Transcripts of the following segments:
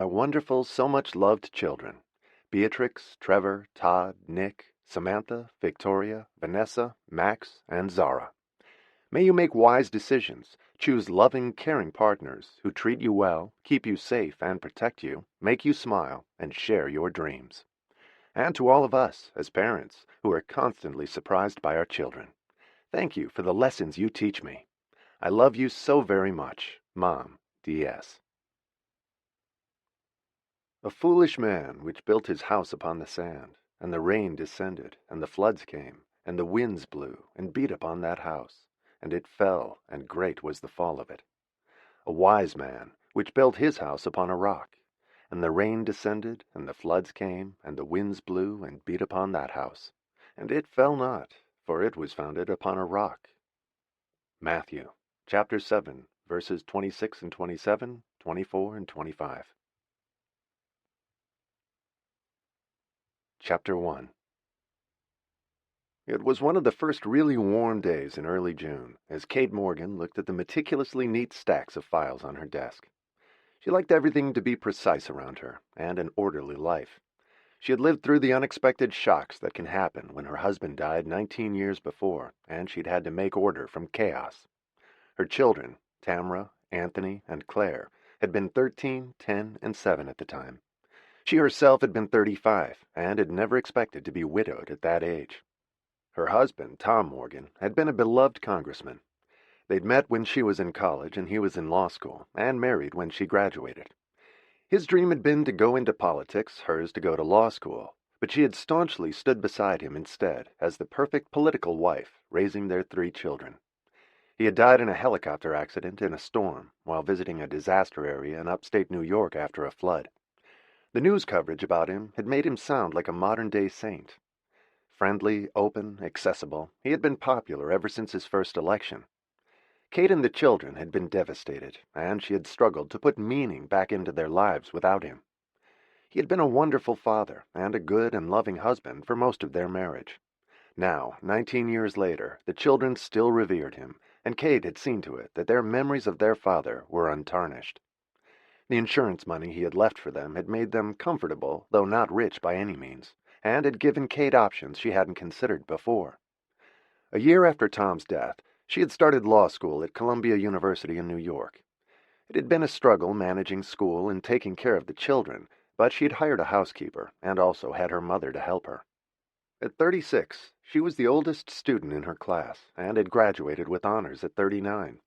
Our wonderful, so much loved children, Beatrix, Trevor, Todd, Nick, Samantha, Victoria, Vanessa, Max, and Zara. May you make wise decisions, choose loving, caring partners who treat you well, keep you safe, and protect you, make you smile, and share your dreams. And to all of us, as parents, who are constantly surprised by our children, thank you for the lessons you teach me. I love you so very much, Mom, D.S. A foolish man which built his house upon the sand, and the rain descended, and the floods came, and the winds blew, and beat upon that house, and it fell, and great was the fall of it. A wise man which built his house upon a rock, and the rain descended, and the floods came, and the winds blew, and beat upon that house, and it fell not, for it was founded upon a rock. Matthew, chapter 7, verses 26 and 27, 24 and 25. Chapter 1. It was one of the first really warm days in early June, as Kate Morgan looked at the meticulously neat stacks of files on her desk. She liked everything to be precise around her, and an orderly life. She had lived through the unexpected shocks that can happen when her husband died 19 years before, and she'd had to make order from chaos. Her children, Tamara, Anthony, and Claire, had been 13, 10, and 7 at the time. She herself had been 35, and had never expected to be widowed at that age. Her husband, Tom Morgan, had been a beloved congressman. They'd met when she was in college and he was in law school, and married when she graduated. His dream had been to go into politics, hers to go to law school, but she had staunchly stood beside him instead as the perfect political wife, raising their 3 children. He had died in a helicopter accident in a storm while visiting a disaster area in upstate New York after a flood. The news coverage about him had made him sound like a modern-day saint. Friendly, open, accessible, he had been popular ever since his first election. Kate and the children had been devastated, and she had struggled to put meaning back into their lives without him. He had been a wonderful father and a good and loving husband for most of their marriage. Now, 19 years later, the children still revered him, and Kate had seen to it that their memories of their father were untarnished. The insurance money he had left for them had made them comfortable, though not rich by any means, and had given Kate options she hadn't considered before. A year after Tom's death, she had started law school at Columbia University in New York. It had been a struggle managing school and taking care of the children, but she had hired a housekeeper and also had her mother to help her. At 36, she was the oldest student in her class and had graduated with honors at 39.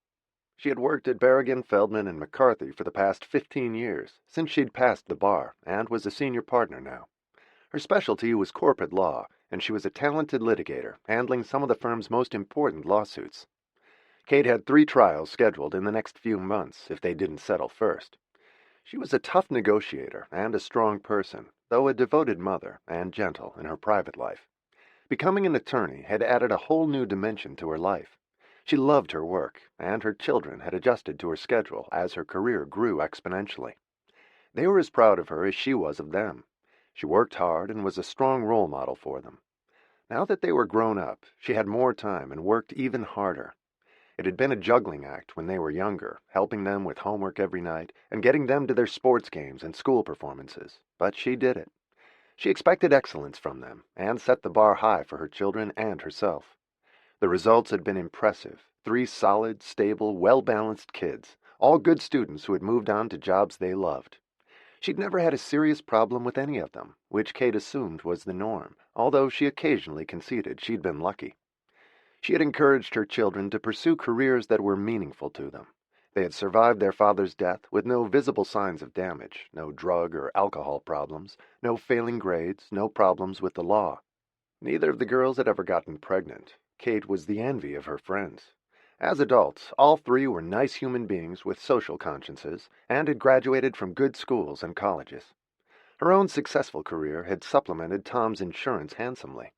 She had worked at Berrigan, Feldman, and McCarthy for the past 15 years, since she'd passed the bar, and was a senior partner now. Her specialty was corporate law, and she was a talented litigator, handling some of the firm's most important lawsuits. Kate had 3 trials scheduled in the next few months if they didn't settle first. She was a tough negotiator and a strong person, though a devoted mother and gentle in her private life. Becoming an attorney had added a whole new dimension to her life. She loved her work, and her children had adjusted to her schedule as her career grew exponentially. They were as proud of her as she was of them. She worked hard and was a strong role model for them. Now that they were grown up, she had more time and worked even harder. It had been a juggling act when they were younger, helping them with homework every night and getting them to their sports games and school performances, but she did it. She expected excellence from them and set the bar high for her children and herself. The results had been impressive. 3 solid, stable, well-balanced kids, all good students who had moved on to jobs they loved. She'd never had a serious problem with any of them, which Kate assumed was the norm, although she occasionally conceded she'd been lucky. She had encouraged her children to pursue careers that were meaningful to them. They had survived their father's death with no visible signs of damage, no drug or alcohol problems, no failing grades, no problems with the law. Neither of the girls had ever gotten pregnant. Kate was the envy of her friends. As adults, all 3 were nice human beings with social consciences and had graduated from good schools and colleges. Her own successful career had supplemented Tom's insurance handsomely.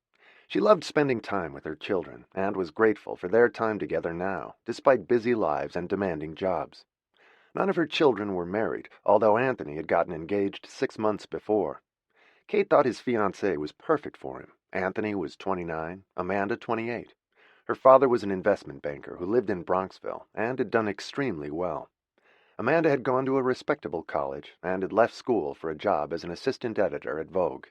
She loved spending time with her children and was grateful for their time together now, despite busy lives and demanding jobs. None of her children were married, although Anthony had gotten engaged 6 months before. Kate thought his fiancée was perfect for him. Anthony was 29, Amanda 28. Her father was an investment banker who lived in Bronxville and had done extremely well. Amanda had gone to a respectable college and had left school for a job as an assistant editor at Vogue.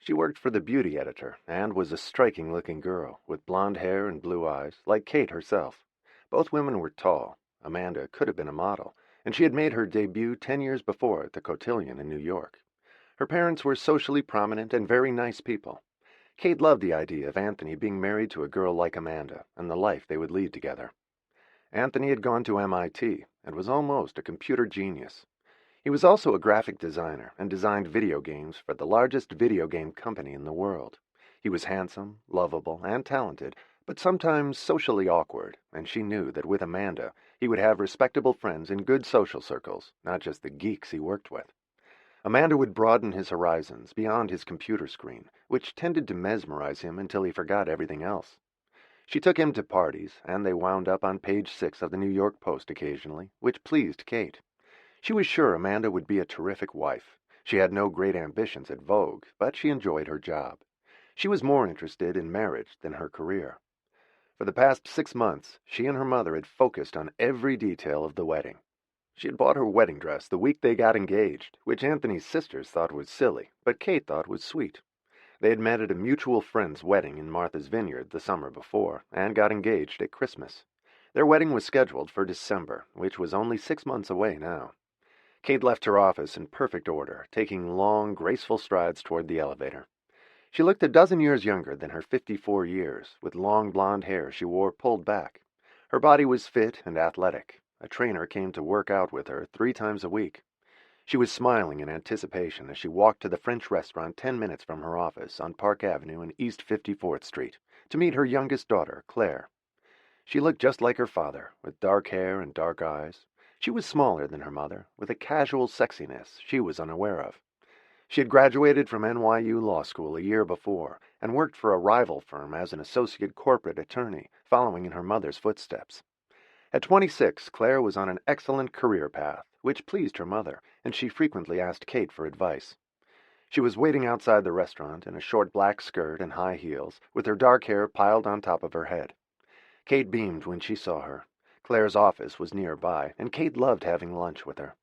She worked for the beauty editor and was a striking-looking girl with blonde hair and blue eyes, like Kate herself. Both women were tall. Amanda could have been a model, and she had made her debut 10 years before at the Cotillion in New York. Her parents were socially prominent and very nice people. Kate loved the idea of Anthony being married to a girl like Amanda and the life they would lead together. Anthony had gone to MIT and was almost a computer genius. He was also a graphic designer and designed video games for the largest video game company in the world. He was handsome, lovable, and talented, but sometimes socially awkward, and she knew that with Amanda, he would have respectable friends in good social circles, not just the geeks he worked with. Amanda would broaden his horizons beyond his computer screen, which tended to mesmerize him until he forgot everything else. She took him to parties, and they wound up on page 6 of the New York Post occasionally, which pleased Kate. She was sure Amanda would be a terrific wife. She had no great ambitions at Vogue, but she enjoyed her job. She was more interested in marriage than her career. For the past 6 months, she and her mother had focused on every detail of the wedding. She had bought her wedding dress the week they got engaged, which Anthony's sisters thought was silly, but Kate thought was sweet. They had met at a mutual friend's wedding in Martha's Vineyard the summer before, and got engaged at Christmas. Their wedding was scheduled for December, which was only 6 months away now. Kate left her office in perfect order, taking long, graceful strides toward the elevator. She looked a dozen years younger than her 54 years, with long blonde hair she wore pulled back. Her body was fit and athletic. A trainer came to work out with her 3 times a week. She was smiling in anticipation as she walked to the French restaurant 10 minutes from her office on Park Avenue and East 54th Street to meet her youngest daughter, Claire. She looked just like her father, with dark hair and dark eyes. She was smaller than her mother, with a casual sexiness she was unaware of. She had graduated from NYU Law School a year before and worked for a rival firm as an associate corporate attorney, following in her mother's footsteps. At 26, Claire was on an excellent career path, which pleased her mother, and she frequently asked Kate for advice. She was waiting outside the restaurant in a short black skirt and high heels, with her dark hair piled on top of her head. Kate beamed when she saw her. Claire's office was nearby, and Kate loved having lunch with her.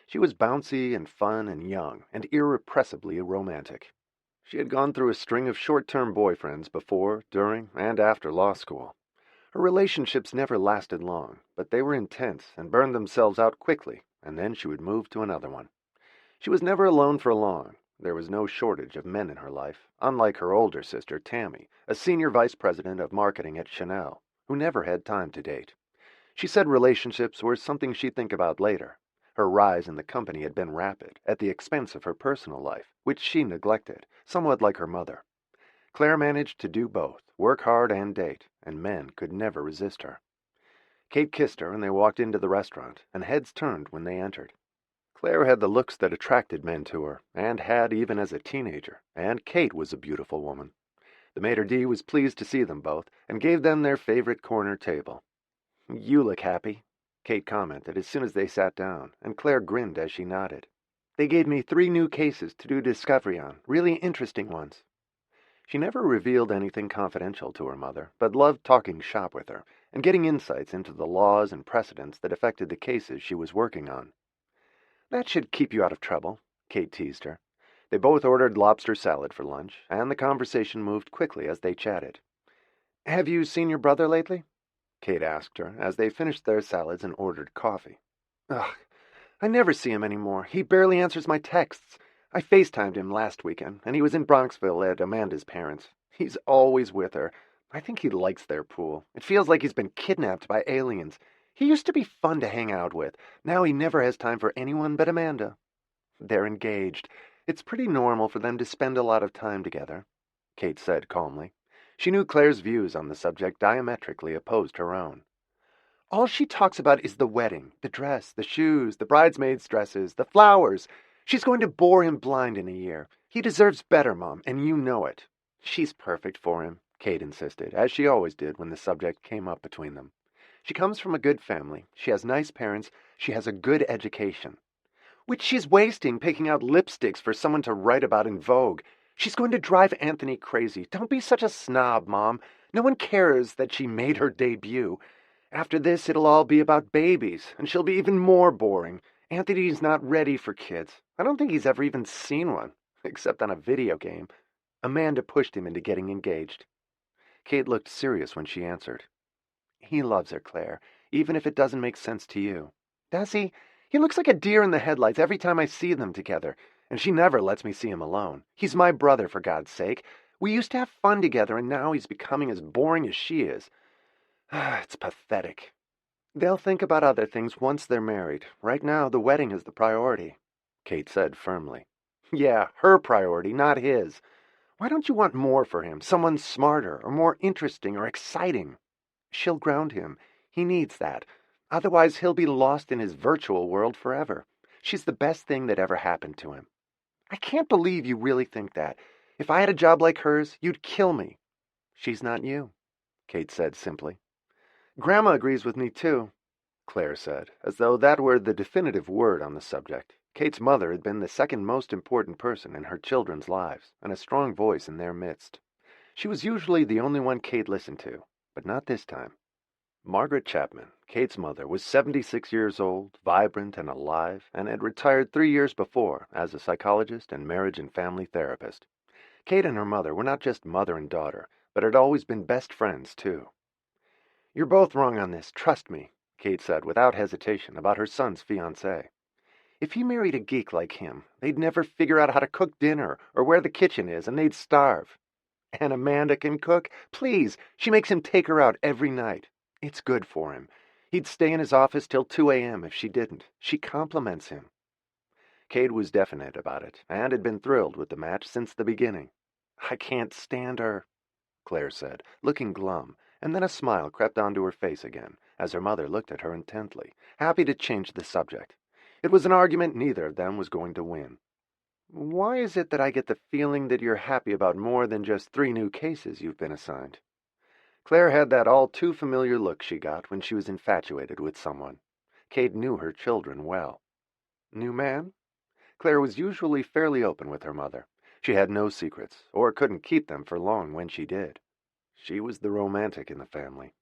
She was bouncy and fun and young, and irrepressibly romantic. She had gone through a string of short-term boyfriends before, during, and after law school. Her relationships never lasted long, but they were intense and burned themselves out quickly, and then she would move to another one. She was never alone for long. There was no shortage of men in her life, unlike her older sister, Tammy, a senior vice president of marketing at Chanel, who never had time to date. She said relationships were something she'd think about later. Her rise in the company had been rapid, at the expense of her personal life, which she neglected, somewhat like her mother. Claire managed to do both, work hard and date, and men could never resist her. Kate kissed her, and they walked into the restaurant, and heads turned when they entered. Claire had the looks that attracted men to her, and had even as a teenager, and Kate was a beautiful woman. The maitre d' was pleased to see them both, and gave them their favorite corner table. "You look happy," Kate commented as soon as they sat down, and Claire grinned as she nodded. "They gave me 3 new cases to do discovery on, really interesting ones." She never revealed anything confidential to her mother, but loved talking shop with her and getting insights into the laws and precedents that affected the cases she was working on. "That should keep you out of trouble," Kate teased her. They both ordered lobster salad for lunch, and the conversation moved quickly as they chatted. "Have you seen your brother lately?" Kate asked her as they finished their salads and ordered coffee. "Ugh, I never see him anymore. He barely answers my texts. I FaceTimed him last weekend, and he was in Bronxville at Amanda's parents'. He's always with her. I think he likes their pool. It feels like he's been kidnapped by aliens. He used to be fun to hang out with. Now he never has time for anyone but Amanda." "They're engaged. It's pretty normal for them to spend a lot of time together," Kate said calmly. She knew Claire's views on the subject diametrically opposed her own. "All she talks about is the wedding, the dress, the shoes, the bridesmaids' dresses, the flowers. She's going to bore him blind in a year. He deserves better, Mom, and you know it." "She's perfect for him," Kate insisted, as she always did when the subject came up between them. "She comes from a good family. She has nice parents. She has a good education." "Which she's wasting picking out lipsticks for someone to write about in Vogue. She's going to drive Anthony crazy. Don't be such a snob, Mom. No one cares that she made her debut. After this, it'll all be about babies, and she'll be even more boring. Anthony's not ready for kids. I don't think he's ever even seen one, except on a video game. Amanda pushed him into getting engaged. Kate looked serious when she answered. He loves her, Claire, even if it doesn't make sense to you. Does he? He looks like a deer in the headlights every time I see them together, and she never lets me see him alone. He's my brother, for God's sake. We used to have fun together, and now he's becoming as boring as she is. It's pathetic. They'll think about other things once they're married. Right now, the wedding is the priority, Kate said firmly. Yeah, her priority, not his. Why don't you want more for him? Someone smarter, or more interesting, or exciting? She'll ground him. He needs that. Otherwise, he'll be lost in his virtual world forever. She's the best thing that ever happened to him. I can't believe you really think that. If I had a job like hers, you'd kill me. She's not you, Kate said simply. Grandma agrees with me, too, Claire said, as though that were the definitive word on the subject. Kate's mother had been the second most important person in her children's lives, and a strong voice in their midst. She was usually the only one Kate listened to, but not this time. Margaret Chapman, Kate's mother, was 76 years old, vibrant and alive, and had retired 3 years before as a psychologist and marriage and family therapist. Kate and her mother were not just mother and daughter, but had always been best friends, too. You're both wrong on this, trust me, Kate said without hesitation about her son's fiancée. If he married a geek like him, they'd never figure out how to cook dinner or where the kitchen is, and they'd starve. And Amanda can cook? Please, she makes him take her out every night. It's good for him. He'd stay in his office till 2 a.m. if she didn't. She compliments him. Kate was definite about it, and had been thrilled with the match since the beginning. I can't stand her, Claire said, looking glum, and then a smile crept onto her face again, as her mother looked at her intently, happy to change the subject. It was an argument neither of them was going to win. Why is it that I get the feeling that you're happy about more than just 3 new cases you've been assigned? Claire had that all-too-familiar look she got when she was infatuated with someone. Kate knew her children well. New man? Claire was usually fairly open with her mother. She had no secrets, or couldn't keep them for long when she did. She was the romantic in the family.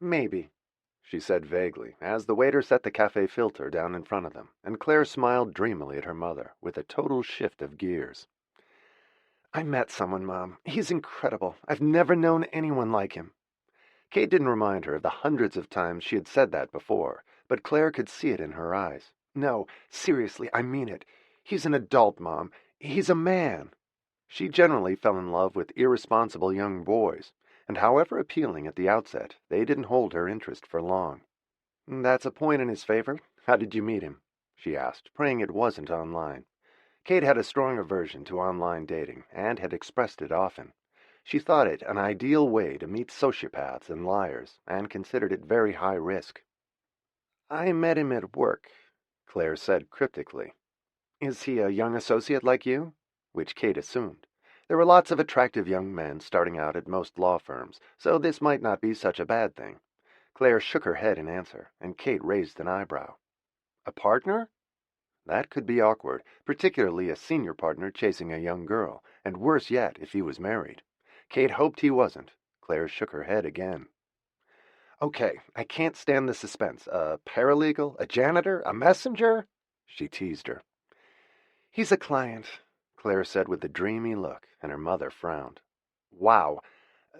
Maybe, she said vaguely, as the waiter set the cafe filter down in front of them, and Claire smiled dreamily at her mother, with a total shift of gears. I met someone, Mom. He's incredible. I've never known anyone like him. Kate didn't remind her of the hundreds of times she had said that before, but Claire could see it in her eyes. No, seriously, I mean it. He's an adult, Mom. He's a man. She generally fell in love with irresponsible young boys, and however appealing at the outset, they didn't hold her interest for long. That's a point in his favor. How did you meet him? She asked, praying it wasn't online. Kate had a strong aversion to online dating, and had expressed it often. She thought it an ideal way to meet sociopaths and liars, and considered it very high risk. I met him at work, Claire said cryptically. Is he a young associate like you? Which Kate assumed. There were lots of attractive young men starting out at most law firms, so this might not be such a bad thing. Claire shook her head in answer, and Kate raised an eyebrow. A partner? That could be awkward, particularly a senior partner chasing a young girl, and worse yet if he was married. Kate hoped he wasn't. Claire shook her head again. Okay, I can't stand the suspense. A paralegal? A janitor? A messenger? She teased her. He's a client, Claire said with a dreamy look, and her mother frowned. Wow,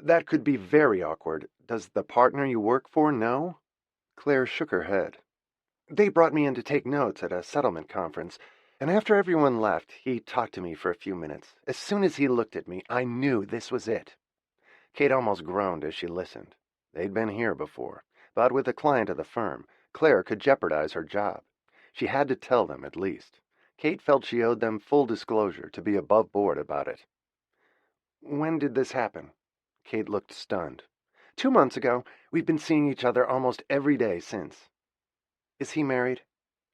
that could be very awkward. Does the partner you work for know? Claire shook her head. They brought me in to take notes at a settlement conference, and after everyone left, he talked to me for a few minutes. As soon as he looked at me, I knew this was it. Kate almost groaned as she listened. They'd been here before, but with a client of the firm, Claire could jeopardize her job. She had to tell them at least. Kate felt she owed them full disclosure to be above board about it. When did this happen? Kate looked stunned. 2 months ago. We've been seeing each other almost every day since. Is he married?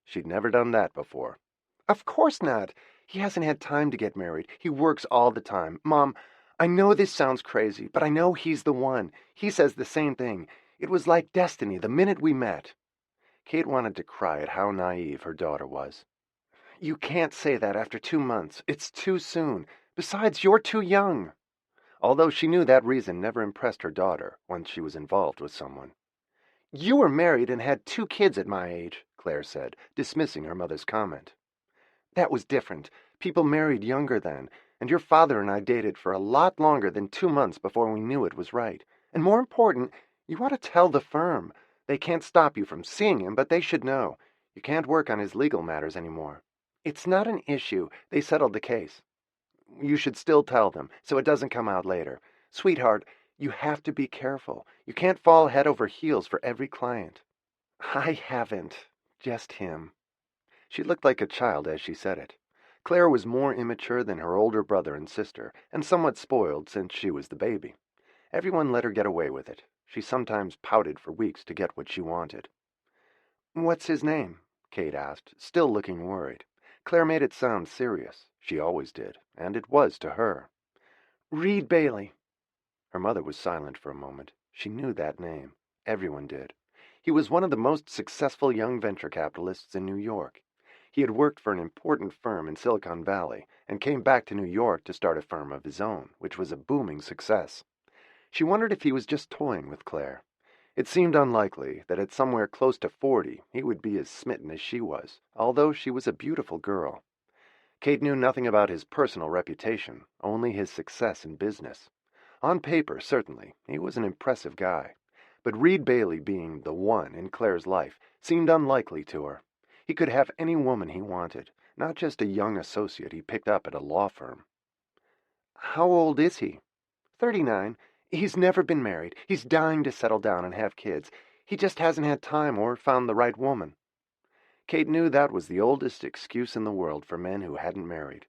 She'd never done that before. Of course not. He hasn't had time to get married. He works all the time. Mom, I know this sounds crazy, but I know he's the one. He says the same thing. It was like destiny the minute we met. Kate wanted to cry at how naive her daughter was. You can't say that after 2 months. It's too soon. Besides, you're too young. although she knew that reason never impressed her daughter once she was involved with someone. "You were married and had 2 kids at my age," Claire said, dismissing her mother's comment. "That was different. People married younger then, and your father and I dated for a lot longer than 2 months before we knew it was right. And more important, you ought to tell the firm. They can't stop you from seeing him, but they should know. You can't work on his legal matters anymore. It's not an issue. They settled the case. You should still tell them, so it doesn't come out later. Sweetheart, you have to be careful. You can't fall head over heels for every client." "I haven't. Just him." She looked like a child as she said it. Claire was more immature than her older brother and sister, and somewhat spoiled since she was the baby. Everyone let her get away with it. She sometimes pouted for weeks to get what she wanted. "What's his name?" Kate asked, still looking worried. Claire made it sound serious. She always did, and it was to her. "Reed Bailey." Her mother was silent for a moment. She knew that name. Everyone did. He was one of the most successful young venture capitalists in New York. He had worked for an important firm in Silicon Valley and came back to New York to start a firm of his own, which was a booming success. She wondered if he was just toying with Claire. It seemed unlikely that at somewhere close to 40 he would be as smitten as she was, although she was a beautiful girl. Kate knew nothing about his personal reputation, only his success in business. On paper, certainly, he was an impressive guy. But Reed Bailey being the one in Claire's life seemed unlikely to her. He could have any woman he wanted, not just a young associate he picked up at a law firm. "How old is he?" 39. He's never been married. He's dying to settle down and have kids. He just hasn't had time or found the right woman." Kate knew that was the oldest excuse in the world for men who hadn't married.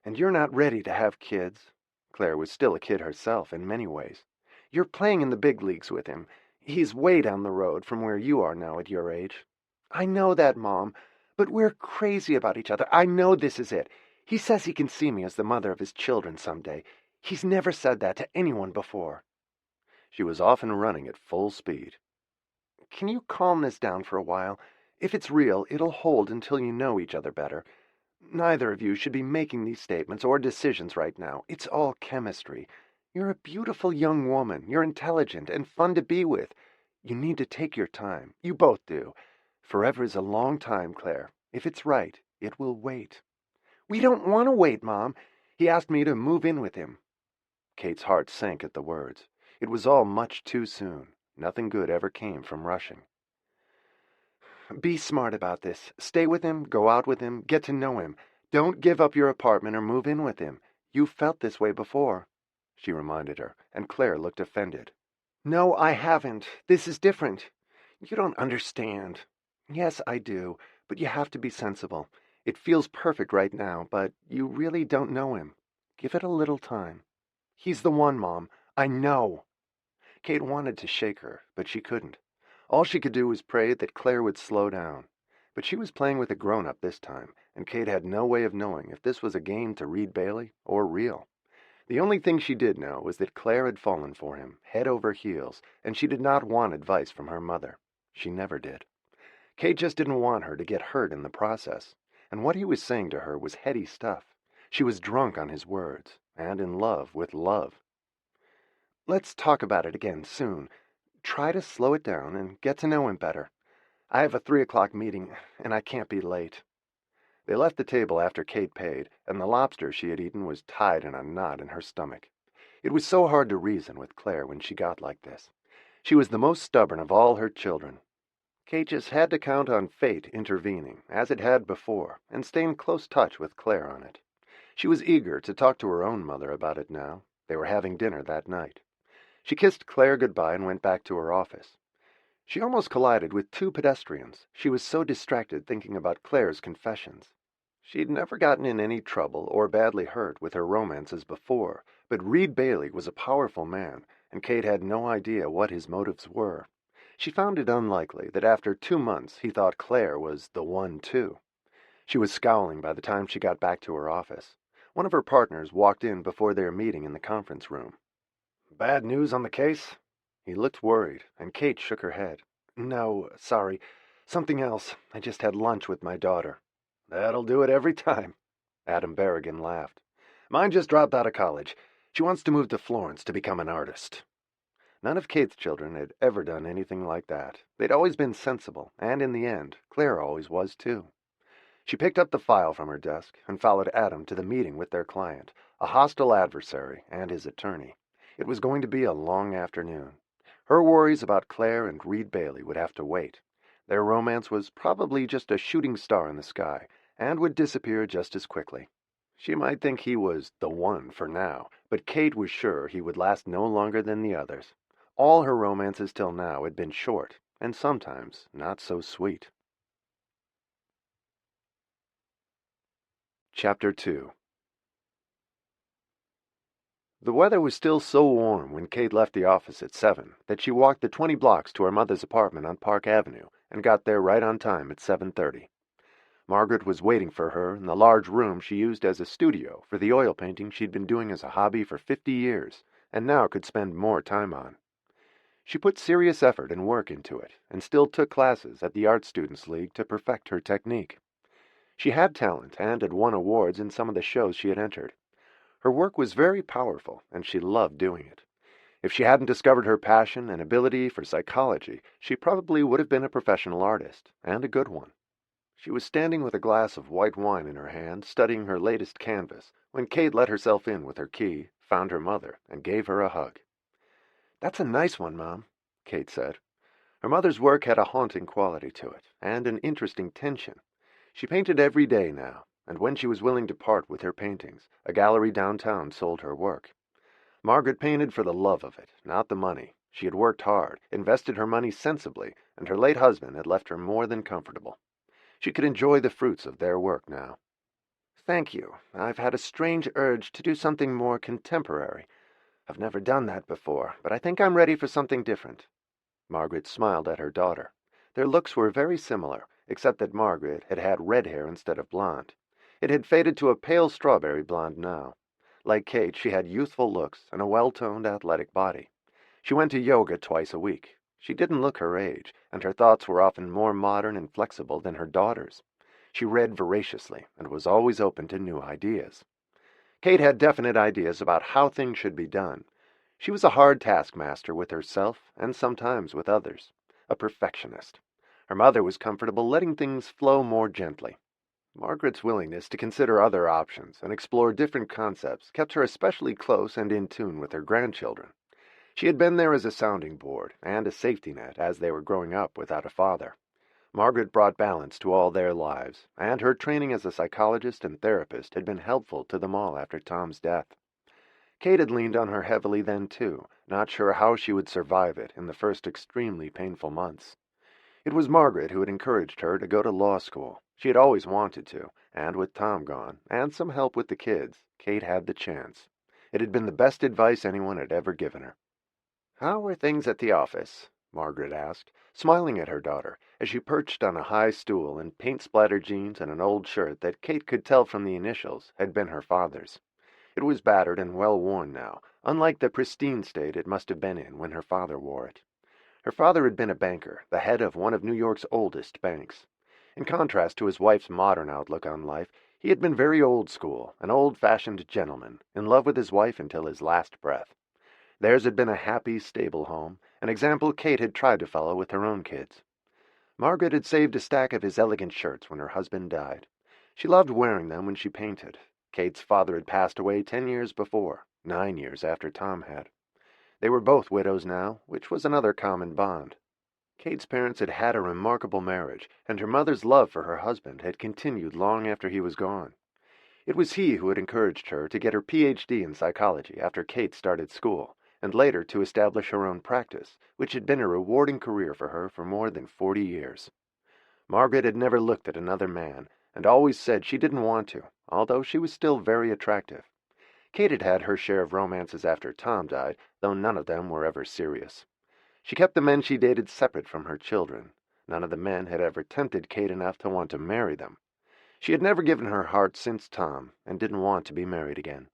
"And you're not ready to have kids." Claire was still a kid herself in many ways. "You're playing in the big leagues with him. He's way down the road from where you are now at your age." "I know that, Mom, but we're crazy about each other. I know this is it. He says he can see me as the mother of his children someday. He's never said that to anyone before." She was off and running at full speed. "Can you calm this down for a while? If it's real, it'll hold until you know each other better. Neither of you should be making these statements or decisions right now. It's all chemistry. You're a beautiful young woman. You're intelligent and fun to be with. You need to take your time. You both do. Forever is a long time, Claire. If it's right, it will wait." "We don't want to wait, Mom. He asked me to move in with him." Kate's heart sank at the words. It was all much too soon. Nothing good ever came from rushing. "Be smart about this. Stay with him, go out with him, get to know him. Don't give up your apartment or move in with him. You felt this way before," she reminded her, and Claire looked offended. "No, I haven't. This is different. You don't understand." "Yes, I do, but you have to be sensible. It feels perfect right now, but you really don't know him. Give it a little time." "He's the one, Mom. I know." Kate wanted to shake her, but she couldn't. All she could do was pray that Claire would slow down. But she was playing with a grown-up this time, and Kate had no way of knowing if this was a game to Reed Bailey or real. The only thing she did know was that Claire had fallen for him, head over heels, and she did not want advice from her mother. She never did. Kate just didn't want her to get hurt in the process, and what he was saying to her was heady stuff. She was drunk on his words, and in love with love. "Let's talk about it again soon. Try to slow it down and get to know him better. I have a 3 o'clock meeting, and I can't be late." They left the table after Kate paid, and the lobster she had eaten was tied in a knot in her stomach. It was so hard to reason with Claire when she got like this. She was the most stubborn of all her children. Kate just had to count on fate intervening, as it had before, and stay in close touch with Claire on it. She was eager to talk to her own mother about it now. They were having dinner that night. She kissed Claire goodbye and went back to her office. She almost collided with 2 pedestrians. She was so distracted thinking about Claire's confessions. She'd never gotten in any trouble or badly hurt with her romances before, but Reed Bailey was a powerful man, and Kate had no idea what his motives were. She found it unlikely that after 2 months he thought Claire was the one, too. She was scowling by the time she got back to her office. One of her partners walked in before their meeting in the conference room. "Bad news on the case?" He looked worried, and Kate shook her head. "No, sorry. Something else. I just had lunch with my daughter." "That'll do it every time." Adam Berrigan laughed. "Mine just dropped out of college. She wants to move to Florence to become an artist. None of Kate's children had ever done anything like that. They'd always been sensible, and in the end, Claire always was too. She picked up the file from her desk and followed Adam to the meeting with their client, a hostile adversary and his attorney. It was going to be a long afternoon. Her worries about Claire and Reed Bailey would have to wait. Their romance was probably just a shooting star in the sky and would disappear just as quickly. She might think he was the one for now, but Kate was sure he would last no longer than the others. All her romances till now had been short, and sometimes not so sweet. Chapter 2. The weather was still so warm when Kate left the office at 7 that she walked the 20 blocks to her mother's apartment on Park Avenue and got there right on time at 7:30. Margaret was waiting for her in the large room she used as a studio for the oil painting she'd been doing as a hobby for 50 years and now could spend more time on. She put serious effort and work into it and still took classes at the Art Students League to perfect her technique. She had talent and had won awards in some of the shows she had entered. Her work was very powerful, and she loved doing it. If she hadn't discovered her passion and ability for psychology, she probably would have been a professional artist, and a good one. She was standing with a glass of white wine in her hand, studying her latest canvas, when Kate let herself in with her key, found her mother, and gave her a hug. "That's a nice one, Mom," Kate said. Her mother's work had a haunting quality to it, and an interesting tension. She painted every day now, and when she was willing to part with her paintings, a gallery downtown sold her work. Margaret painted for the love of it, not the money. She had worked hard, invested her money sensibly, and her late husband had left her more than comfortable. She could enjoy the fruits of their work now. "Thank you. I've had a strange urge to do something more contemporary. I've never done that before, but I think I'm ready for something different." Margaret smiled at her daughter. Their looks were very similar, except that Margaret had had red hair instead of blonde. It had faded to a pale strawberry blonde now. Like Kate, she had youthful looks and a well-toned, athletic body. She went to yoga twice a week. She didn't look her age, and her thoughts were often more modern and flexible than her daughter's. She read voraciously and was always open to new ideas. Kate had definite ideas about how things should be done. She was a hard taskmaster with herself and sometimes with others, a perfectionist. Her mother was comfortable letting things flow more gently. Margaret's willingness to consider other options and explore different concepts kept her especially close and in tune with her grandchildren. She had been there as a sounding board and a safety net as they were growing up without a father. Margaret brought balance to all their lives, and her training as a psychologist and therapist had been helpful to them all after Tom's death. Kate had leaned on her heavily then, too, not sure how she would survive it in the first extremely painful months. It was Margaret who had encouraged her to go to law school. She had always wanted to, and with Tom gone, and some help with the kids, Kate had the chance. It had been the best advice anyone had ever given her. "How are things at the office?" Margaret asked, smiling at her daughter, as she perched on a high stool in paint-splattered jeans and an old shirt that Kate could tell from the initials had been her father's. It was battered and well-worn now, unlike the pristine state it must have been in when her father wore it. Her father had been a banker, the head of one of New York's oldest banks. In contrast to his wife's modern outlook on life, he had been very old school, an old-fashioned gentleman, in love with his wife until his last breath. Theirs had been a happy, stable home, an example Kate had tried to follow with her own kids. Margaret had saved a stack of his elegant shirts when her husband died. She loved wearing them when she painted. Kate's father had passed away 10 years before, 9 years after Tom had. They were both widows now, which was another common bond. Kate's parents had had a remarkable marriage, and her mother's love for her husband had continued long after he was gone. It was he who had encouraged her to get her Ph.D. in psychology after Kate started school, and later to establish her own practice, which had been a rewarding career for her for more than 40 years. Margaret had never looked at another man, and always said she didn't want to, although she was still very attractive. Kate had had her share of romances after Tom died, though none of them were ever serious. She kept the men she dated separate from her children. None of the men had ever tempted Kate enough to want to marry them. She had never given her heart since Tom, and didn't want to be married again.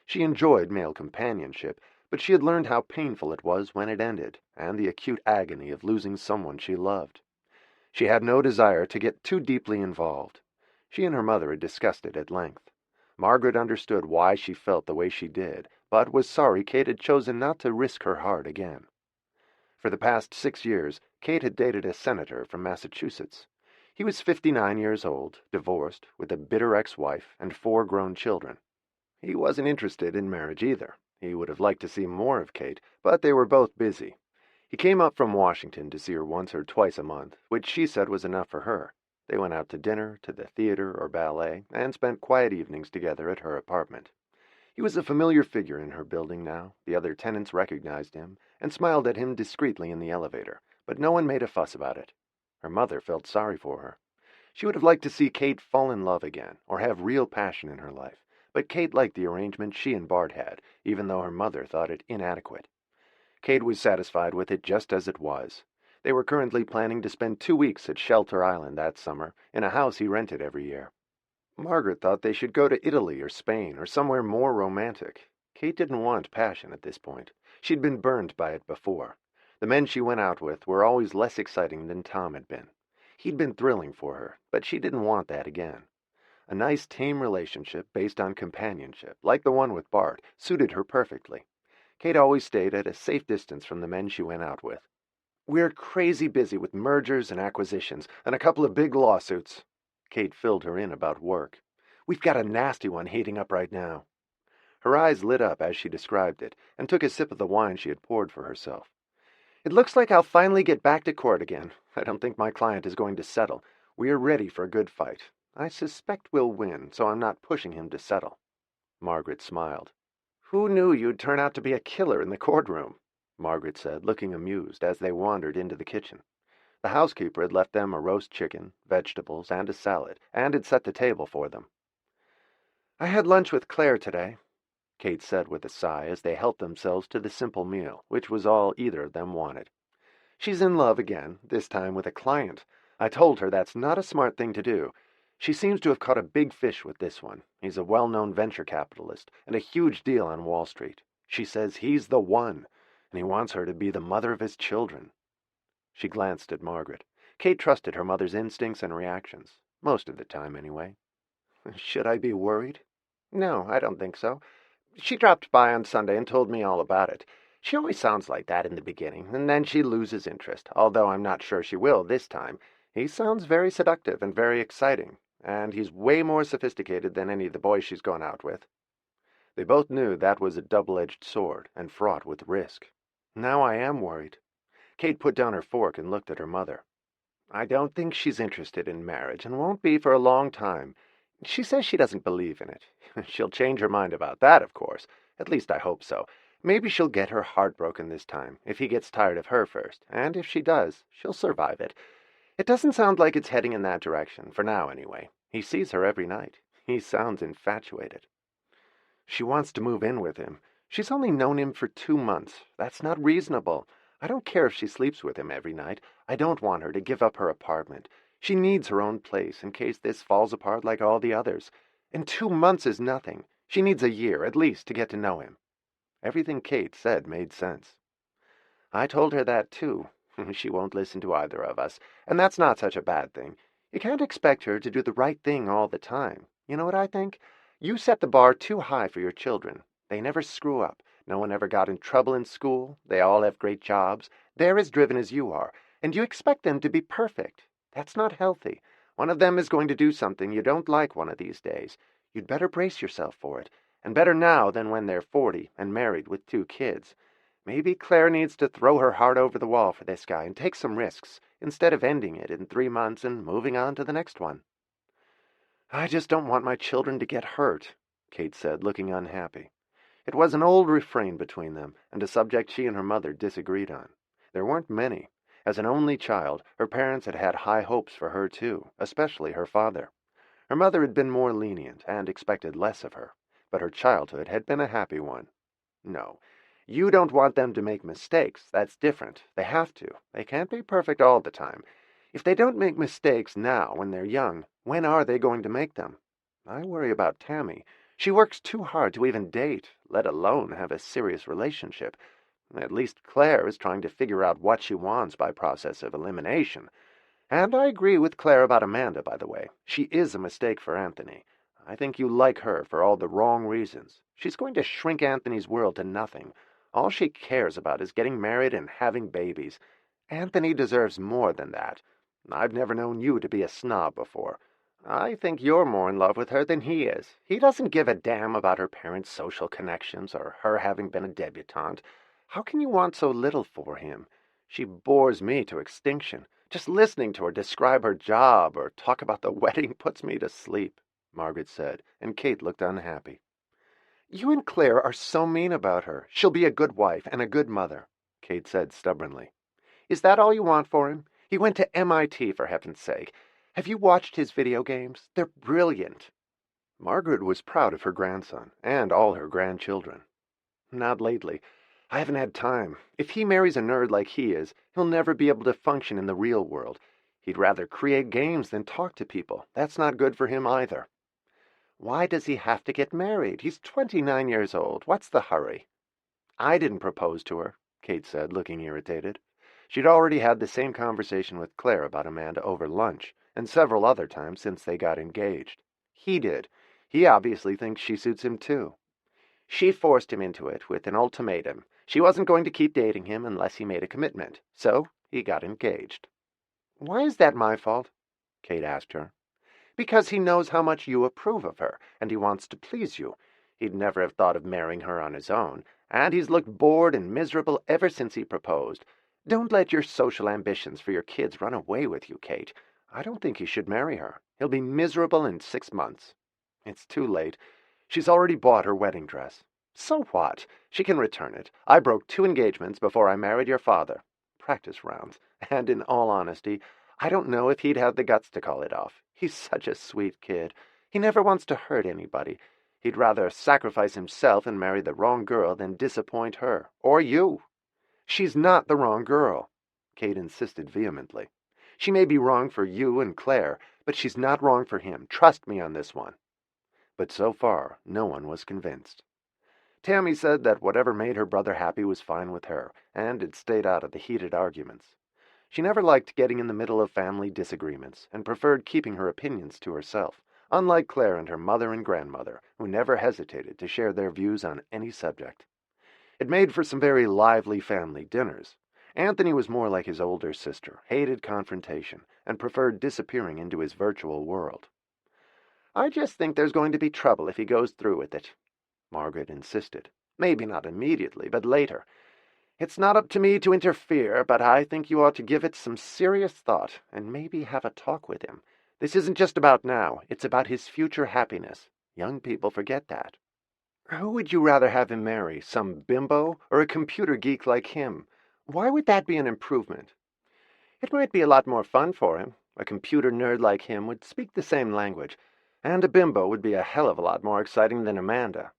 She enjoyed male companionship, but she had learned how painful it was when it ended, and the acute agony of losing someone she loved. She had no desire to get too deeply involved. She and her mother had discussed it at length. Margaret understood why she felt the way she did, but was sorry Kate had chosen not to risk her heart again. For the past 6 years, Kate had dated a senator from Massachusetts. He was 59 years old, divorced, with a bitter ex-wife and 4 grown children. He wasn't interested in marriage either. He would have liked to see more of Kate, but they were both busy. He came up from Washington to see her once or twice a month, which she said was enough for her. They went out to dinner, to the theater or ballet, and spent quiet evenings together at her apartment. He was a familiar figure in her building now. The other tenants recognized him and smiled at him discreetly in the elevator, but no one made a fuss about it. Her mother felt sorry for her. She would have liked to see Kate fall in love again, or have real passion in her life, but Kate liked the arrangement she and Bart had, even though her mother thought it inadequate. Kate was satisfied with it just as it was. They were currently planning to spend 2 weeks at Shelter Island that summer, in a house he rented every year. Margaret thought they should go to Italy or Spain or somewhere more romantic. Kate didn't want passion at this point. She'd been burned by it before. The men she went out with were always less exciting than Tom had been. He'd been thrilling for her, but she didn't want that again. A nice, tame relationship based on companionship, like the one with Bart, suited her perfectly. Kate always stayed at a safe distance from the men she went out with. "We're crazy busy with mergers and acquisitions and a couple of big lawsuits." Kate filled her in about work. "We've got a nasty one heating up right now." Her eyes lit up as she described it, and took a sip of the wine she had poured for herself. "It looks like I'll finally get back to court again. I don't think my client is going to settle. We are ready for a good fight. I suspect we'll win, so I'm not pushing him to settle." Margaret smiled. "Who knew you'd turn out to be a killer in the courtroom?" Margaret said, looking amused as they wandered into the kitchen. The housekeeper had left them a roast chicken, vegetables, and a salad, and had set the table for them. "I had lunch with Claire today," Kate said with a sigh as they helped themselves to the simple meal, which was all either of them wanted. "She's in love again, this time with a client. I told her that's not a smart thing to do. She seems to have caught a big fish with this one. He's a well-known venture capitalist and a huge deal on Wall Street. She says he's the one, and he wants her to be the mother of his children." She glanced at Margaret. Kate trusted her mother's instincts and reactions, most of the time anyway. "Should I be worried?" "No, I don't think so. She dropped by on Sunday and told me all about it. She always sounds like that in the beginning, and then she loses interest, although I'm not sure she will this time. He sounds very seductive and very exciting, and he's way more sophisticated than any of the boys she's gone out with." They both knew that was a double-edged sword and fraught with risk. "Now I am worried." Kate put down her fork and looked at her mother. "I don't think she's interested in marriage, and won't be for a long time. She says she doesn't believe in it. She'll change her mind about that, of course. At least I hope so. Maybe she'll get her heart broken this time, if he gets tired of her first, and if she does, she'll survive it. It doesn't sound like it's heading in that direction, for now anyway. He sees her every night. He sounds infatuated." "She wants to move in with him. She's only known him for 2 months. That's not reasonable. I don't care if she sleeps with him every night. I don't want her to give up her apartment. She needs her own place in case this falls apart like all the others. And 2 months is nothing. She needs a year, at least, to get to know him." Everything Kate said made sense. "I told her that, too. She won't listen to either of us, and that's not such a bad thing. You can't expect her to do the right thing all the time. You know what I think? You set the bar too high for your children. They never screw up. No one ever got in trouble in school. They all have great jobs. They're as driven as you are, and you expect them to be perfect. That's not healthy. One of them is going to do something you don't like one of these days. You'd better brace yourself for it, and better now than when they're 40 and married with 2 kids. Maybe Claire needs to throw her heart over the wall for this guy and take some risks, instead of ending it in 3 months and moving on to the next one." "I just don't want my children to get hurt," Kate said, looking unhappy. It was an old refrain between them, and a subject she and her mother disagreed on. There weren't many. As an only child, her parents had had high hopes for her, too, especially her father. Her mother had been more lenient and expected less of her, but her childhood had been a happy one. "No, you don't want them to make mistakes. That's different. They have to. They can't be perfect all the time. If they don't make mistakes now when they're young, when are they going to make them? I worry about Tammy. She works too hard to even date, let alone have a serious relationship. At least Claire is trying to figure out what she wants by process of elimination. And I agree with Claire about Amanda, by the way. She is a mistake for Anthony. I think you like her for all the wrong reasons. She's going to shrink Anthony's world to nothing. All she cares about is getting married and having babies. Anthony deserves more than that. I've never known you to be a snob before. I think you're more in love with her than he is. He doesn't give a damn about her parents' social connections or her having been a debutante. How can you want so little for him? She bores me to extinction. Just listening to her describe her job or talk about the wedding puts me to sleep, Margaret said, and Kate looked unhappy. You and Claire are so mean about her. She'll be a good wife and a good mother, Kate said stubbornly. Is that all you want for him? He went to MIT, for heaven's sake. Have you watched his video games? They're brilliant. Margaret was proud of her grandson and all her grandchildren. Not lately. I haven't had time. If he marries a nerd like he is, he'll never be able to function in the real world. He'd rather create games than talk to people. That's not good for him either. Why does he have to get married? He's 29 years old. What's the hurry? I didn't propose to her, Kate said, looking irritated. She'd already had the same conversation with Claire about Amanda over lunch, and several other times since they got engaged. He did. He obviously thinks she suits him too. She forced him into it with an ultimatum. She wasn't going to keep dating him unless he made a commitment, so he got engaged. Why is that my fault? Kate asked her. Because he knows how much you approve of her, and he wants to please you. He'd never have thought of marrying her on his own, and he's looked bored and miserable ever since he proposed. Don't let your social ambitions for your kids run away with you, Kate. I don't think you should marry her. He'll be miserable in 6 months. It's too late. She's already bought her wedding dress. So what? She can return it. I broke 2 engagements before I married your father. Practice rounds. And in all honesty, I don't know if he'd have the guts to call it off. He's such a sweet kid. He never wants to hurt anybody. He'd rather sacrifice himself and marry the wrong girl than disappoint her. Or you. She's not the wrong girl, Kate insisted vehemently. She may be wrong for you and Claire, but she's not wrong for him. Trust me on this one. But so far, no one was convinced. Tammy said that whatever made her brother happy was fine with her, and had stayed out of the heated arguments. She never liked getting in the middle of family disagreements, and preferred keeping her opinions to herself, unlike Claire and her mother and grandmother, who never hesitated to share their views on any subject. It made for some very lively family dinners. Anthony was more like his older sister, hated confrontation, and preferred disappearing into his virtual world. I just think there's going to be trouble if he goes through with it, Margaret insisted. Maybe not immediately, but later. It's not up to me to interfere, but I think you ought to give it some serious thought, and maybe have a talk with him. This isn't just about now, it's about his future happiness. Young people forget that. Who would you rather have him marry, some bimbo or a computer geek like him? Why would that be an improvement? It might be a lot more fun for him. A computer nerd like him would speak the same language, and a bimbo would be a hell of a lot more exciting than Amanda.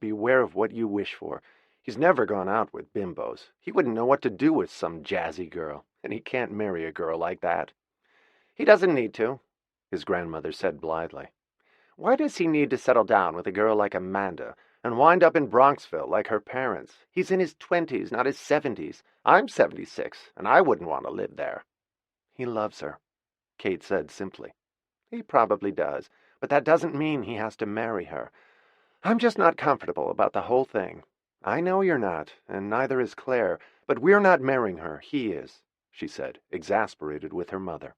Beware of what you wish for. He's never gone out with bimbos. He wouldn't know what to do with some jazzy girl, and he can't marry a girl like that. He doesn't need to, his grandmother said blithely. Why does he need to settle down with a girl like Amanda and wind up in Bronxville like her parents? He's in his 20s, not his 70s. I'm 76, and I wouldn't want to live there. He loves her, Kate said simply. He probably does, but that doesn't mean he has to marry her. I'm just not comfortable about the whole thing. I know you're not, and neither is Claire, but we're not marrying her. He is, she said, exasperated with her mother.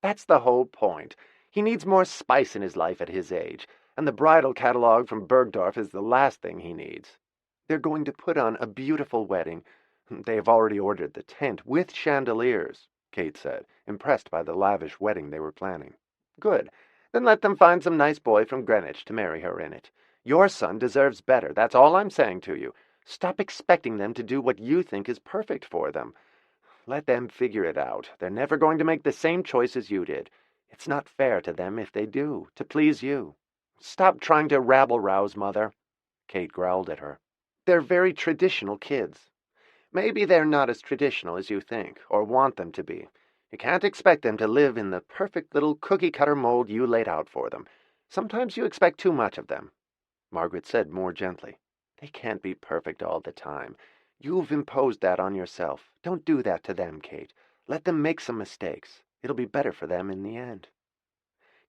That's the whole point. He needs more spice in his life at his age, and the bridal catalog from Bergdorf is the last thing he needs. They're going to put on a beautiful wedding. They have already ordered the tent with chandeliers, Kate said, impressed by the lavish wedding they were planning. Good. Then let them find some nice boy from Greenwich to marry her in it. Your son deserves better, that's all I'm saying to you. Stop expecting them to do what you think is perfect for them. Let them figure it out. They're never going to make the same choices you did. It's not fair to them if they do, to please you. Stop trying to rabble-rouse, Mother, Kate growled at her. They're very traditional kids. Maybe they're not as traditional as you think, or want them to be. You can't expect them to live in the perfect little cookie-cutter mold you laid out for them. Sometimes you expect too much of them, Margaret said more gently. They can't be perfect all the time. You've imposed that on yourself. Don't do that to them, Kate. Let them make some mistakes. It'll be better for them in the end.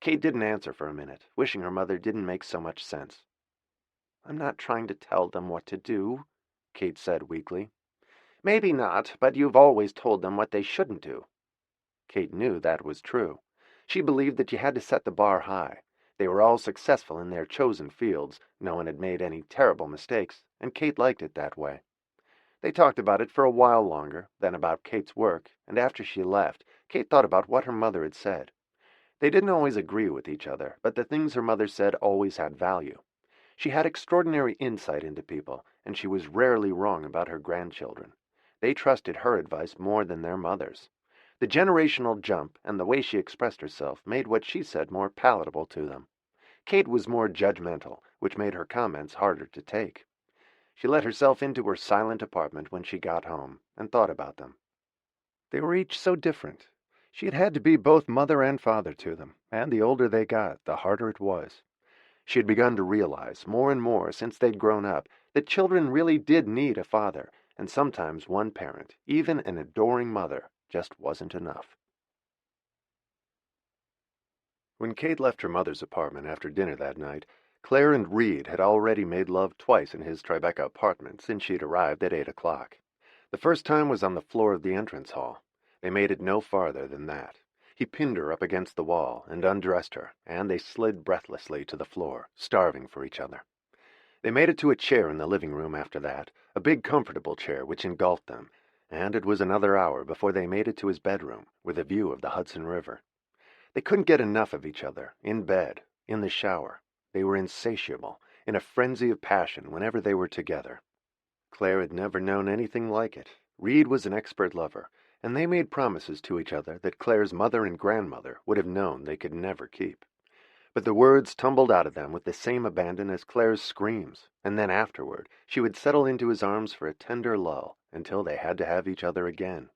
Kate didn't answer for a minute, wishing her mother didn't make so much sense. "I'm not trying to tell them what to do," Kate said weakly. "Maybe not, but you've always told them what they shouldn't do." Kate knew that was true. She believed that you had to set the bar high. They were all successful in their chosen fields. No one had made any terrible mistakes, and Kate liked it that way. They talked about it for a while longer, then about Kate's work, and after she left, Kate thought about what her mother had said. They didn't always agree with each other, but the things her mother said always had value. She had extraordinary insight into people, and she was rarely wrong about her grandchildren. They trusted her advice more than their mother's. The generational jump and the way she expressed herself made what she said more palatable to them. Kate was more judgmental, which made her comments harder to take. She let herself into her silent apartment when she got home, and thought about them. They were each so different. She had had to be both mother and father to them, and the older they got, the harder it was. She had begun to realize, more and more since they'd grown up, that children really did need a father, and sometimes one parent, even an adoring mother, just wasn't enough. When Kate left her mother's apartment after dinner that night, Claire and Reed had already made love twice in his Tribeca apartment since she'd arrived at 8 o'clock. The first time was on the floor of the entrance hall. They made it no farther than that. He pinned her up against the wall and undressed her, and they slid breathlessly to the floor, starving for each other. They made it to a chair in the living room after that, a big comfortable chair which engulfed them, and it was another hour before they made it to his bedroom, with a view of the Hudson River. They couldn't get enough of each other, in bed, in the shower. They were insatiable, in a frenzy of passion whenever they were together. Claire had never known anything like it. Reed was an expert lover, and they made promises to each other that Claire's mother and grandmother would have known they could never keep. But the words tumbled out of them with the same abandon as Claire's screams, and then afterward she would settle into his arms for a tender lull until they had to have each other again.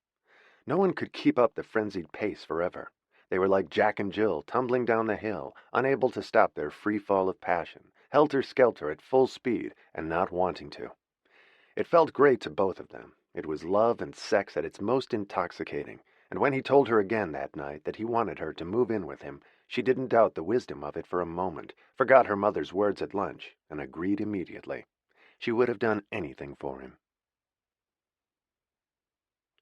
No one could keep up the frenzied pace forever. They were like Jack and Jill tumbling down the hill, unable to stop their free fall of passion, helter-skelter at full speed and not wanting to. It felt great to both of them. It was love and sex at its most intoxicating, and when he told her again that night that he wanted her to move in with him, she didn't doubt the wisdom of it for a moment, forgot her mother's words at lunch, and agreed immediately. She would have done anything for him.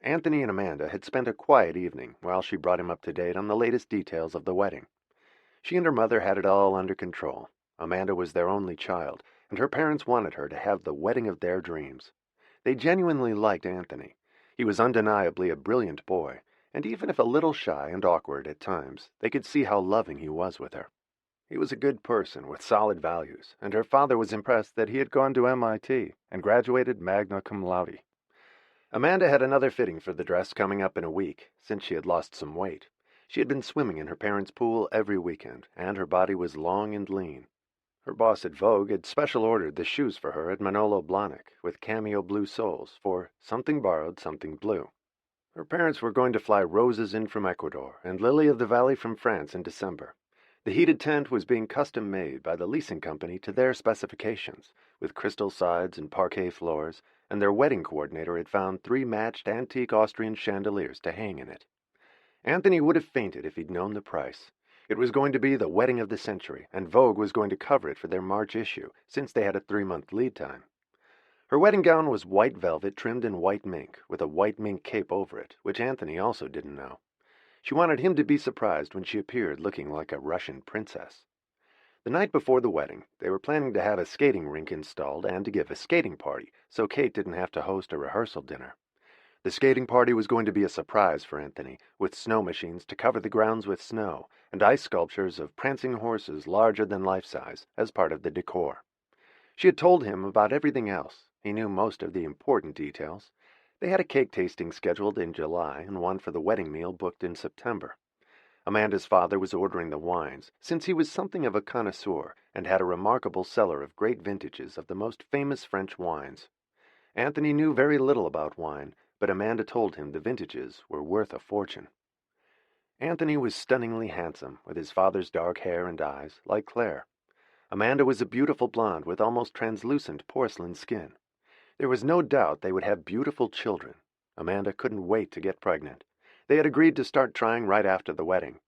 Anthony and Amanda had spent a quiet evening while she brought him up to date on the latest details of the wedding. She and her mother had it all under control. Amanda was their only child, and her parents wanted her to have the wedding of their dreams. They genuinely liked Anthony. He was undeniably a brilliant boy, and even if a little shy and awkward at times, they could see how loving he was with her. He was a good person with solid values, and her father was impressed that he had gone to MIT and graduated magna cum laude. Amanda had another fitting for the dress coming up in a week, since she had lost some weight. She had been swimming in her parents' pool every weekend, and her body was long and lean. Her boss at Vogue had special ordered the shoes for her at Manolo Blahnik, with cameo blue soles, for something borrowed, something blue. Her parents were going to fly roses in from Ecuador and lily of the valley from France in December. The heated tent was being custom made by the leasing company to their specifications, with crystal sides and parquet floors, and their wedding coordinator had found 3 matched antique Austrian chandeliers to hang in it. Anthony would have fainted if he'd known the price. It was going to be the wedding of the century, and Vogue was going to cover it for their March issue, since they had a 3-month lead time. Her wedding gown was white velvet trimmed in white mink, with a white mink cape over it, which Anthony also didn't know. She wanted him to be surprised when she appeared looking like a Russian princess. The night before the wedding, they were planning to have a skating rink installed and to give a skating party, so Kate didn't have to host a rehearsal dinner. The skating party was going to be a surprise for Anthony, with snow machines to cover the grounds with snow, and ice sculptures of prancing horses larger than life-size as part of the decor. She had told him about everything else. He knew most of the important details. They had a cake tasting scheduled in July and one for the wedding meal booked in September. Amanda's father was ordering the wines, since he was something of a connoisseur and had a remarkable cellar of great vintages of the most famous French wines. Anthony knew very little about wine, but Amanda told him the vintages were worth a fortune. Anthony was stunningly handsome, with his father's dark hair and eyes, like Claire. Amanda was a beautiful blonde with almost translucent porcelain skin. There was no doubt they would have beautiful children. Amanda couldn't wait to get pregnant. They had agreed to start trying right after the wedding.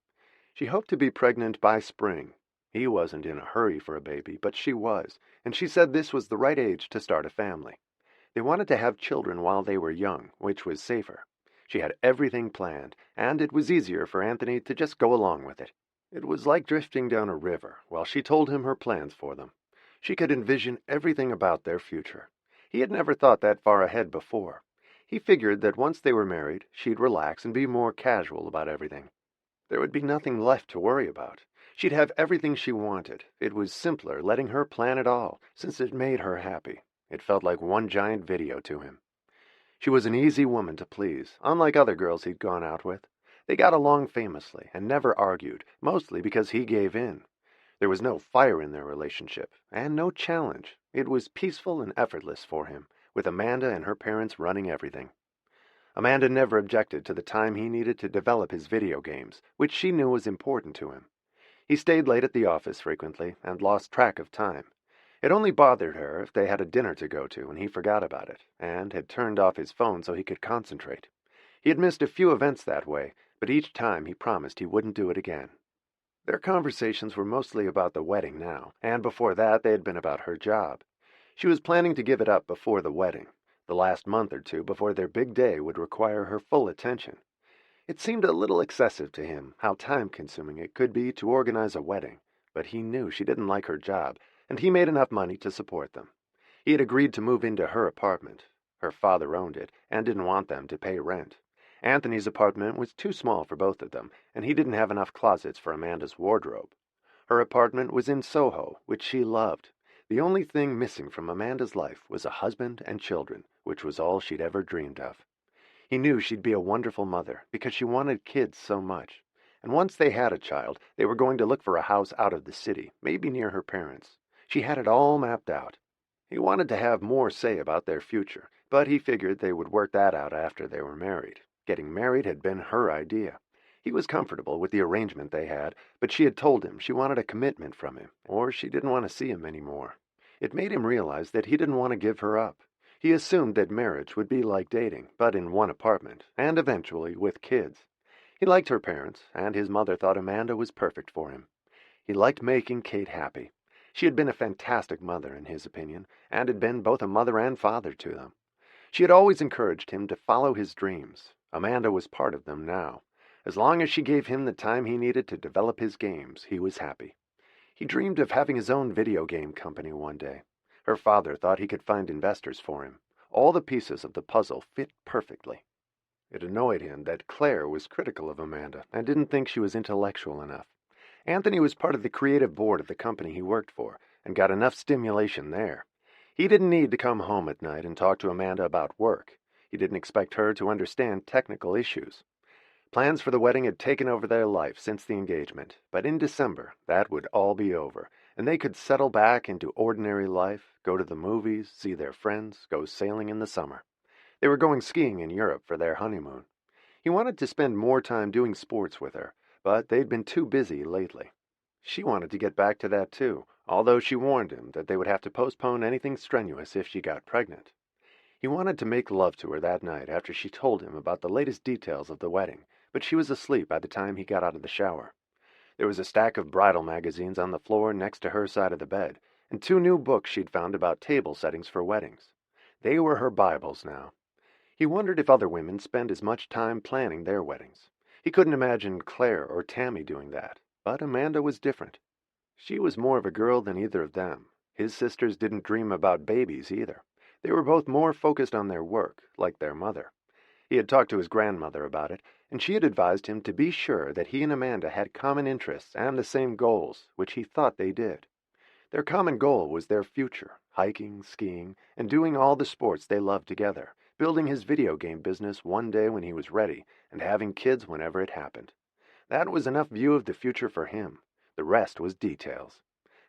She hoped to be pregnant by spring. He wasn't in a hurry for a baby, but she was, and she said this was the right age to start a family. They wanted to have children while they were young, which was safer. She had everything planned, and it was easier for Anthony to just go along with it. It was like drifting down a river while she told him her plans for them. She could envision everything about their future. He had never thought that far ahead before. He figured that once they were married, she'd relax and be more casual about everything. There would be nothing left to worry about. She'd have everything she wanted. It was simpler letting her plan it all, since it made her happy. It felt like one giant video to him. She was an easy woman to please, unlike other girls he'd gone out with. They got along famously and never argued, mostly because he gave in. There was no fire in their relationship, and no challenge. It was peaceful and effortless for him, with Amanda and her parents running everything. Amanda never objected to the time he needed to develop his video games, which she knew was important to him. He stayed late at the office frequently and lost track of time. It only bothered her if they had a dinner to go to and he forgot about it, and had turned off his phone so he could concentrate. He had missed a few events that way, but each time he promised he wouldn't do it again. Their conversations were mostly about the wedding now, and before that they had been about her job. She was planning to give it up before the wedding. The last month or two before their big day would require her full attention. It seemed a little excessive to him how time-consuming it could be to organize a wedding, but he knew she didn't like her job, and he made enough money to support them. He had agreed to move into her apartment. Her father owned it, and didn't want them to pay rent. Anthony's apartment was too small for both of them, and he didn't have enough closets for Amanda's wardrobe. Her apartment was in Soho, which she loved. The only thing missing from Amanda's life was a husband and children, which was all she'd ever dreamed of. He knew she'd be a wonderful mother because she wanted kids so much. And once they had a child, they were going to look for a house out of the city, maybe near her parents. She had it all mapped out. He wanted to have more say about their future, but he figured they would work that out after they were married. Getting married had been her idea. He was comfortable with the arrangement they had, but she had told him she wanted a commitment from him, or she didn't want to see him anymore. It made him realize that he didn't want to give her up. He assumed that marriage would be like dating, but in one apartment, and eventually with kids. He liked her parents, and his mother thought Amanda was perfect for him. He liked making Kate happy. She had been a fantastic mother, in his opinion, and had been both a mother and father to them. She had always encouraged him to follow his dreams. Amanda was part of them now. As long as she gave him the time he needed to develop his games, he was happy. He dreamed of having his own video game company one day. Her father thought he could find investors for him. All the pieces of the puzzle fit perfectly. It annoyed him that Claire was critical of Amanda and didn't think she was intellectual enough. Anthony was part of the creative board of the company he worked for and got enough stimulation there. He didn't need to come home at night and talk to Amanda about work. He didn't expect her to understand technical issues. Plans for the wedding had taken over their life since the engagement, but in December that would all be over, and they could settle back into ordinary life, go to the movies, see their friends, go sailing in the summer. They were going skiing in Europe for their honeymoon. He wanted to spend more time doing sports with her, but they'd been too busy lately. She wanted to get back to that too, although she warned him that they would have to postpone anything strenuous if she got pregnant. He wanted to make love to her that night after she told him about the latest details of the wedding, but she was asleep by the time he got out of the shower. There was a stack of bridal magazines on the floor next to her side of the bed, and 2 new books she'd found about table settings for weddings. They were her Bibles now. He wondered if other women spent as much time planning their weddings. He couldn't imagine Claire or Tammy doing that, but Amanda was different. She was more of a girl than either of them. His sisters didn't dream about babies either. They were both more focused on their work, like their mother. He had talked to his grandmother about it, and she had advised him to be sure that he and Amanda had common interests and the same goals, which he thought they did. Their common goal was their future, hiking, skiing, and doing all the sports they loved together, building his video game business one day when he was ready, and having kids whenever it happened. That was enough view of the future for him. The rest was details.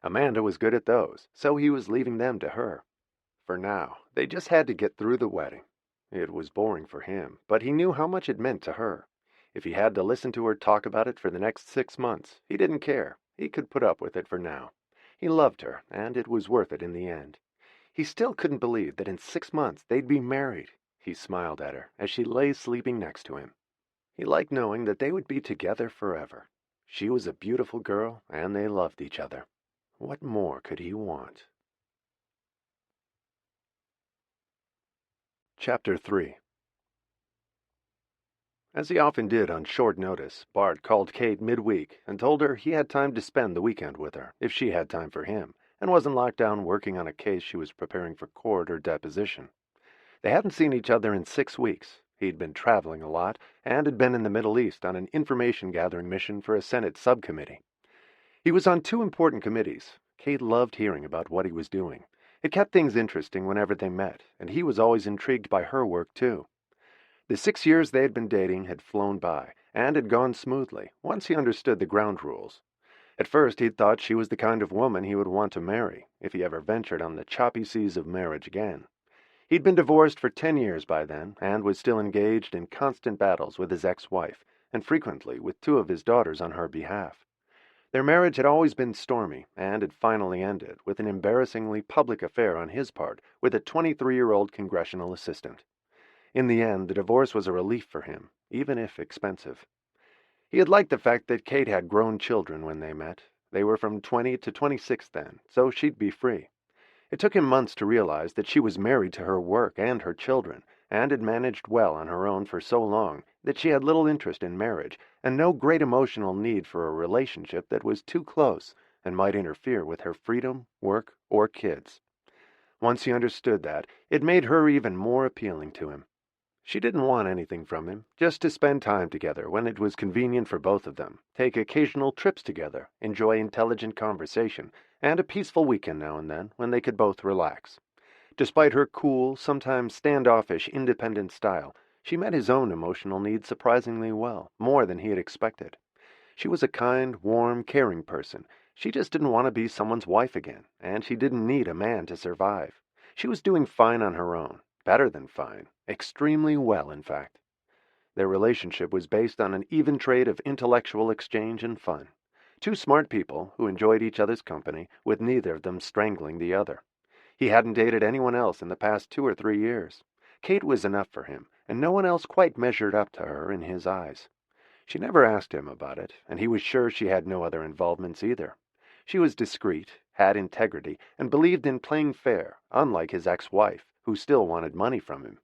Amanda was good at those, so he was leaving them to her. For now, they just had to get through the wedding. It was boring for him, but he knew how much it meant to her. If he had to listen to her talk about it for the next 6 months, he didn't care. He could put up with it for now. He loved her, and it was worth it in the end. He still couldn't believe that in 6 months they'd be married. He smiled at her as she lay sleeping next to him. He liked knowing that they would be together forever. She was a beautiful girl, and they loved each other. What more could he want? Chapter 3. As he often did on short notice, Bart called Kate midweek and told her he had time to spend the weekend with her, if she had time for him, and wasn't locked down working on a case she was preparing for court or deposition. They hadn't seen each other in 6 weeks. He'd been traveling a lot and had been in the Middle East on an information-gathering mission for a Senate subcommittee. He was on 2 important committees. Kate loved hearing about what he was doing. It kept things interesting whenever they met, and he was always intrigued by her work, too. The 6 years they had been dating had flown by, and had gone smoothly, once he understood the ground rules. At first he'd thought she was the kind of woman he would want to marry, if he ever ventured on the choppy seas of marriage again. He'd been divorced for 10 years by then, and was still engaged in constant battles with his ex-wife, and frequently with 2 of his daughters on her behalf. Their marriage had always been stormy, and had finally ended with an embarrassingly public affair on his part with a 23-year-old congressional assistant. In the end, the divorce was a relief for him, even if expensive. He had liked the fact that Kate had grown children when they met. They were from 20 to 26 then, so she'd be free. It took him months to realize that she was married to her work and her children, and had managed well on her own for so long that she had little interest in marriage and no great emotional need for a relationship that was too close and might interfere with her freedom, work, or kids. Once he understood that, it made her even more appealing to him. She didn't want anything from him, just to spend time together when it was convenient for both of them, take occasional trips together, enjoy intelligent conversation, and a peaceful weekend now and then when they could both relax. Despite her cool, sometimes standoffish, independent style, she met his own emotional needs surprisingly well, more than he had expected. She was a kind, warm, caring person. She just didn't want to be someone's wife again, and she didn't need a man to survive. She was doing fine on her own, better than fine, extremely well, in fact. Their relationship was based on an even trade of intellectual exchange and fun. 2 smart people who enjoyed each other's company, with neither of them strangling the other. He hadn't dated anyone else in the past 2 or 3 years. Kate was enough for him, and no one else quite measured up to her in his eyes. She never asked him about it, and he was sure she had no other involvements either. She was discreet, had integrity, and believed in playing fair, unlike his ex-wife, who still wanted money from him.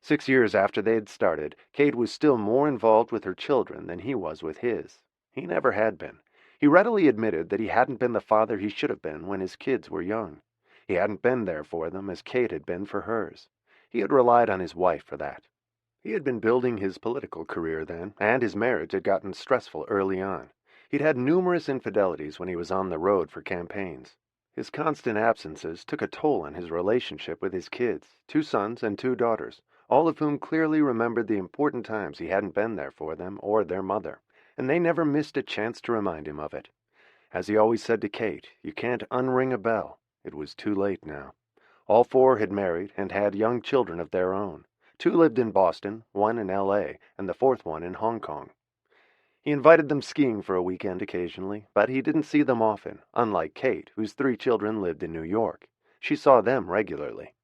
6 years after they had started, Kate was still more involved with her children than he was with his. He never had been. He readily admitted that he hadn't been the father he should have been when his kids were young. He hadn't been there for them as Kate had been for hers. He had relied on his wife for that. He had been building his political career then, and his marriage had gotten stressful early on. He'd had numerous infidelities when he was on the road for campaigns. His constant absences took a toll on his relationship with his kids, 2 sons and 2 daughters, all of whom clearly remembered the important times he hadn't been there for them or their mother, and they never missed a chance to remind him of it. As he always said to Kate, you can't unring a bell. It was too late now. All 4 had married and had young children of their own. 2 lived in Boston, 1 in L.A., and the 4th one in Hong Kong. He invited them skiing for a weekend occasionally, but he didn't see them often, unlike Kate, whose 3 children lived in New York. She saw them regularly.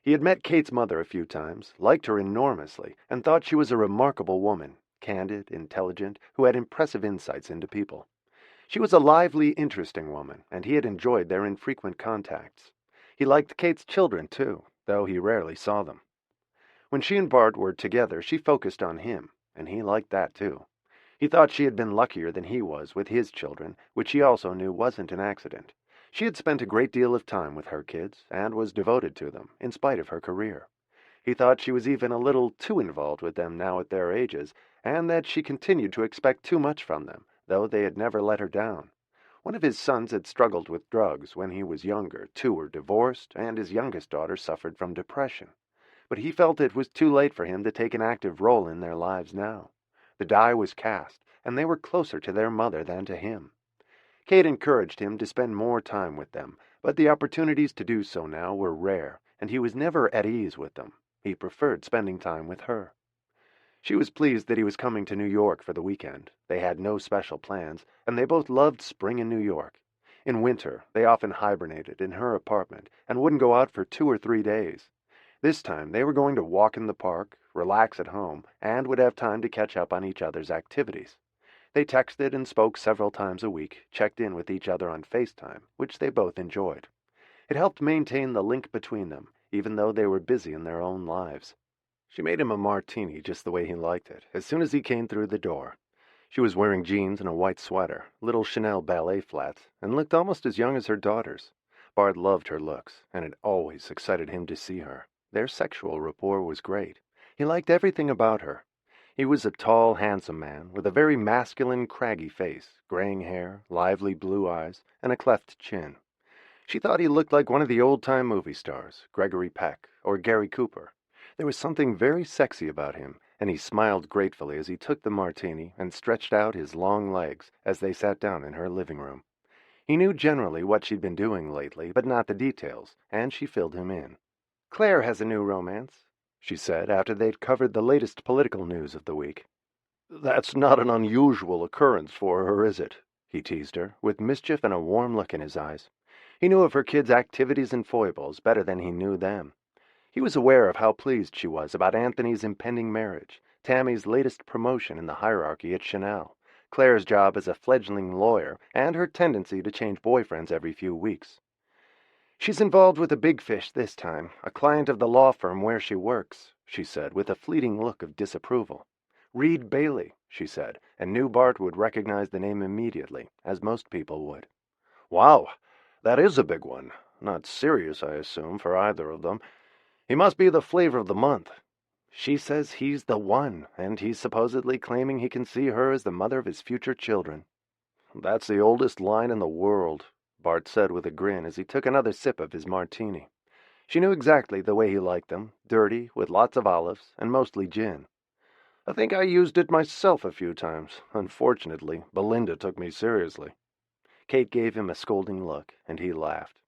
He had met Kate's mother a few times, liked her enormously, and thought she was a remarkable woman, candid, intelligent, who had impressive insights into people. She was a lively, interesting woman, and he had enjoyed their infrequent contacts. He liked Kate's children, too, though he rarely saw them. When she and Bart were together, she focused on him, and he liked that, too. He thought she had been luckier than he was with his children, which he also knew wasn't an accident. She had spent a great deal of time with her kids, and was devoted to them, in spite of her career. He thought she was even a little too involved with them now at their ages, and that she continued to expect too much from them, though they had never let her down. One of his sons had struggled with drugs when he was younger, 2 were divorced, and his youngest daughter suffered from depression. But he felt it was too late for him to take an active role in their lives now. The die was cast, and they were closer to their mother than to him. Kate encouraged him to spend more time with them, but the opportunities to do so now were rare, and he was never at ease with them. He preferred spending time with her. She was pleased that he was coming to New York for the weekend. They had no special plans, and they both loved spring in New York. In winter, they often hibernated in her apartment and wouldn't go out for 2 or 3 days. This time, they were going to walk in the park, relax at home, and would have time to catch up on each other's activities. They texted and spoke several times a week, checked in with each other on FaceTime, which they both enjoyed. It helped maintain the link between them, even though they were busy in their own lives. She made him a martini just the way he liked it, as soon as he came through the door. She was wearing jeans and a white sweater, little Chanel ballet flats, and looked almost as young as her daughters. Bart loved her looks, and it always excited him to see her. Their sexual rapport was great. He liked everything about her. He was a tall, handsome man with a very masculine, craggy face, graying hair, lively blue eyes, and a cleft chin. She thought he looked like one of the old-time movie stars, Gregory Peck or Gary Cooper. There was something very sexy about him, and he smiled gratefully as he took the martini and stretched out his long legs as they sat down in her living room. He knew generally what she'd been doing lately, but not the details, and she filled him in. "Claire has a new romance," she said after they'd covered the latest political news of the week. "That's not an unusual occurrence for her, is it?" he teased her, with mischief and a warm look in his eyes. He knew of her kids' activities and foibles better than he knew them. He was aware of how pleased she was about Anthony's impending marriage, Tammy's latest promotion in the hierarchy at Chanel, Claire's job as a fledgling lawyer, and her tendency to change boyfriends every few weeks. "She's involved with a big fish this time, a client of the law firm where she works," she said, with a fleeting look of disapproval. "Reed Bailey," she said, and knew Bart would recognize the name immediately, as most people would. "Wow, that is a big one. Not serious, I assume, for either of them. He must be the flavor of the month." "She says he's the one, and he's supposedly claiming he can see her as the mother of his future children." "That's the oldest line in the world," Bart said with a grin as he took another sip of his martini. She knew exactly the way he liked them, dirty, with lots of olives, and mostly gin. "I think I used it myself a few times. Unfortunately, Belinda took me seriously." Kate gave him a scolding look, and he laughed.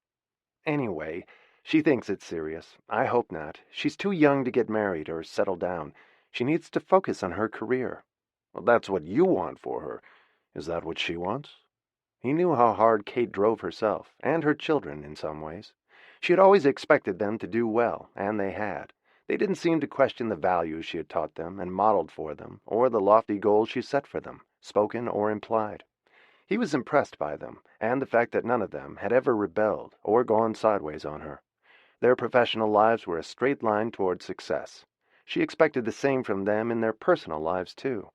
"Anyway, she thinks it's serious. I hope not. She's too young to get married or settle down. She needs to focus on her career." "Well, that's what you want for her. Is that what she wants?" He knew how hard Kate drove herself, and her children in some ways. She had always expected them to do well, and they had. They didn't seem to question the values she had taught them and modeled for them, or the lofty goals she set for them, spoken or implied. He was impressed by them, and the fact that none of them had ever rebelled or gone sideways on her. Their professional lives were a straight line toward success. She expected the same from them in their personal lives, too.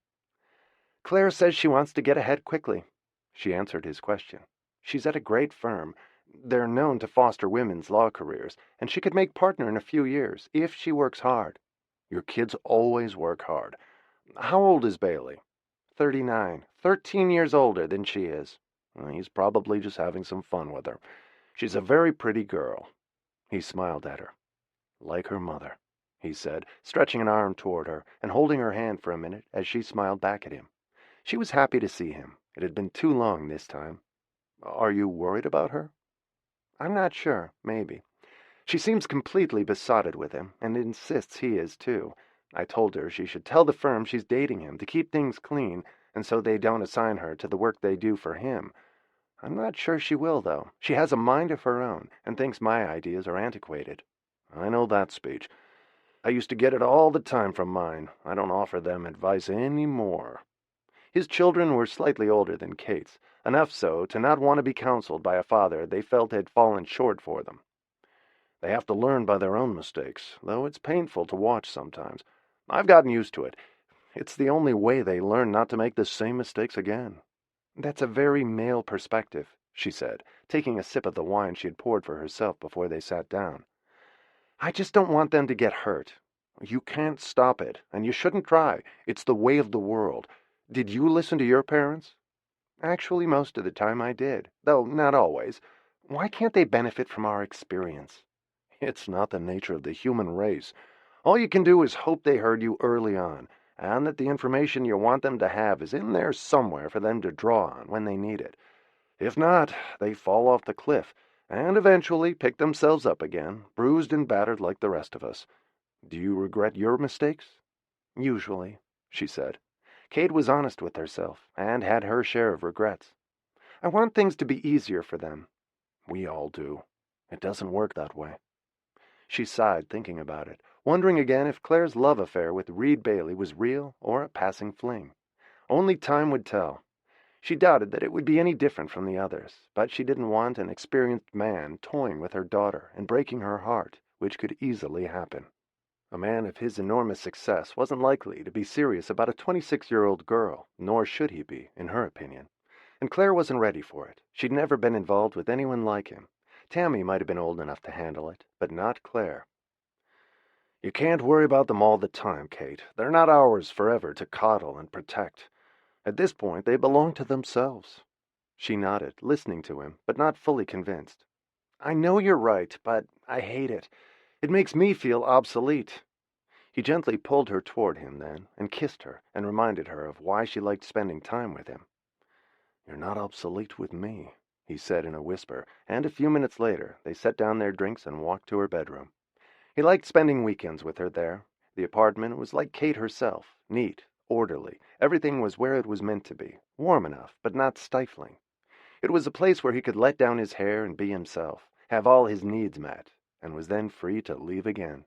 "Claire says she wants to get ahead quickly," she answered his question. "She's at a great firm. They're known to foster women's law careers, and she could make partner in a few years, if she works hard." "Your kids always work hard. How old is Bailey?" 39. 13 years older than she is. He's probably just having some fun with her. She's a very pretty girl." He smiled at her. "Like her mother," he said, stretching an arm toward her and holding her hand for a minute as she smiled back at him. She was happy to see him. It had been too long this time. "Are you worried about her?" "I'm not sure. Maybe. She seems completely besotted with him, and insists he is too. I told her she should tell the firm she's dating him to keep things clean, and so they don't assign her to the work they do for him. I'm not sure she will, though. She has a mind of her own, and thinks my ideas are antiquated." "I know that speech. I used to get it all the time from mine. I don't offer them advice any more." His children were slightly older than Kate's, enough so to not want to be counseled by a father they felt had fallen short for them. "They have to learn by their own mistakes, though it's painful to watch sometimes. I've gotten used to it. It's the only way they learn not to make the same mistakes again." "That's a very male perspective," she said, taking a sip of the wine she had poured for herself before they sat down. "I just don't want them to get hurt." "You can't stop it, and you shouldn't try. It's the way of the world. Did you listen to your parents?" "Actually, most of the time I did, though not always. Why can't they benefit from our experience?" "It's not the nature of the human race. All you can do is hope they heard you early on, and that the information you want them to have is in there somewhere for them to draw on when they need it. If not, they fall off the cliff, and eventually pick themselves up again, bruised and battered like the rest of us. Do you regret your mistakes?" "Usually," she said. Kate was honest with herself, and had her share of regrets. "I want things to be easier for them." "We all do. It doesn't work that way." She sighed, thinking about it, wondering again if Claire's love affair with Reed Bailey was real or a passing fling. Only time would tell. She doubted that it would be any different from the others, but she didn't want an experienced man toying with her daughter and breaking her heart, which could easily happen. A man of his enormous success wasn't likely to be serious about a 26-year-old girl, nor should he be, in her opinion. And Claire wasn't ready for it. She'd never been involved with anyone like him. Tammy might have been old enough to handle it, but not Claire. "You can't worry about them all the time, Kate. They're not ours forever to coddle and protect. At this point, they belong to themselves." She nodded, listening to him, but not fully convinced. "I know you're right, but I hate it. It makes me feel obsolete." He gently pulled her toward him then, and kissed her, and reminded her of why she liked spending time with him. "You're not obsolete with me," he said in a whisper, and a few minutes later they set down their drinks and walked to her bedroom. He liked spending weekends with her there. The apartment was like Kate herself, neat, orderly. Everything was where it was meant to be, warm enough, but not stifling. It was a place where he could let down his hair and be himself, have all his needs met, and was then free to leave again.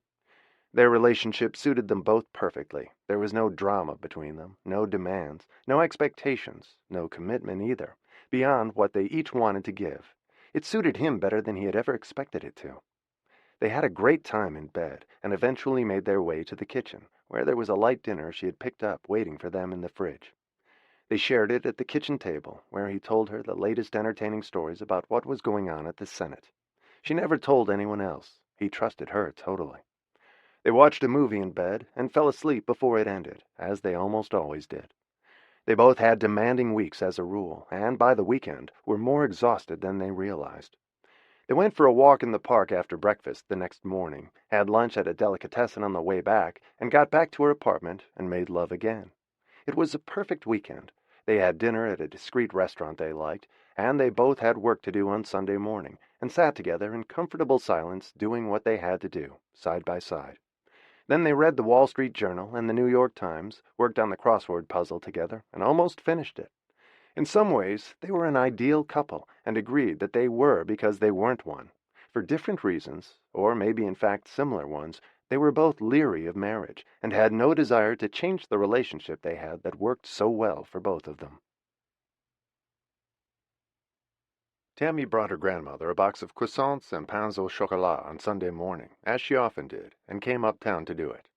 Their relationship suited them both perfectly. There was no drama between them, no demands, no expectations, no commitment either, beyond what they each wanted to give. It suited him better than he had ever expected it to. They had a great time in bed, and eventually made their way to the kitchen, where there was a light dinner she had picked up waiting for them in the fridge. They shared it at the kitchen table, where he told her the latest entertaining stories about what was going on at the Senate. She never told anyone else. He trusted her totally. They watched a movie in bed and fell asleep before it ended, as they almost always did. They both had demanding weeks as a rule, and by the weekend were more exhausted than they realized. They went for a walk in the park after breakfast the next morning, had lunch at a delicatessen on the way back, and got back to her apartment and made love again. It was a perfect weekend. They had dinner at a discreet restaurant they liked, and they both had work to do on Sunday morning, and sat together in comfortable silence doing what they had to do, side by side. Then they read the Wall Street Journal and the New York Times, worked on the crossword puzzle together, and almost finished it. In some ways, they were an ideal couple, and agreed that they were because they weren't one. For different reasons, or maybe in fact similar ones, they were both leery of marriage, and had no desire to change the relationship they had that worked so well for both of them. Tammy brought her grandmother a box of croissants and pains au chocolat on Sunday morning, as she often did, and came uptown to do it.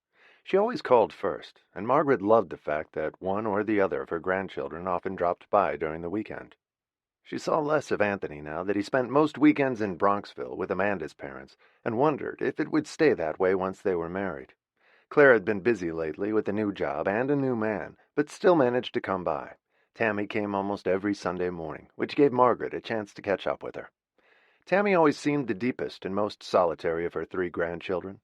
She always called first, and Margaret loved the fact that one or the other of her grandchildren often dropped by during the weekend. She saw less of Anthony now that he spent most weekends in Bronxville with Amanda's parents, and wondered if it would stay that way once they were married. Claire had been busy lately with a new job and a new man, but still managed to come by. Tammy came almost every Sunday morning, which gave Margaret a chance to catch up with her. Tammy always seemed the deepest and most solitary of her three grandchildren.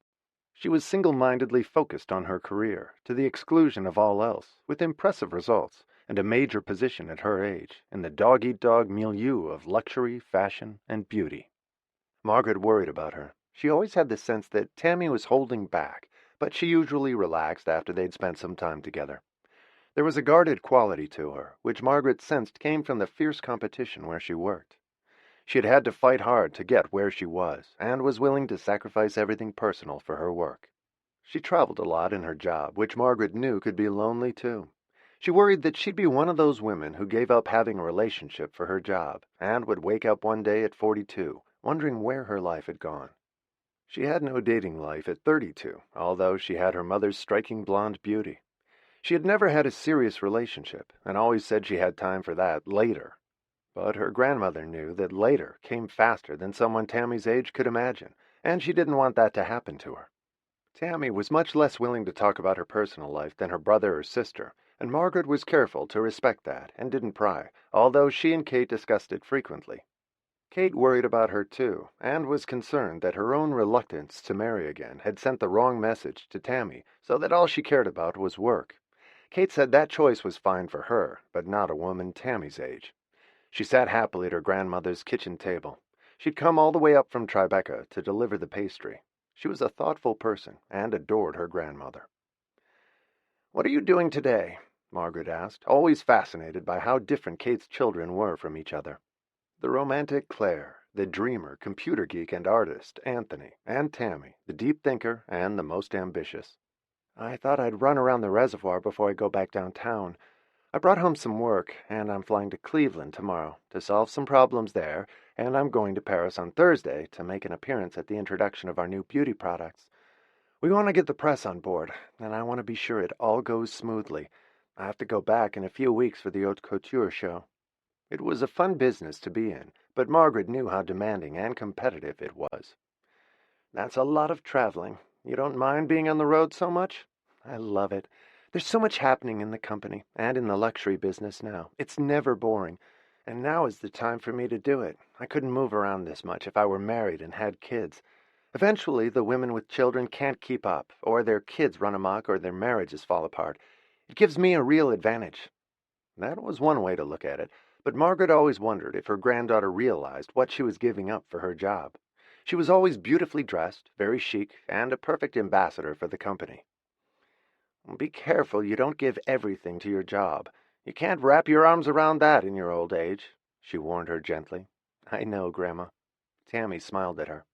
She was single-mindedly focused on her career, to the exclusion of all else, with impressive results, and a major position at her age, in the dog-eat-dog milieu of luxury, fashion, and beauty. Margaret worried about her. She always had the sense that Tammy was holding back, but she usually relaxed after they'd spent some time together. There was a guarded quality to her, which Margaret sensed came from the fierce competition where she worked. She had had to fight hard to get where she was, and was willing to sacrifice everything personal for her work. She traveled a lot in her job, which Margaret knew could be lonely too. She worried that she'd be one of those women who gave up having a relationship for her job, and would wake up one day at 42, wondering where her life had gone. She had no dating life at 32, although she had her mother's striking blonde beauty. She had never had a serious relationship, and always said she had time for that later. But her grandmother knew that later came faster than someone Tammy's age could imagine, and she didn't want that to happen to her. Tammy was much less willing to talk about her personal life than her brother or sister, and Margaret was careful to respect that and didn't pry, although she and Kate discussed it frequently. Kate worried about her too, and was concerned that her own reluctance to marry again had sent the wrong message to Tammy, so that all she cared about was work. Kate said that choice was fine for her, but not a woman Tammy's age. She sat happily at her grandmother's kitchen table. She'd come all the way up from Tribeca to deliver the pastry. She was a thoughtful person and adored her grandmother. "What are you doing today?" Margaret asked, always fascinated by how different Kate's children were from each other. The romantic Claire, the dreamer, computer geek, and artist, Anthony, and Tammy, the deep thinker and the most ambitious. "I thought I'd run around the reservoir before I go back downtown. I brought home some work, and I'm flying to Cleveland tomorrow to solve some problems there, and I'm going to Paris on Thursday to make an appearance at the introduction of our new beauty products. We want to get the press on board, and I want to be sure it all goes smoothly. I have to go back in a few weeks for the haute couture show. It was a fun business to be in, but Margaret knew how demanding and competitive it was. That's a lot of traveling. You don't mind being on the road so much? I love it. There's so much happening in the company and in the luxury business now. It's never boring. And now is the time for me to do it. I couldn't move around this much if I were married and had kids. Eventually, the women with children can't keep up, or their kids run amok, or their marriages fall apart. It gives me a real advantage. That was one way to look at it, but Margaret always wondered if her granddaughter realized what she was giving up for her job. She was always beautifully dressed, very chic, and a perfect ambassador for the company. Be careful you don't give everything to your job. You can't wrap your arms around that in your old age, she warned her gently. I know, Grandma. Tammy smiled at her.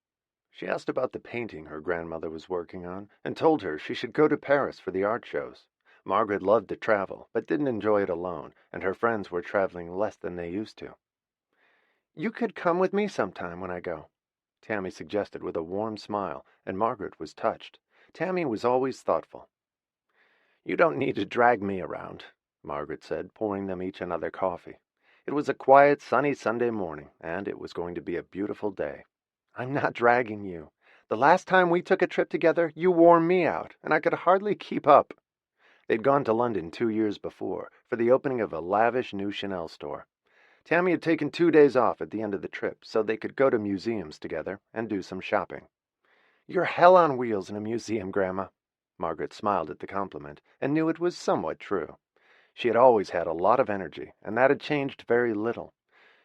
She asked about the painting her grandmother was working on, and told her she should go to Paris for the art shows. Margaret loved to travel, but didn't enjoy it alone, and her friends were traveling less than they used to. You could come with me sometime when I go, Tammy suggested with a warm smile, and Margaret was touched. Tammy was always thoughtful. You don't need to drag me around, Margaret said, pouring them each another coffee. It was a quiet, sunny Sunday morning, and it was going to be a beautiful day. I'm not dragging you. The last time we took a trip together, you wore me out, and I could hardly keep up. They'd gone to London 2 years before, for the opening of a lavish new Chanel store. Tammy had taken 2 days off at the end of the trip, so they could go to museums together and do some shopping. You're hell on wheels in a museum, Grandma. Margaret smiled at the compliment, and knew it was somewhat true. She had always had a lot of energy, and that had changed very little.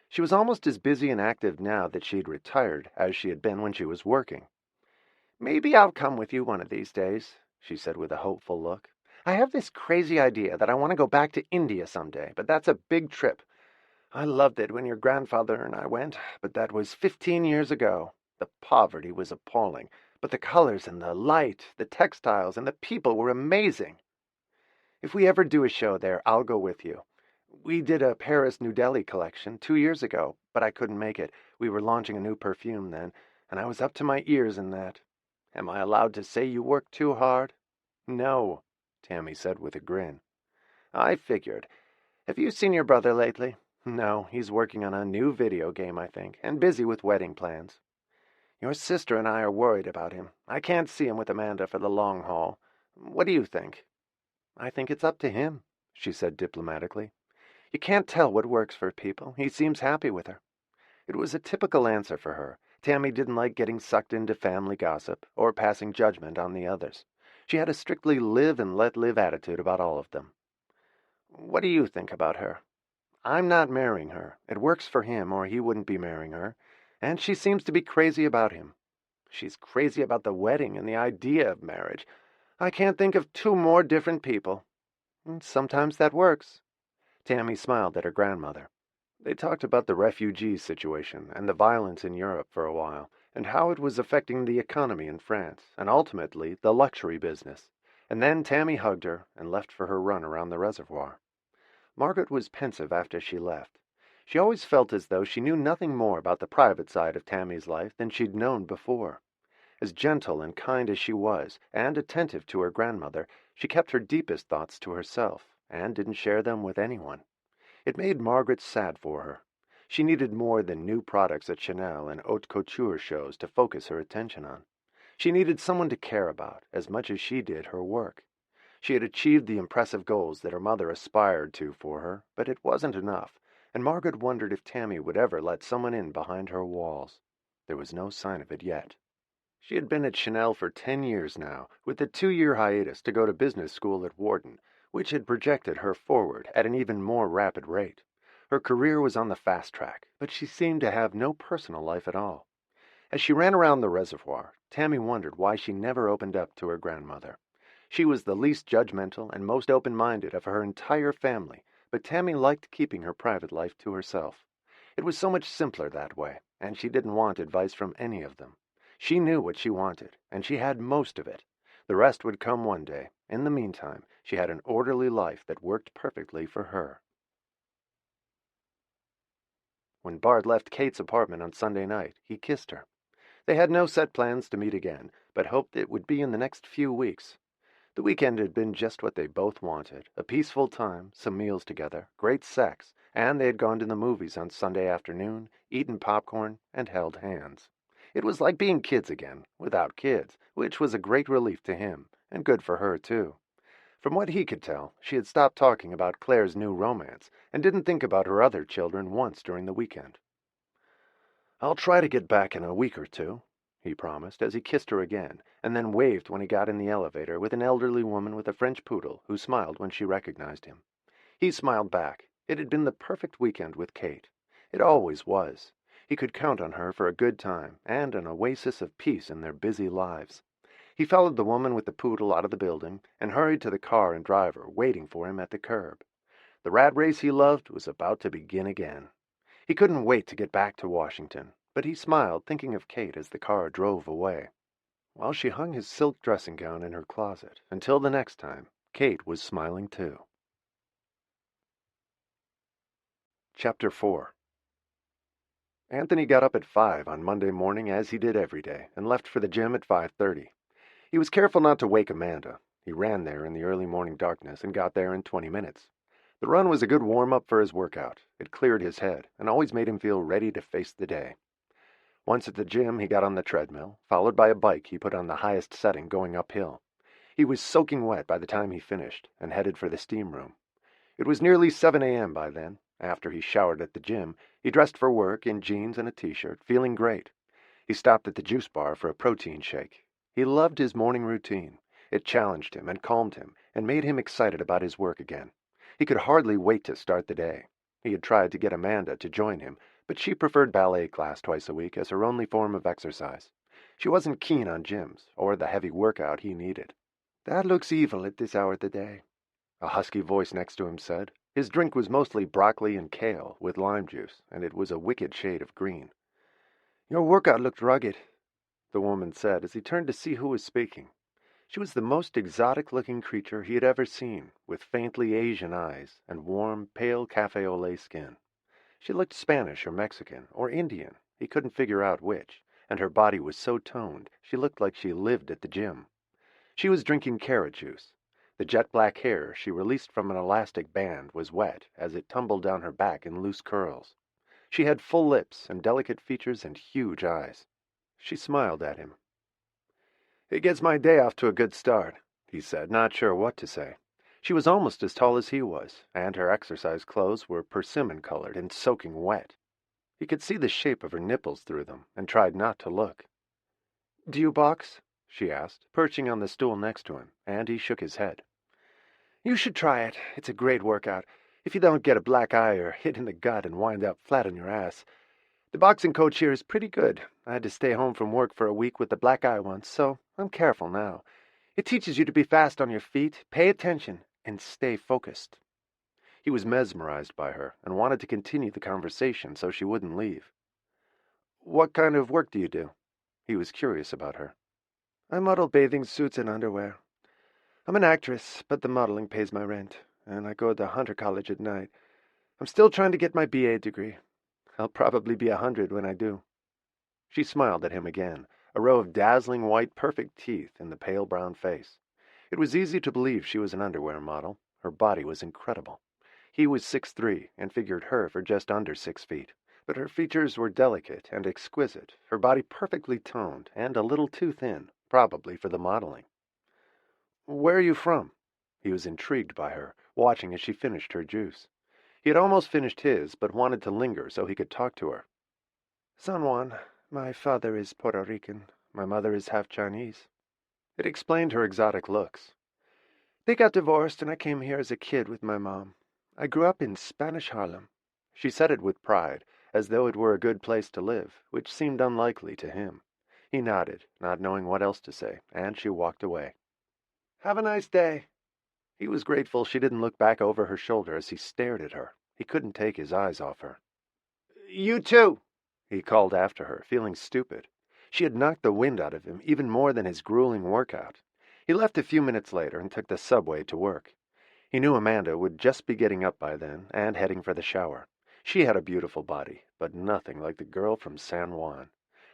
She was almost as busy and active now that she had retired as she had been when she was working. Maybe I'll come with you one of these days, she said with a hopeful look. I have this crazy idea that I want to go back to India someday, but that's a big trip. I loved it when your grandfather and I went, but that was 15 years ago. The poverty was appalling, but the colors and the light, the textiles and the people were amazing. If we ever do a show there, I'll go with you. We did a Paris-New Delhi collection 2 years ago, but I couldn't make it. We were launching a new perfume then, and I was up to my ears in that. Am I allowed to say you worked too hard? No, Tammy said with a grin. I figured. Have you seen your brother lately? No, he's working on a new video game, I think, and busy with wedding plans. Your sister and I are worried about him. I can't see him with Amanda for the long haul. What do you think? I think it's up to him, she said diplomatically. You can't tell what works for people. He seems happy with her. It was a typical answer for her. Tammy didn't like getting sucked into family gossip or passing judgment on the others. She had a strictly live and let live attitude about all of them. What do you think about her? I'm not marrying her. It works for him, or he wouldn't be marrying her. And she seems to be crazy about him. She's crazy about the wedding and the idea of marriage. I can't think of two more different people. And sometimes that works. Tammy smiled at her grandmother. They talked about the refugee situation and the violence in Europe for a while, and how it was affecting the economy in France, and ultimately the luxury business. And then Tammy hugged her and left for her run around the reservoir. Margaret was pensive after she left. She always felt as though she knew nothing more about the private side of Tammy's life than she'd known before. As gentle and kind as she was, and attentive to her grandmother, she kept her deepest thoughts to herself, and didn't share them with anyone. It made Margaret sad for her. She needed more than new products at Chanel and haute couture shows to focus her attention on. She needed someone to care about as much as she did her work. She had achieved the impressive goals that her mother aspired to for her, but it wasn't enough, and Margaret wondered if Tammy would ever let someone in behind her walls. There was no sign of it yet. She had been at Chanel for 10 years now, with a 2-year hiatus to go to business school at Wharton, which had projected her forward at an even more rapid rate. Her career was on the fast track, but she seemed to have no personal life at all. As she ran around the reservoir, Tammy wondered why she never opened up to her grandmother. She was the least judgmental and most open-minded of her entire family, but Tammy liked keeping her private life to herself. It was so much simpler that way, and she didn't want advice from any of them. She knew what she wanted, and she had most of it. The rest would come one day, In the meantime, she had an orderly life that worked perfectly for her. When Bart left Kate's apartment on Sunday night, he kissed her. They had no set plans to meet again, but hoped it would be in the next few weeks. The weekend had been just what they both wanted, a peaceful time, some meals together, great sex, and they had gone to the movies on Sunday afternoon, eaten popcorn, and held hands. It was like being kids again, without kids, which was a great relief to him, and good for her, too. From what he could tell, she had stopped talking about Claire's new romance, and didn't think about her other children once during the weekend. "I'll try to get back in a week or two," he promised, as he kissed her again, and then waved when he got in the elevator with an elderly woman with a French poodle who smiled when she recognized him. He smiled back. It had been the perfect weekend with Kate. It always was. He could count on her for a good time and an oasis of peace in their busy lives. He followed the woman with the poodle out of the building and hurried to the car and driver waiting for him at the curb. The rat race he loved was about to begin again. He couldn't wait to get back to Washington, but he smiled, thinking of Kate as the car drove away. While she hung his silk dressing gown in her closet, until the next time, Kate was smiling too. Chapter 4. Anthony got up at 5 on Monday morning, as he did every day, and left for the gym at 5:30. He was careful not to wake Amanda. He ran there in the early morning darkness and got there in 20 minutes. The run was a good warm-up for his workout. It cleared his head and always made him feel ready to face the day. Once at the gym, he got on the treadmill, followed by a bike he put on the highest setting going uphill. He was soaking wet by the time he finished and headed for the steam room. It was nearly 7 a.m. by then. After he showered at the gym, he dressed for work in jeans and a t-shirt, feeling great. He stopped at the juice bar for a protein shake. He loved his morning routine. It challenged him and calmed him and made him excited about his work again. He could hardly wait to start the day. He had tried to get Amanda to join him, but she preferred ballet class twice a week as her only form of exercise. She wasn't keen on gyms or the heavy workout he needed. "That looks evil at this hour of the day," a husky voice next to him said. His drink was mostly broccoli and kale with lime juice, and it was a wicked shade of green. "Your workout looked rugged," the woman said as he turned to see who was speaking. She was the most exotic-looking creature he had ever seen, with faintly Asian eyes and warm, pale café au lait skin. She looked Spanish or Mexican or Indian, he couldn't figure out which, and her body was so toned she looked like she lived at the gym. She was drinking carrot juice. The jet-black hair she released from an elastic band was wet as it tumbled down her back in loose curls. She had full lips and delicate features and huge eyes. She smiled at him. "It gets my day off to a good start," he said, not sure what to say. She was almost as tall as he was, and her exercise clothes were persimmon-colored and soaking wet. He could see the shape of her nipples through them, and tried not to look. "Do you box?" she asked, perching on the stool next to him, and he shook his head. "You should try it. It's a great workout, if you don't get a black eye or hit in the gut and wind up flat on your ass. The boxing coach here is pretty good. I had to stay home from work for a week with the black eye once, so I'm careful now. It teaches you to be fast on your feet, pay attention, and stay focused." He was mesmerized by her and wanted to continue the conversation so she wouldn't leave. "What kind of work do you do?" He was curious about her. "I model bathing suits and underwear. I'm an actress, but the modeling pays my rent, and I go to Hunter College at night. I'm still trying to get my BA degree. I'll probably be 100 when I do." She smiled at him again, a row of dazzling white, perfect teeth in the pale brown face. It was easy to believe she was an underwear model. Her body was incredible. He was 6'3", and figured her for just under 6 feet. But her features were delicate and exquisite, her body perfectly toned and a little too thin, probably for the modeling. "Where are you from?" He was intrigued by her, watching as she finished her juice. He had almost finished his, but wanted to linger so he could talk to her. "San Juan. My father is Puerto Rican. My mother is half Chinese." It explained her exotic looks. "They got divorced and I came here as a kid with my mom. I grew up in Spanish Harlem." She said it with pride, as though it were a good place to live, which seemed unlikely to him. He nodded, not knowing what else to say, and she walked away. "Have a nice day." He was grateful she didn't look back over her shoulder as he stared at her. He couldn't take his eyes off her. "You too," he called after her, feeling stupid. She had knocked the wind out of him even more than his grueling workout. He left a few minutes later and took the subway to work. He knew Amanda would just be getting up by then and heading for the shower. She had a beautiful body, but nothing like the girl from San Juan.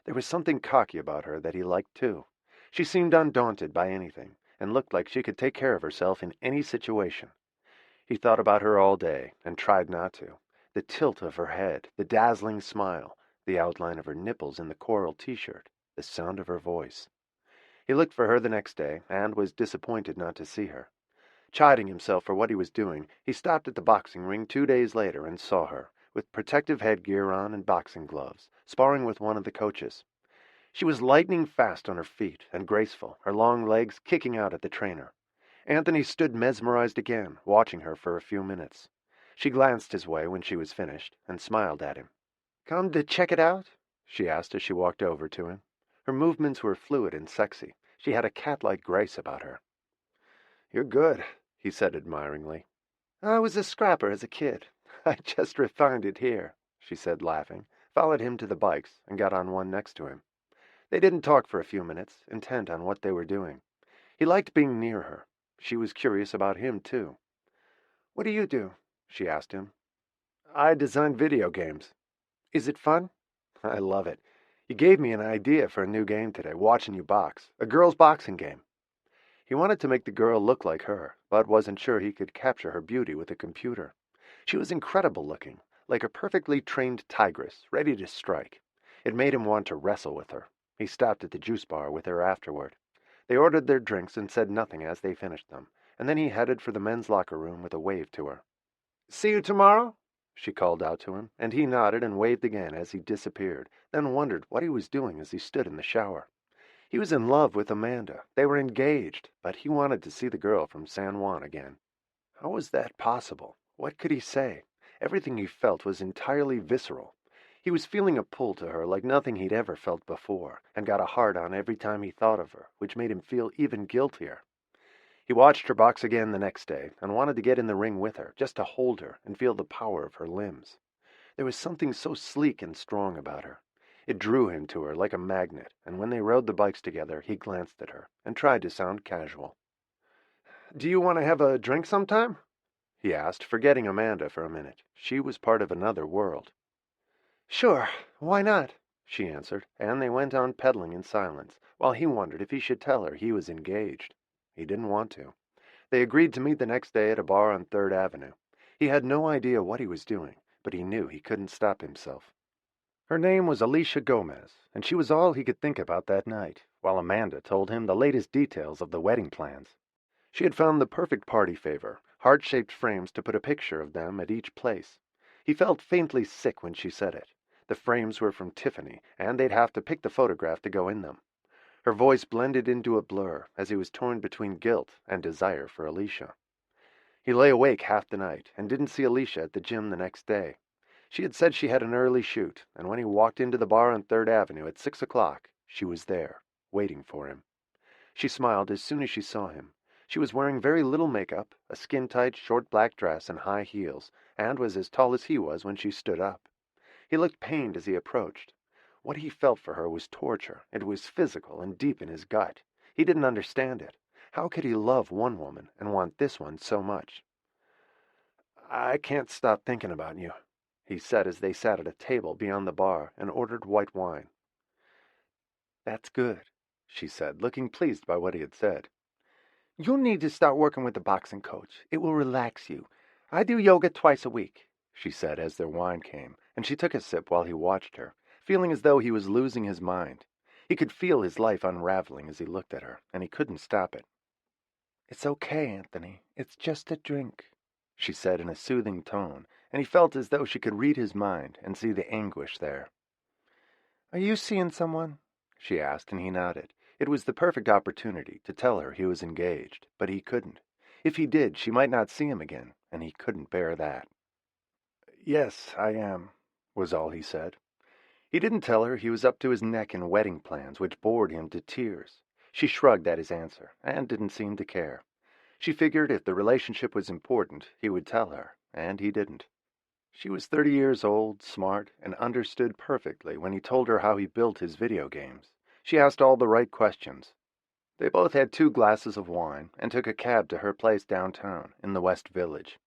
There was something cocky about her that he liked too. She seemed undaunted by anything, and looked like she could take care of herself in any situation. He thought about her all day, and tried not to. The tilt of her head, the dazzling smile, the outline of her nipples in the coral t-shirt, the sound of her voice. He looked for her the next day, and was disappointed not to see her. Chiding himself for what he was doing, he stopped at the boxing ring 2 days later and saw her, with protective headgear on and boxing gloves, sparring with one of the coaches. She was lightning fast on her feet and graceful, her long legs kicking out at the trainer. Anthony stood mesmerized again, watching her for a few minutes. She glanced his way when she was finished, and smiled at him. "Come to check it out?" she asked as she walked over to him. Her movements were fluid and sexy. She had a cat-like grace about her. "You're good," he said admiringly. "I was a scrapper as a kid. I just refined it here," she said, laughing, followed him to the bikes, and got on one next to him. They didn't talk for a few minutes, intent on what they were doing. He liked being near her. She was curious about him, too. "What do you do?" she asked him. "I design video games." "Is it fun?" "I love it. You gave me an idea for a new game today, watching you box. A girls' boxing game." He wanted to make the girl look like her, but wasn't sure he could capture her beauty with a computer. She was incredible looking, like a perfectly trained tigress, ready to strike. It made him want to wrestle with her. He stopped at the juice bar with her afterward. They ordered their drinks and said nothing as they finished them, and then he headed for the men's locker room with a wave to her. "See you tomorrow?" she called out to him, and he nodded and waved again as he disappeared, then wondered what he was doing as he stood in the shower. He was in love with Amanda. They were engaged, but he wanted to see the girl from San Juan again. How was that possible? What could he say? Everything he felt was entirely visceral. He was feeling a pull to her like nothing he'd ever felt before, and got a hard-on every time he thought of her, which made him feel even guiltier. He watched her box again the next day, and wanted to get in the ring with her, just to hold her and feel the power of her limbs. There was something so sleek and strong about her. It drew him to her like a magnet, and when they rode the bikes together, he glanced at her, and tried to sound casual. "Do you want to have a drink sometime?" he asked, forgetting Amanda for a minute. She was part of another world. "Sure, why not?" she answered, and they went on pedaling in silence, while he wondered if he should tell her he was engaged. He didn't want to. They agreed to meet the next day at a bar on 3rd Avenue. He had no idea what he was doing, but he knew he couldn't stop himself. Her name was Alicia Gomez, and she was all he could think about that night, while Amanda told him the latest details of the wedding plans. She had found the perfect party favor, heart-shaped frames to put a picture of them at each place. He felt faintly sick when she said it. The frames were from Tiffany, and they'd have to pick the photograph to go in them. Her voice blended into a blur as he was torn between guilt and desire for Alicia. He lay awake half the night and didn't see Alicia at the gym the next day. She had said she had an early shoot, and when he walked into the bar on 3rd Avenue at 6 o'clock, she was there, waiting for him. She smiled as soon as she saw him. She was wearing very little makeup, a skin-tight short black dress and high heels, and was as tall as he was when she stood up. He looked pained as he approached. What he felt for her was torture. It was physical and deep in his gut. He didn't understand it. How could he love one woman and want this one so much? "I can't stop thinking about you," he said as they sat at a table beyond the bar and ordered white wine. "That's good," she said, looking pleased by what he had said. "You'll need to start working with the boxing coach. It will relax you. I do yoga twice a week," she said as their wine came, and she took a sip while he watched her, feeling as though he was losing his mind. He could feel his life unraveling as he looked at her, and he couldn't stop it. "It's okay, Anthony. It's just a drink," she said in a soothing tone, and he felt as though she could read his mind and see the anguish there. "Are you seeing someone?" she asked, and he nodded. It was the perfect opportunity to tell her he was engaged, but he couldn't. If he did, she might not see him again, and he couldn't bear that. "Yes, I am," was all he said. He didn't tell her he was up to his neck in wedding plans, which bored him to tears. She shrugged at his answer, and didn't seem to care. She figured if the relationship was important, he would tell her, and he didn't. She was 30 years old, smart, and understood perfectly when he told her how he built his video games. She asked all the right questions. They both had 2 glasses of wine and took a cab to her place downtown in the West Village.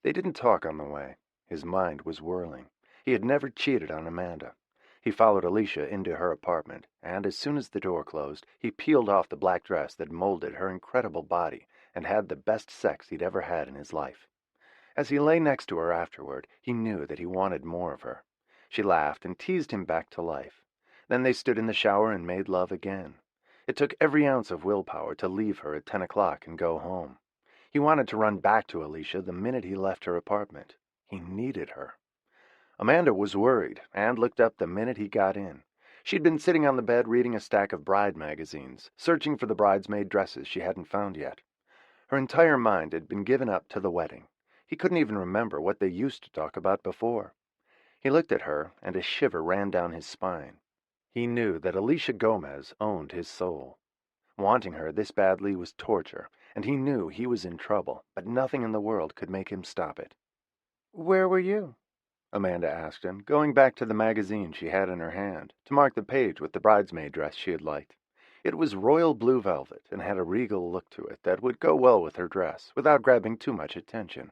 They didn't talk on the way. His mind was whirling. He had never cheated on Amanda. He followed Alicia into her apartment, and as soon as the door closed, he peeled off the black dress that molded her incredible body and had the best sex he'd ever had in his life. As he lay next to her afterward, he knew that he wanted more of her. She laughed and teased him back to life. Then they stood in the shower and made love again. It took every ounce of willpower to leave her at 10 o'clock and go home. He wanted to run back to Alicia the minute he left her apartment. He needed her. Amanda was worried and looked up the minute he got in. She'd been sitting on the bed reading a stack of bride magazines, searching for the bridesmaid dresses she hadn't found yet. Her entire mind had been given up to the wedding. He couldn't even remember what they used to talk about before. He looked at her, and a shiver ran down his spine. He knew that Alicia Gomez owned his soul. Wanting her this badly was torture, and he knew he was in trouble, but nothing in the world could make him stop it. "Where were you?" Amanda asked him, going back to the magazine she had in her hand, to mark the page with the bridesmaid dress she had liked. It was royal blue velvet, and had a regal look to it that would go well with her dress, without grabbing too much attention.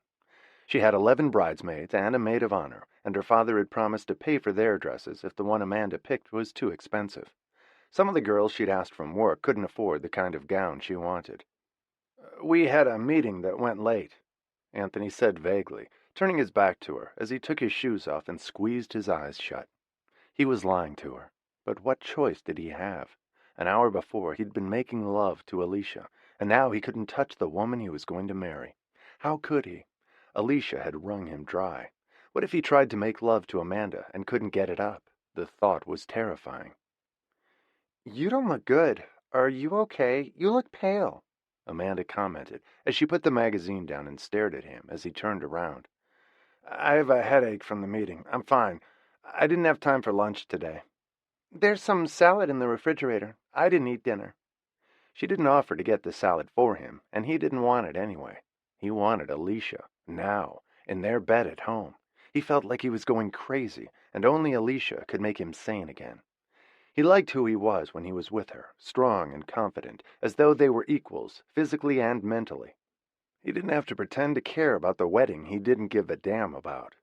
She had 11 bridesmaids and a maid of honor, and her father had promised to pay for their dresses if the one Amanda picked was too expensive. Some of the girls she'd asked from work couldn't afford the kind of gown she wanted. "We had a meeting that went late," Anthony said vaguely, turning his back to her as he took his shoes off and squeezed his eyes shut. He was lying to her, but what choice did he have? An hour before, he'd been making love to Alicia, and now he couldn't touch the woman he was going to marry. How could he? Alicia had wrung him dry. What if he tried to make love to Amanda and couldn't get it up? The thought was terrifying. "You don't look good. Are you okay? You look pale," Amanda commented as she put the magazine down and stared at him as he turned around. "I have a headache from the meeting. I'm fine. I didn't have time for lunch today." "There's some salad in the refrigerator. I didn't eat dinner." She didn't offer to get the salad for him, and he didn't want it anyway. He wanted Alicia, now, in their bed at home. He felt like he was going crazy, and only Alicia could make him sane again. He liked who he was when he was with her, strong and confident, as though they were equals, physically and mentally. He didn't have to pretend to care about the wedding he didn't give a damn about.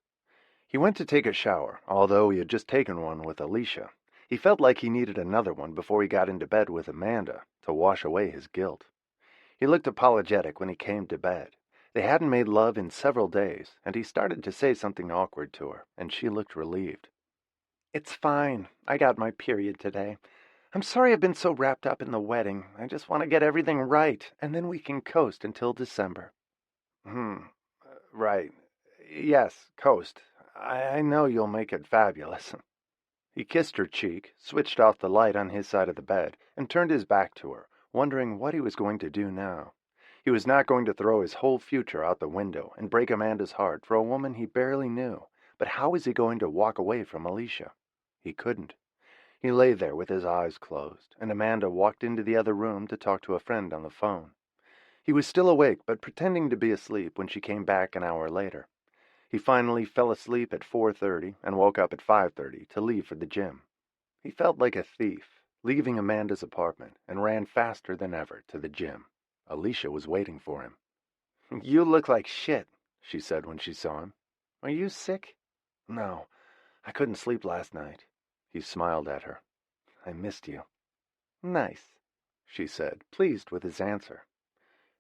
He went to take a shower, although he had just taken one with Alicia. He felt like he needed another one before he got into bed with Amanda, to wash away his guilt. He looked apologetic when he came to bed. They hadn't made love in several days, and he started to say something awkward to her, and she looked relieved. "It's fine. I got my period today. I'm sorry I've been so wrapped up in the wedding. I just want to get everything right, and then we can coast until December." Right. Yes, coast. I know you'll make it fabulous." He kissed her cheek, switched off the light on his side of the bed, and turned his back to her, wondering what he was going to do now. He was not going to throw his whole future out the window and break Amanda's heart for a woman he barely knew, but how was he going to walk away from Alicia? He couldn't. He lay there with his eyes closed, and Amanda walked into the other room to talk to a friend on the phone. He was still awake, but pretending to be asleep when she came back an hour later. He finally fell asleep at 4:30 and woke up at 5:30 to leave for the gym. He felt like a thief, leaving Amanda's apartment, and ran faster than ever to the gym. Alicia was waiting for him. "You look like shit," she said when she saw him. "Are you sick?" "No, I couldn't sleep last night." He smiled at her. "I missed you." "Nice," she said, pleased with his answer.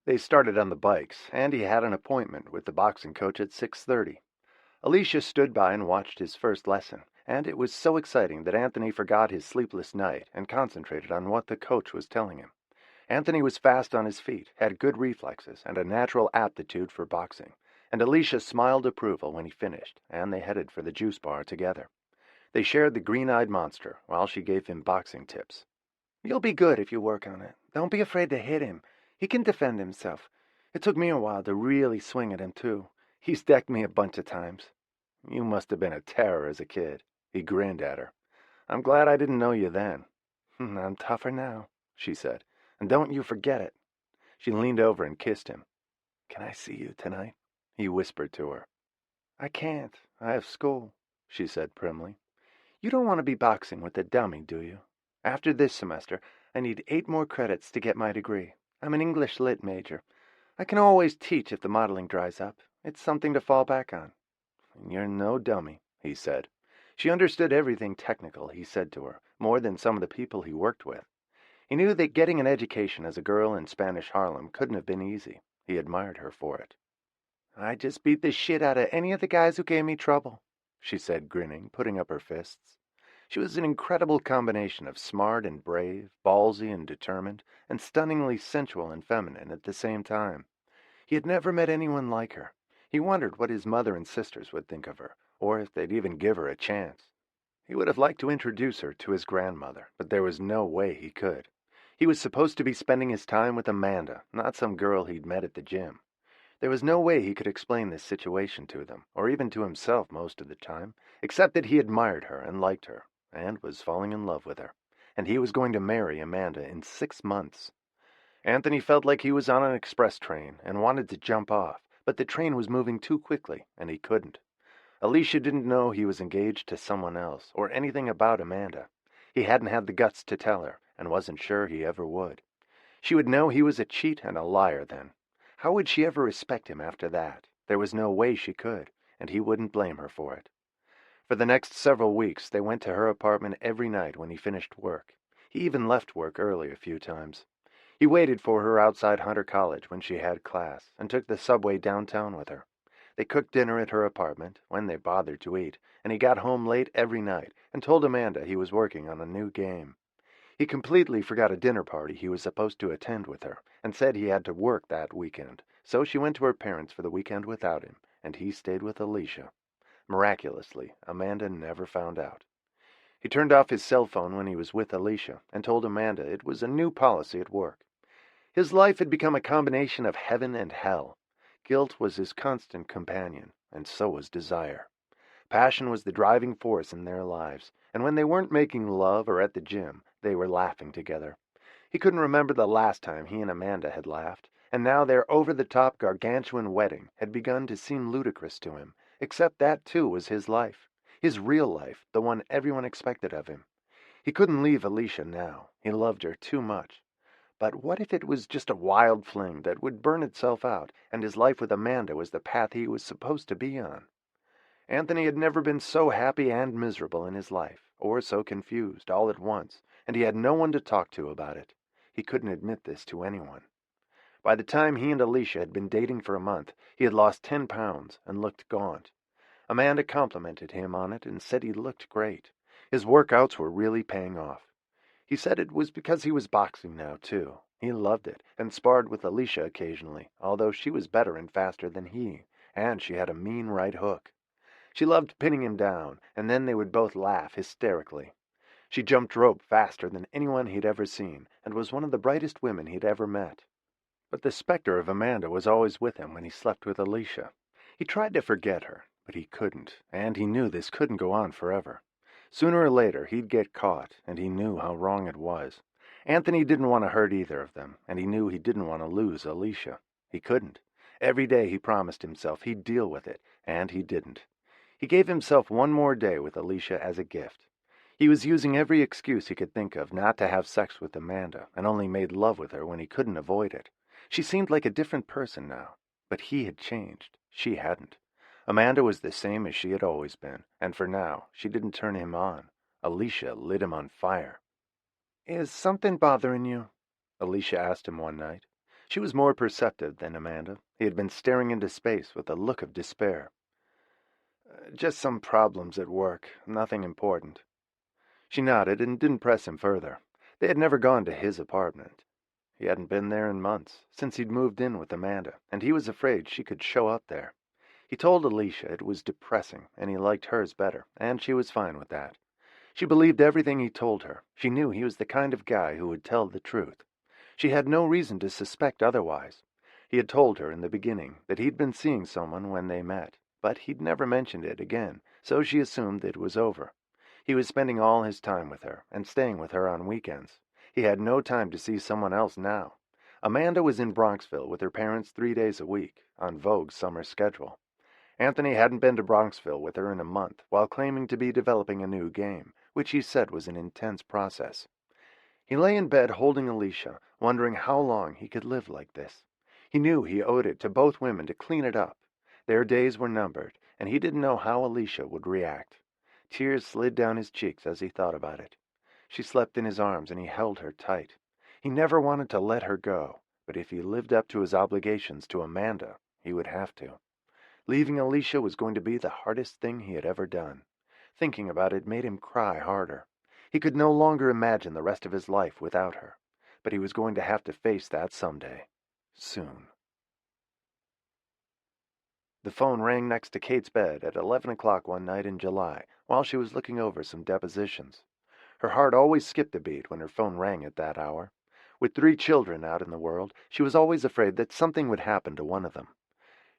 They started on the bikes, and he had an appointment with the boxing coach at 6:30. Alicia stood by and watched his first lesson, and it was so exciting that Anthony forgot his sleepless night and concentrated on what the coach was telling him. Anthony was fast on his feet, had good reflexes, and a natural aptitude for boxing, and Alicia smiled approval when he finished, and they headed for the juice bar together. They shared the green-eyed monster while she gave him boxing tips. "You'll be good if you work on it. Don't be afraid to hit him. He can defend himself. It took me a while to really swing at him, too. He's decked me a bunch of times." "You must have been a terror as a kid." He grinned at her. "I'm glad I didn't know you then." "I'm tougher now," she said. "And don't you forget it." She leaned over and kissed him. "Can I see you tonight?" he whispered to her. "I can't. I have school," she said primly. "You don't want to be boxing with a dummy, do you?" After this semester, I need 8 more credits to get my degree. I'm an English Lit major. I can always teach if the modeling dries up. It's something to fall back on. You're no dummy, he said. She understood everything technical he said to her, more than some of the people he worked with. He knew that getting an education as a girl in Spanish Harlem couldn't have been easy. He admired her for it. I just beat the shit out of any of the guys who gave me trouble, she said, grinning, putting up her fists. She was an incredible combination of smart and brave, ballsy and determined, and stunningly sensual and feminine at the same time. He had never met anyone like her. He wondered what his mother and sisters would think of her, or if they'd even give her a chance. He would have liked to introduce her to his grandmother, but there was no way he could. He was supposed to be spending his time with Amanda, not some girl he'd met at the gym. There was no way he could explain this situation to them, or even to himself most of the time, except that he admired her and liked her, and was falling in love with her, and he was going to marry Amanda in 6 months. Anthony felt like he was on an express train and wanted to jump off, but the train was moving too quickly, and he couldn't. Alicia didn't know he was engaged to someone else, or anything about Amanda. He hadn't had the guts to tell her, and wasn't sure he ever would. She would know he was a cheat and a liar then. How would she ever respect him after that? There was no way she could, and he wouldn't blame her for it. For the next several weeks, they went to her apartment every night when he finished work. He even left work early a few times. He waited for her outside Hunter College when she had class, and took the subway downtown with her. They cooked dinner at her apartment, when they bothered to eat, and he got home late every night and told Amanda he was working on a new game. He completely forgot a dinner party he was supposed to attend with her, and said he had to work that weekend, so she went to her parents for the weekend without him, and he stayed with Alicia. Miraculously, Amanda never found out. He turned off his cell phone when he was with Alicia, and told Amanda it was a new policy at work. His life had become a combination of heaven and hell. Guilt was his constant companion, and so was desire. Passion was the driving force in their lives, and when they weren't making love or at the gym, they were laughing together. He couldn't remember the last time he and Amanda had laughed, and now their over-the-top gargantuan wedding had begun to seem ludicrous to him, except that too was his life. His real life, the one everyone expected of him. He couldn't leave Alicia now. He loved her too much. But what if it was just a wild fling that would burn itself out, and his life with Amanda was the path he was supposed to be on? Anthony had never been so happy and miserable in his life, or so confused, all at once, and he had no one to talk to about it. He couldn't admit this to anyone. By the time he and Alicia had been dating for a month, he had lost 10 pounds and looked gaunt. Amanda complimented him on it and said he looked great. His workouts were really paying off. He said it was because he was boxing now, too. He loved it, and sparred with Alicia occasionally, although she was better and faster than he, and she had a mean right hook. She loved pinning him down, and then they would both laugh hysterically. She jumped rope faster than anyone he'd ever seen, and was one of the brightest women he'd ever met. But the specter of Amanda was always with him when he slept with Alicia. He tried to forget her, but he couldn't, and he knew this couldn't go on forever. Sooner or later he'd get caught, and he knew how wrong it was. Anthony didn't want to hurt either of them, and he knew he didn't want to lose Alicia. He couldn't. Every day he promised himself he'd deal with it, and he didn't. He gave himself one more day with Alicia as a gift. He was using every excuse he could think of not to have sex with Amanda, and only made love with her when he couldn't avoid it. She seemed like a different person now, but he had changed. She hadn't. Amanda was the same as she had always been, and for now, she didn't turn him on. Alicia lit him on fire. "Is something bothering you?" Alicia asked him one night. She was more perceptive than Amanda. He had been staring into space with a look of despair. Just some problems at work, nothing important." She nodded and didn't press him further. They had never gone to his apartment. He hadn't been there in months, since he'd moved in with Amanda, and he was afraid she could show up there. He told Alicia it was depressing, and he liked hers better, and she was fine with that. She believed everything he told her. She knew he was the kind of guy who would tell the truth. She had no reason to suspect otherwise. He had told her in the beginning that he'd been seeing someone when they met, but he'd never mentioned it again, so she assumed it was over. He was spending all his time with her, and staying with her on weekends. He had no time to see someone else now. Amanda was in Bronxville with her parents 3 days a week, on Vogue's summer schedule. Anthony hadn't been to Bronxville with her in a month, while claiming to be developing a new game, which he said was an intense process. He lay in bed holding Alicia, wondering how long he could live like this. He knew he owed it to both women to clean it up. Their days were numbered, and he didn't know how Alicia would react. Tears slid down his cheeks as he thought about it. She slept in his arms, and he held her tight. He never wanted to let her go, but if he lived up to his obligations to Amanda, he would have to. Leaving Alicia was going to be the hardest thing he had ever done. Thinking about it made him cry harder. He could no longer imagine the rest of his life without her, but he was going to have to face that someday. Soon. The phone rang next to Kate's bed at 11 o'clock one night in July while she was looking over some depositions. Her heart always skipped a beat when her phone rang at that hour. With 3 children out in the world, she was always afraid that something would happen to one of them.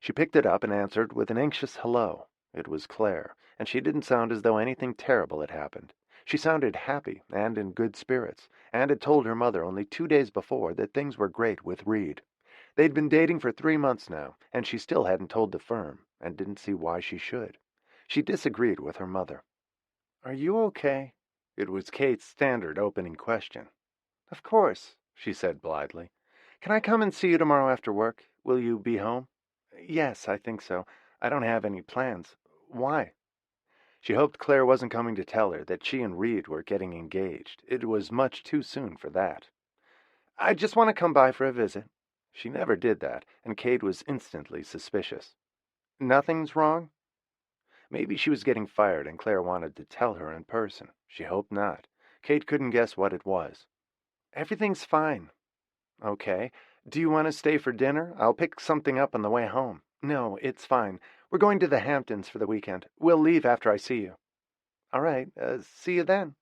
She picked it up and answered with an anxious hello. It was Claire, and she didn't sound as though anything terrible had happened. She sounded happy and in good spirits, and had told her mother only 2 days before that things were great with Reed. They'd been dating for 3 months now, and she still hadn't told the firm, and didn't see why she should. She disagreed with her mother. "Are you okay?" It was Kate's standard opening question. "Of course," she said blithely. "Can I come and see you tomorrow after work? Will you be home?" "Yes, I think so. I don't have any plans." "Why?" She hoped Claire wasn't coming to tell her that she and Reed were getting engaged. It was much too soon for that. "I just want to come by for a visit." She never did that, and Kate was instantly suspicious. "Nothing's wrong?" Maybe she was getting fired and Claire wanted to tell her in person. She hoped not. Kate couldn't guess what it was. "Everything's fine." "Okay. Do you want to stay for dinner? I'll pick something up on the way home." "No, it's fine. We're going to the Hamptons for the weekend. We'll leave after I see you." "All right. See you then."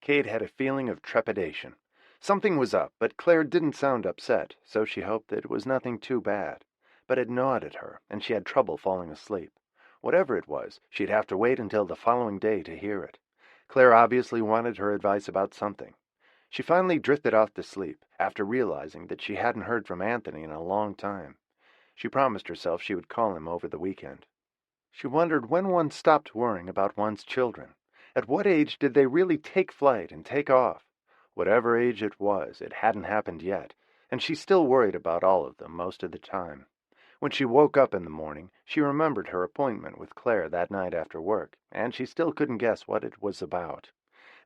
Kate had a feeling of trepidation. Something was up, but Claire didn't sound upset, so she hoped that it was nothing too bad. But it gnawed at her, and she had trouble falling asleep. Whatever it was, she'd have to wait until the following day to hear it. Claire obviously wanted her advice about something. She finally drifted off to sleep, after realizing that she hadn't heard from Anthony in a long time. She promised herself she would call him over the weekend. She wondered when one stopped worrying about one's children. At what age did they really take flight and take off? Whatever age it was, it hadn't happened yet, and she still worried about all of them most of the time. When she woke up in the morning, she remembered her appointment with Claire that night after work, and she still couldn't guess what it was about.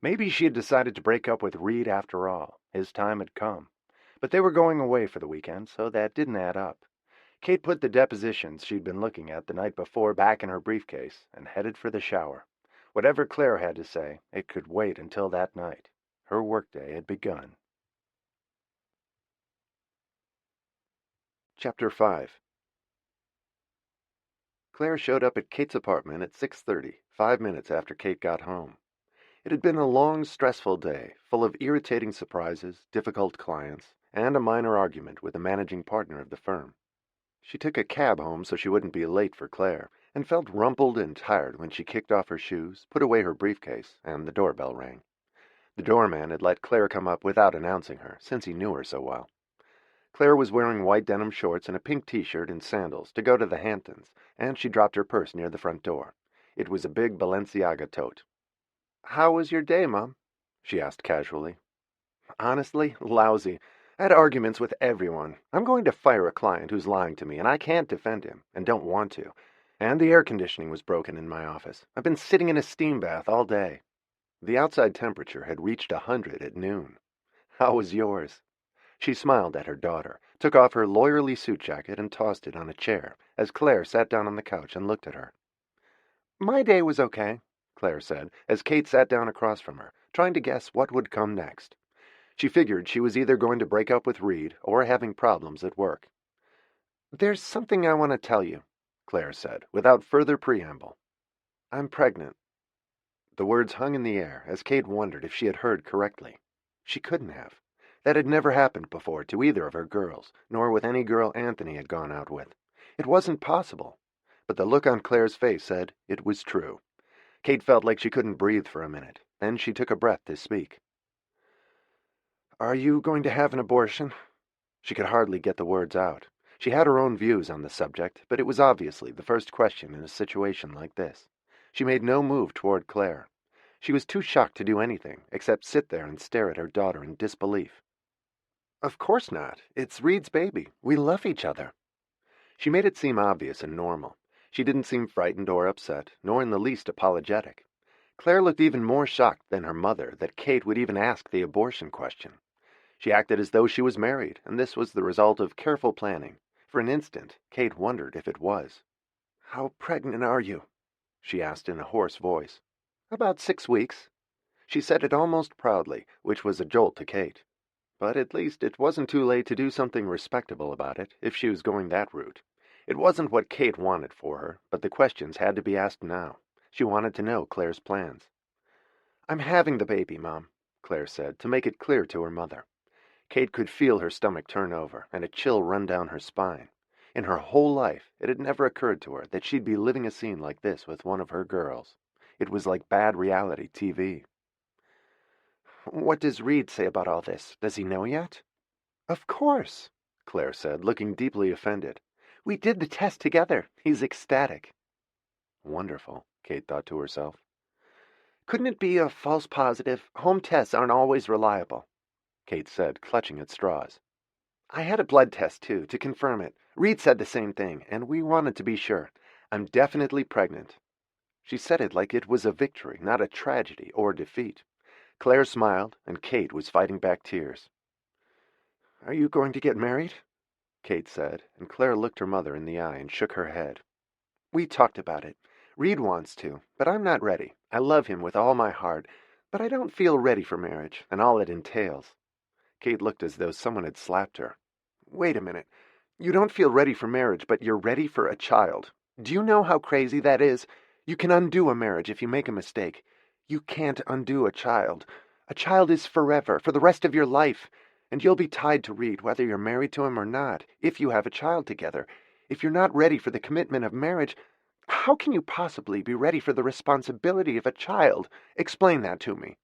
Maybe she had decided to break up with Reed after all. His time had come. But they were going away for the weekend, so that didn't add up. Kate put the depositions she'd been looking at the night before back in her briefcase and headed for the shower. Whatever Claire had to say, it could wait until that night. Her workday had begun. Chapter 5. Claire showed up at Kate's apartment at 6:30, 5 minutes after Kate got home. It had been a long, stressful day, full of irritating surprises, difficult clients, and a minor argument with the managing partner of the firm. She took a cab home so she wouldn't be late for Claire, and felt rumpled and tired when she kicked off her shoes, put away her briefcase, and the doorbell rang. The doorman had let Claire come up without announcing her, since he knew her so well. Claire was wearing white denim shorts and a pink t-shirt and sandals to go to the Hamptons, and she dropped her purse near the front door. It was a big Balenciaga tote. "How was your day, Mom?" she asked casually. "Honestly, lousy. I had arguments with everyone. I'm going to fire a client who's lying to me, and I can't defend him, and don't want to. And the air conditioning was broken in my office. I've been sitting in a steam bath all day." The outside temperature had reached 100 at noon. "How was yours?" She smiled at her daughter, took off her lawyerly suit jacket, and tossed it on a chair, as Claire sat down on the couch and looked at her. "My day was okay," Claire said, as Kate sat down across from her, trying to guess what would come next. She figured she was either going to break up with Reed or having problems at work. "There's something I want to tell you," Claire said, without further preamble. "I'm pregnant." The words hung in the air as Kate wondered if she had heard correctly. She couldn't have. That had never happened before to either of her girls, nor with any girl Anthony had gone out with. It wasn't possible. But the look on Claire's face said it was true. Kate felt like she couldn't breathe for a minute. Then she took a breath to speak. "Are you going to have an abortion?" She could hardly get the words out. She had her own views on the subject, but it was obviously the first question in a situation like this. She made no move toward Claire. She was too shocked to do anything except sit there and stare at her daughter in disbelief. "Of course not. It's Reed's baby. We love each other." She made it seem obvious and normal. She didn't seem frightened or upset, nor in the least apologetic. Claire looked even more shocked than her mother that Kate would even ask the abortion question. She acted as though she was married, and this was the result of careful planning. For an instant, Kate wondered if it was. "How pregnant are you?" she asked in a hoarse voice. "About 6 weeks." She said it almost proudly, which was a jolt to Kate. But at least it wasn't too late to do something respectable about it, if she was going that route. It wasn't what Kate wanted for her, but the questions had to be asked now. She wanted to know Claire's plans. "I'm having the baby, Mom," Claire said, to make it clear to her mother. Kate could feel her stomach turn over and a chill run down her spine. In her whole life, it had never occurred to her that she'd be living a scene like this with one of her girls. It was like bad reality TV. "What does Reed say about all this? Does he know yet?" "Of course," Claire said, looking deeply offended. "We did the test together. He's ecstatic." Wonderful, Kate thought to herself. "Couldn't it be a false positive? Home tests aren't always reliable," Kate said, clutching at straws. "I had a blood test, too, to confirm it. Reed said the same thing, and we wanted to be sure. I'm definitely pregnant." She said it like it was a victory, not a tragedy or defeat. Claire smiled, and Kate was fighting back tears. "Are you going to get married?" Kate said, and Claire looked her mother in the eye and shook her head. "We talked about it. Reed wants to, but I'm not ready. I love him with all my heart, but I don't feel ready for marriage and all it entails." Kate looked as though someone had slapped her. "Wait a minute. You don't feel ready for marriage, but you're ready for a child. Do you know how crazy that is? You can undo a marriage if you make a mistake. You can't undo a child. A child is forever, for the rest of your life. And you'll be tied to Reed, whether you're married to him or not, if you have a child together. If you're not ready for the commitment of marriage, how can you possibly be ready for the responsibility of a child? Explain that to me."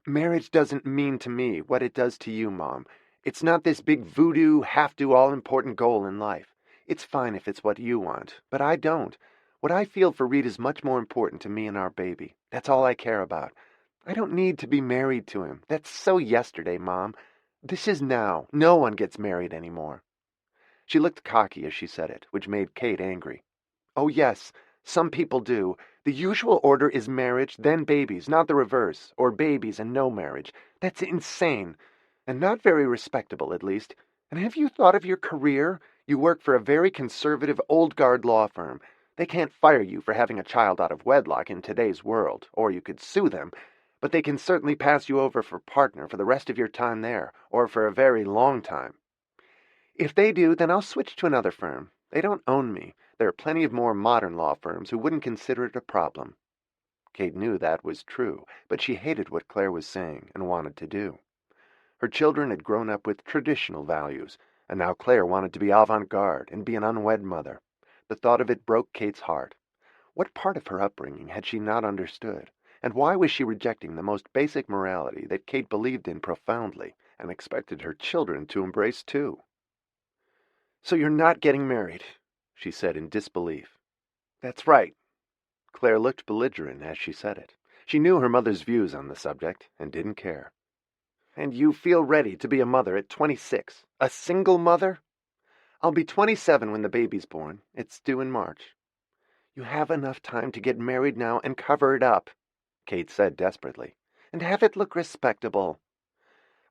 "Marriage doesn't mean to me what it does to you, Mom. It's not this big voodoo, have-to, all-important goal in life. It's fine if it's what you want, but I don't. What I feel for Reed is much more important to me and our baby. That's all I care about. I don't need to be married to him. That's so yesterday, Mom. This is now. No one gets married anymore." She looked cocky as she said it, which made Kate angry. "Oh, yes, some people do. The usual order is marriage, then babies, not the reverse, or babies and no marriage. That's insane, and not very respectable, at least. And have you thought of your career? You work for a very conservative, old-guard law firm. They can't fire you for having a child out of wedlock in today's world, or you could sue them, but they can certainly pass you over for partner for the rest of your time there, or for a very long time. If they do, then I'll switch to another firm. They don't own me. There are plenty of more modern law firms who wouldn't consider it a problem." Kate knew that was true, but she hated what Claire was saying and wanted to do. Her children had grown up with traditional values, and now Claire wanted to be avant-garde and be an unwed mother. The thought of it broke Kate's heart. What part of her upbringing had she not understood? And why was she rejecting the most basic morality that Kate believed in profoundly and expected her children to embrace too? "So you're not getting married," she said in disbelief. "That's right." Claire looked belligerent as she said it. She knew her mother's views on the subject and didn't care. "And you feel ready to be a mother at 26? A single mother?" "I'll be 27 when the baby's born. It's due in March." "You have enough time to get married now and cover it up," Kate said desperately, "and have it look respectable."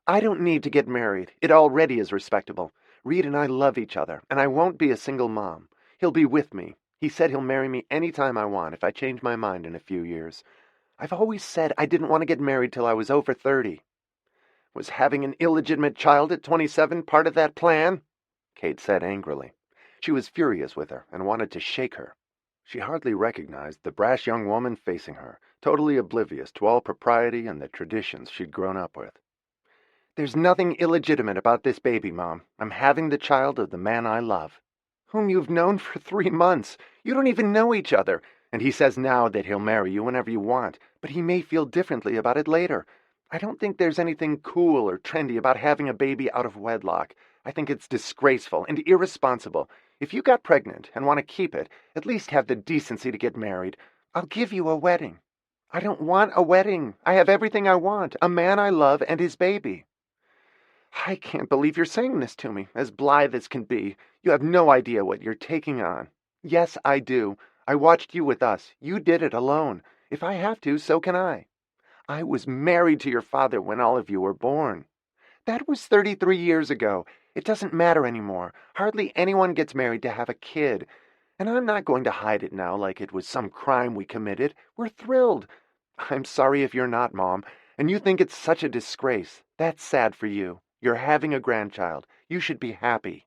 "I don't need to get married. It already is respectable. Reed and I love each other, and I won't be a single mom. He'll be with me. He said he'll marry me any time I want if I change my mind in a few years. I've always said I didn't want to get married till I was over 30. Was having an illegitimate child at 27 part of that plan?" Kate said angrily. She was furious with her and wanted to shake her. She hardly recognized the brash young woman facing her, totally oblivious to all propriety and the traditions she'd grown up with. "There's nothing illegitimate about this baby, Mom. I'm having the child of the man I love." "Whom you've known for 3 months. You don't even know each other. And he says now that he'll marry you whenever you want, but he may feel differently about it later. I don't think there's anything cool or trendy about having a baby out of wedlock. I think it's disgraceful and irresponsible. If you got pregnant and want to keep it, at least have the decency to get married. I'll give you a wedding." I don't want a wedding. I have everything I want, a man I love and his baby. I can't believe you're saying this to me, as blithe as can be. You have no idea what you're taking on. Yes, I do. I watched you with us. You did it alone. If I have to, so can I. I was married to your father when all of you were born. That was 33 years ago. It doesn't matter anymore. Hardly anyone gets married to have a kid. And I'm not going to hide it now like it was some crime we committed. We're thrilled. I'm sorry if you're not, Mom, and you think it's such a disgrace. That's sad for you. You're having a grandchild. You should be happy.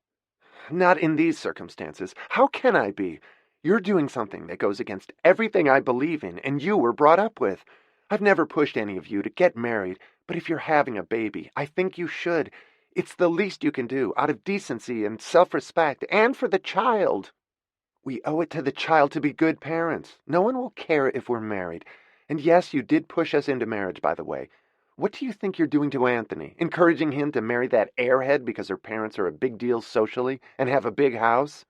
Not in these circumstances. How can I be? You're doing something that goes against everything I believe in and you were brought up with. I've never pushed any of you to get married, but if you're having a baby, I think you should. It's the least you can do, out of decency and self-respect, and for the child. We owe it to the child to be good parents. No one will care if we're married. And yes, you did push us into marriage, by the way. What do you think you're doing to Anthony? Encouraging him to marry that airhead because her parents are a big deal socially and have a big house?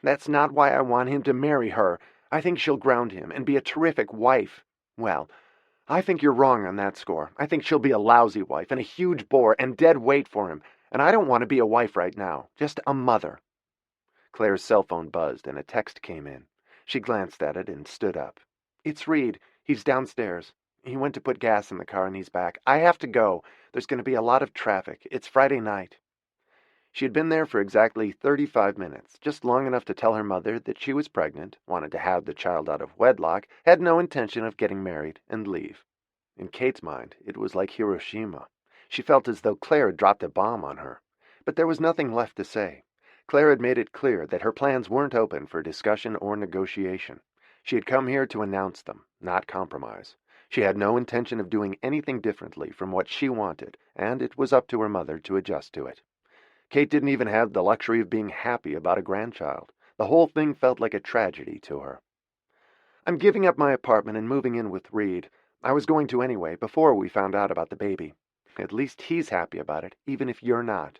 That's not why I want him to marry her. I think she'll ground him and be a terrific wife. Well, I think you're wrong on that score. I think she'll be a lousy wife and a huge bore and dead weight for him. And I don't want to be a wife right now, just a mother. Claire's cell phone buzzed and a text came in. She glanced at it and stood up. It's Reed. He's downstairs. He went to put gas in the car and he's back. I have to go. There's going to be a lot of traffic. It's Friday night. She had been there for exactly 35 minutes, just long enough to tell her mother that she was pregnant, wanted to have the child out of wedlock, had no intention of getting married, and leave. In Kate's mind, it was like Hiroshima. She felt as though Claire had dropped a bomb on her. But there was nothing left to say. Claire had made it clear that her plans weren't open for discussion or negotiation. She had come here to announce them, not compromise. She had no intention of doing anything differently from what she wanted, and it was up to her mother to adjust to it. Kate didn't even have the luxury of being happy about a grandchild. The whole thing felt like a tragedy to her. I'm giving up my apartment and moving in with Reed. I was going to anyway, before we found out about the baby. At least he's happy about it, even if you're not.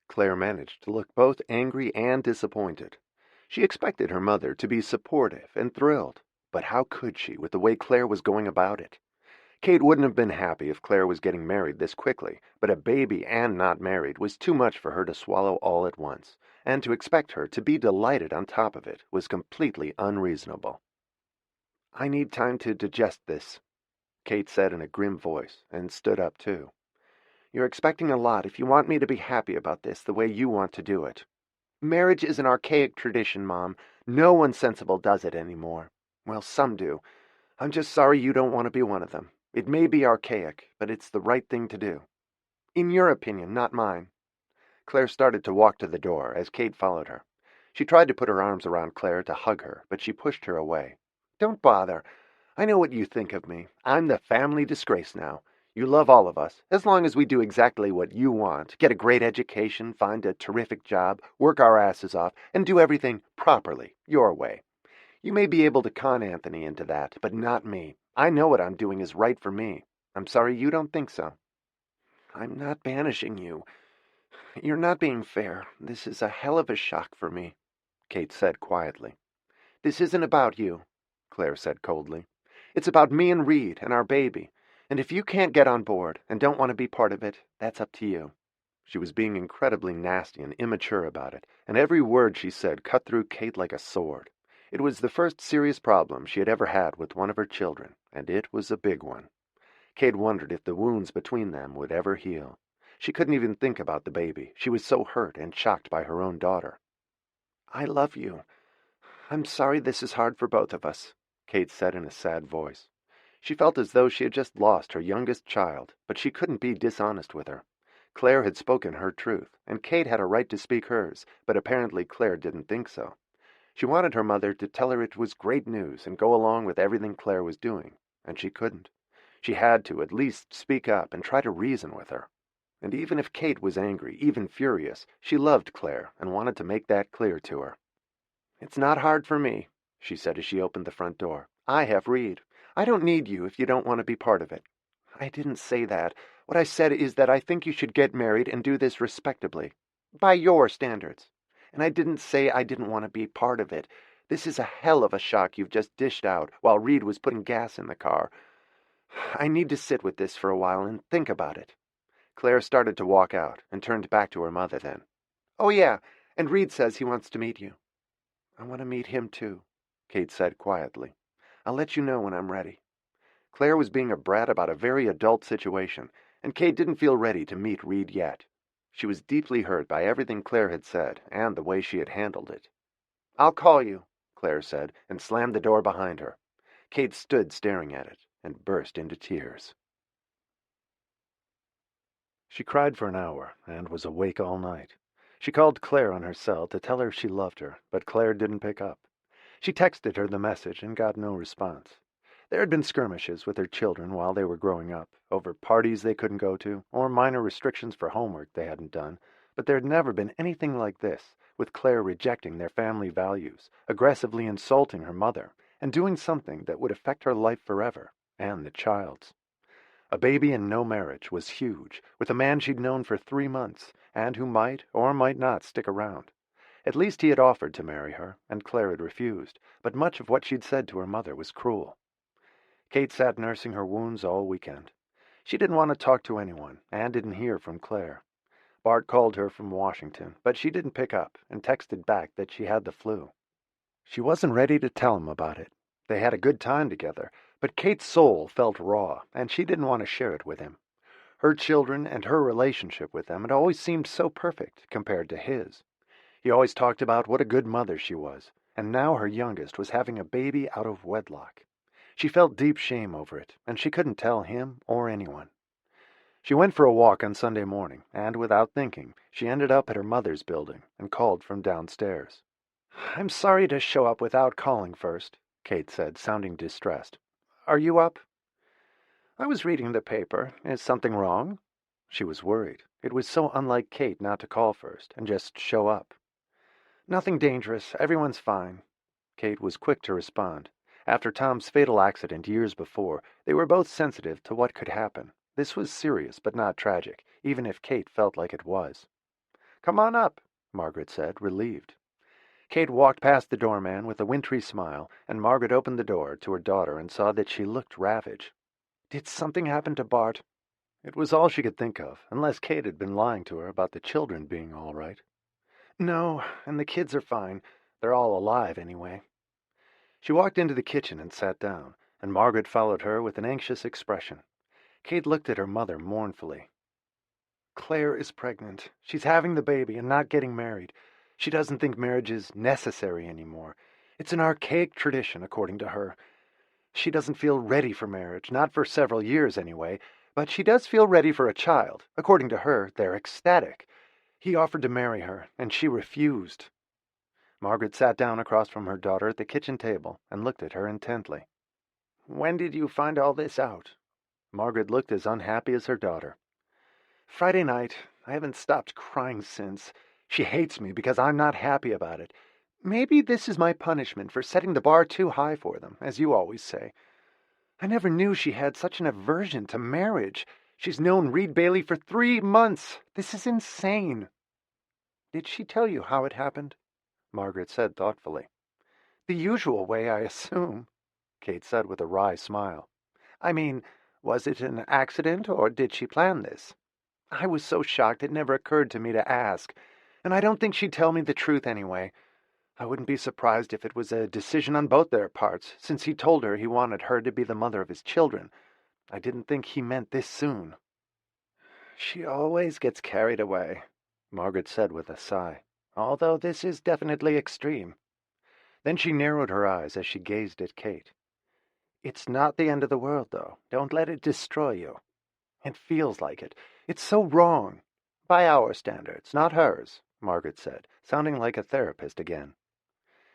Claire managed to look both angry and disappointed. She expected her mother to be supportive and thrilled, but how could she with the way Claire was going about it? Kate wouldn't have been happy if Claire was getting married this quickly, but a baby and not married was too much for her to swallow all at once, and to expect her to be delighted on top of it was completely unreasonable. I need time to digest this, Kate said in a grim voice, and stood up too. You're expecting a lot if you want me to be happy about this the way you want to do it. Marriage is an archaic tradition, Mom. No one sensible does it anymore. Well, some do. I'm just sorry you don't want to be one of them. It may be archaic, but it's the right thing to do. In your opinion, not mine. Claire started to walk to the door as Kate followed her. She tried to put her arms around Claire to hug her, but she pushed her away. Don't bother. I know what you think of me. I'm the family disgrace now. You love all of us, as long as we do exactly what you want, get a great education, find a terrific job, work our asses off, and do everything properly, your way. You may be able to con Anthony into that, but not me. I know what I'm doing is right for me. I'm sorry you don't think so. I'm not banishing you. You're not being fair. This is a hell of a shock for me, Kate said quietly. This isn't about you, Claire said coldly. It's about me and Reed and our baby. And if you can't get on board and don't want to be part of it, that's up to you. She was being incredibly nasty and immature about it, and every word she said cut through Kate like a sword. It was the first serious problem she had ever had with one of her children, and it was a big one. Kate wondered if the wounds between them would ever heal. She couldn't even think about the baby. She was so hurt and shocked by her own daughter. I love you. I'm sorry this is hard for both of us, Kate said in a sad voice. She felt as though she had just lost her youngest child, but she couldn't be dishonest with her. Claire had spoken her truth, and Kate had a right to speak hers, but apparently Claire didn't think so. She wanted her mother to tell her it was great news and go along with everything Claire was doing, and she couldn't. She had to at least speak up and try to reason with her. And even if Kate was angry, even furious, she loved Claire and wanted to make that clear to her. It's not hard for me, she said as she opened the front door. I have Reed. I don't need you if you don't want to be part of it. I didn't say that. What I said is that I think you should get married and do this respectably, by your standards. And I didn't say I didn't want to be part of it. This is a hell of a shock you've just dished out while Reed was putting gas in the car. I need to sit with this for a while and think about it." Claire started to walk out and turned back to her mother then. "Oh, yeah, and Reed says he wants to meet you." "I want to meet him, too," Kate said quietly. "I'll let you know when I'm ready." Claire was being a brat about a very adult situation, and Kate didn't feel ready to meet Reed yet. She was deeply hurt by everything Claire had said and the way she had handled it. "I'll call you," Claire said, and slammed the door behind her. Kate stood staring at it and burst into tears. She cried for an hour and was awake all night. She called Claire on her cell to tell her she loved her, but Claire didn't pick up. She texted her the message and got no response. There had been skirmishes with her children while they were growing up, over parties they couldn't go to, or minor restrictions for homework they hadn't done, but there had never been anything like this, with Claire rejecting their family values, aggressively insulting her mother, and doing something that would affect her life forever, and the child's. A baby and no marriage was huge, with a man she'd known for 3 months, and who might or might not stick around. At least he had offered to marry her, and Claire had refused, but much of what she'd said to her mother was cruel. Kate sat nursing her wounds all weekend. She didn't want to talk to anyone, and didn't hear from Claire. Bart called her from Washington, but she didn't pick up, and texted back that she had the flu. She wasn't ready to tell him about it. They had a good time together, but Kate's soul felt raw, and she didn't want to share it with him. Her children and her relationship with them had always seemed so perfect compared to his. He always talked about what a good mother she was, and now her youngest was having a baby out of wedlock. She felt deep shame over it, and she couldn't tell him or anyone. She went for a walk on Sunday morning, and without thinking, she ended up at her mother's building and called from downstairs. "I'm sorry to show up without calling first," Kate said, sounding distressed. "Are you up?" "I was reading the paper. Is something wrong?" She was worried. It was so unlike Kate not to call first and just show up. "Nothing dangerous. Everyone's fine." Kate was quick to respond. After Tom's fatal accident years before, they were both sensitive to what could happen. This was serious but not tragic, even if Kate felt like it was. "Come on up," Margaret said, relieved. Kate walked past the doorman with a wintry smile, and Margaret opened the door to her daughter and saw that she looked ravaged. "Did something happen to Bart?" It was all she could think of, unless Kate had been lying to her about the children being all right. "No, and the kids are fine. They're all alive, anyway." She walked into the kitchen and sat down, and Margaret followed her with an anxious expression. Kate looked at her mother mournfully. "Claire is pregnant. She's having the baby and not getting married. She doesn't think marriage is necessary anymore. It's an archaic tradition, according to her. She doesn't feel ready for marriage, not for several years anyway, but she does feel ready for a child. According to her, they're ecstatic. He offered to marry her, and she refused." Margaret sat down across from her daughter at the kitchen table and looked at her intently. "When did you find all this out?" Margaret looked as unhappy as her daughter. "Friday night. I haven't stopped crying since. She hates me because I'm not happy about it. Maybe this is my punishment for setting the bar too high for them, as you always say. I never knew she had such an aversion to marriage. She's known Reed Bailey for 3 months. This is insane." "Did she tell you how it happened?" Margaret said thoughtfully. "The usual way, I assume," Kate said with a wry smile. "I mean, was it an accident, or did she plan this? I was so shocked it never occurred to me to ask, and I don't think she'd tell me the truth anyway. I wouldn't be surprised if it was a decision on both their parts, since he told her he wanted her to be the mother of his children. I didn't think he meant this soon." "She always gets carried away," Margaret said with a sigh, "although this is definitely extreme." Then she narrowed her eyes as she gazed at Kate. "It's not the end of the world, though. Don't let it destroy you." "It feels like it. It's so wrong." "By our standards, not hers," Margaret said, sounding like a therapist again.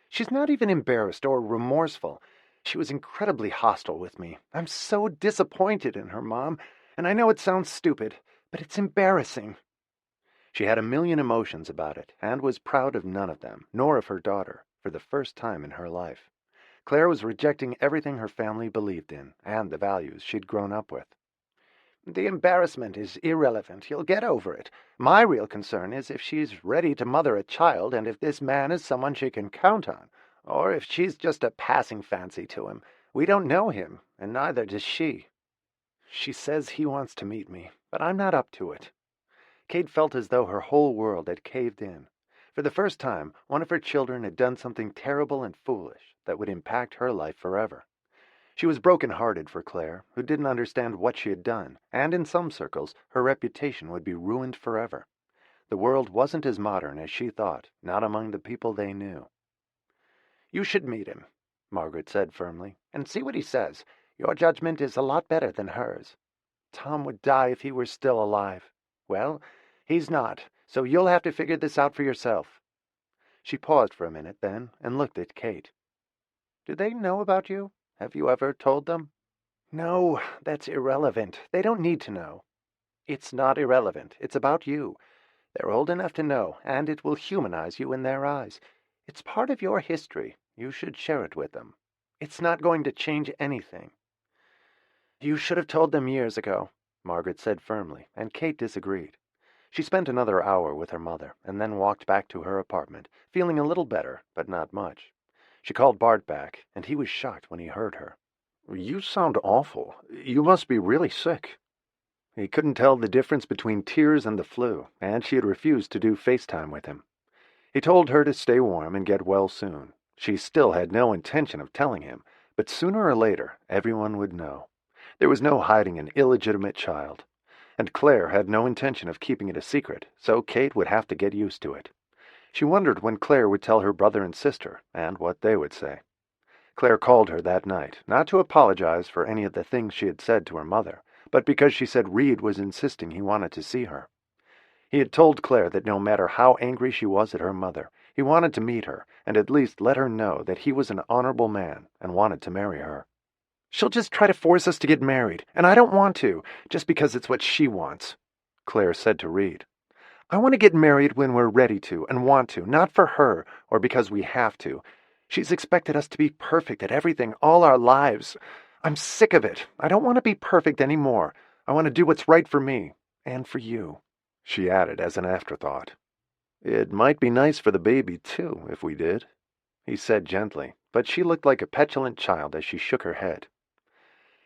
"She's not even embarrassed or remorseful. She was incredibly hostile with me. I'm so disappointed in her, Mom, and I know it sounds stupid, but it's embarrassing." She had a million emotions about it, and was proud of none of them, nor of her daughter, for the first time in her life. Claire was rejecting everything her family believed in, and the values she'd grown up with. "The embarrassment is irrelevant. You'll get over it. My real concern is if she's ready to mother a child, and if this man is someone she can count on, Or if she's just a passing fancy to him. We don't know him, and neither does she. She says he wants to meet me, but I'm not up to it. Kate felt as though her whole world had caved in. For the first time, one of her children had done something terrible and foolish that would impact her life forever. She was broken-hearted for Claire, who didn't understand what she had done, and in some circles her reputation would be ruined forever. The world wasn't as modern as she thought, not among the people they knew. "You should meet him," Margaret said firmly, "and see what he says. Your judgment is a lot better than hers. Tom would die if he were still alive. Well, he's not, so you'll have to figure this out for yourself." She paused for a minute then and looked at Kate. "Do they know about you? Have you ever told them?" "No, that's irrelevant. They don't need to know." "It's not irrelevant. It's about you. They're old enough to know, and it will humanize you in their eyes. It's part of your history. You should share it with them. It's not going to change anything." "You should have told them years ago," Margaret said firmly, and Kate disagreed. She spent another hour with her mother, and then walked back to her apartment, feeling a little better, but not much. She called Bart back, and he was shocked when he heard her. "You sound awful. You must be really sick." He couldn't tell the difference between tears and the flu, and she had refused to do FaceTime with him. He told her to stay warm and get well soon. She still had no intention of telling him, but sooner or later everyone would know. There was no hiding an illegitimate child. And Claire had no intention of keeping it a secret, so Kate would have to get used to it. She wondered when Claire would tell her brother and sister, and what they would say. Claire called her that night, not to apologize for any of the things she had said to her mother, but because she said Reed was insisting he wanted to see her. He had told Claire that no matter how angry she was at her mother, he wanted to meet her and at least let her know that he was an honorable man and wanted to marry her. "She'll just try to force us to get married, and I don't want to, just because it's what she wants," Claire said to Reed. "I want to get married when we're ready to and want to, not for her or because we have to. She's expected us to be perfect at everything all our lives. I'm sick of it. I don't want to be perfect anymore. I want to do what's right for me and for you," she added as an afterthought. "It might be nice for the baby, too, if we did," he said gently, but she looked like a petulant child as she shook her head.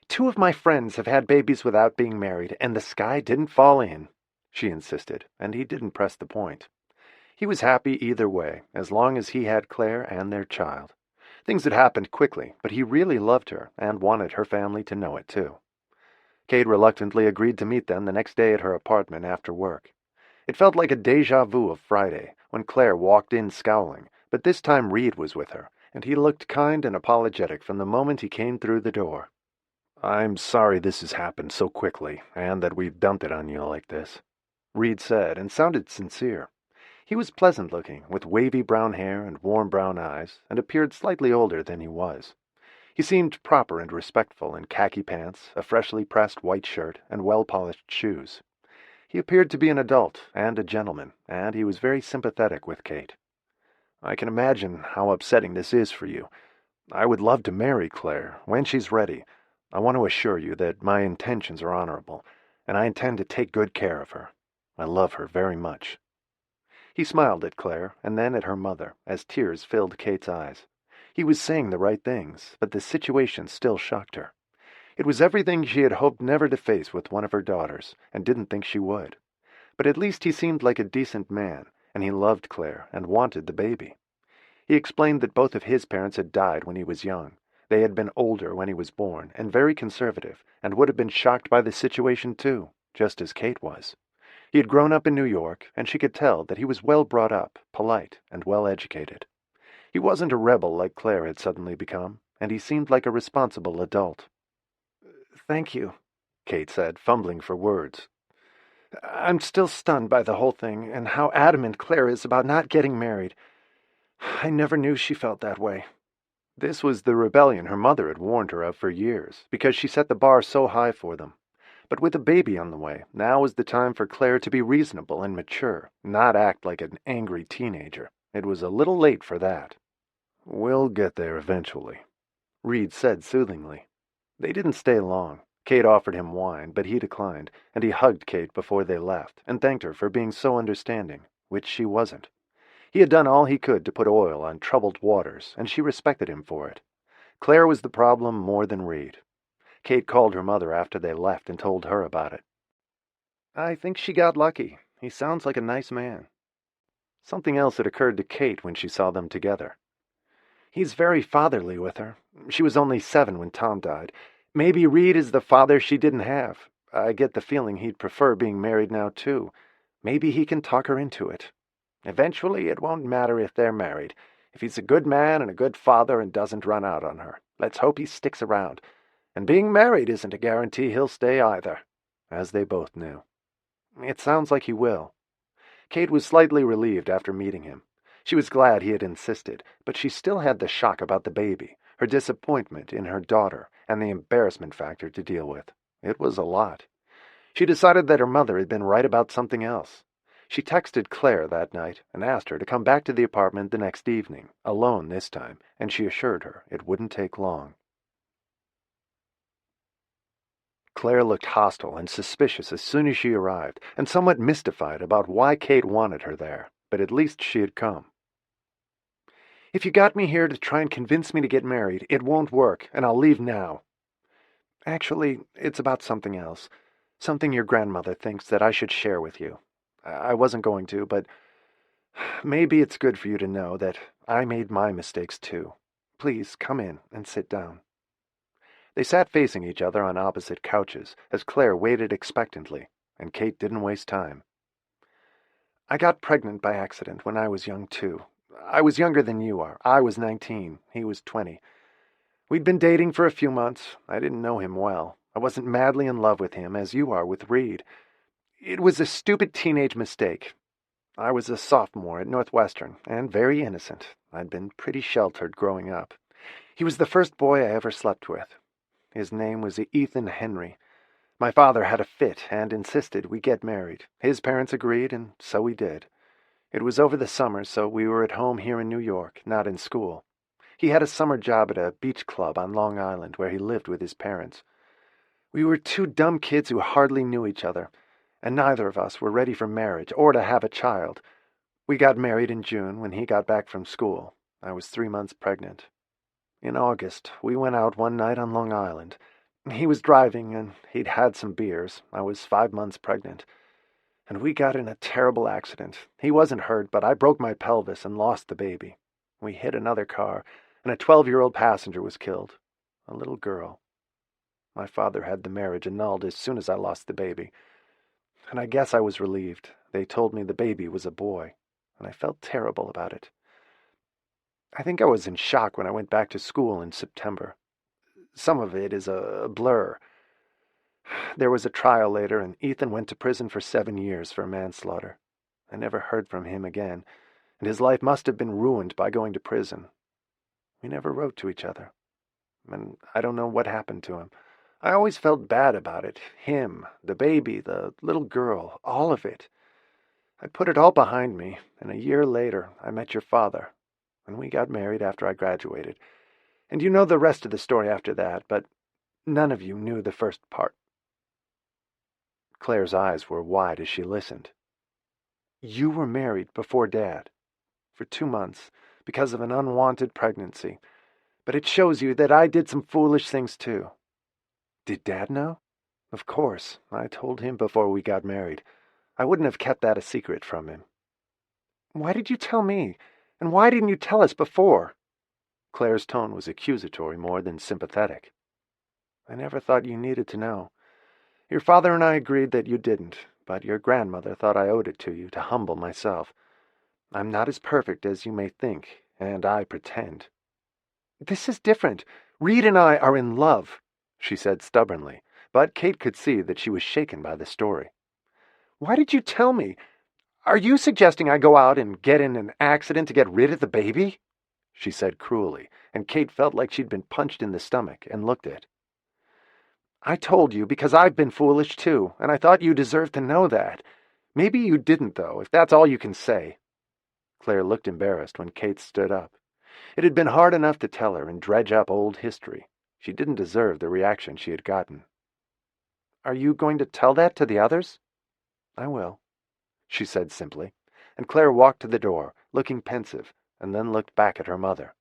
"Two of my friends have had babies without being married, and the sky didn't fall in," she insisted, and he didn't press the point. He was happy either way, as long as he had Claire and their child. Things had happened quickly, but he really loved her and wanted her family to know it too. Kate reluctantly agreed to meet them the next day at her apartment after work. It felt like a déjà vu of Friday, when Claire walked in scowling, but this time Reed was with her, and he looked kind and apologetic from the moment he came through the door. "I'm sorry this has happened so quickly, and that we've dumped it on you like this," Reed said, and sounded sincere. He was pleasant-looking, with wavy brown hair and warm brown eyes, and appeared slightly older than he was. He seemed proper and respectful in khaki pants, a freshly pressed white shirt, and well-polished shoes. He appeared to be an adult and a gentleman, and he was very sympathetic with Kate. "I can imagine how upsetting this is for you. I would love to marry Claire, when she's ready. I want to assure you that my intentions are honorable, and I intend to take good care of her. I love her very much." He smiled at Claire, and then at her mother, as tears filled Kate's eyes. He was saying the right things, but the situation still shocked her. It was everything she had hoped never to face with one of her daughters, and didn't think she would. But at least he seemed like a decent man, and he loved Claire and wanted the baby. He explained that both of his parents had died when he was young. They had been older when he was born, and very conservative, and would have been shocked by the situation too, just as Kate was. He had grown up in New York, and she could tell that he was well brought up, polite, and well educated. He wasn't a rebel like Claire had suddenly become, and he seemed like a responsible adult. "Thank you," Kate said, fumbling for words. "I'm still stunned by the whole thing, and how adamant Claire is about not getting married. I never knew she felt that way." This was the rebellion her mother had warned her of for years, because she set the bar so high for them. But with a baby on the way, now was the time for Claire to be reasonable and mature, not act like an angry teenager. It was a little late for that. "We'll get there eventually," Reed said soothingly. They didn't stay long. Kate offered him wine, but he declined, and he hugged Kate before they left, and thanked her for being so understanding, which she wasn't. He had done all he could to put oil on troubled waters, and she respected him for it. Claire was the problem more than Reed. Kate called her mother after they left and told her about it. "I think she got lucky. He sounds like a nice man." Something else had occurred to Kate when she saw them together. "He's very fatherly with her. She was only 7 when Tom died. Maybe Reed is the father she didn't have. I get the feeling he'd prefer being married now, too. Maybe he can talk her into it. Eventually, it won't matter if they're married. If he's a good man and a good father and doesn't run out on her, let's hope he sticks around. And being married isn't a guarantee he'll stay either," as they both knew. "It sounds like he will." Kate was slightly relieved after meeting him. She was glad he had insisted, but she still had the shock about the baby, her disappointment in her daughter, and the embarrassment factor to deal with. It was a lot. She decided that her mother had been right about something else. She texted Claire that night and asked her to come back to the apartment the next evening, alone this time, and she assured her it wouldn't take long. Claire looked hostile and suspicious as soon as she arrived, and somewhat mystified about why Kate wanted her there, but at least she had come. "If you got me here to try and convince me to get married, it won't work, and I'll leave now." "Actually, it's about something else. Something your grandmother thinks that I should share with you. I wasn't going to, but maybe it's good for you to know that I made my mistakes too. Please come in and sit down." They sat facing each other on opposite couches as Claire waited expectantly, and Kate didn't waste time. "I got pregnant by accident when I was young too. I was younger than you are. I was 19. He was 20. We'd been dating for a few months. I didn't know him well. I wasn't madly in love with him as you are with Reed. It was a stupid teenage mistake. I was a sophomore at Northwestern, and very innocent. I'd been pretty sheltered growing up. He was the first boy I ever slept with. His name was Ethan Henry. My father had a fit and insisted we get married. His parents agreed, and so we did. It was over the summer, so we were at home here in New York, not in school. He had a summer job at a beach club on Long Island where he lived with his parents. We were 2 dumb kids who hardly knew each other, and neither of us were ready for marriage or to have a child. We got married in June when he got back from school. I was 3 months pregnant. In August, we went out one night on Long Island. He was driving, and he'd had some beers. I was 5 months pregnant. And we got in a terrible accident. He wasn't hurt, but I broke my pelvis and lost the baby. We hit another car, and a 12-year-old passenger was killed. A little girl. My father had the marriage annulled as soon as I lost the baby. And I guess I was relieved. They told me the baby was a boy, and I felt terrible about it. I think I was in shock when I went back to school in September. Some of it is a blur. There was a trial later, and Ethan went to prison for 7 years for manslaughter. I never heard from him again, and his life must have been ruined by going to prison. We never wrote to each other, and I don't know what happened to him. I always felt bad about it. Him, the baby, the little girl, all of it. I put it all behind me, and a year later I met your father, and we got married after I graduated. And you know the rest of the story after that, but none of you knew the first part." Claire's eyes were wide as she listened. "You were married before Dad, for 2 months, because of an unwanted pregnancy. But it shows you that I did some foolish things too." "Did Dad know?" "Of course. I told him before we got married. I wouldn't have kept that a secret from him." "Why did you tell me? And why didn't you tell us before?" Claire's tone was accusatory more than sympathetic. "I never thought you needed to know. Your father and I agreed that you didn't, but your grandmother thought I owed it to you to humble myself. I'm not as perfect as you may think, and I pretend." "This is different. Reed and I are in love," she said stubbornly, but Kate could see that she was shaken by the story. "Why did you tell me? Are you suggesting I go out and get in an accident to get rid of the baby?" she said cruelly, and Kate felt like she'd been punched in the stomach and looked it. "I told you because I've been foolish too, and I thought you deserved to know that. Maybe you didn't, though, if that's all you can say." Claire looked embarrassed when Kate stood up. It had been hard enough to tell her and dredge up old history. She didn't deserve the reaction she had gotten. "Are you going to tell that to the others?" "I will," she said simply, and Claire walked to the door, looking pensive, and then looked back at her mother.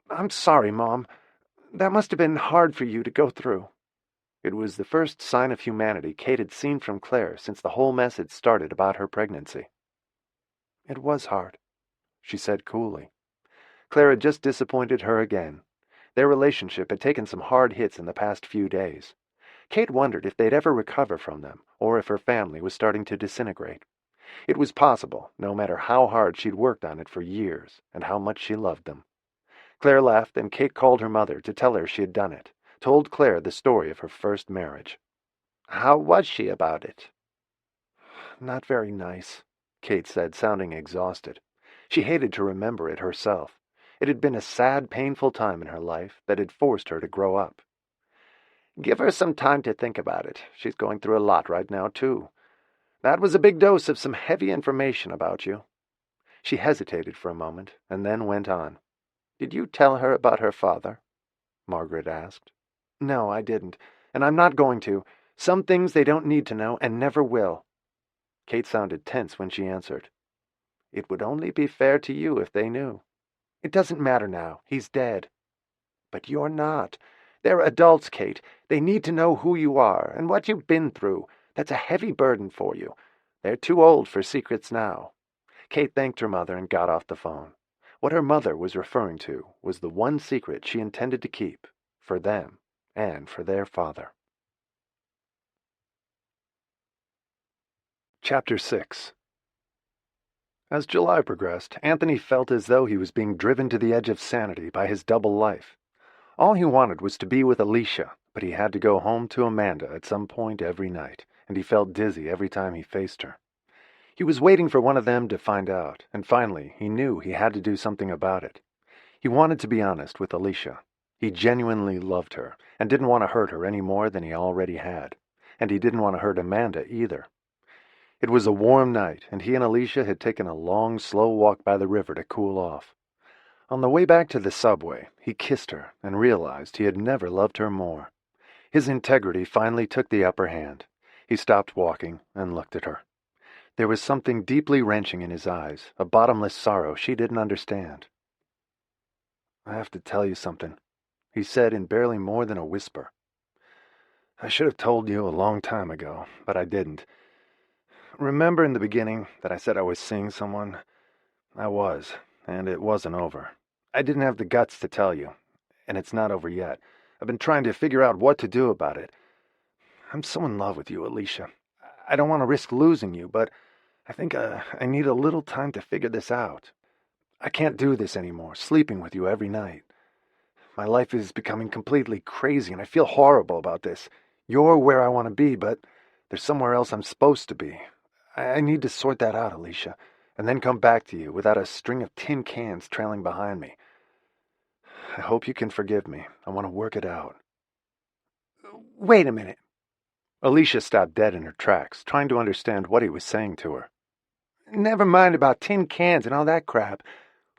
"I'm sorry, Mom. That must have been hard for you to go through." It was the first sign of humanity Kate had seen from Claire since the whole mess had started about her pregnancy. "It was hard," she said coolly. Claire had just disappointed her again. Their relationship had taken some hard hits in the past few days. Kate wondered if they'd ever recover from them, or if her family was starting to disintegrate. It was possible, no matter how hard she'd worked on it for years, and how much she loved them. Claire laughed, and Kate called her mother to tell her she had done it, told Claire the story of her first marriage. "How was she about it?" "Not very nice," Kate said, sounding exhausted. She hated to remember it herself. It had been a sad, painful time in her life that had forced her to grow up. "Give her some time to think about it. She's going through a lot right now, too. That was a big dose of some heavy information about you." She hesitated for a moment, and then went on. "Did you tell her about her father?" Margaret asked. "No, I didn't, and I'm not going to. Some things they don't need to know, and never will." Kate sounded tense when she answered. "It would only be fair to you if they knew." "It doesn't matter now. He's dead." "But you're not. They're adults, Kate. They need to know who you are and what you've been through. That's a heavy burden for you. They're too old for secrets now." Kate thanked her mother and got off the phone. What her mother was referring to was the one secret she intended to keep, for them and for their father. Chapter 6. As July progressed, Anthony felt as though he was being driven to the edge of sanity by his double life. All he wanted was to be with Alicia, but he had to go home to Amanda at some point every night, and he felt dizzy every time he faced her. He was waiting for one of them to find out, and finally he knew he had to do something about it. He wanted to be honest with Alicia. He genuinely loved her, and didn't want to hurt her any more than he already had. And he didn't want to hurt Amanda either. It was a warm night, and he and Alicia had taken a long, slow walk by the river to cool off. On the way back to the subway, he kissed her and realized he had never loved her more. His integrity finally took the upper hand. He stopped walking and looked at her. There was something deeply wrenching in his eyes, a bottomless sorrow she didn't understand. "I have to tell you something," he said in barely more than a whisper. "I should have told you a long time ago, but I didn't. Remember in the beginning that I said I was seeing someone? I was, and it wasn't over. I didn't have the guts to tell you, and it's not over yet. I've been trying to figure out what to do about it. I'm so in love with you, Alicia. I don't want to risk losing you, but I think I need a little time to figure this out. I can't do this anymore, sleeping with you every night. My life is becoming completely crazy, and I feel horrible about this. You're where I want to be, but there's somewhere else I'm supposed to be. I need to sort that out, Alicia, and then come back to you without a string of tin cans trailing behind me. I hope you can forgive me. I want to work it out." "Wait a minute." Alicia stopped dead in her tracks, trying to understand what he was saying to her. "Never mind about tin cans and all that crap.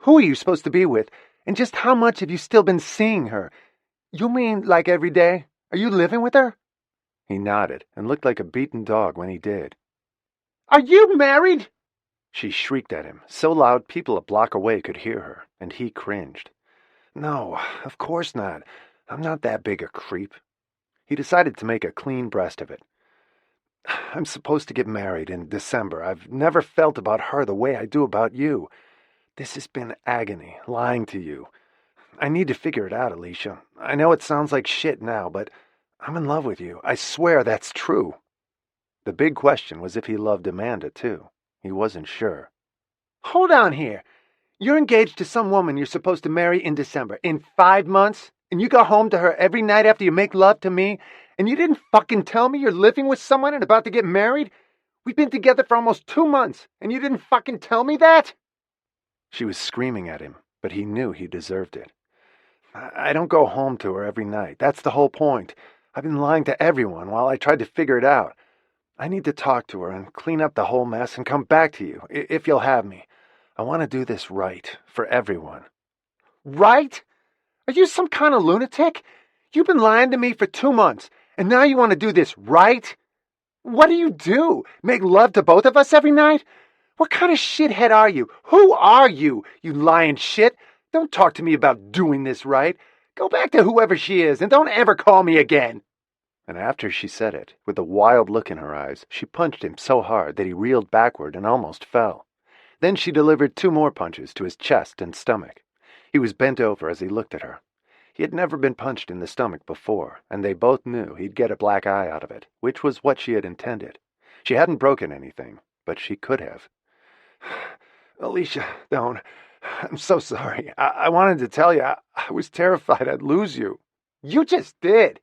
Who are you supposed to be with? And just how much have you still been seeing her? You mean like every day? Are you living with her?" He nodded and looked like a beaten dog when he did. "Are you married?" She shrieked at him, so loud people a block away could hear her, and he cringed. "No, of course not. I'm not that big a creep." He decided to make a clean breast of it. "I'm supposed to get married in December. I've never felt about her the way I do about you. This has been agony, lying to you. I need to figure it out, Alicia. I know it sounds like shit now, but I'm in love with you. I swear that's true." The big question was if he loved Amanda, too. He wasn't sure. "Hold on here. You're engaged to some woman you're supposed to marry in December, in 5 months, and you go home to her every night after you make love to me, and you didn't fucking tell me you're living with someone and about to get married? We've been together for almost 2 months, and you didn't fucking tell me that?" She was screaming at him, but he knew he deserved it. I don't go home to her every night. That's the whole point. I've been lying to everyone while I tried to figure it out. I need to talk to her and clean up the whole mess and come back to you, if you'll have me. I want to do this right, for everyone." "Right? Are you some kind of lunatic? You've been lying to me for 2 months, and now you want to do this right? What do? Make love to both of us every night? What kind of shithead are you? Who are you, you lying shit? Don't talk to me about doing this right. Go back to whoever she is and don't ever call me again." And after she said it, with a wild look in her eyes, she punched him so hard that he reeled backward and almost fell. Then she delivered 2 more punches to his chest and stomach. He was bent over as he looked at her. He had never been punched in the stomach before, and they both knew he'd get a black eye out of it, which was what she had intended. She hadn't broken anything, but she could have. "Alicia, don't. I'm so sorry. I wanted to tell you. I was terrified I'd lose you." "You just did."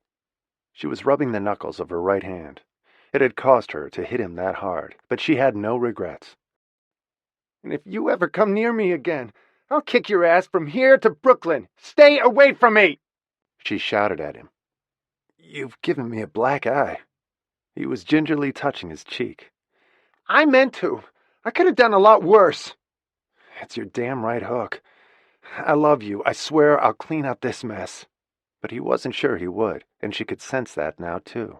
She was rubbing the knuckles of her right hand. It had cost her to hit him that hard, but she had no regrets. "And if you ever come near me again, I'll kick your ass from here to Brooklyn. Stay away from me!" She shouted at him. "You've given me a black eye." He was gingerly touching his cheek. "I meant to. I could have done a lot worse." "It's your damn right hook. I love you. I swear I'll clean up this mess." But he wasn't sure he would, and she could sense that now, too.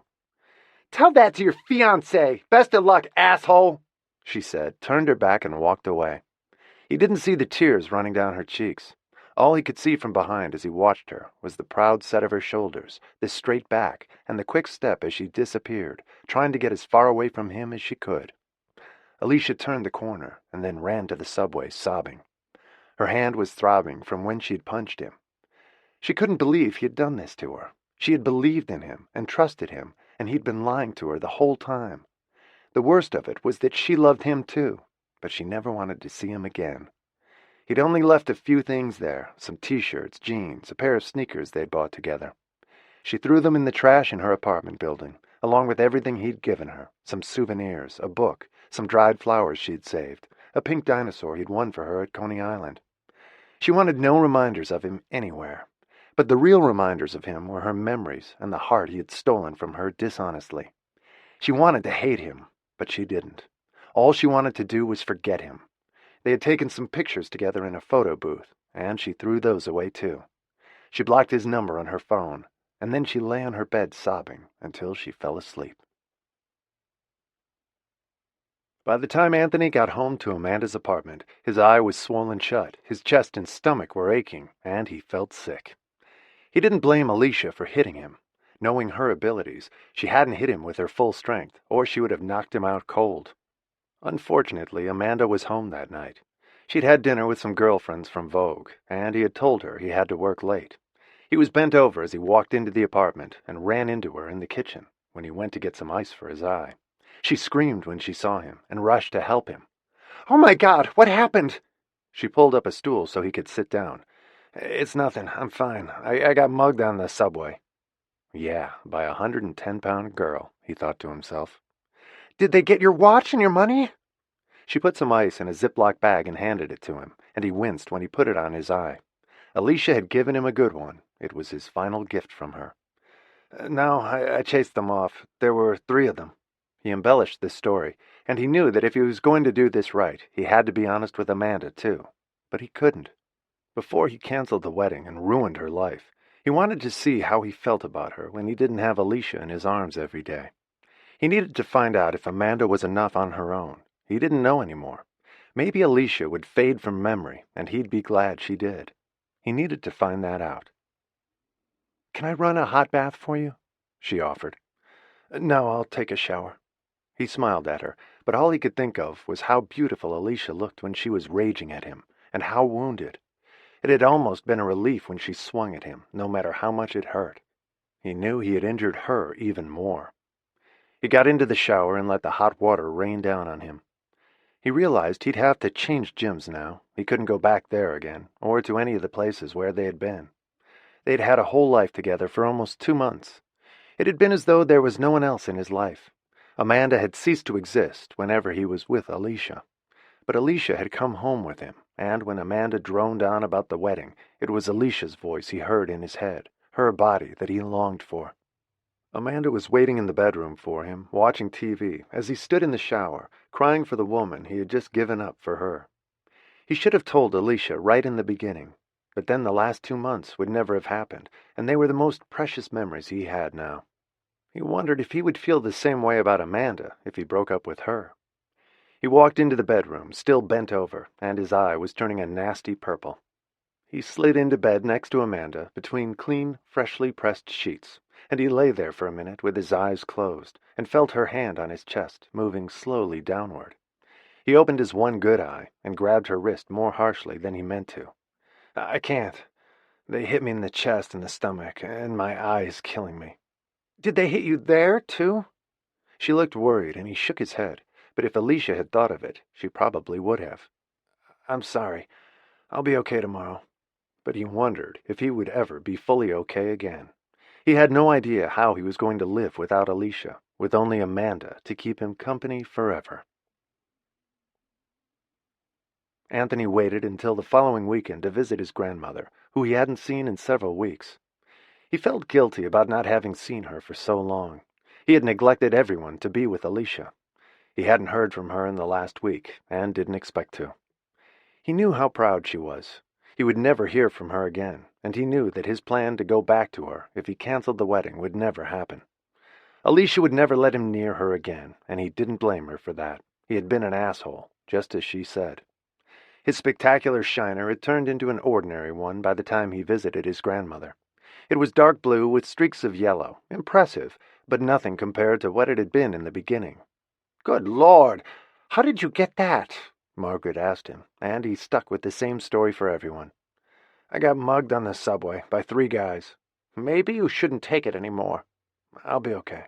"Tell that to your fiancé. Best of luck, asshole," she said, turned her back and walked away. He didn't see the tears running down her cheeks. All he could see from behind as he watched her was the proud set of her shoulders, the straight back, and the quick step as she disappeared, trying to get as far away from him as she could. Alicia turned the corner and then ran to the subway, sobbing. Her hand was throbbing from when she'd punched him. She couldn't believe he had done this to her. She had believed in him and trusted him, and he'd been lying to her the whole time. The worst of it was that she loved him too, but she never wanted to see him again. He'd only left a few things there, some t-shirts, jeans, a pair of sneakers they'd bought together. She threw them in the trash in her apartment building, along with everything he'd given her, some souvenirs, a book, some dried flowers she'd saved, a pink dinosaur he'd won for her at Coney Island. She wanted no reminders of him anywhere, but the real reminders of him were her memories and the heart he had stolen from her dishonestly. She wanted to hate him, but she didn't. All she wanted to do was forget him. They had taken some pictures together in a photo booth, and she threw those away too. She blocked his number on her phone, and then she lay on her bed sobbing until she fell asleep. By the time Anthony got home to Amanda's apartment, his eye was swollen shut, his chest and stomach were aching, and he felt sick. He didn't blame Alicia for hitting him. Knowing her abilities, she hadn't hit him with her full strength, or she would have knocked him out cold. Unfortunately, Amanda was home that night. She'd had dinner with some girlfriends from Vogue, and he had told her he had to work late. He was bent over as he walked into the apartment and ran into her in the kitchen when he went to get some ice for his eye. She screamed when she saw him and rushed to help him. "Oh my God, what happened?" She pulled up a stool so he could sit down. "It's nothing. I'm fine. I got mugged on the subway." Yeah, by a 110-pound girl, he thought to himself. "Did they get your watch and your money?" She put some ice in a Ziploc bag and handed it to him, and he winced when he put it on his eye. Alicia had given him a good one. It was his final gift from her. "No, I chased them off. There were 3 of them." He embellished this story, and he knew that if he was going to do this right, he had to be honest with Amanda, too. But he couldn't. Before he canceled the wedding and ruined her life, he wanted to see how he felt about her when he didn't have Alicia in his arms every day. He needed to find out if Amanda was enough on her own. He didn't know anymore. Maybe Alicia would fade from memory, and he'd be glad she did. He needed to find that out. "Can I run a hot bath for you?" she offered. "No, I'll take a shower." He smiled at her, but all he could think of was how beautiful Alicia looked when she was raging at him, and how wounded. It had almost been a relief when she swung at him, no matter how much it hurt. He knew he had injured her even more. He got into the shower and let the hot water rain down on him. He realized he'd have to change gyms now. He couldn't go back there again, or to any of the places where they had been. They'd had a whole life together for almost 2 months. It had been as though there was no one else in his life. Amanda had ceased to exist whenever he was with Alicia. But Alicia had come home with him, and when Amanda droned on about the wedding, it was Alicia's voice he heard in his head, her body that he longed for. Amanda was waiting in the bedroom for him, watching TV, as he stood in the shower, crying for the woman he had just given up for her. He should have told Alicia right in the beginning, but then the last 2 months would never have happened, and they were the most precious memories he had now. He wondered if he would feel the same way about Amanda if he broke up with her. He walked into the bedroom, still bent over, and his eye was turning a nasty purple. He slid into bed next to Amanda, between clean, freshly pressed sheets, and he lay there for a minute with his eyes closed, and felt her hand on his chest, moving slowly downward. He opened his one good eye, and grabbed her wrist more harshly than he meant to. "I can't. They hit me in the chest and the stomach, and my eye is killing me." "Did they hit you there, too?" She looked worried, and he shook his head, but if Alicia had thought of it, she probably would have. "I'm sorry. I'll be okay tomorrow." But he wondered if he would ever be fully okay again. He had no idea how he was going to live without Alicia, with only Amanda to keep him company forever. Anthony waited until the following weekend to visit his grandmother, who he hadn't seen in several weeks. He felt guilty about not having seen her for so long. He had neglected everyone to be with Alicia. He hadn't heard from her in the last week, and didn't expect to. He knew how proud she was. He would never hear from her again, and he knew that his plan to go back to her if he canceled the wedding would never happen. Alicia would never let him near her again, and he didn't blame her for that. He had been an asshole, just as she said. His spectacular shiner had turned into an ordinary one by the time he visited his grandmother. It was dark blue with streaks of yellow, impressive, but nothing compared to what it had been in the beginning. "Good Lord! How did you get that?" Margaret asked him, and he stuck with the same story for everyone. "I got mugged on the subway by 3 guys. Maybe you shouldn't take it anymore. I'll be okay."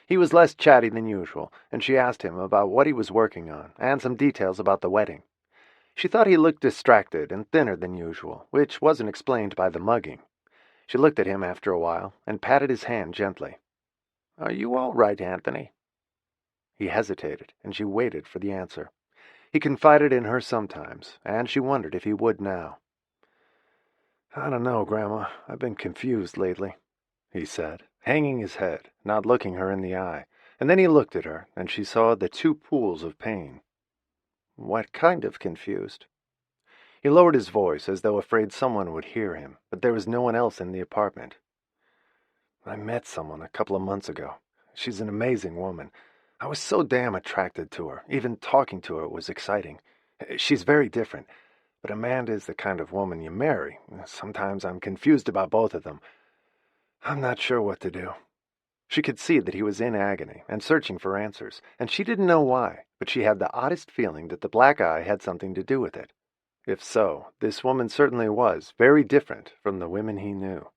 He was less chatty than usual, and she asked him about what he was working on, and some details about the wedding. She thought he looked distracted and thinner than usual, which wasn't explained by the mugging. She looked at him after a while, and patted his hand gently. "Are you all right, Anthony?" He hesitated, and she waited for the answer. He confided in her sometimes, and she wondered if he would now. "I don't know, Grandma. I've been confused lately," he said, hanging his head, not looking her in the eye, and then he looked at her, and she saw the 2 pools of pain. "What kind of confused?" He lowered his voice as though afraid someone would hear him, but there was no one else in the apartment. "I met someone a couple of months ago. She's an amazing woman. I was so damn attracted to her. Even talking to her was exciting. She's very different, but Amanda is the kind of woman you marry. Sometimes I'm confused about both of them. I'm not sure what to do." She could see that he was in agony and searching for answers, and she didn't know why, but she had the oddest feeling that the black eye had something to do with it. If so, this woman certainly was very different from the women he knew.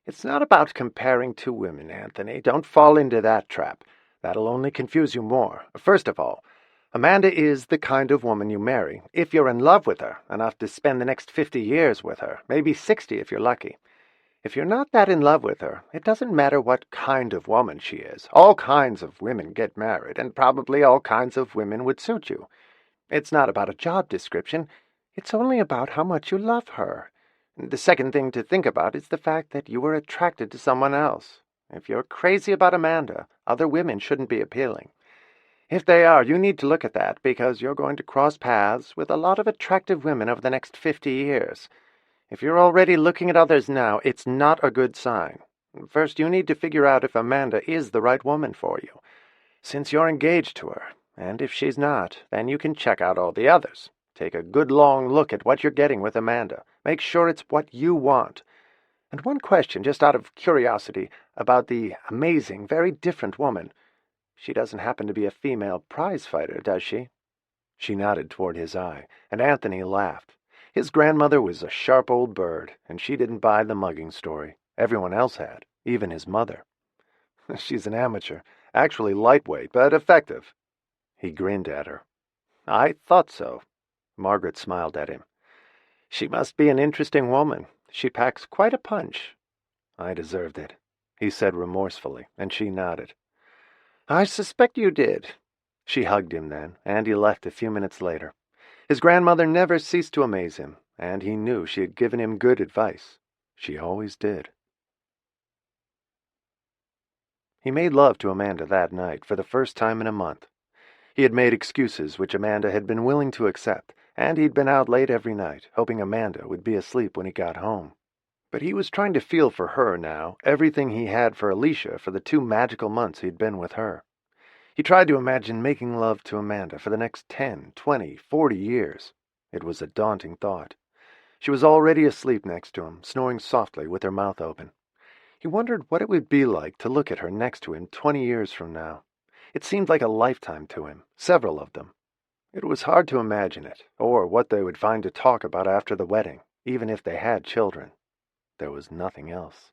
"It's not about comparing 2 women, Anthony. Don't fall into that trap. That'll only confuse you more. First of all, Amanda is the kind of woman you marry if you're in love with her, enough to spend the next 50 years with her, maybe 60 if you're lucky. If you're not that in love with her, it doesn't matter what kind of woman she is. All kinds of women get married, and probably all kinds of women would suit you. It's not about a job description. It's only about how much you love her. The second thing to think about is the fact that you were attracted to someone else. If you're crazy about Amanda, other women shouldn't be appealing. If they are, you need to look at that, because you're going to cross paths with a lot of attractive women over the next 50 years. If you're already looking at others now, it's not a good sign. First, you need to figure out if Amanda is the right woman for you, since you're engaged to her. And if she's not, then you can check out all the others. Take a good long look at what you're getting with Amanda. Make sure it's what you want. And one question, just out of curiosity, about the amazing, very different woman. She doesn't happen to be a female prize fighter, does she?" She nodded toward his eye, and Anthony laughed. His grandmother was a sharp old bird, and she didn't buy the mugging story. Everyone else had, even his mother. "She's an amateur, actually lightweight, but effective." He grinned at her. "I thought so." Margaret smiled at him. "She must be an interesting woman. She packs quite a punch." "I deserved it," he said remorsefully, and she nodded. "I suspect you did." She hugged him then, and he left a few minutes later. His grandmother never ceased to amaze him, and he knew she had given him good advice. She always did. He made love to Amanda that night for the first time in a month. He had made excuses which Amanda had been willing to accept, and he'd been out late every night, hoping Amanda would be asleep when he got home. But he was trying to feel for her now everything he had for Alicia for the 2 magical months he'd been with her. He tried to imagine making love to Amanda for the next 10, 20, 40 years. It was a daunting thought. She was already asleep next to him, snoring softly with her mouth open. He wondered what it would be like to look at her next to him 20 years from now. It seemed like a lifetime to him, several of them. It was hard to imagine it, or what they would find to talk about after the wedding, even if they had children. There was nothing else.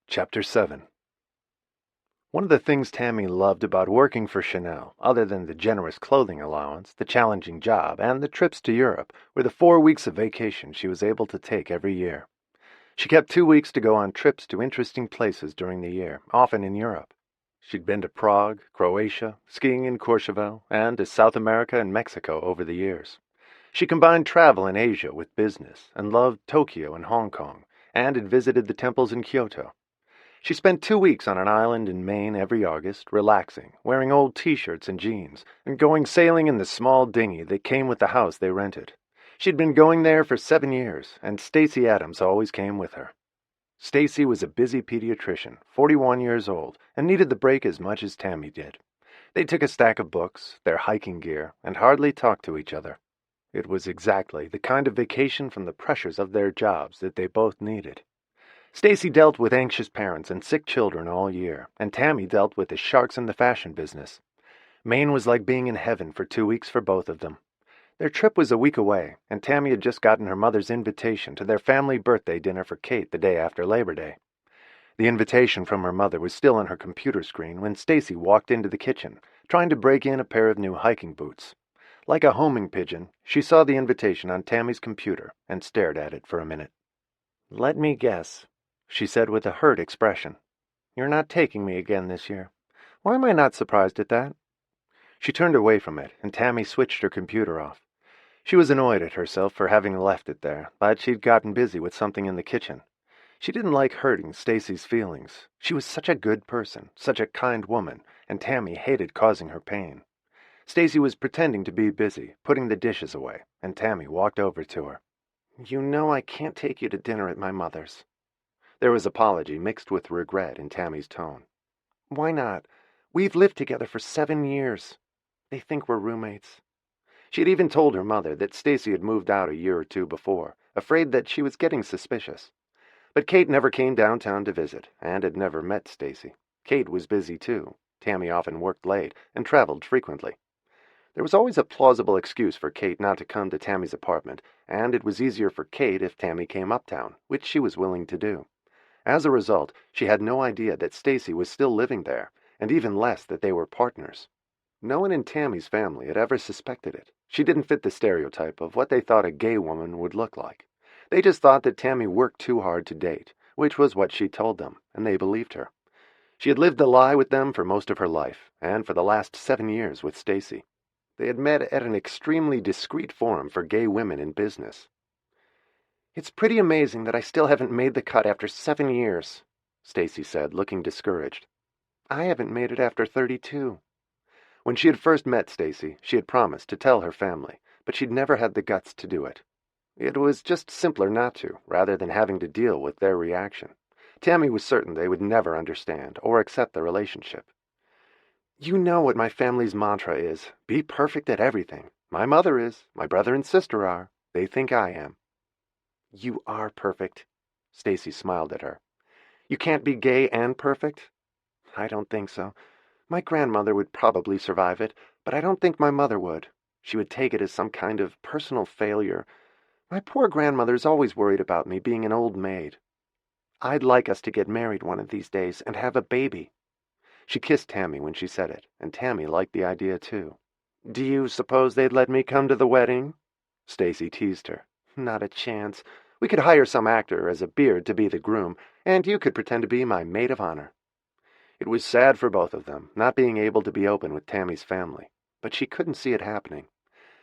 Chapter 7. One of the things Tammy loved about working for Chanel, other than the generous clothing allowance, the challenging job, and the trips to Europe, were the 4 weeks of vacation she was able to take every year. She kept 2 weeks to go on trips to interesting places during the year, often in Europe. She'd been to Prague, Croatia, skiing in Courchevel, and to South America and Mexico over the years. She combined travel in Asia with business, and loved Tokyo and Hong Kong, and had visited the temples in Kyoto. She spent 2 weeks on an island in Maine every August, relaxing, wearing old t-shirts and jeans, and going sailing in the small dinghy that came with the house they rented. She'd been going there for 7 years, and Stacy Adams always came with her. Stacy was a busy pediatrician, 41 years old, and needed the break as much as Tammy did. They took a stack of books, their hiking gear, and hardly talked to each other. It was exactly the kind of vacation from the pressures of their jobs that they both needed. Stacy dealt with anxious parents and sick children all year, and Tammy dealt with the sharks in the fashion business. Maine was like being in heaven for 2 weeks for both of them. Their trip was a week away, and Tammy had just gotten her mother's invitation to their family birthday dinner for Kate the day after Labor Day. The invitation from her mother was still on her computer screen when Stacy walked into the kitchen, trying to break in a pair of new hiking boots. Like a homing pigeon, she saw the invitation on Tammy's computer and stared at it for a minute. "Let me guess," she said with a hurt expression. "You're not taking me again this year. Why am I not surprised at that?" She turned away from it, and Tammy switched her computer off. She was annoyed at herself for having left it there, but she'd gotten busy with something in the kitchen. She didn't like hurting Stacy's feelings. She was such a good person, such a kind woman, and Tammy hated causing her pain. Stacy was pretending to be busy, putting the dishes away, and Tammy walked over to her. "You know I can't take you to dinner at my mother's." There was apology mixed with regret in Tammy's tone. "Why not? We've lived together for 7 years. They think we're roommates." She had even told her mother that Stacy had moved out a year or two before, afraid that she was getting suspicious. But Kate never came downtown to visit, and had never met Stacy. Kate was busy too. Tammy often worked late and traveled frequently. There was always a plausible excuse for Kate not to come to Tammy's apartment, and it was easier for Kate if Tammy came uptown, which she was willing to do. As a result, she had no idea that Stacy was still living there, and even less that they were partners. No one in Tammy's family had ever suspected it. She didn't fit the stereotype of what they thought a gay woman would look like. They just thought that Tammy worked too hard to date, which was what she told them, and they believed her. She had lived the lie with them for most of her life, and for the last 7 years with Stacy. They had met at an extremely discreet forum for gay women in business. "It's pretty amazing that I still haven't made the cut after 7 years," Stacy said, looking discouraged. "I haven't made it after 32. When she had first met Stacy, she had promised to tell her family, but she'd never had the guts to do it. It was just simpler not to, rather than having to deal with their reaction. Tammy was certain they would never understand or accept the relationship. "You know what my family's mantra is. Be perfect at everything. My mother is. My brother and sister are. They think I am." "You are perfect." Stacy smiled at her. "You can't be gay and perfect?" "I don't think so. My grandmother would probably survive it, but I don't think my mother would. She would take it as some kind of personal failure. My poor grandmother's always worried about me being an old maid. I'd like us to get married one of these days and have a baby." She kissed Tammy when she said it, and Tammy liked the idea too. "Do you suppose they'd let me come to the wedding?" Stacy teased her. "Not a chance. We could hire some actor as a beard to be the groom, and you could pretend to be my maid of honor." It was sad for both of them, not being able to be open with Tammy's family, but she couldn't see it happening.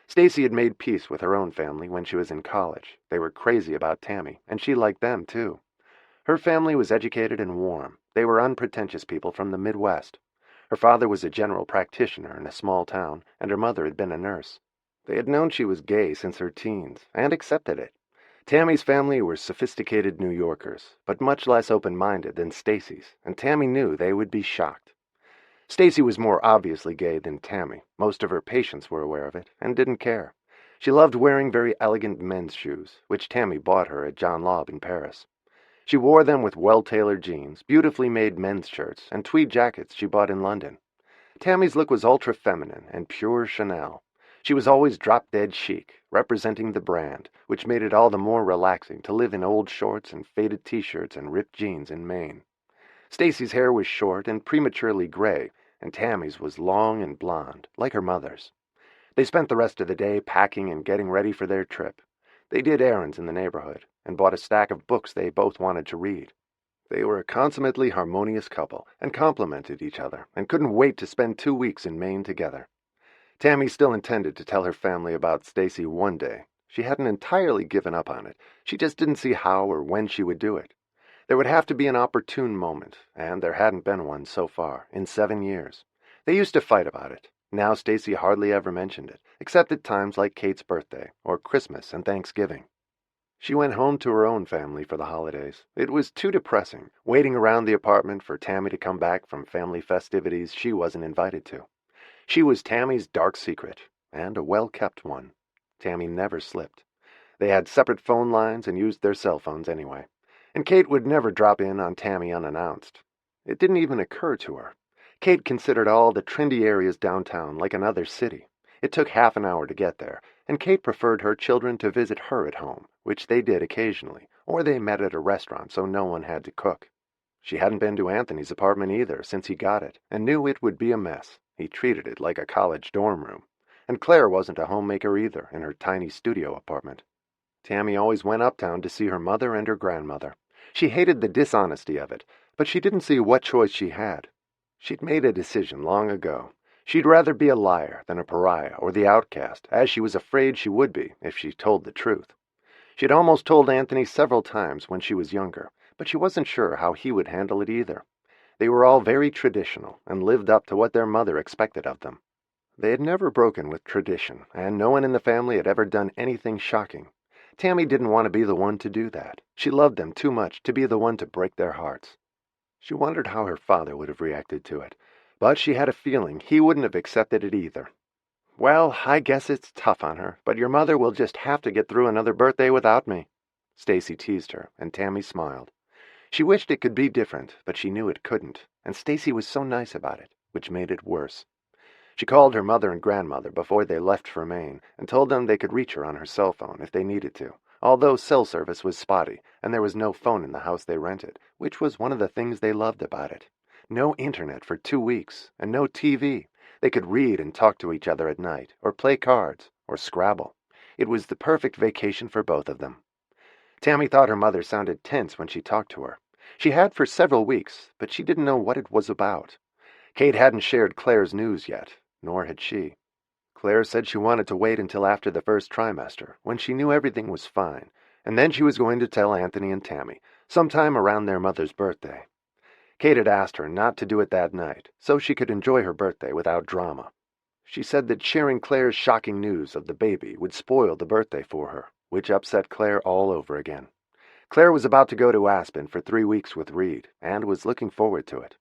Stacy had made peace with her own family when she was in college. They were crazy about Tammy, and she liked them too. Her family was educated and warm. They were unpretentious people from the Midwest. Her father was a general practitioner in a small town, and her mother had been a nurse. They had known she was gay since her teens, and accepted it. Tammy's family were sophisticated New Yorkers, but much less open-minded than Stacy's, and Tammy knew they would be shocked. Stacy was more obviously gay than Tammy. Most of her patients were aware of it and didn't care. She loved wearing very elegant men's shoes, which Tammy bought her at John Lobb in Paris. She wore them with well-tailored jeans, beautifully made men's shirts, and tweed jackets she bought in London. Tammy's look was ultra-feminine and pure Chanel. She was always drop-dead chic, representing the brand, which made it all the more relaxing to live in old shorts and faded t-shirts and ripped jeans in Maine. Stacy's hair was short and prematurely gray, and Tammy's was long and blonde, like her mother's. They spent the rest of the day packing and getting ready for their trip. They did errands in the neighborhood and bought a stack of books they both wanted to read. They were a consummately harmonious couple and complimented each other and couldn't wait to spend 2 weeks in Maine together. Tammy still intended to tell her family about Stacy one day. She hadn't entirely given up on it. She just didn't see how or when she would do it. There would have to be an opportune moment, and there hadn't been one so far, in 7 years. They used to fight about it. Now Stacy hardly ever mentioned it, except at times like Kate's birthday, or Christmas and Thanksgiving. She went home to her own family for the holidays. It was too depressing, waiting around the apartment for Tammy to come back from family festivities she wasn't invited to. She was Tammy's dark secret, and a well-kept one. Tammy never slipped. They had separate phone lines and used their cell phones anyway. And Kate would never drop in on Tammy unannounced. It didn't even occur to her. Kate considered all the trendy areas downtown like another city. It took half an hour to get there, and Kate preferred her children to visit her at home, which they did occasionally, or they met at a restaurant so no one had to cook. She hadn't been to Anthony's apartment either since he got it, and knew it would be a mess. He treated it like a college dorm room. And Claire wasn't a homemaker either in her tiny studio apartment. Tammy always went uptown to see her mother and her grandmother. She hated the dishonesty of it, but she didn't see what choice she had. She'd made a decision long ago. She'd rather be a liar than a pariah or the outcast, as she was afraid she would be if she told the truth. She'd almost told Anthony several times when she was younger, but she wasn't sure how he would handle it either. They were all very traditional and lived up to what their mother expected of them. They had never broken with tradition, and no one in the family had ever done anything shocking. Tammy didn't want to be the one to do that. She loved them too much to be the one to break their hearts. She wondered how her father would have reacted to it, but she had a feeling he wouldn't have accepted it either. "Well, I guess it's tough on her, but your mother will just have to get through another birthday without me." Stacy teased her, and Tammy smiled. She wished it could be different, but she knew it couldn't, and Stacy was so nice about it, which made it worse. She called her mother and grandmother before they left for Maine and told them they could reach her on her cell phone if they needed to, although cell service was spotty and there was no phone in the house they rented, which was one of the things they loved about it. No internet for 2 weeks, and no TV. They could read and talk to each other at night, or play cards, or Scrabble. It was the perfect vacation for both of them. Tammy thought her mother sounded tense when she talked to her. She had for several weeks, but she didn't know what it was about. Kate hadn't shared Claire's news yet, nor had she. Claire said she wanted to wait until after the first trimester, when she knew everything was fine, and then she was going to tell Anthony and Tammy, sometime around their mother's birthday. Kate had asked her not to do it that night, so she could enjoy her birthday without drama. She said that sharing Claire's shocking news of the baby would spoil the birthday for her, which upset Claire all over again. Claire was about to go to Aspen for 3 weeks with Reed, and was looking forward to it.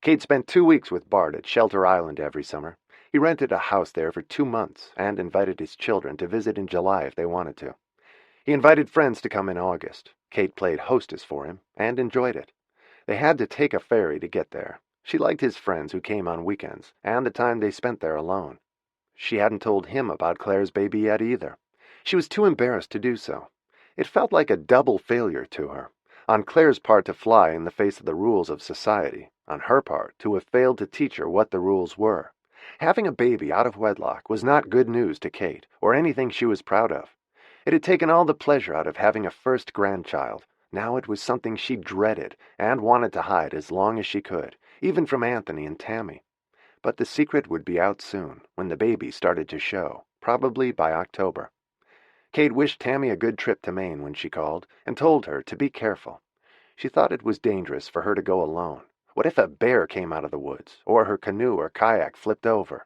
Kate spent 2 weeks with Bart at Shelter Island every summer. He rented a house there for 2 months and invited his children to visit in July if they wanted to. He invited friends to come in August. Kate played hostess for him and enjoyed it. They had to take a ferry to get there. She liked his friends who came on weekends and the time they spent there alone. She hadn't told him about Claire's baby yet either. She was too embarrassed to do so. It felt like a double failure to her. On Claire's part to fly in the face of the rules of society, on her part to have failed to teach her what the rules were. Having a baby out of wedlock was not good news to Kate, or anything she was proud of. It had taken all the pleasure out of having a first grandchild. Now it was something she dreaded and wanted to hide as long as she could, even from Anthony and Tammy. But the secret would be out soon, when the baby started to show, probably by October. Kate wished Tammy a good trip to Maine when she called, and told her to be careful. She thought it was dangerous for her to go alone. What if a bear came out of the woods, or her canoe or kayak flipped over?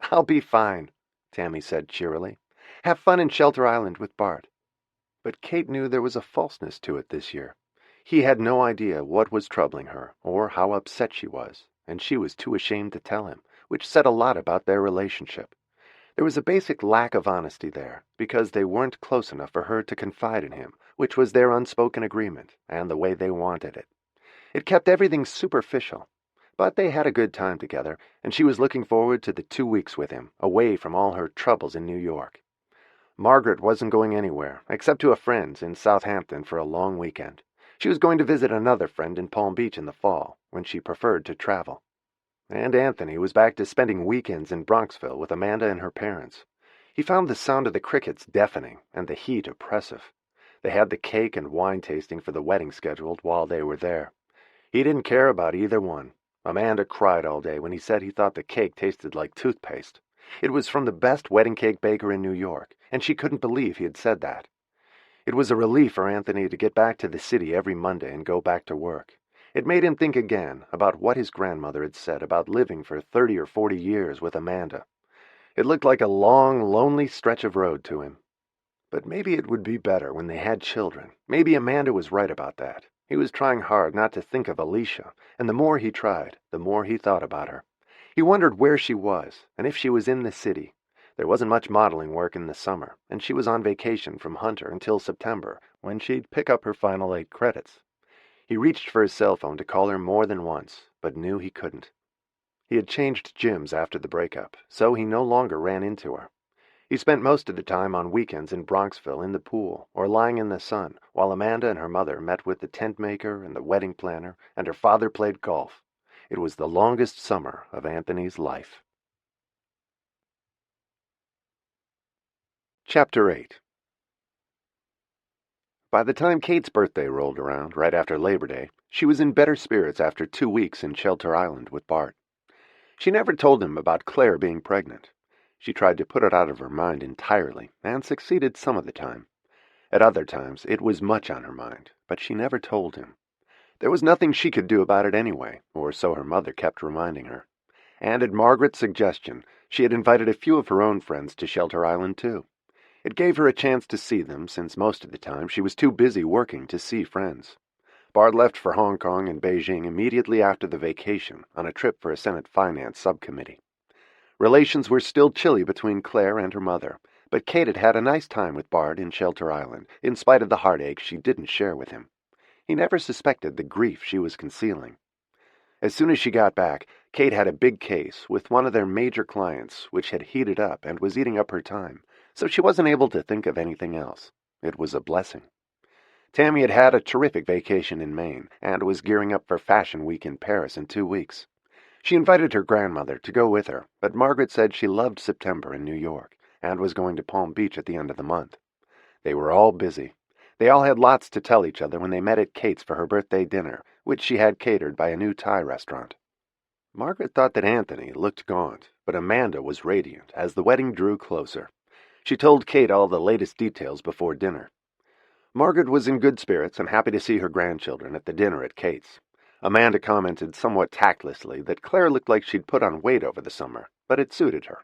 "I'll be fine," Tammy said cheerily. "Have fun in Shelter Island with Bart." But Kate knew there was a falseness to it this year. He had no idea what was troubling her or how upset she was, and she was too ashamed to tell him, which said a lot about their relationship. There was a basic lack of honesty there, because they weren't close enough for her to confide in him, which was their unspoken agreement, and the way they wanted it. It kept everything superficial. But they had a good time together, and she was looking forward to the 2 weeks with him, away from all her troubles in New York. Margaret wasn't going anywhere, except to a friend's in Southampton for a long weekend. She was going to visit another friend in Palm Beach in the fall, when she preferred to travel. And Anthony was back to spending weekends in Bronxville with Amanda and her parents. He found the sound of the crickets deafening and the heat oppressive. They had the cake and wine tasting for the wedding scheduled while they were there. He didn't care about either one. Amanda cried all day when he said he thought the cake tasted like toothpaste. It was from the best wedding cake baker in New York, and she couldn't believe he had said that. It was a relief for Anthony to get back to the city every Monday and go back to work. It made him think again about what his grandmother had said about living for 30 or 40 years with Amanda. It looked like a long, lonely stretch of road to him. But maybe it would be better when they had children. Maybe Amanda was right about that. He was trying hard not to think of Alicia, and the more he tried, the more he thought about her. He wondered where she was, and if she was in the city. There wasn't much modeling work in the summer, and she was on vacation from Hunter until September, when she'd pick up her final 8 credits. He reached for his cell phone to call her more than once, but knew he couldn't. He had changed gyms after the breakup, so he no longer ran into her. He spent most of the time on weekends in Bronxville in the pool or lying in the sun, while Amanda and her mother met with the tent maker and the wedding planner, and her father played golf. It was the longest summer of Anthony's life. Chapter 8. By the time Kate's birthday rolled around, right after Labor Day, she was in better spirits after 2 weeks in Shelter Island with Bart. She never told him about Claire being pregnant. She tried to put it out of her mind entirely, and succeeded some of the time. At other times, it was much on her mind, but she never told him. There was nothing she could do about it anyway, or so her mother kept reminding her. And at Margaret's suggestion, she had invited a few of her own friends to Shelter Island, too. It gave her a chance to see them, since most of the time she was too busy working to see friends. Bart left for Hong Kong and Beijing immediately after the vacation on a trip for a Senate Finance subcommittee. Relations were still chilly between Claire and her mother, but Kate had had a nice time with Bart in Shelter Island, in spite of the heartache she didn't share with him. He never suspected the grief she was concealing. As soon as she got back, Kate had a big case with one of their major clients, which had heated up and was eating up her time, so she wasn't able to think of anything else. It was a blessing. Tammy had had a terrific vacation in Maine, and was gearing up for Fashion Week in Paris in 2 weeks. She invited her grandmother to go with her, but Margaret said she loved September in New York, and was going to Palm Beach at the end of the month. They were all busy. They all had lots to tell each other when they met at Kate's for her birthday dinner, which she had catered by a new Thai restaurant. Margaret thought that Anthony looked gaunt, but Amanda was radiant as the wedding drew closer. She told Kate all the latest details before dinner. Margaret was in good spirits and happy to see her grandchildren at the dinner at Kate's. Amanda commented somewhat tactlessly that Claire looked like she'd put on weight over the summer, but it suited her.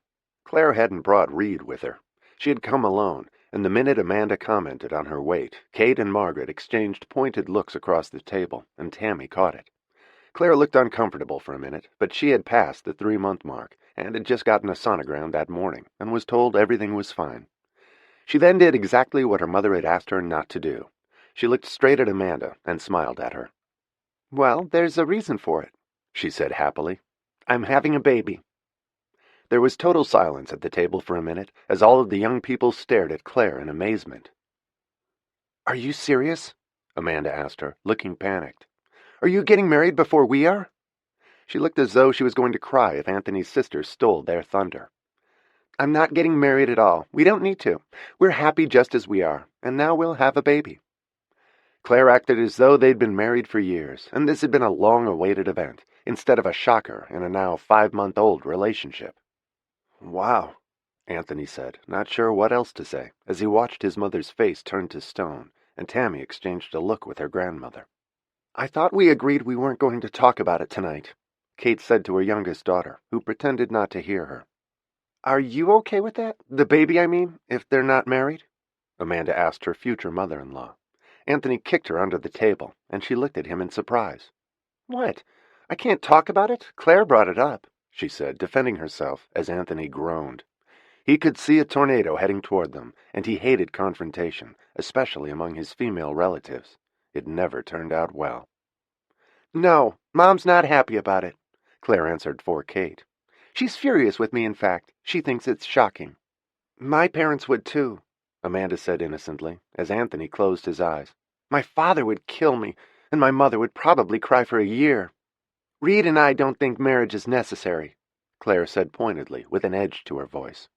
Claire hadn't brought Reed with her. She had come alone, and the minute Amanda commented on her weight, Kate and Margaret exchanged pointed looks across the table, and Tammy caught it. Claire looked uncomfortable for a minute, but she had passed the 3-month mark, and had just gotten a sonogram that morning, and was told everything was fine. She then did exactly what her mother had asked her not to do. She looked straight at Amanda and smiled at her. "Well, there's a reason for it," she said happily. "I'm having a baby." There was total silence at the table for a minute, as all of the young people stared at Claire in amazement. "Are you serious?" Amanda asked her, looking panicked. "Are you getting married before we are?" She looked as though she was going to cry if Anthony's sisters stole their thunder. "I'm not getting married at all. We don't need to. We're happy just as we are, and now we'll have a baby." Claire acted as though they'd been married for years, and this had been a long-awaited event, instead of a shocker in a now 5-month-old relationship. "Wow," Anthony said, not sure what else to say, as he watched his mother's face turn to stone, and Tammy exchanged a look with her grandmother. "I thought we agreed we weren't going to talk about it tonight," Kate said to her youngest daughter, who pretended not to hear her. "Are you okay with that? The baby, I mean, if they're not married?" Amanda asked her future mother-in-law. Anthony kicked her under the table, and she looked at him in surprise. "What? I can't talk about it? Claire brought it up," she said, defending herself as Anthony groaned. He could see a tornado heading toward them, and he hated confrontation, especially among his female relatives. It never turned out well. "No, Mom's not happy about it," Claire answered for Kate. "She's furious with me, in fact. She thinks it's shocking." "My parents would, too," Amanda said innocently, as Anthony closed his eyes. "My father would kill me, and my mother would probably cry for a year. Reed and I don't think marriage is necessary," Claire said pointedly, with an edge to her voice.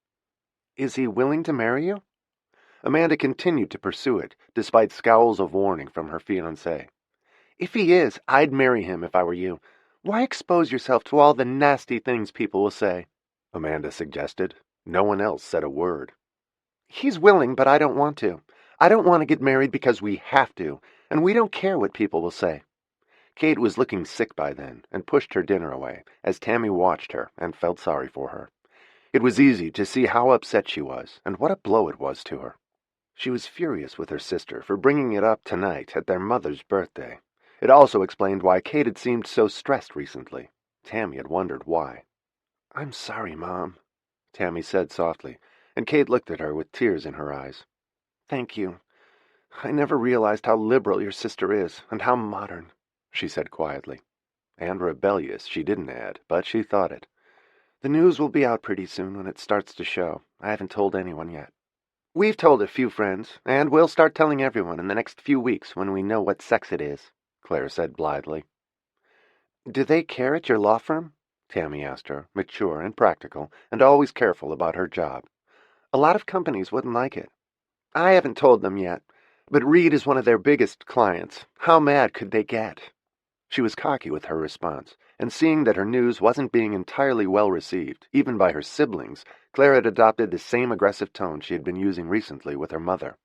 "Is he willing to marry you?" Amanda continued to pursue it, despite scowls of warning from her fiancé. "If he is, I'd marry him if I were you. Why expose yourself to all the nasty things people will say?" Amanda suggested. No one else said a word. "He's willing, but I don't want to. I don't want to get married because we have to, and we don't care what people will say." Kate was looking sick by then, and pushed her dinner away, as Tammy watched her and felt sorry for her. It was easy to see how upset she was, and what a blow it was to her. She was furious with her sister for bringing it up tonight at their mother's birthday. It also explained why Kate had seemed so stressed recently. Tammy had wondered why. "I'm sorry, Mom," Tammy said softly, and Kate looked at her with tears in her eyes. "Thank you. I never realized how liberal your sister is, and how modern," she said quietly. And rebellious, she didn't add, but she thought it. "The news will be out pretty soon when it starts to show. I haven't told anyone yet." "We've told a few friends, and we'll start telling everyone in the next few weeks when we know what sex it is," Claire said blithely. "Do they care at your law firm?" Tammy asked her, mature and practical, and always careful about her job. "A lot of companies wouldn't like it." "I haven't told them yet, but Reed is one of their biggest clients. How mad could they get?" She was cocky with her response, and seeing that her news wasn't being entirely well received, even by her siblings, Claire had adopted the same aggressive tone she had been using recently with her mother.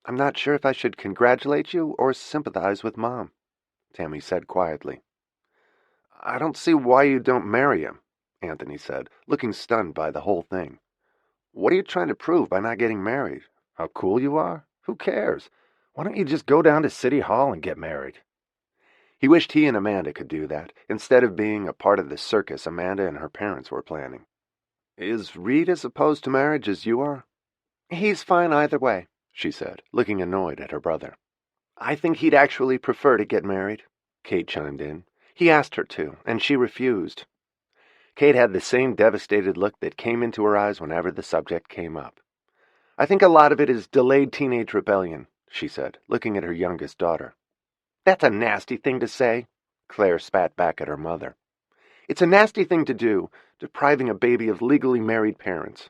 "I'm not sure if I should congratulate you or sympathize with Mom," Tammy said quietly. "I don't see why you don't marry him," Anthony said, looking stunned by the whole thing. "What are you trying to prove by not getting married? How cool you are? Who cares? Why don't you just go down to City Hall and get married?" He wished he and Amanda could do that, instead of being a part of the circus Amanda and her parents were planning. "Is Reed as opposed to marriage as you are?" "He's fine either way," she said, looking annoyed at her brother. "I think he'd actually prefer to get married," Kate chimed in. "He asked her to, and she refused." Kate had the same devastated look that came into her eyes whenever the subject came up. "I think a lot of it is delayed teenage rebellion," she said, looking at her youngest daughter. "That's a nasty thing to say," Claire spat back at her mother. "It's a nasty thing to do, depriving a baby of legally married parents."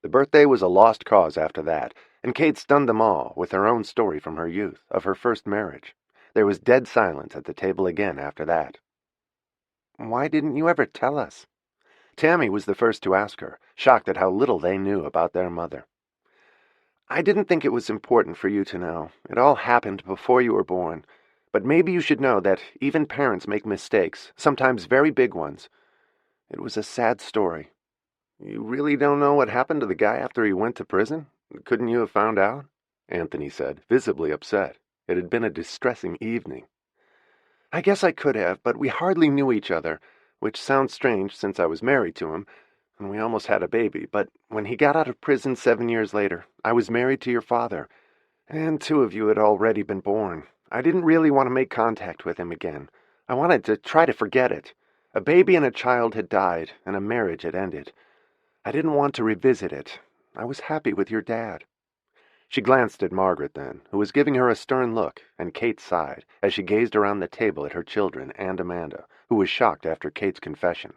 The birthday was a lost cause after that, and Kate stunned them all with her own story from her youth, of her first marriage. There was dead silence at the table again after that. "Why didn't you ever tell us?" Tammy was the first to ask her, shocked at how little they knew about their mother. "I didn't think it was important for you to know. It all happened before you were born. But maybe you should know that even parents make mistakes, sometimes very big ones. It was a sad story." "You really don't know what happened to the guy after he went to prison? Couldn't you have found out?" Anthony said, visibly upset. It had been a distressing evening. "I guess I could have, but we hardly knew each other, which sounds strange since I was married to him, and we almost had a baby. But when he got out of prison 7 years later, I was married to your father, and 2 of you had already been born. I didn't really want to make contact with him again. I wanted to try to forget it. A baby and a child had died, and a marriage had ended. I didn't want to revisit it. I was happy with your dad." She glanced at Margaret then, who was giving her a stern look, and Kate sighed, as she gazed around the table at her children and Amanda, who was shocked after Kate's confession.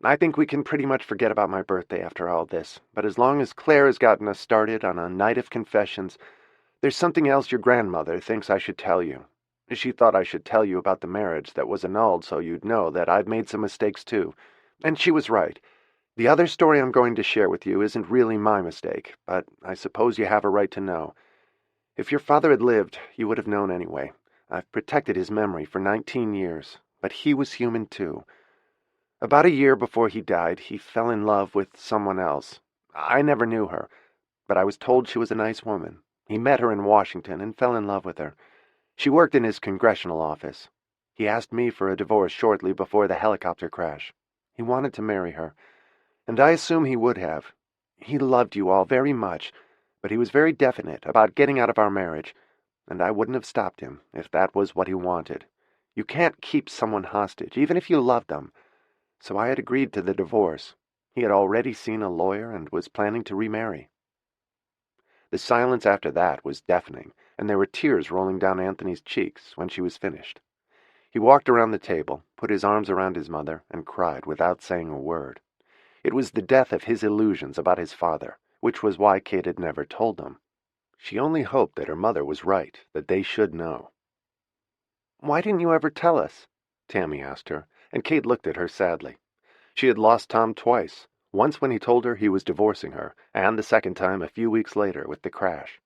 "I think we can pretty much forget about my birthday after all this, but as long as Claire has gotten us started on a night of confessions, there's something else your grandmother thinks I should tell you. She thought I should tell you about the marriage that was annulled so you'd know that I've made some mistakes too. And she was right. The other story I'm going to share with you isn't really my mistake, but I suppose you have a right to know. If your father had lived, you would have known anyway. I've protected his memory for 19 years, but he was human too. About a year before he died, he fell in love with someone else. I never knew her. but I was told she was a nice woman. He met her in Washington and fell in love with her. She worked in his congressional office. He asked me for a divorce shortly before the helicopter crash. He wanted to marry her, and I assume he would have. He loved you all very much, but he was very definite about getting out of our marriage, and I wouldn't have stopped him if that was what he wanted. You can't keep someone hostage, even if you love them. So I had agreed to the divorce. He had already seen a lawyer and was planning to remarry. The silence after that was deafening, and there were tears rolling down Anthony's cheeks when she was finished. He walked around the table, put his arms around his mother, and cried without saying a word. It was the death of his illusions about his father, which was why Kate had never told them. She only hoped that her mother was right, that they should know. "Why didn't you ever tell us?" Tammy asked her, and Kate looked at her sadly. She had lost Tom twice, once when he told her he was divorcing her, and the second time a few weeks later with the crash.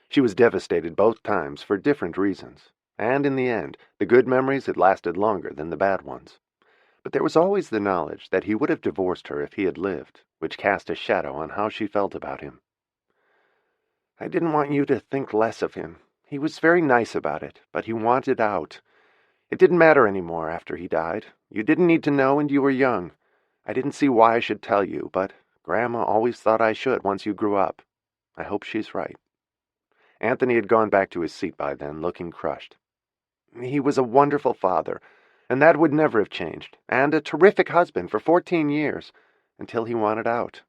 She was devastated both times for different reasons, and in the end, the good memories had lasted longer than the bad ones. But there was always the knowledge that he would have divorced her if he had lived, which cast a shadow on how she felt about him. "I didn't want you to think less of him. He was very nice about it, but he wanted out. It didn't matter anymore after he died. You didn't need to know, and you were young. I didn't see why I should tell you, but Grandma always thought I should once you grew up. I hope she's right." Anthony had gone back to his seat by then, looking crushed. "He was a wonderful father, and that would never have changed, and a terrific husband for 14 years, until he wanted out.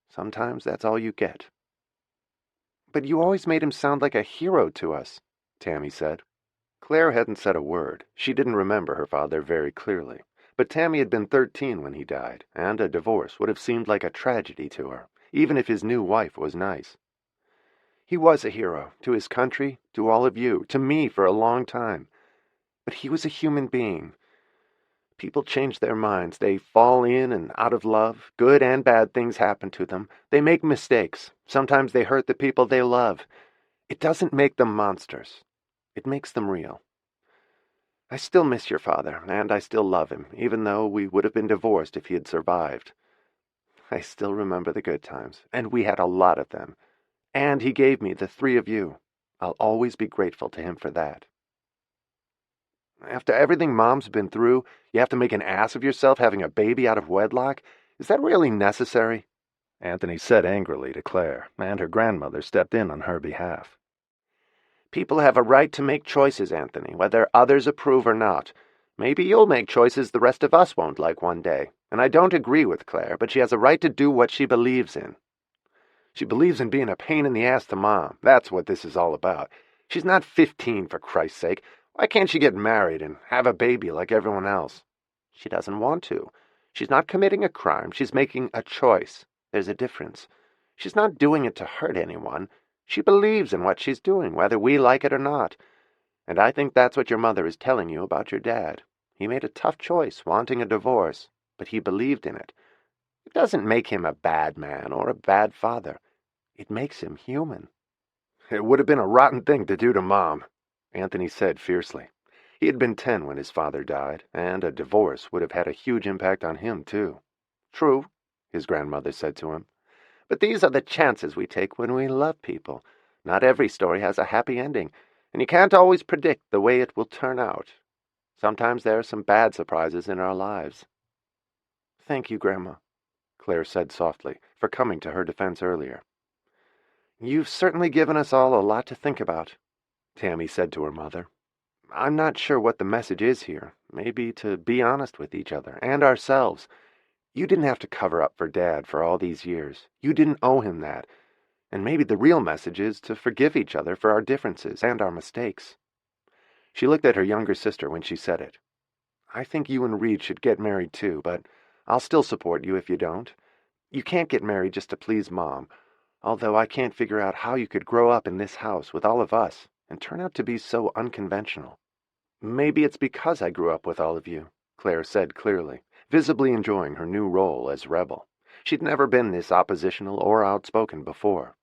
Sometimes that's all you get." "But you always made him sound like a hero to us," Tammy said. Claire hadn't said a word. She didn't remember her father very clearly. But Tammy had been 13 when he died, and a divorce would have seemed like a tragedy to her, even if his new wife was nice. "He was a hero, to his country, to all of you, to me for a long time. But he was a human being. People change their minds. They fall in and out of love. Good and bad things happen to them. They make mistakes. Sometimes they hurt the people they love. It doesn't make them monsters. It makes them real. I still miss your father, and I still love him, even though we would have been divorced if he had survived. I still remember the good times, and we had a lot of them. And he gave me the three of you. I'll always be grateful to him for that." "After everything Mom's been through, you have to make an ass of yourself having a baby out of wedlock? Is that really necessary?" Anthony said angrily to Claire, and her grandmother stepped in on her behalf. "People have a right to make choices, Anthony, whether others approve or not. Maybe you'll make choices the rest of us won't like one day, and I don't agree with Claire, but she has a right to do what she believes in." "She believes in being a pain in the ass to Mom. That's what this is all about. She's not 15, for Christ's sake. Why can't she get married and have a baby like everyone else?" "She doesn't want to. She's not committing a crime. She's making a choice. There's a difference. She's not doing it to hurt anyone. She believes in what she's doing, whether we like it or not. And I think that's what your mother is telling you about your dad. He made a tough choice, wanting a divorce, but he believed in it. It doesn't make him a bad man or a bad father. It makes him human." "It would have been a rotten thing to do to Mom," Anthony said fiercely. He had been 10 when his father died, and a divorce would have had a huge impact on him, too. "True," his grandmother said to him. "But these are the chances we take when we love people. Not every story has a happy ending, and you can't always predict the way it will turn out. Sometimes there are some bad surprises in our lives." "Thank you, Grandma," Claire said softly, for coming to her defense earlier. "You've certainly given us all a lot to think about," Tammy said to her mother. "I'm not sure what the message is here. Maybe to be honest with each other and ourselves. You didn't have to cover up for Dad for all these years. You didn't owe him that. And maybe the real message is to forgive each other for our differences and our mistakes." She looked at her younger sister when she said it. "I think you and Reed should get married too, but I'll still support you if you don't. You can't get married just to please Mom, although I can't figure out how you could grow up in this house with all of us and turn out to be so unconventional." "Maybe it's because I grew up with all of you," Claire said clearly, visibly enjoying her new role as rebel. She'd never been this oppositional or outspoken before.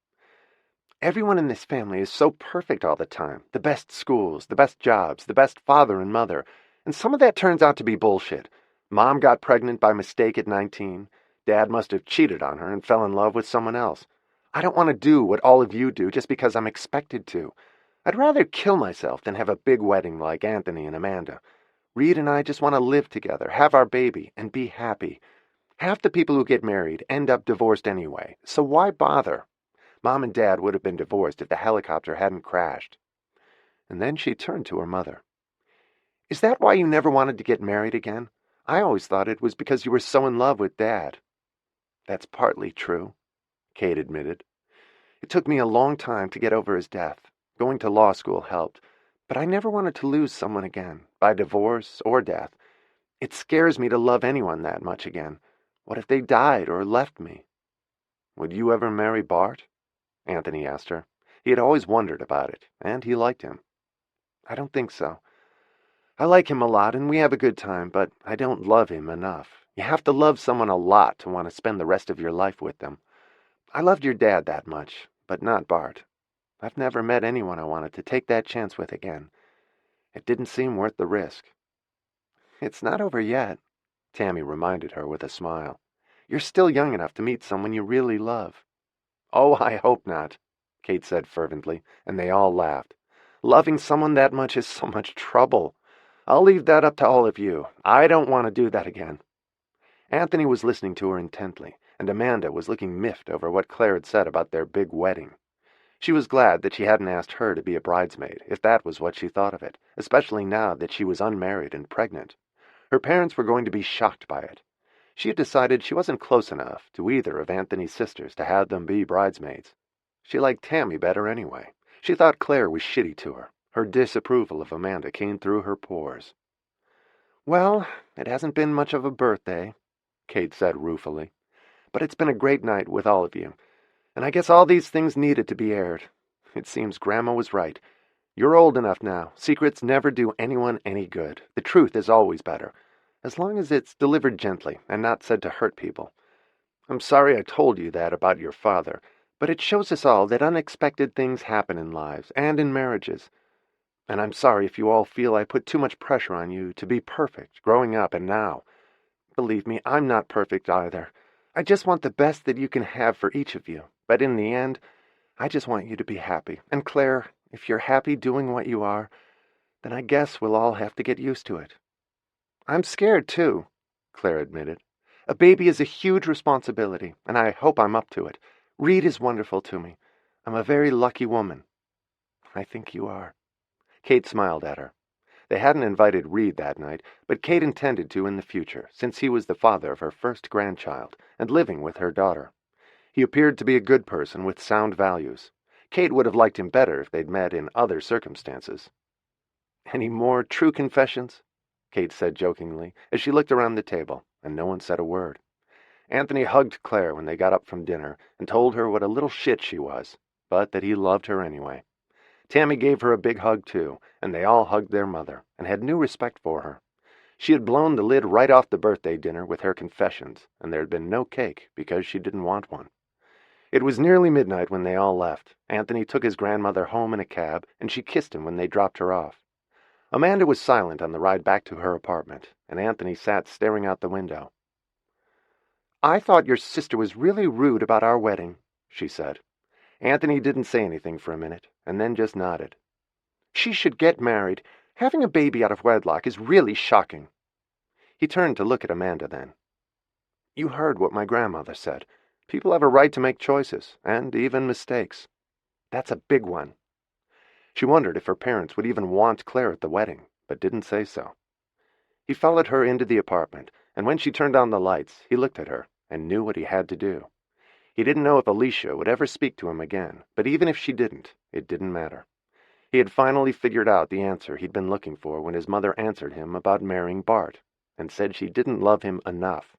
"Everyone in this family is so perfect all the time. The best schools, the best jobs, the best father and mother. And some of that turns out to be bullshit. Mom got pregnant by mistake at 19. Dad must have cheated on her and fell in love with someone else. I don't want to do what all of you do just because I'm expected to. I'd rather kill myself than have a big wedding like Anthony and Amanda. Reed and I just want to live together, have our baby, and be happy. Half the people who get married end up divorced anyway, so why bother? Mom and Dad would have been divorced if the helicopter hadn't crashed. And then she turned to her mother. Is that why you never wanted to get married again? I always thought it was because you were so in love with Dad. That's partly true, Kate admitted. It took me a long time to get over his death. Going to law school helped, but I never wanted to lose someone again, by divorce or death. It scares me to love anyone that much again. What if they died or left me? Would you ever marry Bart? Anthony asked her. He had always wondered about it, and he liked him. I don't think so. I like him a lot, and we have a good time, but I don't love him enough. You have to love someone a lot to want to spend the rest of your life with them. I loved your dad that much, but not Bart. I've never met anyone I wanted to take that chance with again. It didn't seem worth the risk. It's not over yet, Tammy reminded her with a smile. You're still young enough to meet someone you really love. Oh, I hope not, Kate said fervently, and they all laughed. Loving someone that much is so much trouble. I'll leave that up to all of you. I don't want to do that again. Anthony was listening to her intently, and Amanda was looking miffed over what Claire had said about their big wedding. She was glad that she hadn't asked her to be a bridesmaid, if that was what she thought of it, especially now that she was unmarried and pregnant. Her parents were going to be shocked by it. She had decided she wasn't close enough to either of Anthony's sisters to have them be bridesmaids. She liked Tammy better anyway. She thought Claire was shitty to her. Her disapproval of Amanda came through her pores. Well, it hasn't been much of a birthday, Kate said ruefully, but it's been a great night with all of you, and I guess all these things needed to be aired. It seems Grandma was right. You're old enough now. Secrets never do anyone any good. The truth is always better, as long as it's delivered gently and not said to hurt people. I'm sorry I told you that about your father, but it shows us all that unexpected things happen in lives and in marriages. And I'm sorry if you all feel I put too much pressure on you to be perfect, growing up and now. Believe me, I'm not perfect either. I just want the best that you can have for each of you. But in the end, I just want you to be happy. And Claire, if you're happy doing what you are, then I guess we'll all have to get used to it. I'm scared, too, Claire admitted. A baby is a huge responsibility, and I hope I'm up to it. Reed is wonderful to me. I'm a very lucky woman. I think you are. Kate smiled at her. They hadn't invited Reed that night, but Kate intended to in the future, since he was the father of her first grandchild and living with her daughter. He appeared to be a good person with sound values. Kate would have liked him better if they'd met in other circumstances. Any more true confessions? Kate said jokingly, as she looked around the table, and no one said a word. Anthony hugged Claire when they got up from dinner and told her what a little shit she was, but that he loved her anyway. Tammy gave her a big hug, too, and they all hugged their mother, and had new respect for her. She had blown the lid right off the birthday dinner with her confessions, and there had been no cake because she didn't want one. It was nearly midnight when they all left. Anthony took his grandmother home in a cab, and she kissed him when they dropped her off. Amanda was silent on the ride back to her apartment, and Anthony sat staring out the window. I thought your sister was really rude about our wedding, she said. Anthony didn't say anything for a minute, and then just nodded. She should get married. Having a baby out of wedlock is really shocking. He turned to look at Amanda then. You heard what my grandmother said. People have a right to make choices, and even mistakes. That's a big one. She wondered if her parents would even want Claire at the wedding, but didn't say so. He followed her into the apartment, and when she turned on the lights, he looked at her and knew what he had to do. He didn't know if Alicia would ever speak to him again, but even if she didn't, it didn't matter. He had finally figured out the answer he'd been looking for when his mother answered him about marrying Bart, and said she didn't love him enough.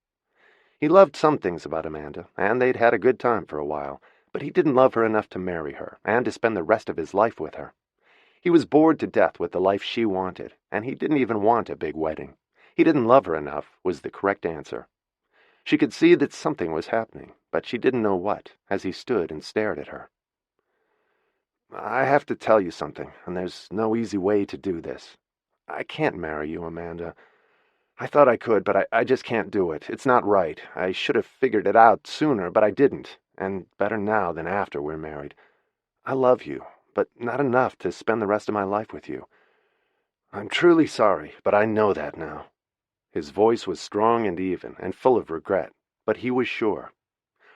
He loved some things about Amanda, and they'd had a good time for a while, but he didn't love her enough to marry her and to spend the rest of his life with her. He was bored to death with the life she wanted, and he didn't even want a big wedding. He didn't love her enough was the correct answer. She could see that something was happening, but she didn't know what, as he stood and stared at her. I have to tell you something, and there's no easy way to do this. I can't marry you, Amanda. I thought I could, but I just can't do it. It's not right. I should have figured it out sooner, but I didn't, and better now than after we're married. I love you, but not enough to spend the rest of my life with you. I'm truly sorry, but I know that now." His voice was strong and even, and full of regret, but he was sure.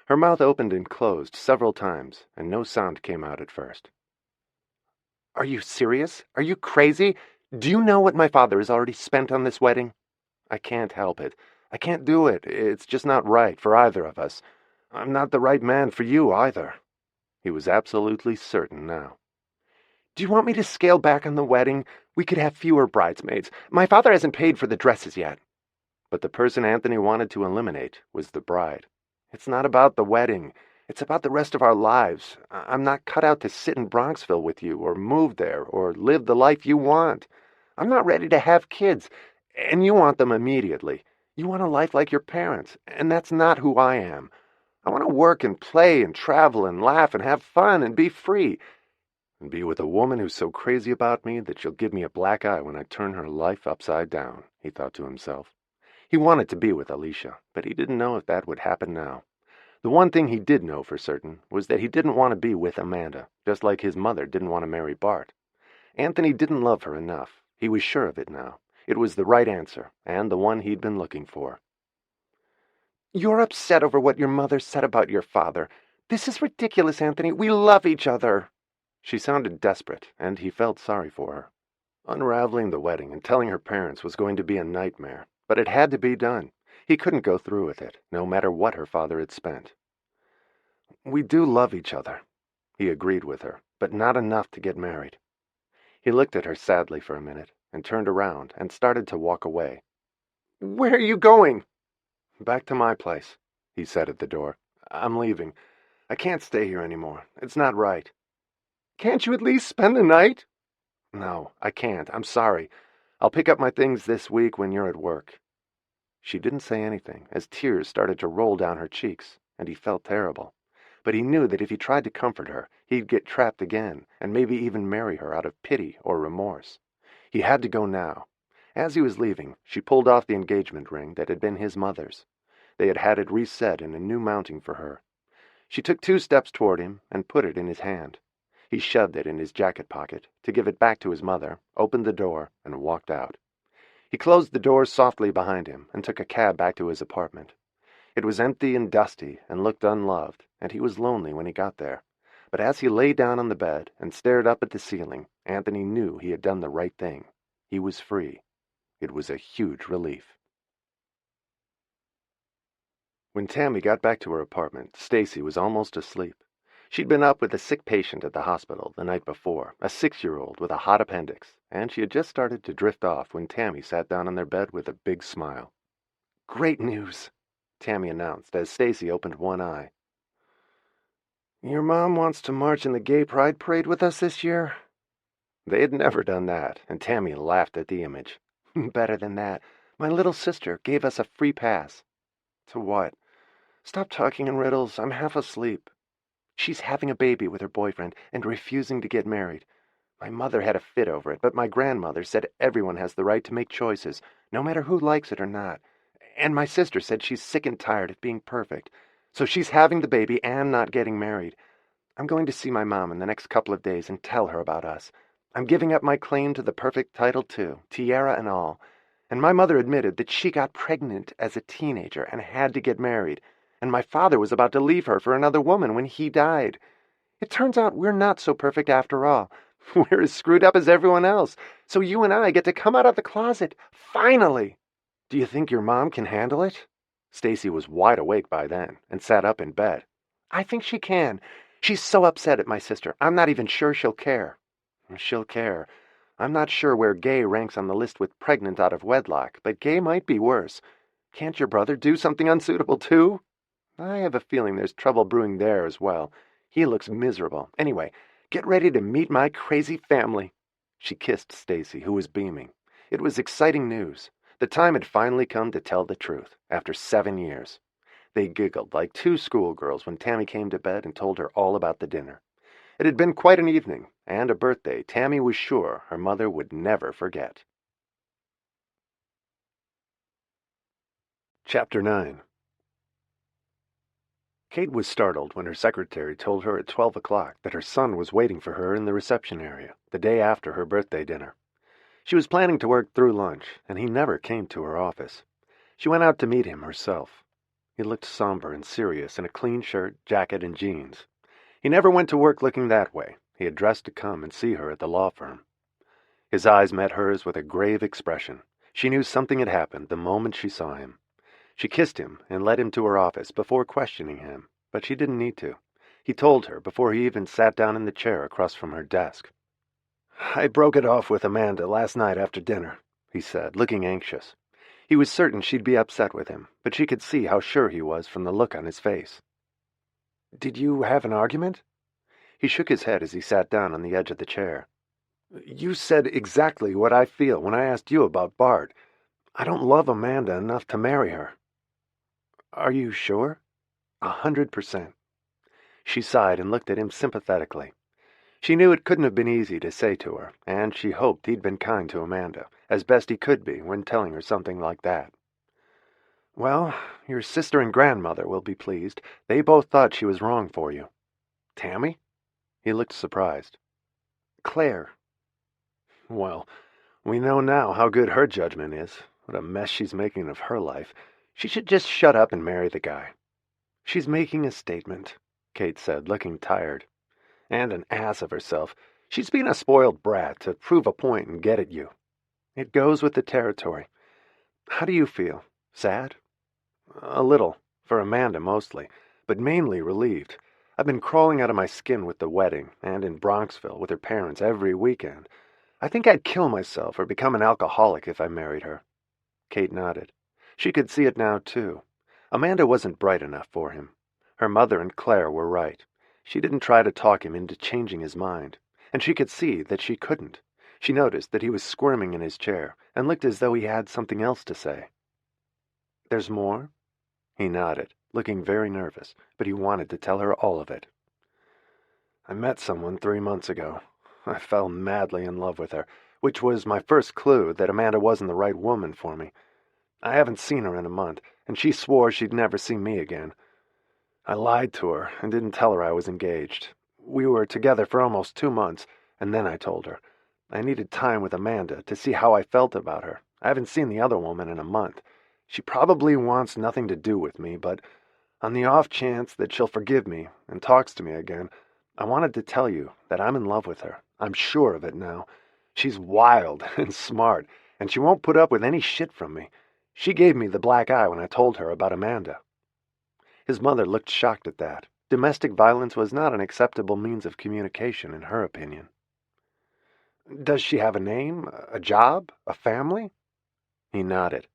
Her mouth opened and closed several times, and no sound came out at first. "Are you serious? Are you crazy? Do you know what my father has already spent on this wedding?" "I can't help it. I can't do it. It's just not right for either of us. I'm not the right man for you either." He was absolutely certain now. "Do you want me to scale back on the wedding? We could have fewer bridesmaids. My father hasn't paid for the dresses yet." But the person Anthony wanted to eliminate was the bride. "It's not about the wedding. It's about the rest of our lives. I'm not cut out to sit in Bronxville with you, or move there, or live the life you want. I'm not ready to have kids, and you want them immediately. You want a life like your parents, and that's not who I am. I want to work and play and travel and laugh and have fun and be free, and be with a woman who's so crazy about me that she'll give me a black eye when I turn her life upside down," he thought to himself. He wanted to be with Alicia, but he didn't know if that would happen now. The one thing he did know for certain was that he didn't want to be with Amanda, just like his mother didn't want to marry Bart. Anthony didn't love her enough. He was sure of it now. It was the right answer, and the one he'd been looking for. "You're upset over what your mother said about your father. This is ridiculous, Anthony. We love each other." She sounded desperate, and he felt sorry for her. Unraveling the wedding and telling her parents was going to be a nightmare, but it had to be done. He couldn't go through with it, no matter what her father had spent. "We do love each other," he agreed with her, "but not enough to get married." He looked at her sadly for a minute, and turned around and started to walk away. "Where are you going?" "Back to my place," he said at the door. "I'm leaving. I can't stay here anymore. It's not right." "Can't you at least spend the night?" "No, I can't. I'm sorry. I'll pick up my things this week when you're at work." She didn't say anything, as tears started to roll down her cheeks, and he felt terrible. But he knew that if he tried to comfort her, he'd get trapped again, and maybe even marry her out of pity or remorse. He had to go now. As he was leaving, she pulled off the engagement ring that had been his mother's. They had had it reset in a new mounting for her. She took 2 steps toward him and put it in his hand. He shoved it in his jacket pocket to give it back to his mother, opened the door, and walked out. He closed the door softly behind him and took a cab back to his apartment. It was empty and dusty and looked unloved, and he was lonely when he got there. But as he lay down on the bed and stared up at the ceiling, Anthony knew he had done the right thing. He was free. It was a huge relief. When Tammy got back to her apartment, Stacy was almost asleep. She'd been up with a sick patient at the hospital the night before, a 6-year-old with a hot appendix, and she had just started to drift off when Tammy sat down on their bed with a big smile. "Great news," Tammy announced as Stacy opened one eye. "Your mom wants to march in the gay pride parade with us this year?" They had never done that, and Tammy laughed at the image. "Better than that. My little sister gave us a free pass." "To what?" "Stop talking in riddles. I'm half asleep." "She's having a baby with her boyfriend and refusing to get married. My mother had a fit over it, but my grandmother said everyone has the right to make choices, no matter who likes it or not. And my sister said she's sick and tired of being perfect. So she's having the baby and not getting married. I'm going to see my mom in the next couple of days and tell her about us. I'm giving up my claim to the perfect title too, tiara and all. And my mother admitted that she got pregnant as a teenager and had to get married. And my father was about to leave her for another woman when he died. It turns out we're not so perfect after all. We're as screwed up as everyone else. So you and I get to come out of the closet. Finally! Do you think your mom can handle it?" Stacy was wide awake by then and sat up in bed. "I think she can. She's so upset at my sister. I'm not even sure she'll care." "She'll care. I'm not sure where gay ranks on the list with pregnant out of wedlock, but gay might be worse. Can't your brother do something unsuitable too?" "I have a feeling there's trouble brewing there as well. He looks miserable. Anyway, get ready to meet my crazy family." She kissed Stacy, who was beaming. It was exciting news. The time had finally come to tell the truth, after 7 years. They giggled like 2 schoolgirls when Tammy came to bed and told her all about the dinner. It had been quite an evening, and a birthday Tammy was sure her mother would never forget. Chapter 9. Kate was startled when her secretary told her at 12 o'clock that her son was waiting for her in the reception area, the day after her birthday dinner. She was planning to work through lunch, and he never came to her office. She went out to meet him herself. He looked somber and serious in a clean shirt, jacket, and jeans. He never went to work looking that way. He had dressed to come and see her at the law firm. His eyes met hers with a grave expression. She knew something had happened the moment she saw him. She kissed him and led him to her office before questioning him, but she didn't need to. He told her before he even sat down in the chair across from her desk. "I broke it off with Amanda last night after dinner," he said, looking anxious. He was certain she'd be upset with him, but she could see how sure he was from the look on his face. "Did you have an argument?" He shook his head as he sat down on the edge of the chair. "You said exactly what I feel when I asked you about Bart. I don't love Amanda enough to marry her." "Are you sure?" 100%. She sighed and looked at him sympathetically. She knew it couldn't have been easy to say to her, and she hoped he'd been kind to Amanda, as best he could be when telling her something like that. "Well, your sister and grandmother will be pleased. They both thought she was wrong for you." "Tammy?" He looked surprised. "Claire." "Well, we know now how good her judgment is. What a mess she's making of her life. She should just shut up and marry the guy." "She's making a statement," Kate said, looking tired. "And an ass of herself. She's been a spoiled brat to prove a point and get at you. It goes with the territory. How do you feel? Sad?" "A little. For Amanda, mostly. But mainly relieved. I've been crawling out of my skin with the wedding, and in Bronxville with her parents every weekend. I think I'd kill myself or become an alcoholic if I married her." Kate nodded. She could see it now, too. Amanda wasn't bright enough for him. Her mother and Claire were right. She didn't try to talk him into changing his mind, and she could see that she couldn't. She noticed that he was squirming in his chair and looked as though he had something else to say. "There's more?" He nodded, looking very nervous, but he wanted to tell her all of it. "I met someone 3 months ago. I fell madly in love with her, which was my first clue that Amanda wasn't the right woman for me. I haven't seen her in a month, and she swore she'd never see me again. I lied to her and didn't tell her I was engaged. We were together for almost 2 months, and then I told her. I needed time with Amanda to see how I felt about her. I haven't seen the other woman in a month. She probably wants nothing to do with me, but on the off chance that she'll forgive me and talks to me again, I wanted to tell you that I'm in love with her. I'm sure of it now. She's wild and smart, and she won't put up with any shit from me. She gave me the black eye when I told her about Amanda." His mother looked shocked at that. Domestic violence was not an acceptable means of communication, in her opinion. "Does she have a name, a job, a family?" He nodded.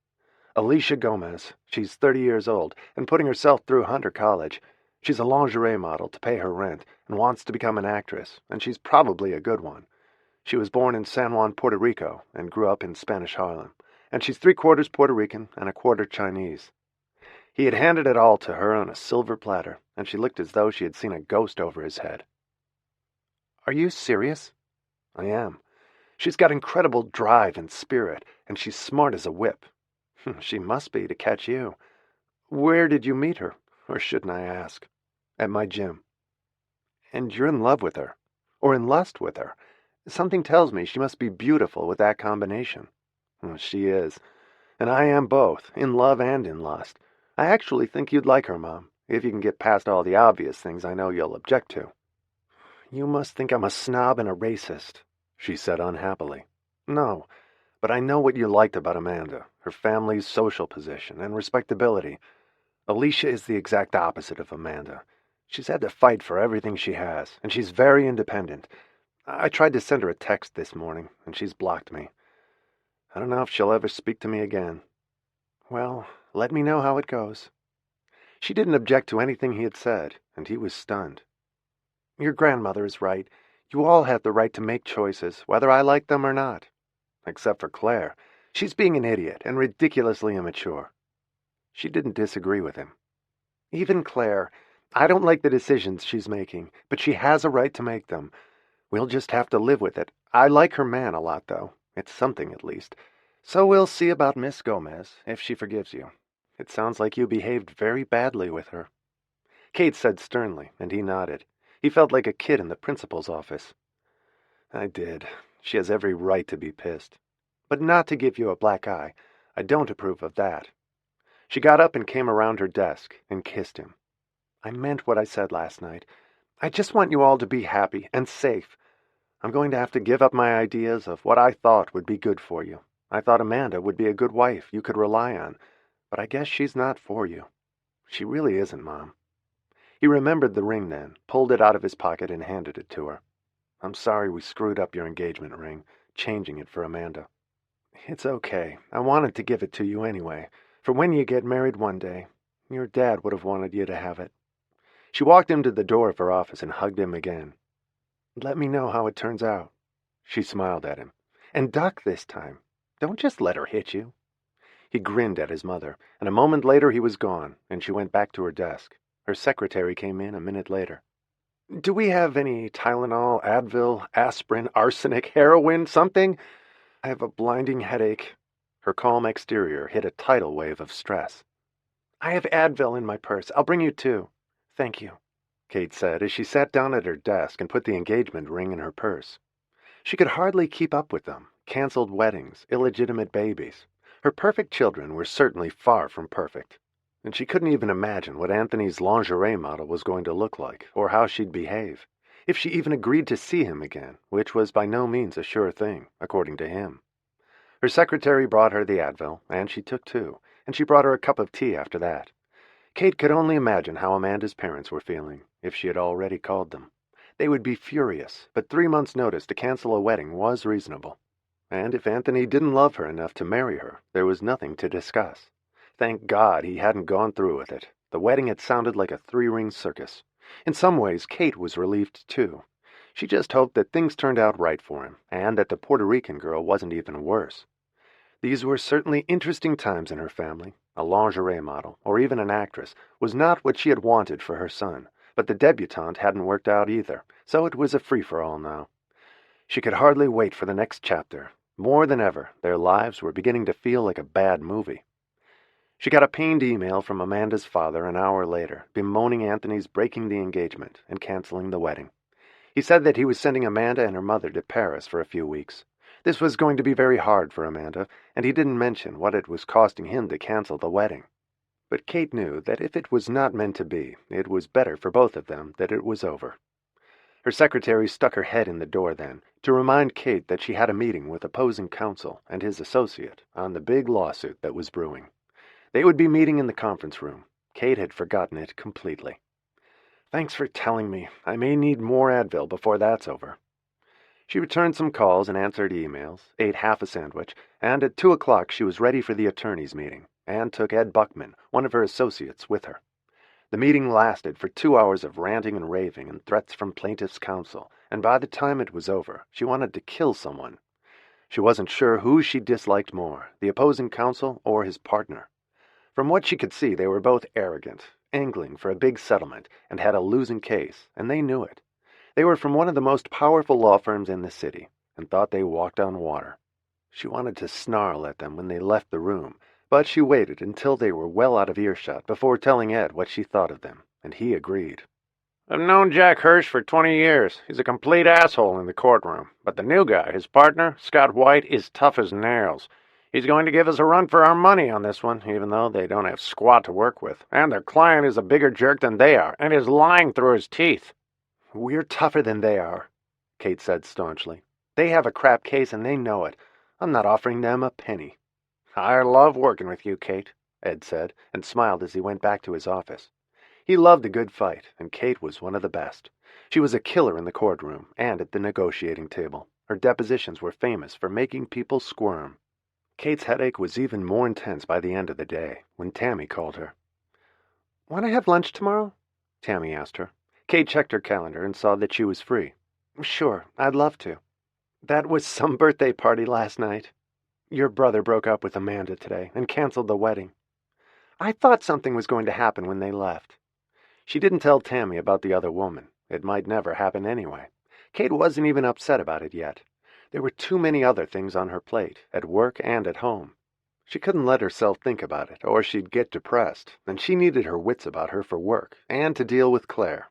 "Alicia Gomez. She's 30 years old and putting herself through Hunter College. She's a lingerie model to pay her rent and wants to become an actress, and she's probably a good one. She was born in San Juan, Puerto Rico, and grew up in Spanish Harlem, and she's 3/4 Puerto Rican and 1/4 Chinese." He had handed it all to her on a silver platter, and she looked as though she had seen a ghost over his head. "Are you serious?" "I am. She's got incredible drive and spirit, and she's smart as a whip." "She must be to catch you. Where did you meet her? Or shouldn't I ask?" "At my gym." "And you're in love with her? Or in lust with her? Something tells me she must be beautiful with that combination." "She is. And I am both, in love and in lust. I actually think you'd like her, Mom, if you can get past all the obvious things I know you'll object to." "You must think I'm a snob and a racist," she said unhappily. "No, but I know what you liked about Amanda, her family's social position and respectability. Alicia is the exact opposite of Amanda. She's had to fight for everything she has, and she's very independent. I tried to send her a text this morning, and she's blocked me. I don't know if she'll ever speak to me again." "Well, let me know how it goes." She didn't object to anything he had said, and he was stunned. "Your grandmother is right. You all have the right to make choices, whether I like them or not. Except for Claire. She's being an idiot and ridiculously immature." She didn't disagree with him. "Even Claire. I don't like the decisions she's making, but she has a right to make them. We'll just have to live with it. I like her man a lot, though. It's something, at least. So we'll see about Miss Gomez, if she forgives you. It sounds like you behaved very badly with her." Kate said sternly, and he nodded. He felt like a kid in the principal's office. I did. She has every right to be pissed. But not to give you a black eye. I don't approve of that. She got up and came around her desk and kissed him. I meant what I said last night. I just want you all to be happy and safe. I'm going to have to give up my ideas of what I thought would be good for you. I thought Amanda would be a good wife you could rely on, but I guess she's not for you. She really isn't, Mom. He remembered the ring then, pulled it out of his pocket and handed it to her. I'm sorry we screwed up your engagement ring, changing it for Amanda. It's okay. I wanted to give it to you anyway, for when you get married one day. Your dad would have wanted you to have it. She walked him to the door of her office and hugged him again. Let me know how it turns out. She smiled at him. And duck this time. Don't just let her hit you. He grinned at his mother, and a moment later he was gone, and she went back to her desk. Her secretary came in a minute later. Do we have any Tylenol, Advil, aspirin, arsenic, heroin, something? I have a blinding headache. Her calm exterior hit a tidal wave of stress. I have Advil in my purse. I'll bring you two. Thank you, Kate said as she sat down at her desk and put the engagement ring in her purse. She could hardly keep up with them. Canceled weddings, illegitimate babies. Her perfect children were certainly far from perfect. And she couldn't even imagine what Anthony's lingerie model was going to look like, or how she'd behave, if she even agreed to see him again, which was by no means a sure thing, according to him. Her secretary brought her the Advil, and she took two, and she brought her a cup of tea after that. Kate could only imagine how Amanda's parents were feeling, if she had already called them. They would be furious, but 3 months' notice to cancel a wedding was reasonable. And if Anthony didn't love her enough to marry her, there was nothing to discuss. Thank God he hadn't gone through with it. The wedding had sounded like a 3-ring circus. In some ways, Kate was relieved, too. She just hoped that things turned out right for him, and that the Puerto Rican girl wasn't even worse. These were certainly interesting times in her family. A lingerie model, or even an actress, was not what she had wanted for her son, but the debutante hadn't worked out either, so it was a free-for-all now. She could hardly wait for the next chapter. More than ever, their lives were beginning to feel like a bad movie. She got a pained email from Amanda's father an hour later, bemoaning Anthony's breaking the engagement and canceling the wedding. He said that he was sending Amanda and her mother to Paris for a few weeks. This was going to be very hard for Amanda, and he didn't mention what it was costing him to cancel the wedding. But Kate knew that if it was not meant to be, it was better for both of them that it was over. Her secretary stuck her head in the door then, to remind Kate that she had a meeting with opposing counsel and his associate on the big lawsuit that was brewing. They would be meeting in the conference room. Kate had forgotten it completely. Thanks for telling me. I may need more Advil before that's over. She returned some calls and answered emails, ate half a sandwich, and at 2 o'clock she was ready for the attorneys' meeting, and took Ed Buckman, one of her associates, with her. The meeting lasted for 2 hours of ranting and raving and threats from plaintiff's counsel, and by the time it was over, she wanted to kill someone. She wasn't sure who she disliked more, the opposing counsel or his partner. From what she could see, they were both arrogant, angling for a big settlement, and had a losing case, and they knew it. They were from one of the most powerful law firms in the city, and thought they walked on water. She wanted to snarl at them when they left the room, but she waited until they were well out of earshot before telling Ed what she thought of them, and he agreed. I've known Jack Hirsch for 20 years. He's a complete asshole in the courtroom, but the new guy, his partner, Scott White, is tough as nails. He's going to give us a run for our money on this one, even though they don't have squat to work with, and their client is a bigger jerk than they are, and is lying through his teeth. We're tougher than they are, Kate said staunchly. They have a crap case and they know it. I'm not offering them a penny. I love working with you, Kate, Ed said, and smiled as he went back to his office. He loved a good fight, and Kate was one of the best. She was a killer in the courtroom and at the negotiating table. Her depositions were famous for making people squirm. Kate's headache was even more intense by the end of the day, when Tammy called her. Want to have lunch tomorrow? Tammy asked her. Kate checked her calendar and saw that she was free. Sure, I'd love to. That was some birthday party last night. Your brother broke up with Amanda today and canceled the wedding. I thought something was going to happen when they left. She didn't tell Tammy about the other woman. It might never happen anyway. Kate wasn't even upset about it yet. There were too many other things on her plate, at work and at home. She couldn't let herself think about it, or she'd get depressed, and she needed her wits about her for work, and to deal with Claire.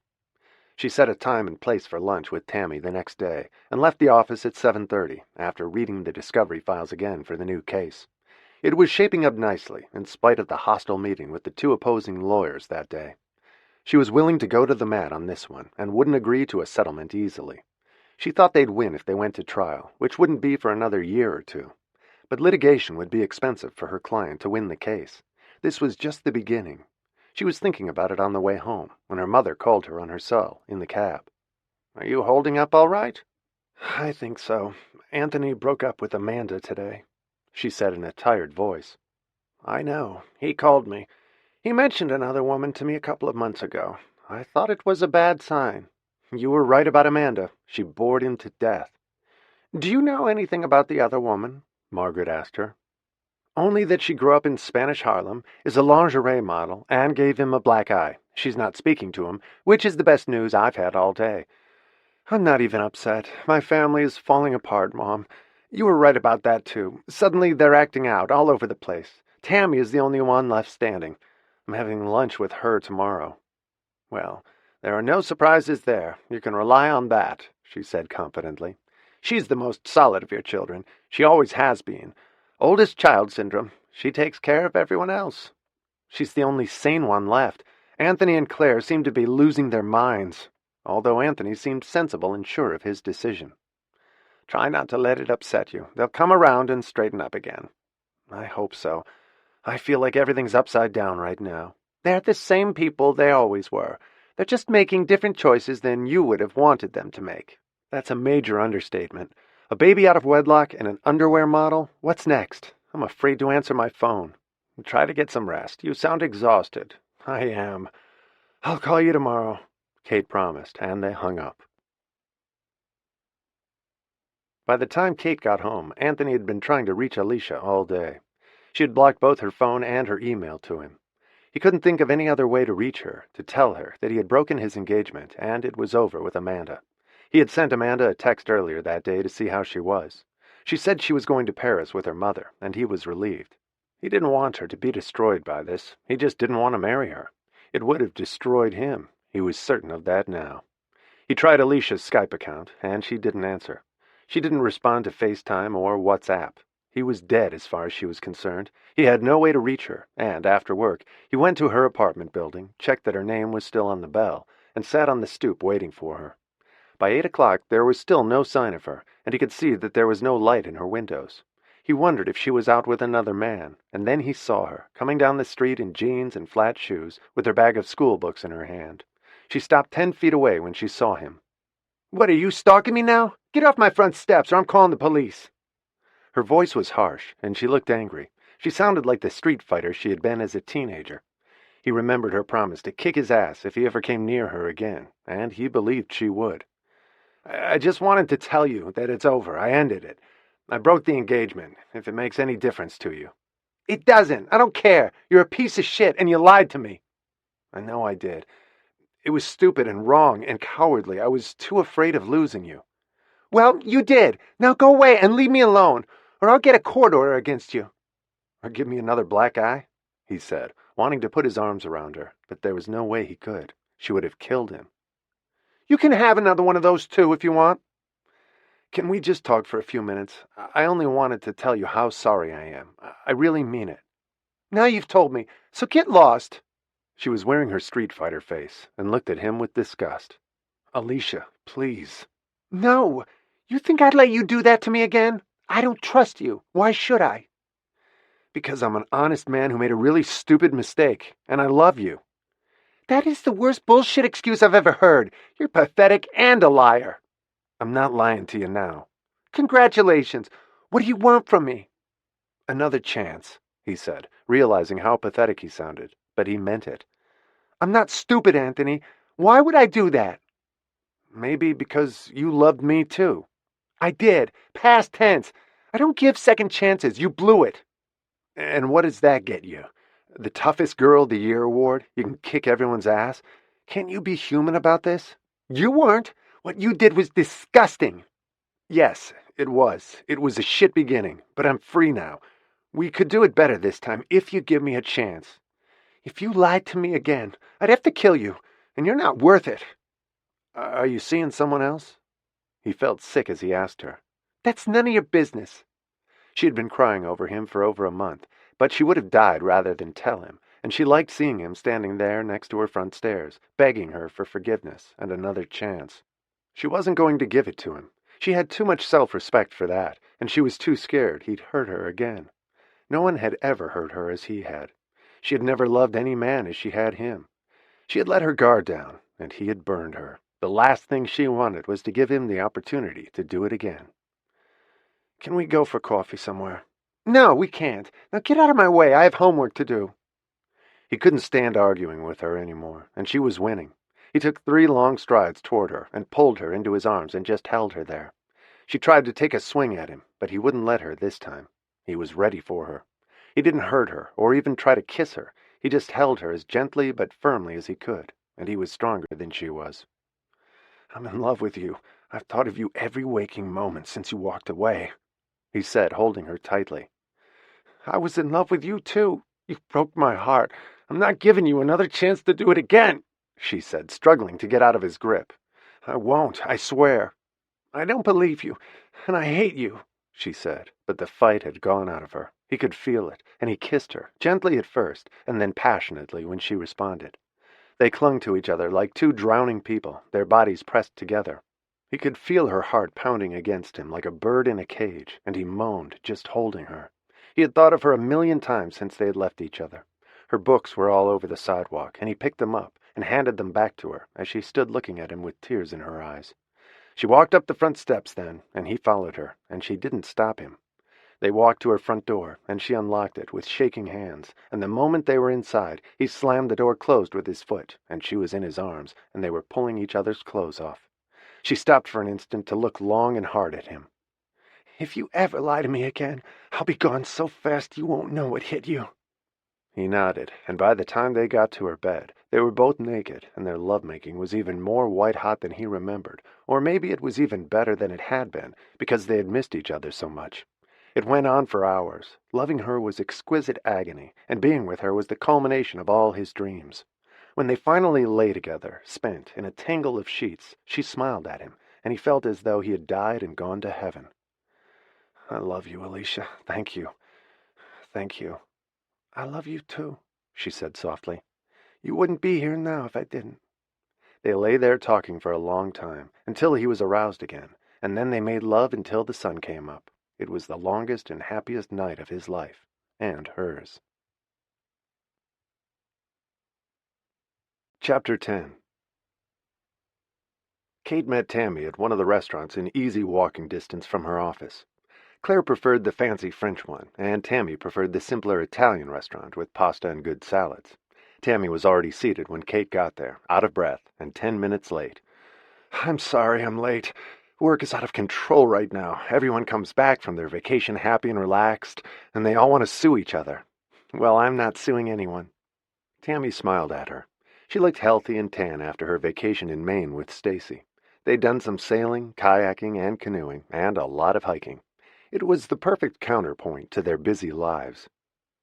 She set a time and place for lunch with Tammy the next day, and left the office at 7:30, after reading the discovery files again for the new case. It was shaping up nicely, in spite of the hostile meeting with the two opposing lawyers that day. She was willing to go to the mat on this one, and wouldn't agree to a settlement easily. She thought they'd win if they went to trial, which wouldn't be for another year or two. But litigation would be expensive for her client to win the case. This was just the beginning. She was thinking about it on the way home, when her mother called her on her cell, in the cab. "Are you holding up all right?" "I think so. Anthony broke up with Amanda today," she said in a tired voice. "I know. He called me. He mentioned another woman to me a couple of months ago. I thought it was a bad sign. You were right about Amanda. She bored him to death." "Do you know anything about the other woman?" Margaret asked her. "Only that she grew up in Spanish Harlem, is a lingerie model, and gave him a black eye. She's not speaking to him, which is the best news I've had all day. I'm not even upset. My family is falling apart, Mom. You were right about that, too. Suddenly they're acting out all over the place. Tammy is the only one left standing. I'm having lunch with her tomorrow." "Well, there are no surprises there. You can rely on that," she said confidently. "She's the most solid of your children. She always has been. Oldest child syndrome. She takes care of everyone else. She's the only sane one left. Anthony and Claire seem to be losing their minds, although Anthony seemed sensible and sure of his decision. Try not to let it upset you. They'll come around and straighten up again." "I hope so. I feel like everything's upside down right now." "They're the same people they always were. They're just making different choices than you would have wanted them to make." "That's a major understatement. A baby out of wedlock and an underwear model? What's next? I'm afraid to answer my phone." "Try to get some rest. You sound exhausted." "I am. I'll call you tomorrow," Kate promised, and they hung up. By the time Kate got home, Anthony had been trying to reach Alicia all day. She had blocked both her phone and her email to him. He couldn't think of any other way to reach her, to tell her that he had broken his engagement and it was over with Amanda. He had sent Amanda a text earlier that day to see how she was. She said she was going to Paris with her mother, and he was relieved. He didn't want her to be destroyed by this. He just didn't want to marry her. It would have destroyed him. He was certain of that now. He tried Alicia's Skype account, and she didn't answer. She didn't respond to FaceTime or WhatsApp. He was dead as far as she was concerned. He had no way to reach her, and after work, he went to her apartment building, checked that her name was still on the bell, and sat on the stoop waiting for her. By 8 o'clock there was still no sign of her, and he could see that there was no light in her windows. He wondered if she was out with another man, and then he saw her, coming down the street in jeans and flat shoes, with her bag of school books in her hand. She stopped 10 feet away when she saw him. "What, are you stalking me now? Get off my front steps or I'm calling the police." Her voice was harsh, and she looked angry. She sounded like the street fighter she had been as a teenager. He remembered her promise to kick his ass if he ever came near her again, and he believed she would. "I just wanted to tell you that it's over. I ended it. I broke the engagement, if it makes any difference to you." "It doesn't. I don't care. You're a piece of shit, and you lied to me." "I know I did. It was stupid and wrong and cowardly. I was too afraid of losing you." "Well, you did. Now go away and leave me alone, or I'll get a court order against you." "Or give me another black eye?" he said, wanting to put his arms around her, but there was no way he could. She would have killed him. "You can have another one of those too if you want." "Can we just talk for a few minutes? I only wanted to tell you how sorry I am. I really mean it." "Now you've told me, so get lost." She was wearing her street fighter face and looked at him with disgust. "Alicia, please." "No. You think I'd let you do that to me again? I don't trust you. Why should I?" "Because I'm an honest man who made a really stupid mistake, and I love you." "That is the worst bullshit excuse I've ever heard. You're pathetic and a liar." "I'm not lying to you now." "Congratulations. What do you want from me?" "Another chance," he said, realizing how pathetic he sounded, but he meant it. "I'm not stupid, Anthony. Why would I do that?" "Maybe because you loved me too." "I did. Past tense. I don't give second chances. You blew it." "And what does that get you? The toughest girl of the year award? You can kick everyone's ass? Can't you be human about this?" "You weren't. What you did was disgusting." "Yes, it was. It was a shit beginning, but I'm free now. We could do it better this time if you give me a chance. If you lied to me again, I'd have to kill you, and you're not worth it. Are you seeing someone else? He felt sick as he asked her. That's none of your business. She had been crying over him for over a month, but she would have died rather than tell him, and she liked seeing him standing there next to her front stairs, begging her for forgiveness and another chance. She wasn't going to give it to him. She had too much self-respect for that, and she was too scared he'd hurt her again. No one had ever hurt her as he had. She had never loved any man as she had him. She had let her guard down, and he had burned her. The last thing she wanted was to give him the opportunity to do it again. Can we go for coffee somewhere? No, we can't. Now get out of my way. I have homework to do. He couldn't stand arguing with her anymore, and she was winning. He took 3 long strides toward her and pulled her into his arms and just held her there. She tried to take a swing at him, but he wouldn't let her this time. He was ready for her. He didn't hurt her or even try to kiss her. He just held her as gently but firmly as he could, and he was stronger than she was. I'm in love with you. I've thought of you every waking moment since you walked away, he said, holding her tightly. I was in love with you, too. You broke my heart. I'm not giving you another chance to do it again, she said, struggling to get out of his grip. I won't, I swear. I don't believe you, and I hate you, she said, but the fight had gone out of her. He could feel it, and he kissed her, gently at first, and then passionately when she responded. They clung to each other like 2 drowning people, their bodies pressed together. He could feel her heart pounding against him like a bird in a cage, and he moaned, just holding her. He had thought of her 1,000,000 times since they had left each other. Her books were all over the sidewalk, and he picked them up and handed them back to her as she stood looking at him with tears in her eyes. She walked up the front steps then, and he followed her, and she didn't stop him. They walked to her front door, and she unlocked it with shaking hands, and the moment they were inside, he slammed the door closed with his foot, and she was in his arms, and they were pulling each other's clothes off. She stopped for an instant to look long and hard at him. If you ever lie to me again, I'll be gone so fast you won't know what hit you. He nodded, and by the time they got to her bed, they were both naked, and their lovemaking was even more white-hot than he remembered, or maybe it was even better than it had been, because they had missed each other so much. It went on for hours. Loving her was exquisite agony, and being with her was the culmination of all his dreams. When they finally lay together, spent in a tangle of sheets, she smiled at him, and he felt as though he had died and gone to heaven. I love you, Alicia. Thank you. Thank you. I love you too, she said softly. You wouldn't be here now if I didn't. They lay there talking for a long time, until he was aroused again, and then they made love until the sun came up. It was the longest and happiest night of his life, and hers. Chapter 10. Kate met Tammy at one of the restaurants in easy walking distance from her office. Claire preferred the fancy French one, and Tammy preferred the simpler Italian restaurant with pasta and good salads. Tammy was already seated when Kate got there, out of breath, and 10 minutes late. I'm sorry I'm late. Work is out of control right now. Everyone comes back from their vacation happy and relaxed, and they all want to sue each other. Well, I'm not suing anyone. Tammy smiled at her. She looked healthy and tan after her vacation in Maine with Stacy. They'd done some sailing, kayaking, and canoeing, and a lot of hiking. It was the perfect counterpoint to their busy lives.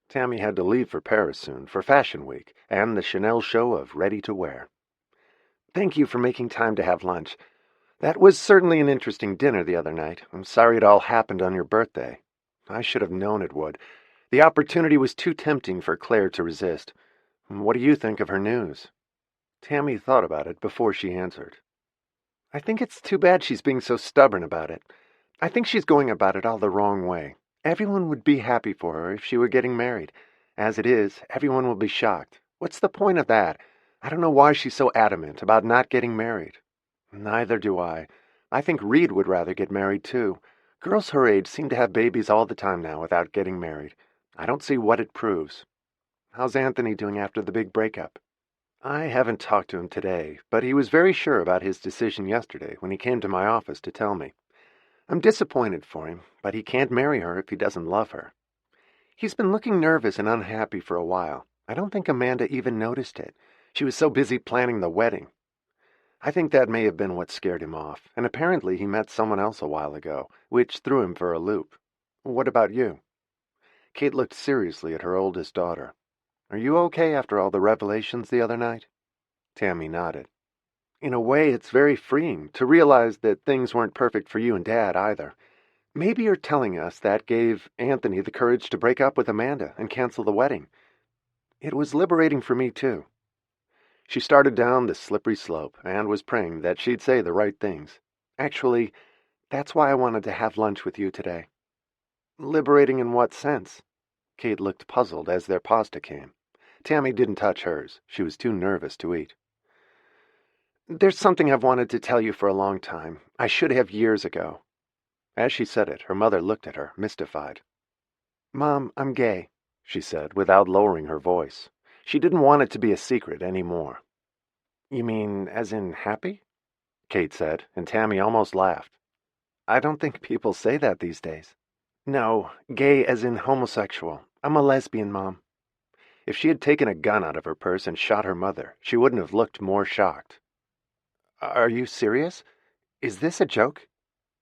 Tammy had to leave for Paris soon for Fashion Week and the Chanel show of ready-to-wear. Thank you for making time to have lunch. That was certainly an interesting dinner the other night. I'm sorry it all happened on your birthday. I should have known it would. The opportunity was too tempting for Claire to resist. What do you think of her news? Tammy thought about it before she answered. I think it's too bad she's being so stubborn about it. I think she's going about it all the wrong way. Everyone would be happy for her if she were getting married. As it is, everyone will be shocked. What's the point of that? I don't know why she's so adamant about not getting married. Neither do I. I think Reed would rather get married, too. Girls her age seem to have babies all the time now without getting married. I don't see what it proves. How's Anthony doing after the big breakup? I haven't talked to him today, but he was very sure about his decision yesterday when he came to my office to tell me. I'm disappointed for him, but he can't marry her if he doesn't love her. He's been looking nervous and unhappy for a while. I don't think Amanda even noticed it. She was so busy planning the wedding. I think that may have been what scared him off, and apparently he met someone else a while ago, which threw him for a loop. What about you? Kate looked seriously at her oldest daughter. "Are you okay after all the revelations the other night?" Tammy nodded. "In a way, it's very freeing to realize that things weren't perfect for you and Dad either. Maybe you're telling us that gave Anthony the courage to break up with Amanda and cancel the wedding. It was liberating for me, too." She started down the slippery slope and was praying that she'd say the right things. "Actually, that's why I wanted to have lunch with you today." "Liberating in what sense?" Kate looked puzzled as their pasta came. Tammy didn't touch hers. She was too nervous to eat. "There's something I've wanted to tell you for a long time. I should have years ago." As she said it, her mother looked at her, mystified. "Mom, I'm gay," she said, without lowering her voice. She didn't want it to be a secret any more. "You mean as in happy?" Kate said, and Tammy almost laughed. "I don't think people say that these days." "No, gay as in homosexual. I'm a lesbian, Mom." If she had taken a gun out of her purse and shot her mother, she wouldn't have looked more shocked. "Are you serious? Is this a joke?"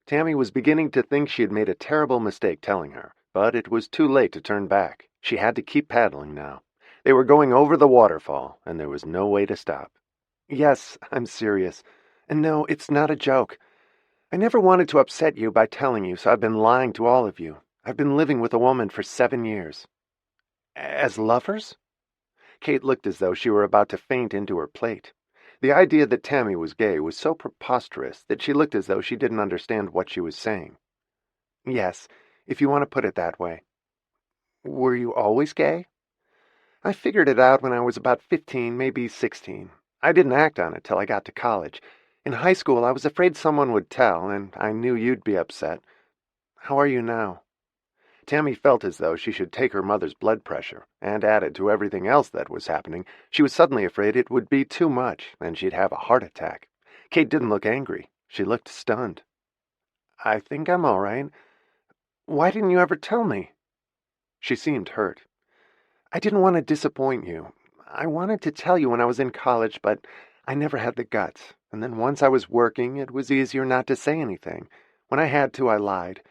Tammy was beginning to think she had made a terrible mistake telling her, but it was too late to turn back. She had to keep paddling now. They were going over the waterfall, and there was no way to stop. "Yes, I'm serious. And no, it's not a joke. I never wanted to upset you by telling you, so I've been lying to all of you. I've been living with a woman for 7 years. As lovers?" Kate looked as though she were about to faint into her plate. The idea that Tammy was gay was so preposterous that she looked as though she didn't understand what she was saying. "Yes, if you want to put it that way." "Were you always gay?" "I figured it out when I was about 15, maybe 16. I didn't act on it till I got to college. In high school, I was afraid someone would tell, and I knew you'd be upset. How are you now?" Tammy felt as though she should take her mother's blood pressure, and added to everything else that was happening, she was suddenly afraid it would be too much, and she'd have a heart attack. Kate didn't look angry. She looked stunned. "I think I'm all right. Why didn't you ever tell me?" She seemed hurt. "I didn't want to disappoint you. I wanted to tell you when I was in college, but I never had the guts. And then once I was working, it was easier not to say anything. When I had to, I lied.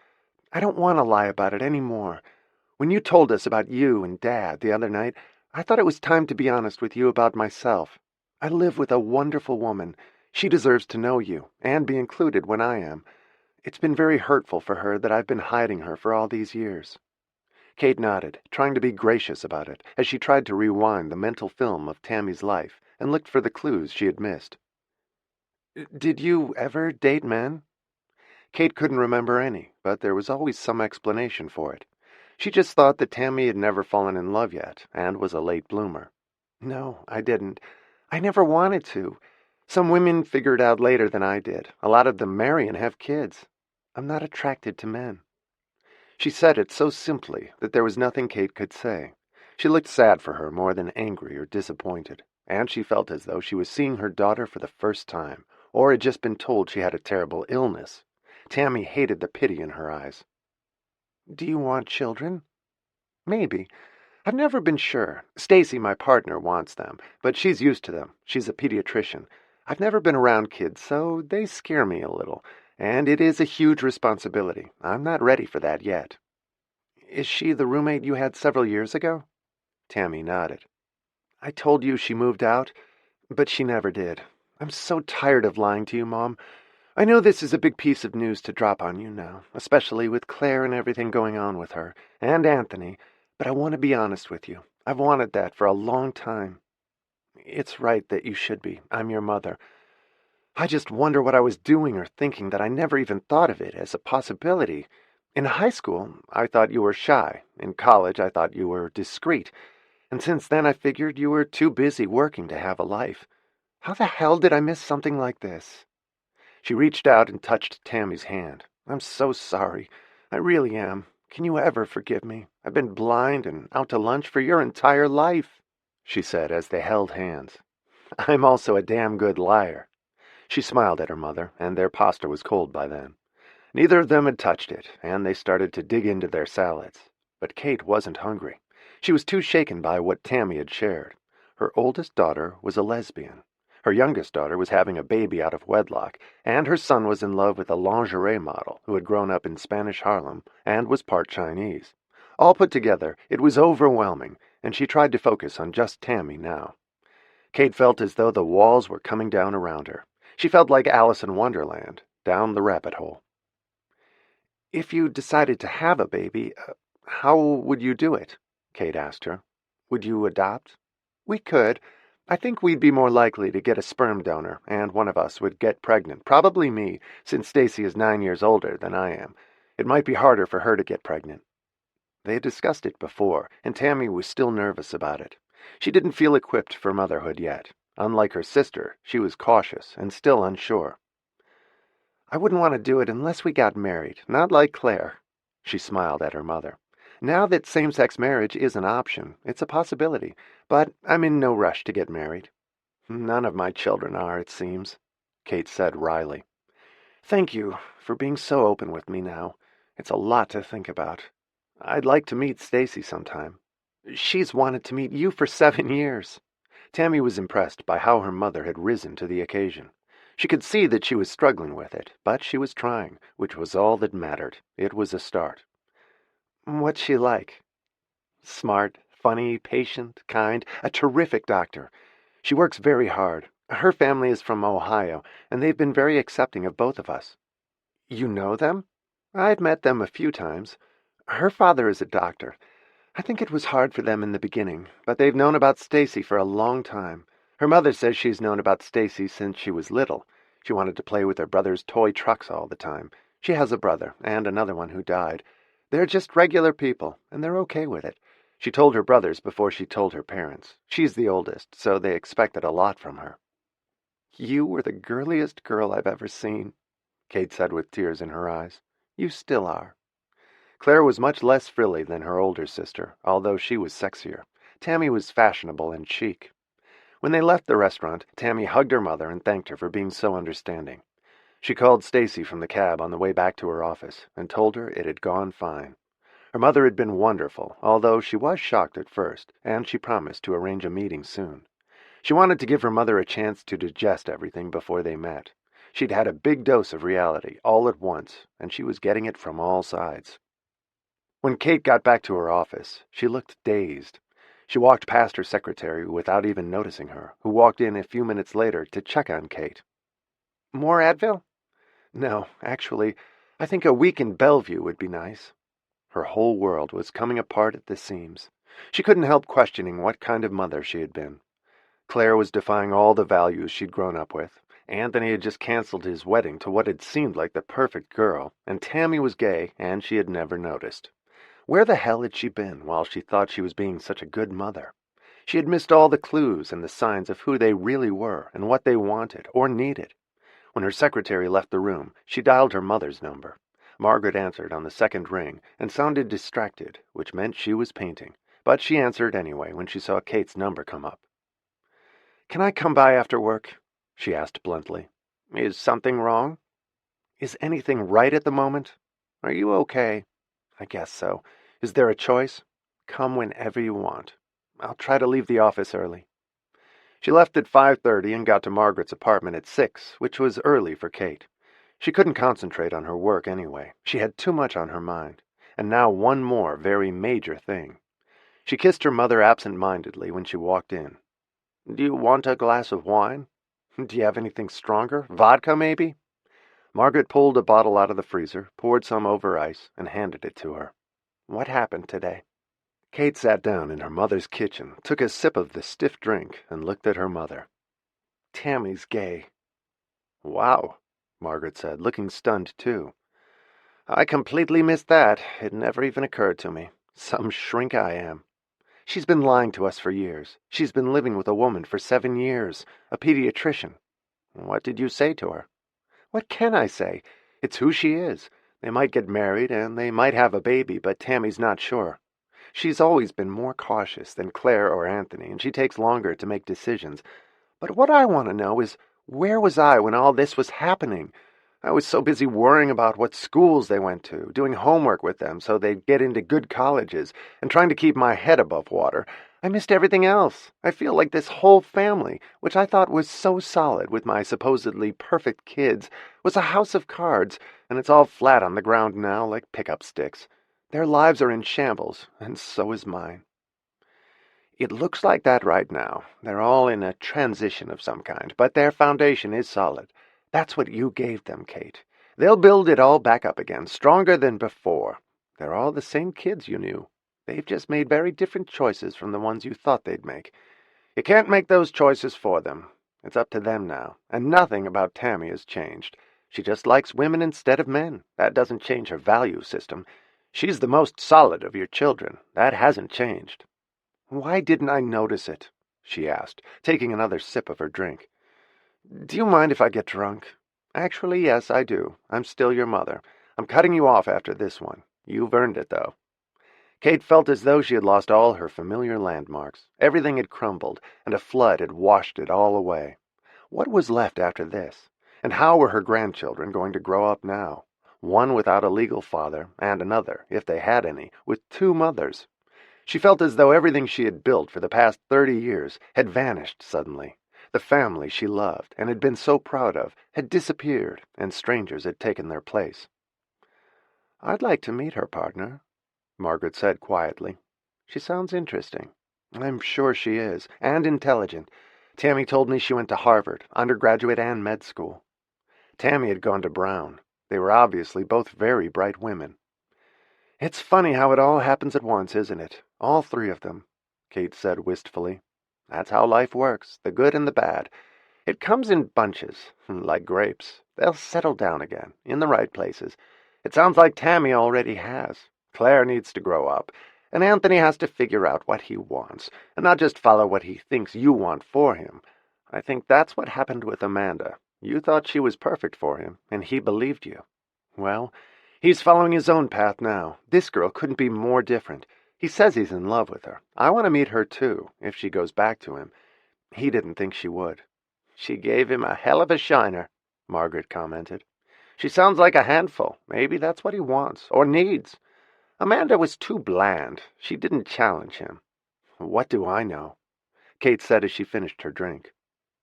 I don't want to lie about it anymore. When you told us about you and Dad the other night, I thought it was time to be honest with you about myself. I live with a wonderful woman. She deserves to know you, and be included when I am. It's been very hurtful for her that I've been hiding her for all these years." Kate nodded, trying to be gracious about it, as she tried to rewind the mental film of Tammy's life and looked for the clues she had missed. "Did you ever date men?" Kate couldn't remember any, but there was always some explanation for it. She just thought that Tammy had never fallen in love yet, and was a late bloomer. "No, I didn't. I never wanted to. Some women figure it out later than I did. A lot of them marry and have kids. I'm not attracted to men." She said it so simply that there was nothing Kate could say. She looked sad for her more than angry or disappointed, and she felt as though she was seeing her daughter for the first time, or had just been told she had a terrible illness. Tammy hated the pity in her eyes. "Do you want children?" "Maybe. I've never been sure. Stacy, my partner, wants them, but she's used to them. She's a pediatrician. I've never been around kids, so they scare me a little, and it is a huge responsibility. I'm not ready for that yet." "Is she the roommate you had several years ago?" Tammy nodded. "I told you she moved out, but she never did. I'm so tired of lying to you, Mom. I know this is a big piece of news to drop on you now, especially with Claire and everything going on with her, and Anthony, but I want to be honest with you. I've wanted that for a long time. It's right that you should be. I'm your mother. I just wonder what I was doing or thinking that I never even thought of it as a possibility. In high school, I thought you were shy. In college, I thought you were discreet. And since then, I figured you were too busy working to have a life. How the hell did I miss something like this?" She reached out and touched Tammy's hand. "I'm so sorry. I really am. Can you ever forgive me? I've been blind and out to lunch for your entire life," she said as they held hands. "I'm also a damn good liar." She smiled at her mother, and their pasta was cold by then. Neither of them had touched it, and they started to dig into their salads. But Kate wasn't hungry. She was too shaken by what Tammy had shared. Her oldest daughter was a lesbian. Her youngest daughter was having a baby out of wedlock, and her son was in love with a lingerie model who had grown up in Spanish Harlem and was part Chinese. All put together, it was overwhelming, and she tried to focus on just Tammy now. Kate felt as though the walls were coming down around her. She felt like Alice in Wonderland, down the rabbit hole. "If you decided to have a baby, how would you do it?" Kate asked her. "Would you adopt?" "We could. I think we'd be more likely to get a sperm donor, and one of us would get pregnant. Probably me, since Stacy is 9 years older than I am. It might be harder for her to get pregnant." They had discussed it before, and Tammy was still nervous about it. She didn't feel equipped for motherhood yet. Unlike her sister, she was cautious and still unsure. "I wouldn't want to do it unless we got married, not like Claire." She smiled at her mother. "Now that same-sex marriage is an option, it's a possibility, but I'm in no rush to get married." "None of my children are, it seems," Kate said wryly. "Thank you for being so open with me now. It's a lot to think about. I'd like to meet Stacy sometime." "She's wanted to meet you for 7 years." Tammy was impressed by how her mother had risen to the occasion. She could see that she was struggling with it, but she was trying, which was all that mattered. It was a start. "What's she like?" "Smart, funny, patient, kind, a terrific doctor. She works very hard. Her family is from Ohio, and they've been very accepting of both of us." "You know them?" "I've met them a few times. Her father is a doctor. I think it was hard for them in the beginning, but they've known about Stacy for a long time. Her mother says she's known about Stacy since she was little. She wanted to play with her brother's toy trucks all the time. She has a brother, and another one who died. They're just regular people, and they're okay with it. She told her brothers before she told her parents. She's the oldest, so they expected a lot from her." "You were the girliest girl I've ever seen," Kate said with tears in her eyes. "You still are." Claire was much less frilly than her older sister, although she was sexier. Tammy was fashionable and chic. When they left the restaurant, Tammy hugged her mother and thanked her for being so understanding. She called Stacy from the cab on the way back to her office and told her it had gone fine. Her mother had been wonderful, although she was shocked at first, and she promised to arrange a meeting soon. She wanted to give her mother a chance to digest everything before they met. She'd had a big dose of reality all at once, and she was getting it from all sides. When Kate got back to her office, she looked dazed. She walked past her secretary without even noticing her, who walked in a few minutes later to check on Kate. "More Advil?" "No, actually, I think a week in Bellevue would be nice." Her whole world was coming apart at the seams. She couldn't help questioning what kind of mother she had been. Claire was defying all the values she'd grown up with. Anthony had just canceled his wedding to what had seemed like the perfect girl, and Tammy was gay, and she had never noticed. Where the hell had she been while she thought she was being such a good mother? She had missed all the clues and the signs of who they really were and what they wanted or needed. When her secretary left the room, she dialed her mother's number. Margaret answered on the second ring and sounded distracted, which meant she was painting, but she answered anyway when she saw Kate's number come up. "Can I come by after work?" she asked bluntly. "Is something wrong?" "Is anything right at the moment? Are you okay?" "I guess so. Is there a choice?" "Come whenever you want. I'll try to leave the office early." She left at 5:30 and got to Margaret's apartment at 6, which was early for Kate. She couldn't concentrate on her work anyway. She had too much on her mind. And now one more very major thing. She kissed her mother absent-mindedly when she walked in. "Do you want a glass of wine? Do you have anything stronger? Vodka, maybe?" Margaret pulled a bottle out of the freezer, poured some over ice, and handed it to her. "What happened today?" Kate sat down in her mother's kitchen, took a sip of the stiff drink, and looked at her mother. "Tammy's gay." "Wow," Margaret said, looking stunned too. "I completely missed that. It never even occurred to me. Some shrink I am. She's been lying to us for years. She's been living with a woman for 7 years, a pediatrician." "What did you say to her?" "What can I say? It's who she is. They might get married, and they might have a baby, but Tammy's not sure. She's always been more cautious than Claire or Anthony, and she takes longer to make decisions. But what I want to know is, where was I when all this was happening? I was so busy worrying about what schools they went to, doing homework with them so they'd get into good colleges, and trying to keep my head above water. I missed everything else. I feel like this whole family, which I thought was so solid with my supposedly perfect kids, was a house of cards, and it's all flat on the ground now like pickup sticks. Their lives are in shambles, and so is mine. It looks like that right now. They're all in a transition of some kind, but their foundation is solid. That's what you gave them, Kate. They'll build it all back up again, stronger than before. They're all the same kids you knew. They've just made very different choices from the ones you thought they'd make. You can't make those choices for them. It's up to them now, and nothing about Tammy has changed. She just likes women instead of men. That doesn't change her value system. She's the most solid of your children. That hasn't changed. "Why didn't I notice it?" she asked, taking another sip of her drink. "Do you mind if I get drunk?" "Actually, yes, I do. I'm still your mother. I'm cutting you off after this one. You've earned it, though." Kate felt as though she had lost all her familiar landmarks. Everything had crumbled, and a flood had washed it all away. What was left after this? And how were her grandchildren going to grow up now? One without a legal father, and another, if they had any, with two mothers. She felt as though everything she had built for the past 30 years had vanished suddenly. The family she loved and had been so proud of had disappeared, and strangers had taken their place. "I'd like to meet her, partner," Margaret said quietly. "She sounds interesting." "I'm sure she is, and intelligent. Tammy told me she went to Harvard, undergraduate and med school." Tammy had gone to Brown. They were obviously both very bright women. "It's funny how it all happens at once, isn't it? All three of them," Kate said wistfully. "That's how life works, the good and the bad. It comes in bunches, like grapes. They'll settle down again, in the right places. It sounds like Tammy already has. Claire needs to grow up, and Anthony has to figure out what he wants, and not just follow what he thinks you want for him. I think that's what happened with Amanda. You thought she was perfect for him, and he believed you. Well, he's following his own path now. This girl couldn't be more different. He says he's in love with her. I want to meet her, too, if she goes back to him. He didn't think she would." "She gave him a hell of a shiner," Margaret commented. "She sounds like a handful. Maybe that's what he wants, or needs. Amanda was too bland. She didn't challenge him." "What do I know?" Kate said as she finished her drink.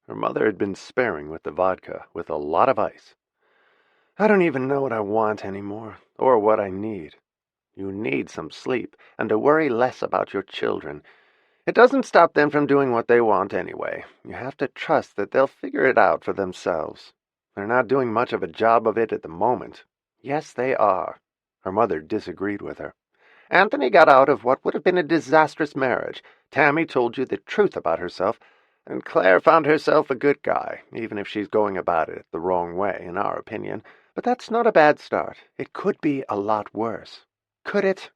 Her mother had been sparing with the vodka, with a lot of ice. "I don't even know what I want anymore, or what I need." "You need some sleep, and to worry less about your children. It doesn't stop them from doing what they want anyway. You have to trust that they'll figure it out for themselves. They're not doing much of a job of it at the moment." "Yes, they are." Her mother disagreed with her. "Anthony got out of what would have been a disastrous marriage. Tammy told you the truth about herself, and Claire found herself a good guy, even if she's going about it the wrong way, in our opinion. But that's not a bad start. It could be a lot worse." "Could it?"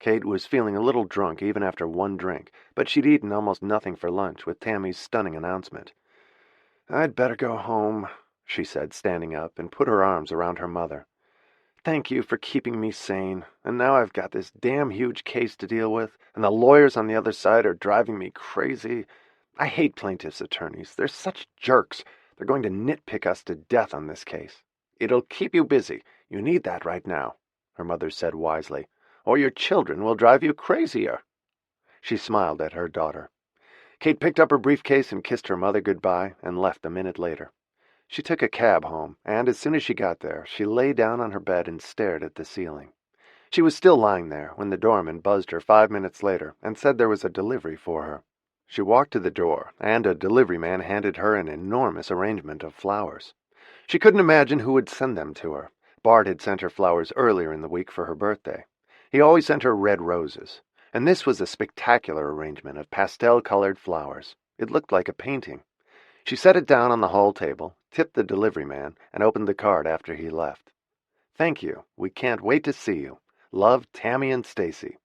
Kate was feeling a little drunk even after one drink, but she'd eaten almost nothing for lunch with Tammy's stunning announcement. "I'd better go home," she said, standing up, and put her arms around her mother. "Thank you for keeping me sane, and now I've got this damn huge case to deal with, and the lawyers on the other side are driving me crazy. I hate plaintiffs' attorneys. They're such jerks. They're going to nitpick us to death on this case." "It'll keep you busy. You need that right now," her mother said wisely, "or your children will drive you crazier." She smiled at her daughter. Kate picked up her briefcase and kissed her mother goodbye and left a minute later. She took a cab home, and as soon as she got there, she lay down on her bed and stared at the ceiling. She was still lying there when the doorman buzzed her 5 minutes later and said there was a delivery for her. She walked to the door, and a delivery man handed her an enormous arrangement of flowers. She couldn't imagine who would send them to her. Bart had sent her flowers earlier in the week for her birthday. He always sent her red roses, and this was a spectacular arrangement of pastel-colored flowers. It looked like a painting. She set it down on the hall table, tipped the delivery man, and opened the card after he left. "Thank you. We can't wait to see you. Love, Tammy and Stacy."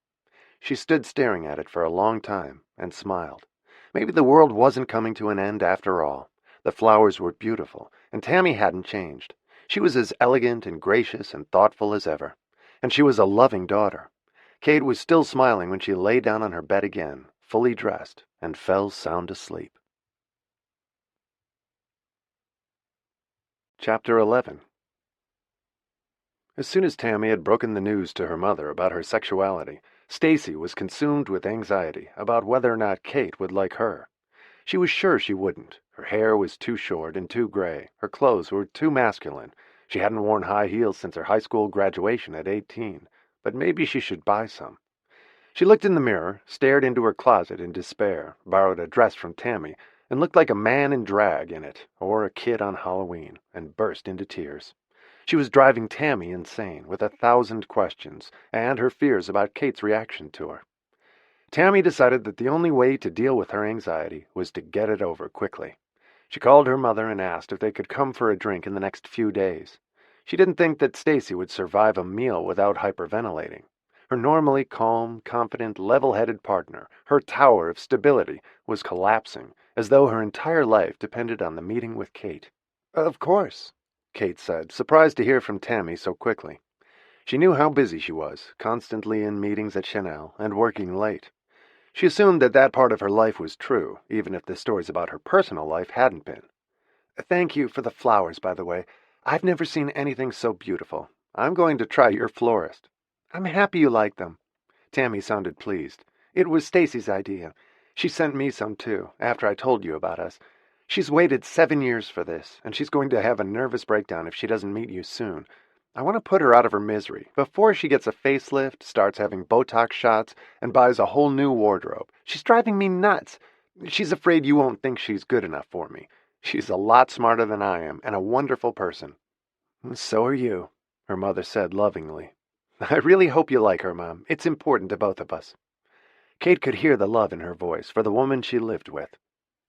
She stood staring at it for a long time and smiled. Maybe the world wasn't coming to an end after all. The flowers were beautiful, and Tammy hadn't changed. She was as elegant and gracious and thoughtful as ever. And she was a loving daughter. Kate was still smiling when she lay down on her bed again, fully dressed, and fell sound asleep. Chapter 11. As soon as Tammy had broken the news to her mother about her sexuality, Stacy was consumed with anxiety about whether or not Kate would like her. She was sure she wouldn't. Her hair was too short and too gray. Her clothes were too masculine. She hadn't worn high heels since her high school graduation at 18. but maybe she should buy some. She looked in the mirror, stared into her closet in despair, borrowed a dress from Tammy, and looked like a man in drag in it, or a kid on Halloween, and burst into tears. She was driving Tammy insane with 1,000 questions, and her fears about Kate's reaction to her. Tammy decided that the only way to deal with her anxiety was to get it over quickly. She called her mother and asked if they could come for a drink in the next few days. She didn't think that Stacy would survive a meal without hyperventilating. Her normally calm, confident, level-headed partner, her tower of stability, was collapsing, as though her entire life depended on the meeting with Kate. "Of course," Kate said, surprised to hear from Tammy so quickly. She knew how busy she was, constantly in meetings at Chanel and working late. She assumed that that part of her life was true, even if the stories about her personal life hadn't been. "Thank you for the flowers, by the way. I've never seen anything so beautiful. I'm going to try your florist." "I'm happy you like them." Tammy sounded pleased. "It was Stacy's idea. She sent me some, too, after I told you about us. She's waited 7 years for this, and she's going to have a nervous breakdown if she doesn't meet you soon. I want to put her out of her misery before she gets a facelift, starts having Botox shots, and buys a whole new wardrobe. She's driving me nuts. She's afraid you won't think she's good enough for me. She's a lot smarter than I am, and a wonderful person." "So are you," her mother said lovingly. "I really hope you like her, Mom. It's important to both of us." Kate could hear the love in her voice for the woman she lived with.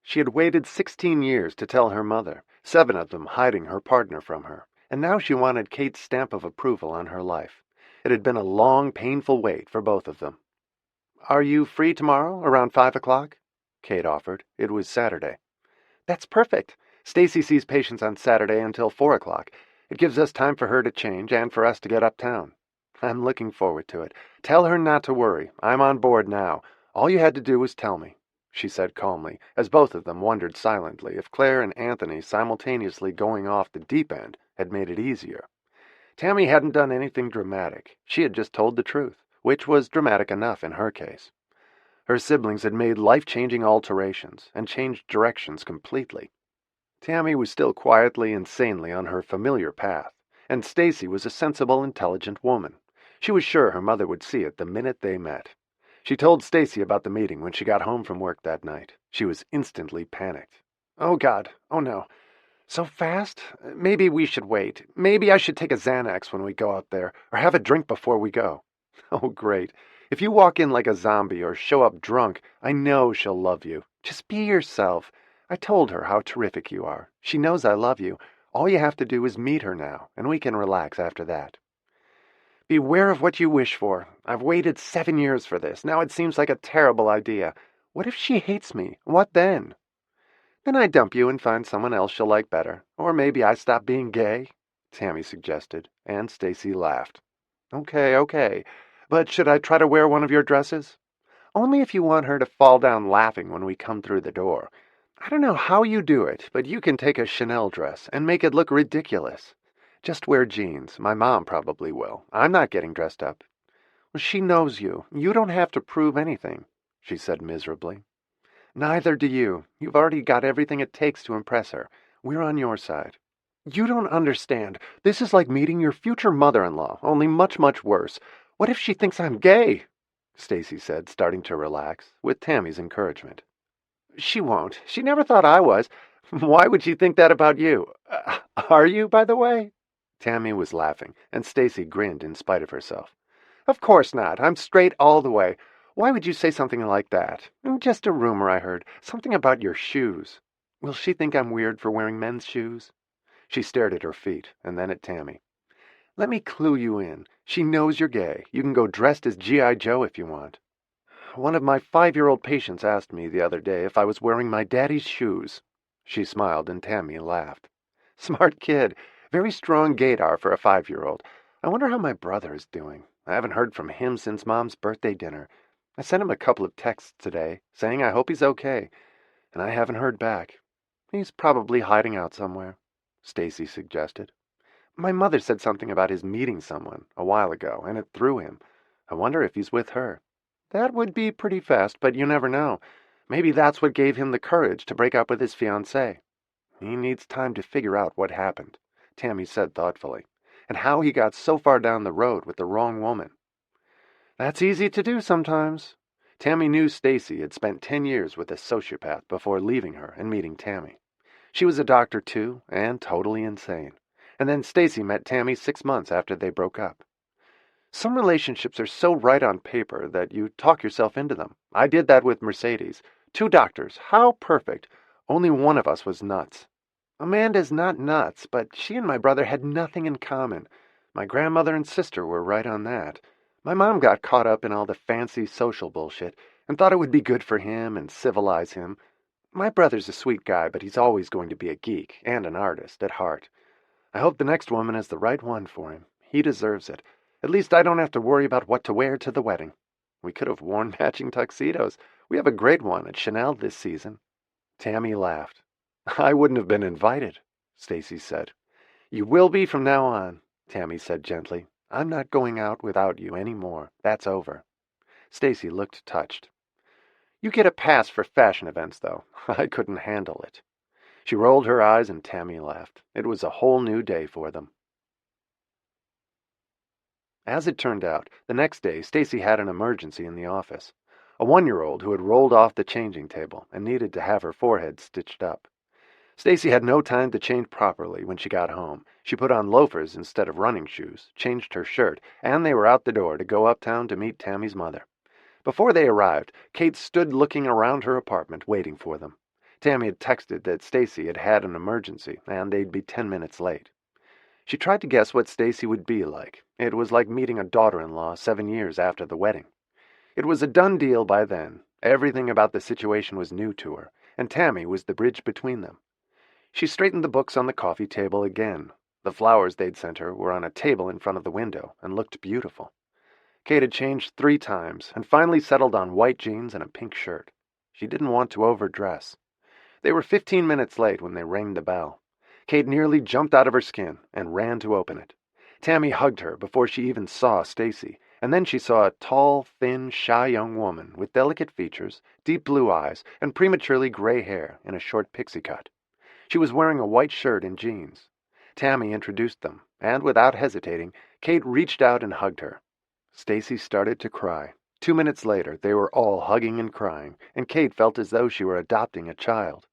She had waited 16 years to tell her mother, 7 of them hiding her partner from her, and now she wanted Kate's stamp of approval on her life. It had been a long, painful wait for both of them. "Are you free tomorrow, around 5 o'clock?" Kate offered. It was Saturday. "That's perfect. Stacy sees patients on Saturday until 4 o'clock. It gives us time for her to change and for us to get uptown." "I'm looking forward to it. Tell her not to worry. I'm on board now. All you had to do was tell me," she said calmly, as both of them wondered silently if Claire and Anthony simultaneously going off the deep end had made it easier. Tammy hadn't done anything dramatic. She had just told the truth, which was dramatic enough in her case. Her siblings had made life-changing alterations and changed directions completely. Tammy was still quietly and sanely on her familiar path, and Stacy was a sensible, intelligent woman. She was sure her mother would see it the minute they met. She told Stacy about the meeting when she got home from work that night. She was instantly panicked. "Oh, God. Oh, no. So fast? Maybe we should wait. Maybe I should take a Xanax when we go out there, or have a drink before we go." "Oh, great. If you walk in like a zombie or show up drunk, I know she'll love you. Just be yourself. I told her how terrific you are. She knows I love you. All you have to do is meet her now, and we can relax after that." "Beware of what you wish for. I've waited 7 years for this. Now it seems like a terrible idea. What if she hates me? What then?" "Then I dump you and find someone else she'll like better. Or maybe I stop being gay," Tammy suggested, and Stacy laughed. "Okay, okay. But should I try to wear one of your dresses?" "Only if you want her to fall down laughing when we come through the door. I don't know how you do it, but you can take a Chanel dress and make it look ridiculous. Just wear jeans. My mom probably will. I'm not getting dressed up." "Well, she knows you. You don't have to prove anything," she said miserably. "Neither do you. You've already got everything it takes to impress her. We're on your side." "You don't understand. This is like meeting your future mother-in-law, only much, much worse. What if she thinks I'm gay?" Stacy said, starting to relax, with Tammy's encouragement. "She won't. She never thought I was. Why would she think that about you? Are you, by the way?" Tammy was laughing, and Stacy grinned in spite of herself. "Of course not. I'm straight all the way. Why would you say something like that? Just a rumor I heard. Something about your shoes. Will she think I'm weird for wearing men's shoes?" She stared at her feet, and then at Tammy. "Let me clue you in. She knows you're gay. You can go dressed as G.I. Joe if you want. One of my 5-year-old patients asked me the other day if I was wearing my daddy's shoes." She smiled, and Tammy laughed. "Smart kid. Very strong gaydar for a 5-year-old. I wonder how my brother is doing. I haven't heard from him since Mom's birthday dinner. I sent him a couple of texts today, saying I hope he's okay, and I haven't heard back. He's probably hiding out somewhere," Stacy suggested. "My mother said something about his meeting someone a while ago, and it threw him. I wonder if he's with her. That would be pretty fast, but you never know. Maybe that's what gave him the courage to break up with his fiancée." "He needs time to figure out what happened," Tammy said thoughtfully, "and how he got so far down the road with the wrong woman." That's easy to do sometimes. Tammy knew Stacy had spent 10 years with a sociopath before leaving her and meeting Tammy. She was a doctor too, and totally insane. And then Stacy met Tammy 6 months after they broke up. Some relationships are so right on paper that you talk yourself into them. I did that with Mercedes. 2 doctors. How perfect. Only one of us was nuts. Amanda's not nuts, but she and my brother had nothing in common. My grandmother and sister were right on that. My mom got caught up in all the fancy social bullshit and thought it would be good for him and civilize him. My brother's a sweet guy, but he's always going to be a geek and an artist at heart. I hope the next woman is the right one for him. He deserves it. At least I don't have to worry about what to wear to the wedding. We could have worn matching tuxedos. We have a great one at Chanel this season. Tammy laughed. I wouldn't have been invited, Stacy said. You will be from now on, Tammy said gently. I'm not going out without you any more. That's over. Stacy looked touched. You get a pass for fashion events, though. I couldn't handle it. She rolled her eyes and Tammy laughed. It was a whole new day for them. As it turned out, the next day Stacy had an emergency in the office. A 1-year-old who had rolled off the changing table and needed to have her forehead stitched up. Stacy had no time to change properly when she got home. She put on loafers instead of running shoes, changed her shirt, and they were out the door to go uptown to meet Tammy's mother. Before they arrived, Kate stood looking around her apartment, waiting for them. Tammy had texted that Stacy had had an emergency, and they'd be 10 minutes late. She tried to guess what Stacy would be like. It was like meeting a daughter-in-law 7 years after the wedding. It was a done deal by then. Everything about the situation was new to her, and Tammy was the bridge between them. She straightened the books on the coffee table again. The flowers they'd sent her were on a table in front of the window and looked beautiful. Kate had changed 3 times and finally settled on white jeans and a pink shirt. She didn't want to overdress. They were 15 minutes late when they rang the bell. Kate nearly jumped out of her skin and ran to open it. Tammy hugged her before she even saw Stacy, and then she saw a tall, thin, shy young woman with delicate features, deep blue eyes, and prematurely gray hair in a short pixie cut. She was wearing a white shirt and jeans. Tammy introduced them, and without hesitating, Kate reached out and hugged her. Stacy started to cry. 2 minutes later, they were all hugging and crying, and Kate felt as though she were adopting a child.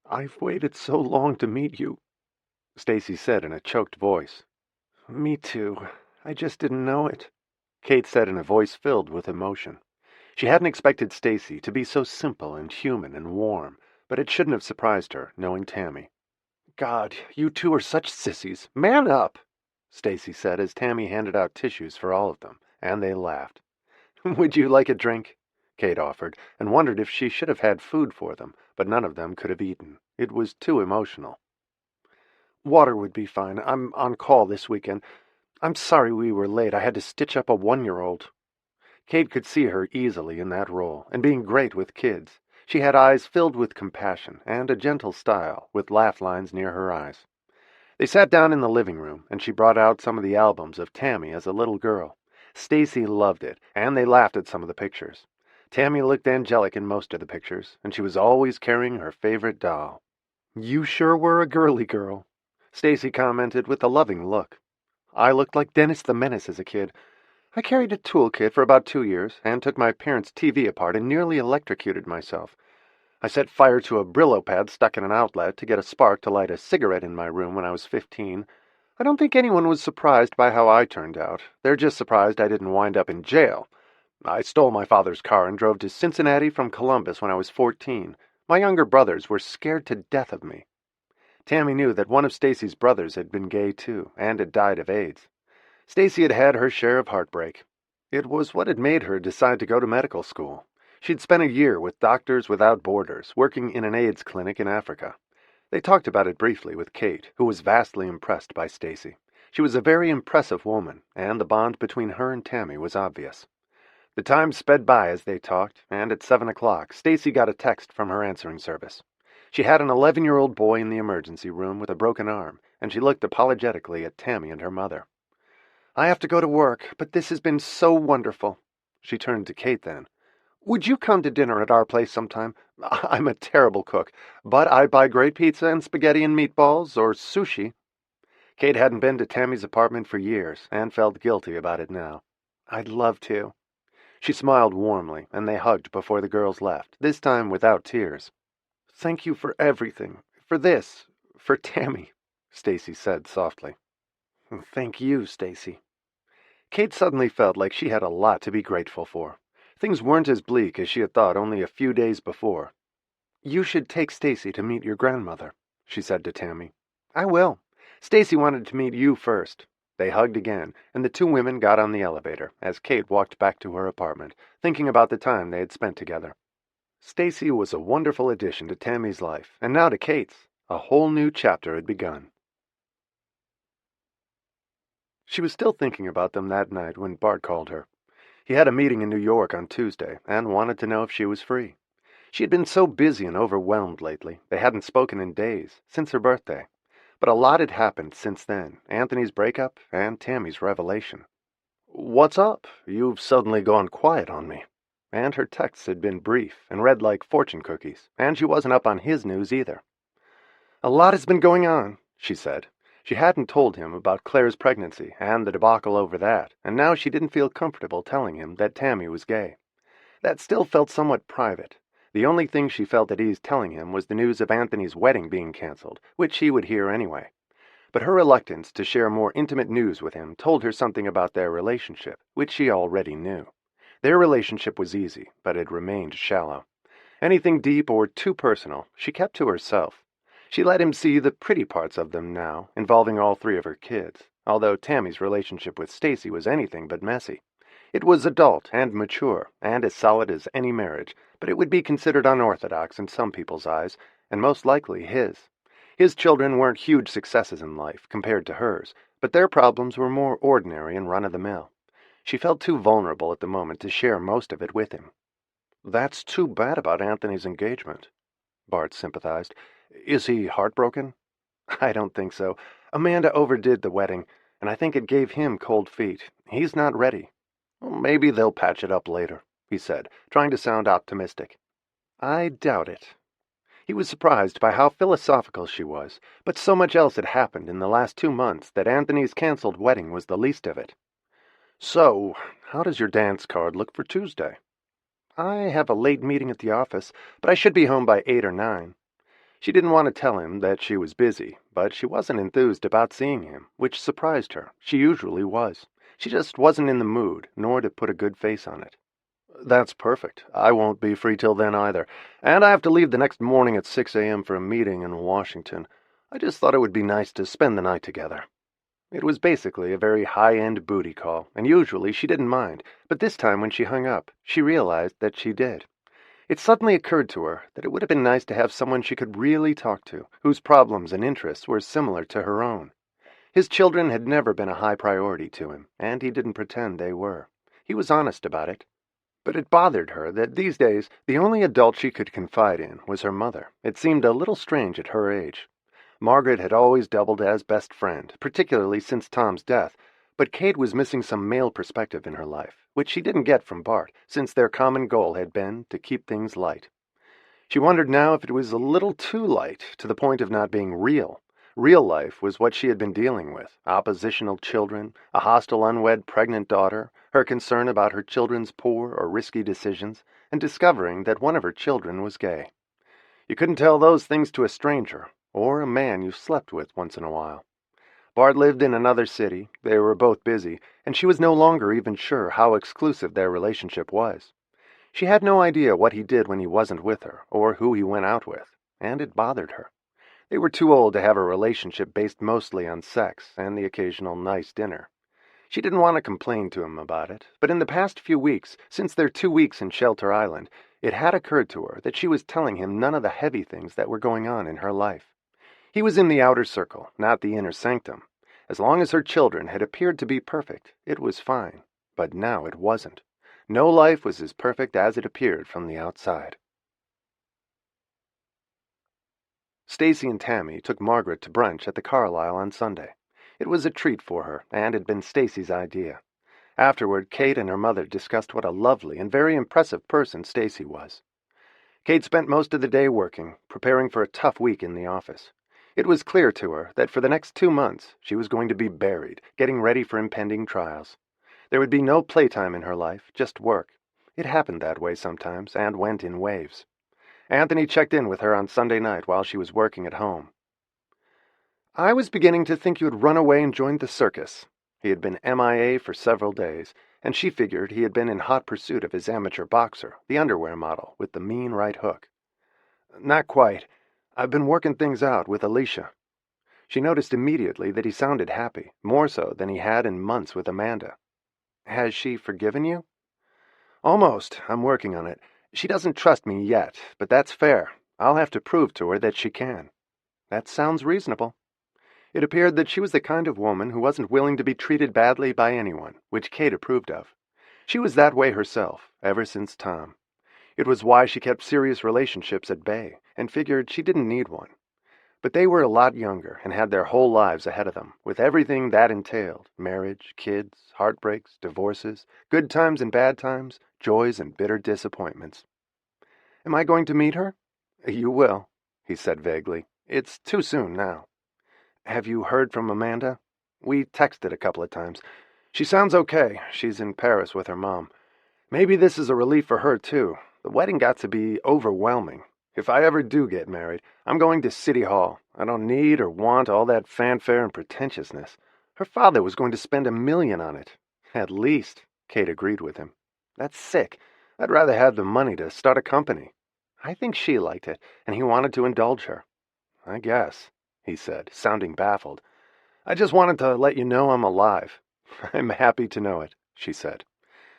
I've waited so long to meet you, Stacy said in a choked voice. Me too. I just didn't know it, Kate said in a voice filled with emotion. She hadn't expected Stacy to be so simple and human and warm, but it shouldn't have surprised her, knowing Tammy. God, you two are such sissies. Man up, Stacy said as Tammy handed out tissues for all of them, and they laughed. Would you like a drink? Kate offered, and wondered if she should have had food for them, but none of them could have eaten. It was too emotional. Water would be fine. I'm on call this weekend. I'm sorry we were late. I had to stitch up a 1-year-old. Kate could see her easily in that role, and being great with kids. She had eyes filled with compassion, and a gentle style, with laugh lines near her eyes. They sat down in the living room, and she brought out some of the albums of Tammy as a little girl. Stacy loved it, and they laughed at some of the pictures. Tammy looked angelic in most of the pictures, and she was always carrying her favorite doll. You sure were a girly girl, Stacy commented with a loving look. I looked like Dennis the Menace as a kid. I carried a toolkit for about 2 years, and took my parents' TV apart and nearly electrocuted myself. I set fire to a Brillo pad stuck in an outlet to get a spark to light a cigarette in my room when I was 15. I don't think anyone was surprised by how I turned out. They're just surprised I didn't wind up in jail. I stole my father's car and drove to Cincinnati from Columbus when I was 14. My younger brothers were scared to death of me. Tammy knew that one of Stacy's brothers had been gay too, and had died of AIDS. Stacy had had her share of heartbreak. It was what had made her decide to go to medical school. She'd spent a year with Doctors Without Borders, working in an AIDS clinic in Africa. They talked about it briefly with Kate, who was vastly impressed by Stacy. She was a very impressive woman, and the bond between her and Tammy was obvious. The time sped by as they talked, and at 7 o'clock, Stacy got a text from her answering service. She had an 11-year-old boy in the emergency room with a broken arm, and she looked apologetically at Tammy and her mother. I have to go to work, but this has been so wonderful. She turned to Kate then. Would you come to dinner at our place sometime? I'm a terrible cook, but I buy great pizza and spaghetti and meatballs, or sushi. Kate hadn't been to Tammy's apartment for years, and felt guilty about it now. I'd love to. She smiled warmly, and they hugged before the girls left, this time without tears. "Thank you for everything. For this. For Tammy," Stacy said softly. "Thank you, Stacy." Kate suddenly felt like she had a lot to be grateful for. Things weren't as bleak as she had thought only a few days before. "You should take Stacy to meet your grandmother," she said to Tammy. "I will. Stacy wanted to meet you first." They hugged again, and the two women got on the elevator as Kate walked back to her apartment, thinking about the time they had spent together. Stacy was a wonderful addition to Tammy's life, and now to Kate's. A whole new chapter had begun. She was still thinking about them that night when Bart called her. He had a meeting in New York on Tuesday, and wanted to know if she was free. She had been so busy and overwhelmed lately, they hadn't spoken in days, since her birthday. But a lot had happened since then, Anthony's breakup and Tammy's revelation. "What's up? You've suddenly gone quiet on me." And her texts had been brief and read like fortune cookies, and she wasn't up on his news either. "A lot has been going on," she said. She hadn't told him about Claire's pregnancy and the debacle over that, and now she didn't feel comfortable telling him that Tammy was gay. That still felt somewhat private. The only thing she felt at ease telling him was the news of Anthony's wedding being canceled, which he would hear anyway. But her reluctance to share more intimate news with him told her something about their relationship, which she already knew. Their relationship was easy, but it remained shallow. Anything deep or too personal, she kept to herself. She let him see the pretty parts of them now, involving all three of her kids, although Tammy's relationship with Stacy was anything but messy. It was adult and mature, and as solid as any marriage, but it would be considered unorthodox in some people's eyes, and most likely his. His children weren't huge successes in life compared to hers, but their problems were more ordinary and run-of-the-mill. She felt too vulnerable at the moment to share most of it with him. "That's too bad about Anthony's engagement," Bart sympathized. "Is he heartbroken?" "I don't think so. Amanda overdid the wedding, and I think it gave him cold feet. He's not ready." "Maybe they'll patch it up later," he said, trying to sound optimistic. "I doubt it." He was surprised by how philosophical she was, but so much else had happened in the last 2 months that Anthony's canceled wedding was the least of it. "So, how does your dance card look for Tuesday?" "I have a late meeting at the office, but I should be home by 8 or 9. She didn't want to tell him that she was busy, but she wasn't enthused about seeing him, which surprised her. She usually was. She just wasn't in the mood, nor to put a good face on it. "That's perfect. I won't be free till then either, and I have to leave the next morning at 6 a.m. for a meeting in Washington. I just thought it would be nice to spend the night together." It was basically a very high-end booty call, and usually she didn't mind, but this time when she hung up, she realized that she did. It suddenly occurred to her that it would have been nice to have someone she could really talk to, whose problems and interests were similar to her own. His children had never been a high priority to him, and he didn't pretend they were. He was honest about it. But it bothered her that these days the only adult she could confide in was her mother. It seemed a little strange at her age. Margaret had always doubled as best friend, particularly since Tom's death, but Kate was missing some male perspective in her life, which she didn't get from Bart, since their common goal had been to keep things light. She wondered now if it was a little too light, to the point of not being real. Real life was what she had been dealing with: oppositional children, a hostile unwed pregnant daughter, her concern about her children's poor or risky decisions, and discovering that one of her children was gay. You couldn't tell those things to a stranger, or a man you slept with once in a while. Bart lived in another city, they were both busy, and she was no longer even sure how exclusive their relationship was. She had no idea what he did when he wasn't with her, or who he went out with, and it bothered her. They were too old to have a relationship based mostly on sex and the occasional nice dinner. She didn't want to complain to him about it, but in the past few weeks, since their 2 weeks in Shelter Island, it had occurred to her that she was telling him none of the heavy things that were going on in her life. He was in the outer circle, not the inner sanctum. As long as her children had appeared to be perfect, it was fine. But now it wasn't. No life was as perfect as it appeared from the outside. Stacy and Tammy took Margaret to brunch at the Carlisle on Sunday. It was a treat for her, and had been Stacy's idea. Afterward, Kate and her mother discussed what a lovely and very impressive person Stacy was. Kate spent most of the day working, preparing for a tough week in the office. It was clear to her that for the next 2 months she was going to be buried, getting ready for impending trials. There would be no playtime in her life, just work. It happened that way sometimes, and went in waves. Anthony checked in with her on Sunday night while she was working at home. "I was beginning to think you had run away and joined the circus." He had been MIA for several days, and she figured he had been in hot pursuit of his amateur boxer, the underwear model with the mean right hook. "Not quite. I've been working things out with Alicia." She noticed immediately that he sounded happy, more so than he had in months with Amanda. "Has she forgiven you?" "Almost. I'm working on it. She doesn't trust me yet, but that's fair. I'll have to prove to her that she can." That sounds reasonable. It appeared that she was the kind of woman who wasn't willing to be treated badly by anyone, which Kate approved of. She was that way herself, ever since Tom. It was why she kept serious relationships at bay, and figured she didn't need one. But they were a lot younger and had their whole lives ahead of them, with everything that entailed: marriage, kids, heartbreaks, divorces, good times and bad times, joys and bitter disappointments. "Am I going to meet her?" "You will," he said vaguely. "It's too soon now." "Have you heard from Amanda?" "We texted a couple of times. She sounds okay. She's in Paris with her mom. Maybe this is a relief for her, too. The wedding got to be overwhelming. If I ever do get married, I'm going to City Hall. I don't need or want all that fanfare and pretentiousness. Her father was going to spend $1 million on it." "At least," Kate agreed with him. "That's sick. I'd rather have the money to start a company." I think she liked it, and he wanted to indulge her. "I guess," he said, sounding baffled. "I just wanted to let you know I'm alive." "I'm happy to know it," she said.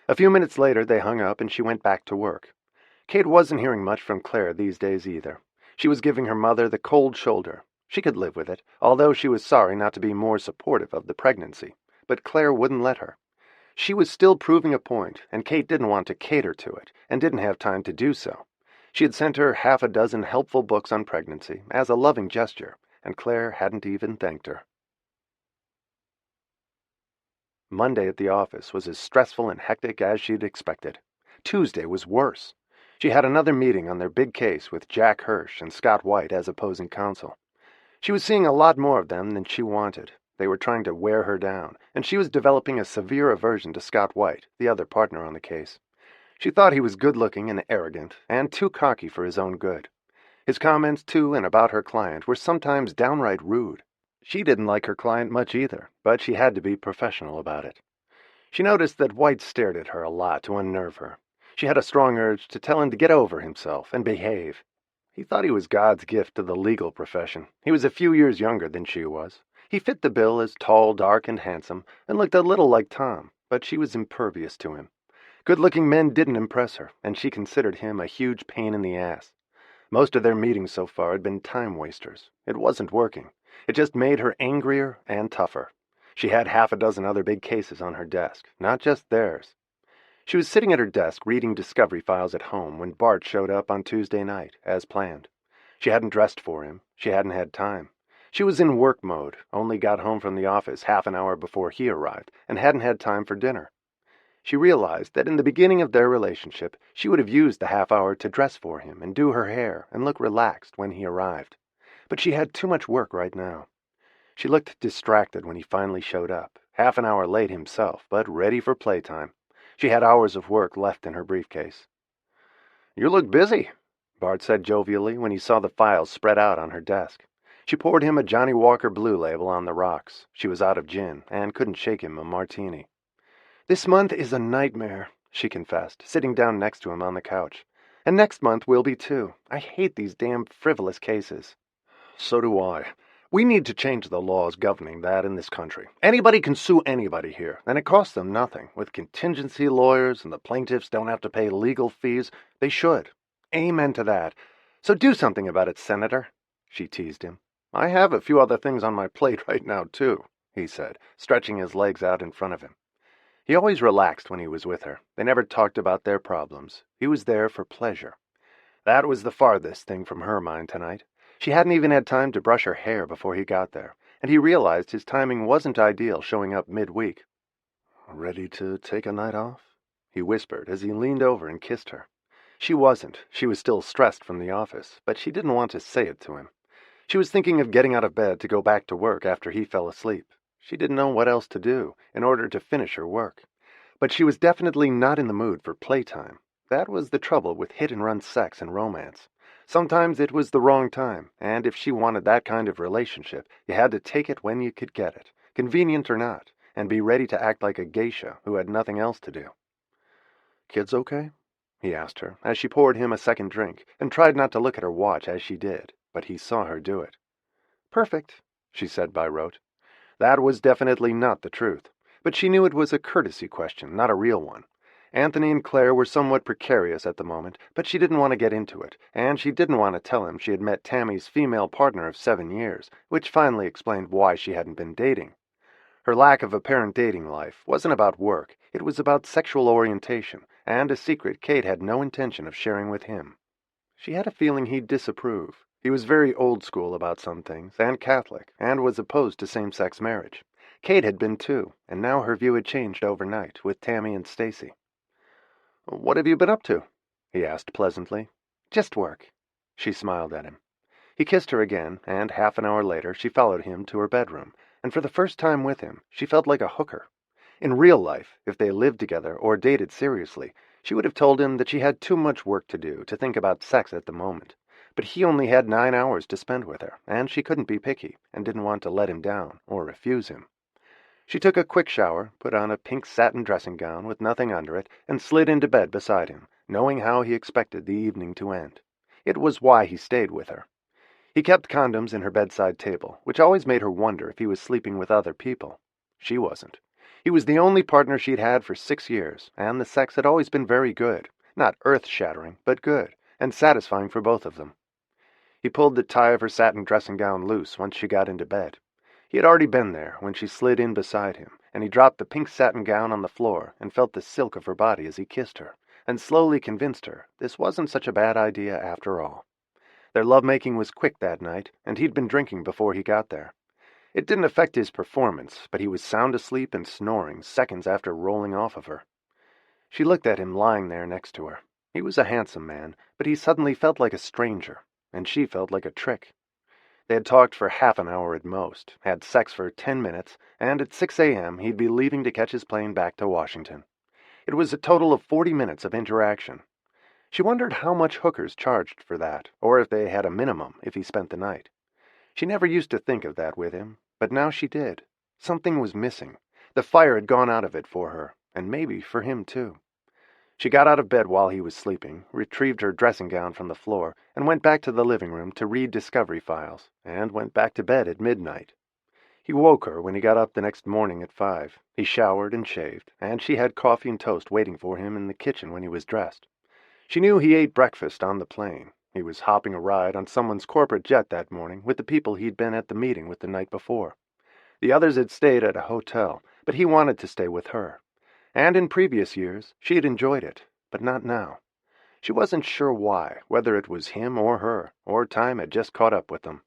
A few minutes later they hung up and she went back to work. Kate wasn't hearing much from Claire these days either. She was giving her mother the cold shoulder. She could live with it, although she was sorry not to be more supportive of the pregnancy. But Claire wouldn't let her. She was still proving a point, and Kate didn't want to cater to it, and didn't have time to do so. She had sent her 6 helpful books on pregnancy, as a loving gesture, and Claire hadn't even thanked her. Monday at the office was as stressful and hectic as she'd expected. Tuesday was worse. She had another meeting on their big case with Jack Hirsch and Scott White as opposing counsel. She was seeing a lot more of them than she wanted. They were trying to wear her down, and she was developing a severe aversion to Scott White, the other partner on the case. She thought he was good-looking and arrogant, and too cocky for his own good. His comments to and about her client were sometimes downright rude. She didn't like her client much either, but she had to be professional about it. She noticed that White stared at her a lot to unnerve her. She had a strong urge to tell him to get over himself and behave. He thought he was God's gift to the legal profession. He was a few years younger than she was. He fit the bill as tall, dark, and handsome, and looked a little like Tom, but she was impervious to him. Good-looking men didn't impress her, and she considered him a huge pain in the ass. Most of their meetings so far had been time-wasters. It wasn't working. It just made her angrier and tougher. She had 6 other big cases on her desk, not just theirs. She was sitting at her desk reading discovery files at home when Bart showed up on Tuesday night, as planned. She hadn't dressed for him. She hadn't had time. She was in work mode, only got home from the office half an hour before he arrived, and hadn't had time for dinner. She realized that in the beginning of their relationship, she would have used the half hour to dress for him and do her hair and look relaxed when he arrived. But she had too much work right now. She looked distracted when he finally showed up, half an hour late himself, but ready for playtime. She had hours of work left in her briefcase. "You look busy," Bart said jovially when he saw the files spread out on her desk. She poured him a Johnny Walker Blue Label on the rocks. She was out of gin and couldn't shake him a martini. "This month is a nightmare," she confessed, sitting down next to him on the couch. "And next month will be too. I hate these damn frivolous cases." "So do I. We need to change the laws governing that in this country. Anybody can sue anybody here, and it costs them nothing. With contingency lawyers and the plaintiffs don't have to pay legal fees, they should. Amen to that. So do something about it, Senator," she teased him. "I have a few other things on my plate right now, too," he said, stretching his legs out in front of him. He always relaxed when he was with her. They never talked about their problems. He was there for pleasure. That was the farthest thing from her mind tonight. She hadn't even had time to brush her hair before he got there, and he realized his timing wasn't ideal showing up midweek. "Ready to take a night off?" he whispered as he leaned over and kissed her. She wasn't. She was still stressed from the office, but she didn't want to say it to him. She was thinking of getting out of bed to go back to work after he fell asleep. She didn't know what else to do in order to finish her work. But she was definitely not in the mood for playtime. That was the trouble with hit-and-run sex and romance. Sometimes it was the wrong time, and if she wanted that kind of relationship, you had to take it when you could get it, convenient or not, and be ready to act like a geisha who had nothing else to do. "Kids okay?" he asked her, as she poured him a second drink, and tried not to look at her watch as she did, but he saw her do it. "Perfect," she said by rote. That was definitely not the truth, but she knew it was a courtesy question, not a real one. Anthony and Claire were somewhat precarious at the moment, but she didn't want to get into it, and she didn't want to tell him she had met Tammy's female partner of 7 years, which finally explained why she hadn't been dating. Her lack of apparent dating life wasn't about work, it was about sexual orientation, and a secret Kate had no intention of sharing with him. She had a feeling he'd disapprove. He was very old school about some things, and Catholic, and was opposed to same-sex marriage. Kate had been too, and now her view had changed overnight, with Tammy and Stacy. "What have you been up to?" he asked pleasantly. "Just work." She smiled at him. He kissed her again, and half an hour later she followed him to her bedroom, and for the first time with him, she felt like a hooker. In real life, if they lived together or dated seriously, she would have told him that she had too much work to do to think about sex at the moment. But he only had 9 hours to spend with her, and she couldn't be picky, and didn't want to let him down or refuse him. She took a quick shower, put on a pink satin dressing gown with nothing under it, and slid into bed beside him, knowing how he expected the evening to end. It was why he stayed with her. He kept condoms in her bedside table, which always made her wonder if he was sleeping with other people. She wasn't. He was the only partner she'd had for 6 years, and the sex had always been very good. Not earth-shattering, but good, and satisfying for both of them. He pulled the tie of her satin dressing gown loose once she got into bed. He had already been there when she slid in beside him, and he dropped the pink satin gown on the floor and felt the silk of her body as he kissed her, and slowly convinced her this wasn't such a bad idea after all. Their lovemaking was quick that night, and he'd been drinking before he got there. It didn't affect his performance, but he was sound asleep and snoring seconds after rolling off of her. She looked at him lying there next to her. He was a handsome man, but he suddenly felt like a stranger, and she felt like a trick. They had talked for half an hour at most, had sex for 10 minutes, and at 6 a.m. he'd be leaving to catch his plane back to Washington. It was a total of 40 minutes of interaction. She wondered how much hookers charged for that, or if they had a minimum if he spent the night. She never used to think of that with him, but now she did. Something was missing. The fire had gone out of it for her, and maybe for him too. She got out of bed while he was sleeping, retrieved her dressing gown from the floor, and went back to the living room to read Discovery Files, and went back to bed at midnight. He woke her when he got up the next morning at 5. He showered and shaved, and she had coffee and toast waiting for him in the kitchen when he was dressed. She knew he ate breakfast on the plane. He was hopping a ride on someone's corporate jet that morning with the people he'd been at the meeting with the night before. The others had stayed at a hotel, but he wanted to stay with her. And in previous years, she had enjoyed it, but not now. She wasn't sure why, whether it was him or her, or time had just caught up with them.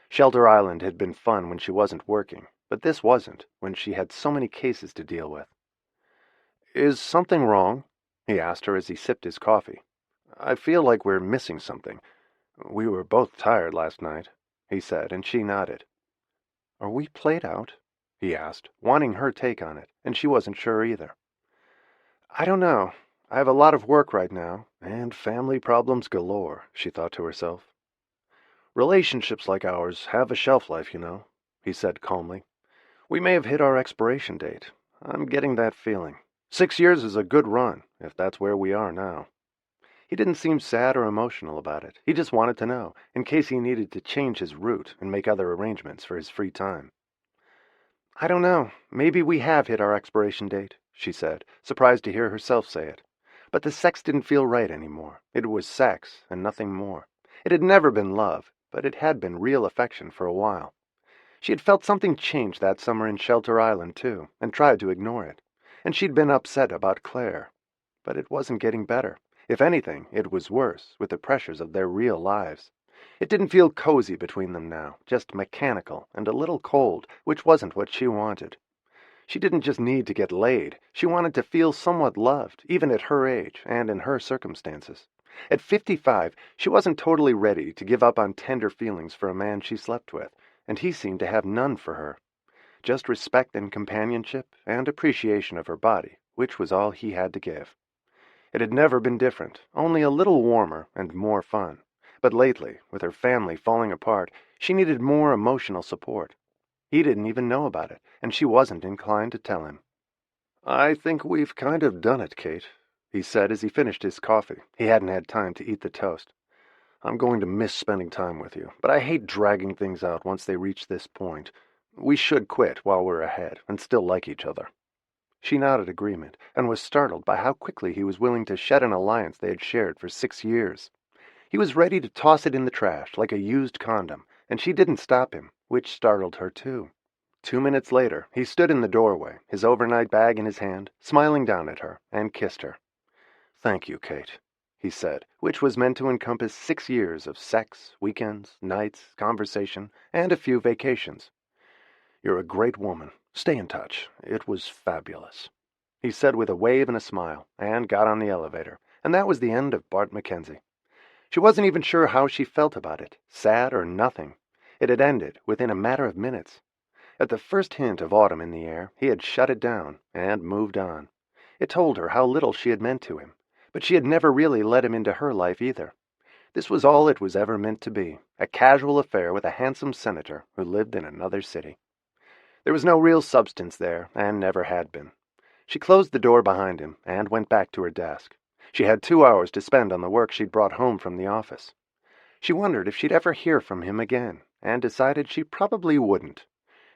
Shelter Island had been fun when she wasn't working, but this wasn't, when she had so many cases to deal with. "Is something wrong?" he asked her as he sipped his coffee. "I feel like we're missing something. We were both tired last night," he said, and she nodded. "Are we played out?" he asked, wanting her take on it, and she wasn't sure either. "I don't know. I have a lot of work right now, and family problems galore," she thought to herself. "Relationships like ours have a shelf life, you know," he said calmly. "We may have hit our expiration date. I'm getting that feeling. 6 years is a good run, if that's where we are now." He didn't seem sad or emotional about it. He just wanted to know, in case he needed to change his route and make other arrangements for his free time. "I don't know. Maybe we have hit our expiration date," she said, surprised to hear herself say it. But the sex didn't feel right anymore. It was sex, and nothing more. It had never been love, but it had been real affection for a while. She had felt something change that summer in Shelter Island, too, and tried to ignore it. And she'd been upset about Claire. But it wasn't getting better. If anything, it was worse, with the pressures of their real lives. It didn't feel cozy between them now, just mechanical and a little cold, which wasn't what she wanted. She didn't just need to get laid. She wanted to feel somewhat loved, even at her age and in her circumstances. At 55, she wasn't totally ready to give up on tender feelings for a man she slept with, and he seemed to have none for her. Just respect and companionship and appreciation of her body, which was all he had to give. It had never been different, only a little warmer and more fun. But lately, with her family falling apart, she needed more emotional support. He didn't even know about it, and she wasn't inclined to tell him. "I think we've kind of done it, Kate," he said as he finished his coffee. He hadn't had time to eat the toast. "I'm going to miss spending time with you, but I hate dragging things out once they reach this point. We should quit while we're ahead and still like each other." She nodded agreement and was startled by how quickly he was willing to shed an alliance they had shared for 6 years. He was ready to toss it in the trash like a used condom, and she didn't stop him, which startled her too. 2 minutes later, he stood in the doorway, his overnight bag in his hand, smiling down at her, and kissed her. "Thank you, Kate," he said, which was meant to encompass 6 years of sex, weekends, nights, conversation, and a few vacations. "You're a great woman. Stay in touch. It was fabulous," he said with a wave and a smile, and got on the elevator, and that was the end of Bart Mackenzie. She wasn't even sure how she felt about it, sad or nothing. It had ended within a matter of minutes. At the first hint of autumn in the air, he had shut it down and moved on. It told her how little she had meant to him, but she had never really let him into her life either. This was all it was ever meant to be, a casual affair with a handsome senator who lived in another city. There was no real substance there, and never had been. She closed the door behind him and went back to her desk. She had 2 hours to spend on the work she'd brought home from the office. She wondered if she'd ever hear from him again, and decided she probably wouldn't.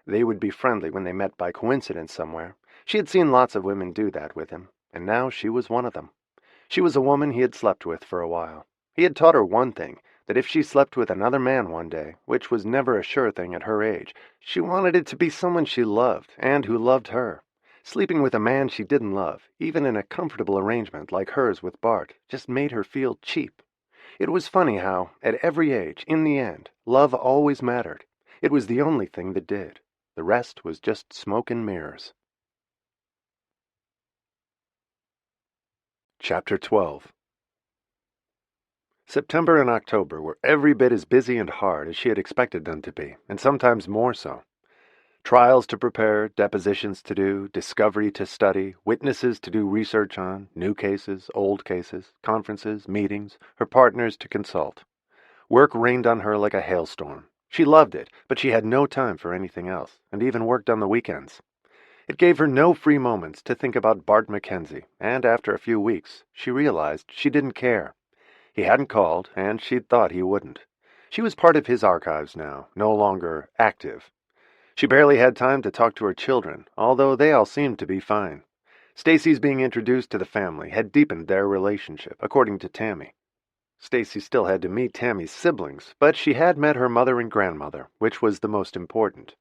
They would be friendly when they met by coincidence somewhere. She had seen lots of women do that with him, and now she was one of them. She was a woman he had slept with for a while. He had taught her one thing, that if she slept with another man one day, which was never a sure thing at her age, she wanted it to be someone she loved, and who loved her. Sleeping with a man she didn't love, even in a comfortable arrangement like hers with Bart, just made her feel cheap. It was funny how, at every age, in the end, love always mattered. It was the only thing that did. The rest was just smoke and mirrors. Chapter 12. September and October were every bit as busy and hard as she had expected them to be, and sometimes more so. Trials to prepare, depositions to do, discovery to study, witnesses to do research on, new cases, old cases, conferences, meetings, her partners to consult. Work rained on her like a hailstorm. She loved it, but she had no time for anything else, and even worked on the weekends. It gave her no free moments to think about Bart Mackenzie, and after a few weeks, she realized she didn't care. He hadn't called, and she'd thought he wouldn't. She was part of his archives now, no longer active. She barely had time to talk to her children, although they all seemed to be fine. Stacy's being introduced to the family had deepened their relationship, according to Tammy. Stacy still had to meet Tammy's siblings, but she had met her mother and grandmother, which was the most important.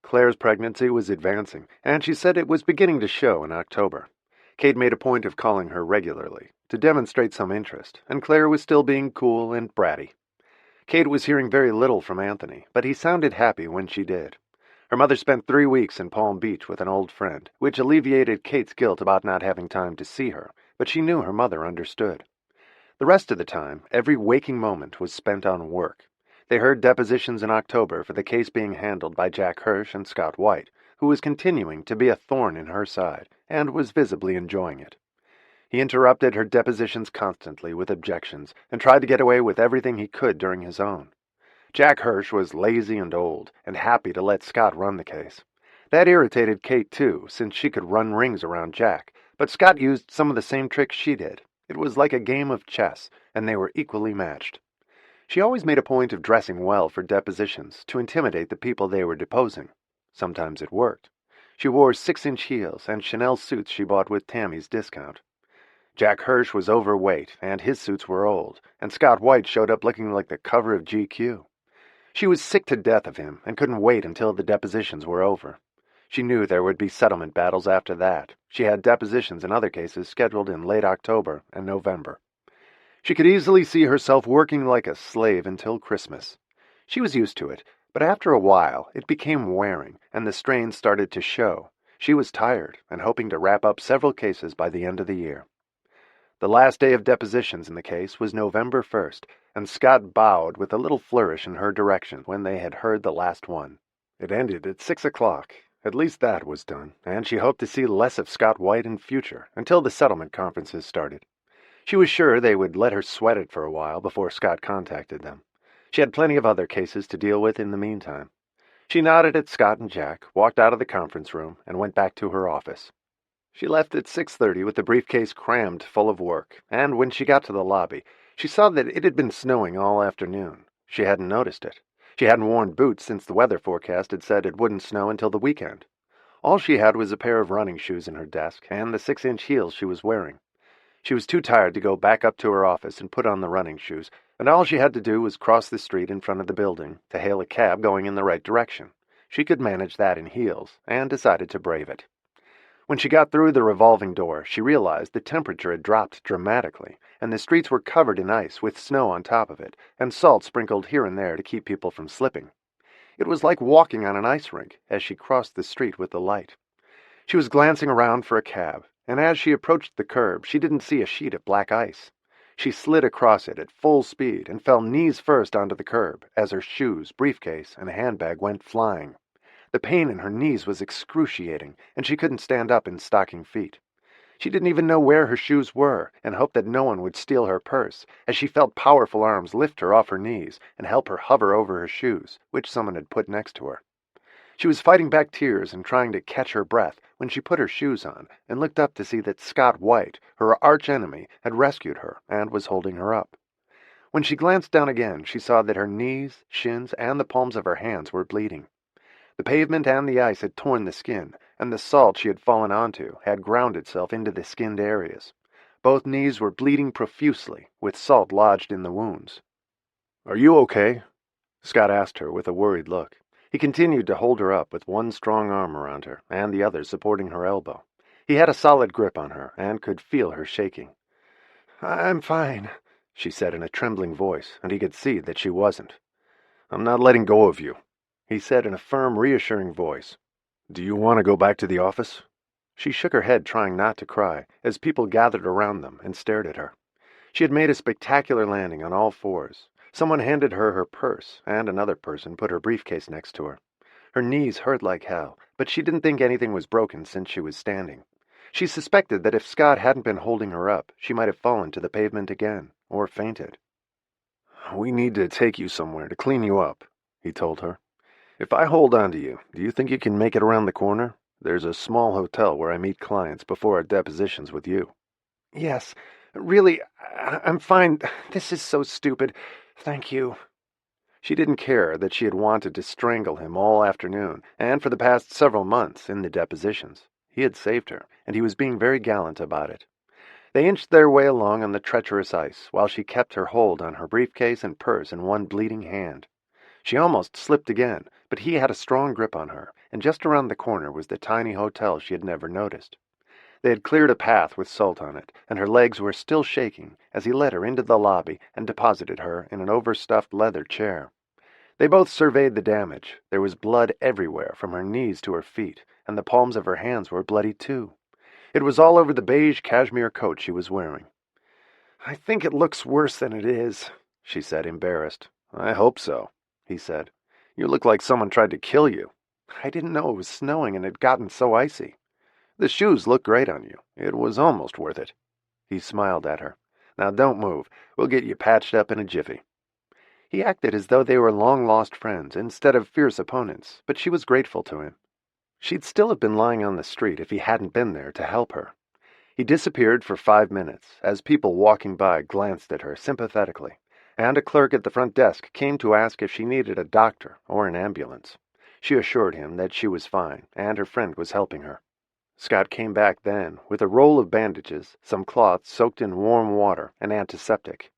Claire's pregnancy was advancing, and she said it was beginning to show in October. Kate made a point of calling her regularly, to demonstrate some interest, and Claire was still being cool and bratty. Kate was hearing very little from Anthony, but he sounded happy when she did. Her mother spent 3 weeks in Palm Beach with an old friend, which alleviated Kate's guilt about not having time to see her, but she knew her mother understood. The rest of the time, every waking moment was spent on work. They heard depositions in October for the case being handled by Jack Hirsch and Scott White, who was continuing to be a thorn in her side, and was visibly enjoying it. He interrupted her depositions constantly with objections, and tried to get away with everything he could during his own. Jack Hirsch was lazy and old, and happy to let Scott run the case. That irritated Kate, too, since she could run rings around Jack, but Scott used some of the same tricks she did. It was like a game of chess, and they were equally matched. She always made a point of dressing well for depositions to intimidate the people they were deposing. Sometimes it worked. She wore 6-inch heels and Chanel suits she bought with Tammy's discount. Jack Hirsch was overweight, and his suits were old, and Scott White showed up looking like the cover of GQ. She was sick to death of him and couldn't wait until the depositions were over. She knew there would be settlement battles after that. She had depositions in other cases scheduled in late October and November. She could easily see herself working like a slave until Christmas. She was used to it, but after a while it became wearing, and the strain started to show. She was tired and hoping to wrap up several cases by the end of the year. The last day of depositions in the case was November 1st, and Scott bowed with a little flourish in her direction when they had heard the last one. It ended at 6 o'clock. At least that was done, and she hoped to see less of Scott White in future, until the settlement conferences started. She was sure they would let her sweat it for a while before Scott contacted them. She had plenty of other cases to deal with in the meantime. She nodded at Scott and Jack, walked out of the conference room, and went back to her office. She left at 6:30 with the briefcase crammed full of work, and when she got to the lobby, she saw that it had been snowing all afternoon. She hadn't noticed it. She hadn't worn boots since the weather forecast had said it wouldn't snow until the weekend. All she had was a pair of running shoes in her desk and the 6-inch heels she was wearing. She was too tired to go back up to her office and put on the running shoes, and all she had to do was cross the street in front of the building to hail a cab going in the right direction. She could manage that in heels, and decided to brave it. When she got through the revolving door, she realized the temperature had dropped dramatically, and the streets were covered in ice with snow on top of it, and salt sprinkled here and there to keep people from slipping. It was like walking on an ice rink as she crossed the street with the light. She was glancing around for a cab, and as she approached the curb, she didn't see a sheet of black ice. She slid across it at full speed and fell knees first onto the curb as her shoes, briefcase, and handbag went flying. The pain in her knees was excruciating, and she couldn't stand up in stocking feet. She didn't even know where her shoes were, and hoped that no one would steal her purse, as she felt powerful arms lift her off her knees and help her hover over her shoes, which someone had put next to her. She was fighting back tears and trying to catch her breath when she put her shoes on and looked up to see that Scott White, her arch-enemy, had rescued her and was holding her up. When she glanced down again, she saw that her knees, shins, and the palms of her hands were bleeding. The pavement and the ice had torn the skin, and the salt she had fallen onto had ground itself into the skinned areas. Both knees were bleeding profusely, with salt lodged in the wounds. "Are you okay?" Scott asked her with a worried look. He continued to hold her up with one strong arm around her, and the other supporting her elbow. He had a solid grip on her, and could feel her shaking. "I'm fine," she said in a trembling voice, and he could see that she wasn't. "I'm not letting go of you," he said in a firm, reassuring voice. "Do you want to go back to the office?" She shook her head, trying not to cry, as people gathered around them and stared at her. She had made a spectacular landing on all fours. Someone handed her her purse, and another person put her briefcase next to her. Her knees hurt like hell, but she didn't think anything was broken since she was standing. She suspected that if Scott hadn't been holding her up, she might have fallen to the pavement again, or fainted. "We need to take you somewhere to clean you up," he told her. "If I hold on to you, do you think you can make it around the corner? There's a small hotel where I meet clients before our depositions with you." "Yes, really, I'm fine. This is so stupid. Thank you." She didn't care that she had wanted to strangle him all afternoon, and for the past several months in the depositions. He had saved her, and he was being very gallant about it. They inched their way along on the treacherous ice, while she kept her hold on her briefcase and purse in one bleeding hand. She almost slipped again, but he had a strong grip on her, and just around the corner was the tiny hotel she had never noticed. They had cleared a path with salt on it, and her legs were still shaking as he led her into the lobby and deposited her in an overstuffed leather chair. They both surveyed the damage. There was blood everywhere from her knees to her feet, and the palms of her hands were bloody too. It was all over the beige cashmere coat she was wearing. "I think it looks worse than it is," she said, embarrassed. "I hope so," he said. "You look like someone tried to kill you." "I didn't know it was snowing and had gotten so icy." "The shoes look great on you. It was almost worth it." He smiled at her. "Now don't move. We'll get you patched up in a jiffy." He acted as though they were long-lost friends instead of fierce opponents, but she was grateful to him. She'd still have been lying on the street if he hadn't been there to help her. He disappeared for 5 minutes as people walking by glanced at her sympathetically, and a clerk at the front desk came to ask if she needed a doctor or an ambulance. She assured him that she was fine, and her friend was helping her. Scott came back then with a roll of bandages, some cloths soaked in warm water, and antiseptic.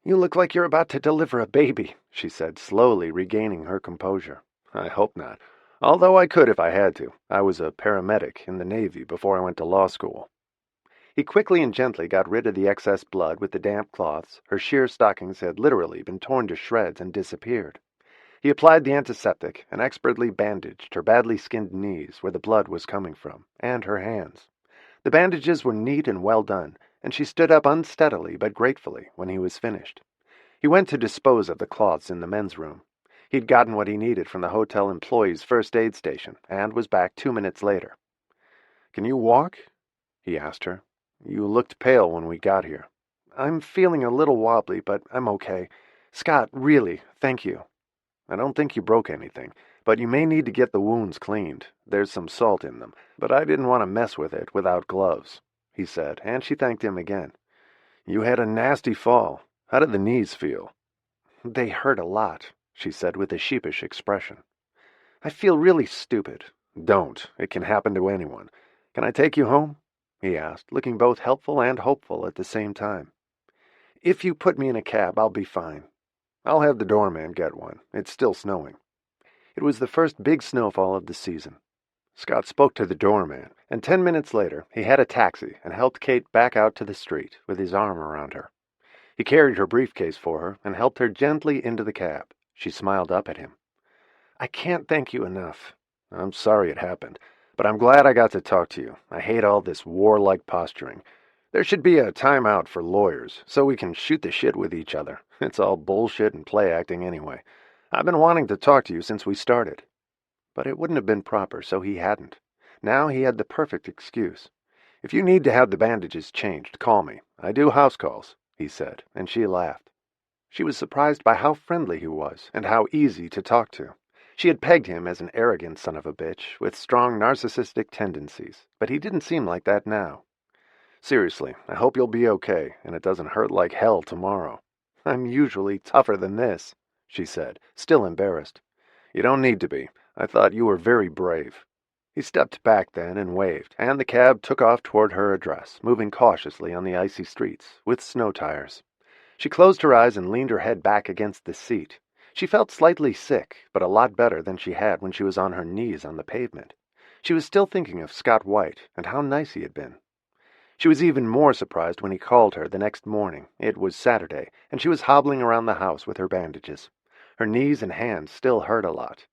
"You look like you're about to deliver a baby," she said, slowly regaining her composure. "I hope not. Although I could if I had to. I was a paramedic in the Navy before I went to law school." He quickly and gently got rid of the excess blood with the damp cloths. Her sheer stockings had literally been torn to shreds and disappeared. He applied the antiseptic and expertly bandaged her badly skinned knees where the blood was coming from, and her hands. The bandages were neat and well done, and she stood up unsteadily but gratefully when he was finished. He went to dispose of the cloths in the men's room. He'd gotten what he needed from the hotel employee's first aid station, and was back 2 minutes later. "Can you walk?" he asked her. You looked pale when we got here. I'm feeling a little wobbly, but I'm okay. Scott, really, thank you. I don't think you broke anything, but you may need to get the wounds cleaned. There's some salt in them, but I didn't want to mess with it without gloves," he said, and she thanked him again. "You had a nasty fall. How did the knees feel?" "They hurt a lot," she said with a sheepish expression. "I feel really stupid." "Don't. It can happen to anyone. Can I take you home?" he asked, looking both helpful and hopeful at the same time. "If you put me in a cab, I'll be fine." "I'll have the doorman get one. It's still snowing." It was the first big snowfall of the season. Scott spoke to the doorman, and 10 minutes later he had a taxi and helped Kate back out to the street with his arm around her. He carried her briefcase for her and helped her gently into the cab. She smiled up at him. "I can't thank you enough." "I'm sorry it happened, but I'm glad I got to talk to you. I hate all this warlike posturing. There should be a timeout for lawyers, so we can shoot the shit with each other. It's all bullshit and play acting anyway. I've been wanting to talk to you since we started." But it wouldn't have been proper, so he hadn't. Now he had the perfect excuse. "If you need to have the bandages changed, call me. I do house calls," he said, and she laughed. She was surprised by how friendly he was, and how easy to talk to. She had pegged him as an arrogant son of a bitch, with strong narcissistic tendencies, but he didn't seem like that now. "Seriously, I hope you'll be okay, and it doesn't hurt like hell tomorrow." "I'm usually tougher than this," she said, still embarrassed. "You don't need to be. I thought you were very brave." He stepped back then and waved, and the cab took off toward her address, moving cautiously on the icy streets, with snow tires. She closed her eyes and leaned her head back against the seat. She felt slightly sick, but a lot better than she had when she was on her knees on the pavement. She was still thinking of Scott White and how nice he had been. She was even more surprised when he called her the next morning. It was Saturday, and she was hobbling around the house with her bandages. Her knees and hands still hurt a lot.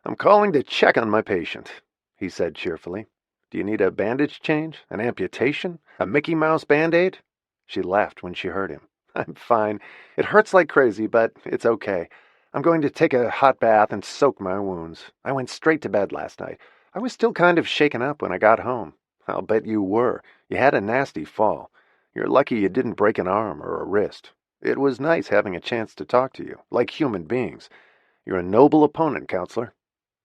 "I'm calling to check on my patient," he said cheerfully. "Do you need a bandage change? An amputation? A Mickey Mouse Band-Aid?" She laughed when she heard him. "I'm fine. It hurts like crazy, but it's okay. I'm going to take a hot bath and soak my wounds. I went straight to bed last night. I was still kind of shaken up when I got home." "I'll bet you were. You had a nasty fall. You're lucky you didn't break an arm or a wrist. It was nice having a chance to talk to you, like human beings. You're a noble opponent, counselor."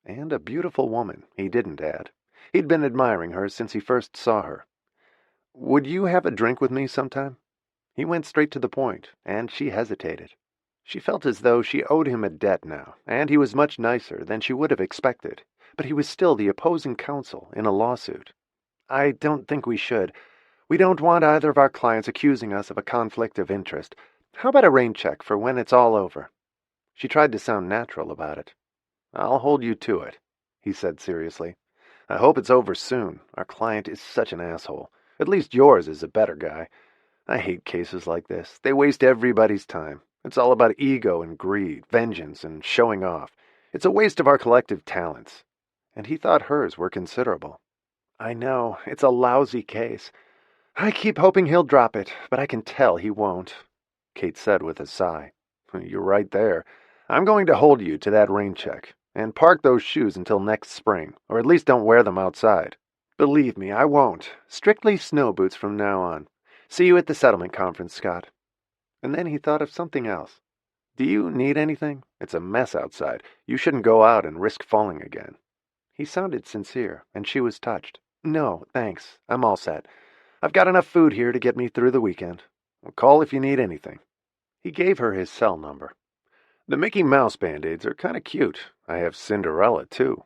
And a beautiful woman, he didn't add. He'd been admiring her since he first saw her. "Would you have a drink with me sometime?" He went straight to the point, and she hesitated. She felt as though she owed him a debt now, and he was much nicer than she would have expected, but he was still the opposing counsel in a lawsuit. "I don't think we should. We don't want either of our clients accusing us of a conflict of interest. How about a rain check for when it's all over?" She tried to sound natural about it. "I'll hold you to it," he said seriously. "I hope it's over soon. Our client is such an asshole. At least yours is a better guy. I hate cases like this. They waste everybody's time. It's all about ego and greed, vengeance and showing off. It's a waste of our collective talents." And he thought hers were considerable. "I know, it's a lousy case. I keep hoping he'll drop it, but I can tell he won't," Kate said with a sigh. "You're right there. I'm going to hold you to that rain check. And park those shoes until next spring, or at least don't wear them outside." "Believe me, I won't. Strictly snow boots from now on. See you at the settlement conference, Scott." And then he thought of something else. "Do you need anything? It's a mess outside. You shouldn't go out and risk falling again." He sounded sincere, and she was touched. "No, thanks. I'm all set. I've got enough food here to get me through the weekend. Call if you need anything." He gave her his cell number. "The Mickey Mouse Band-Aids are kind of cute. I have Cinderella, too."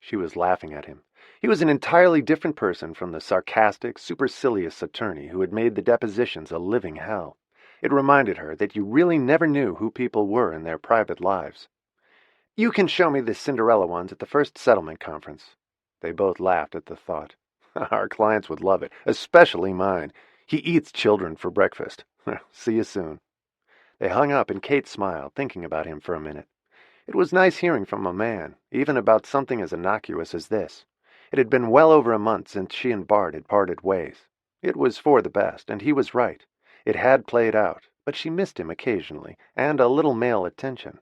She was laughing at him. He was an entirely different person from the sarcastic, supercilious attorney who had made the depositions a living hell. It reminded her that you really never knew who people were in their private lives. "You can show me the Cinderella ones at the first settlement conference." They both laughed at the thought. "Our clients would love it, especially mine. He eats children for breakfast. See you soon." They hung up, and Kate smiled, thinking about him for a minute. It was nice hearing from a man, even about something as innocuous as this. It had been well over a month since she and Bart had parted ways. It was for the best, and he was right. It had played out, but she missed him occasionally, and a little male attention.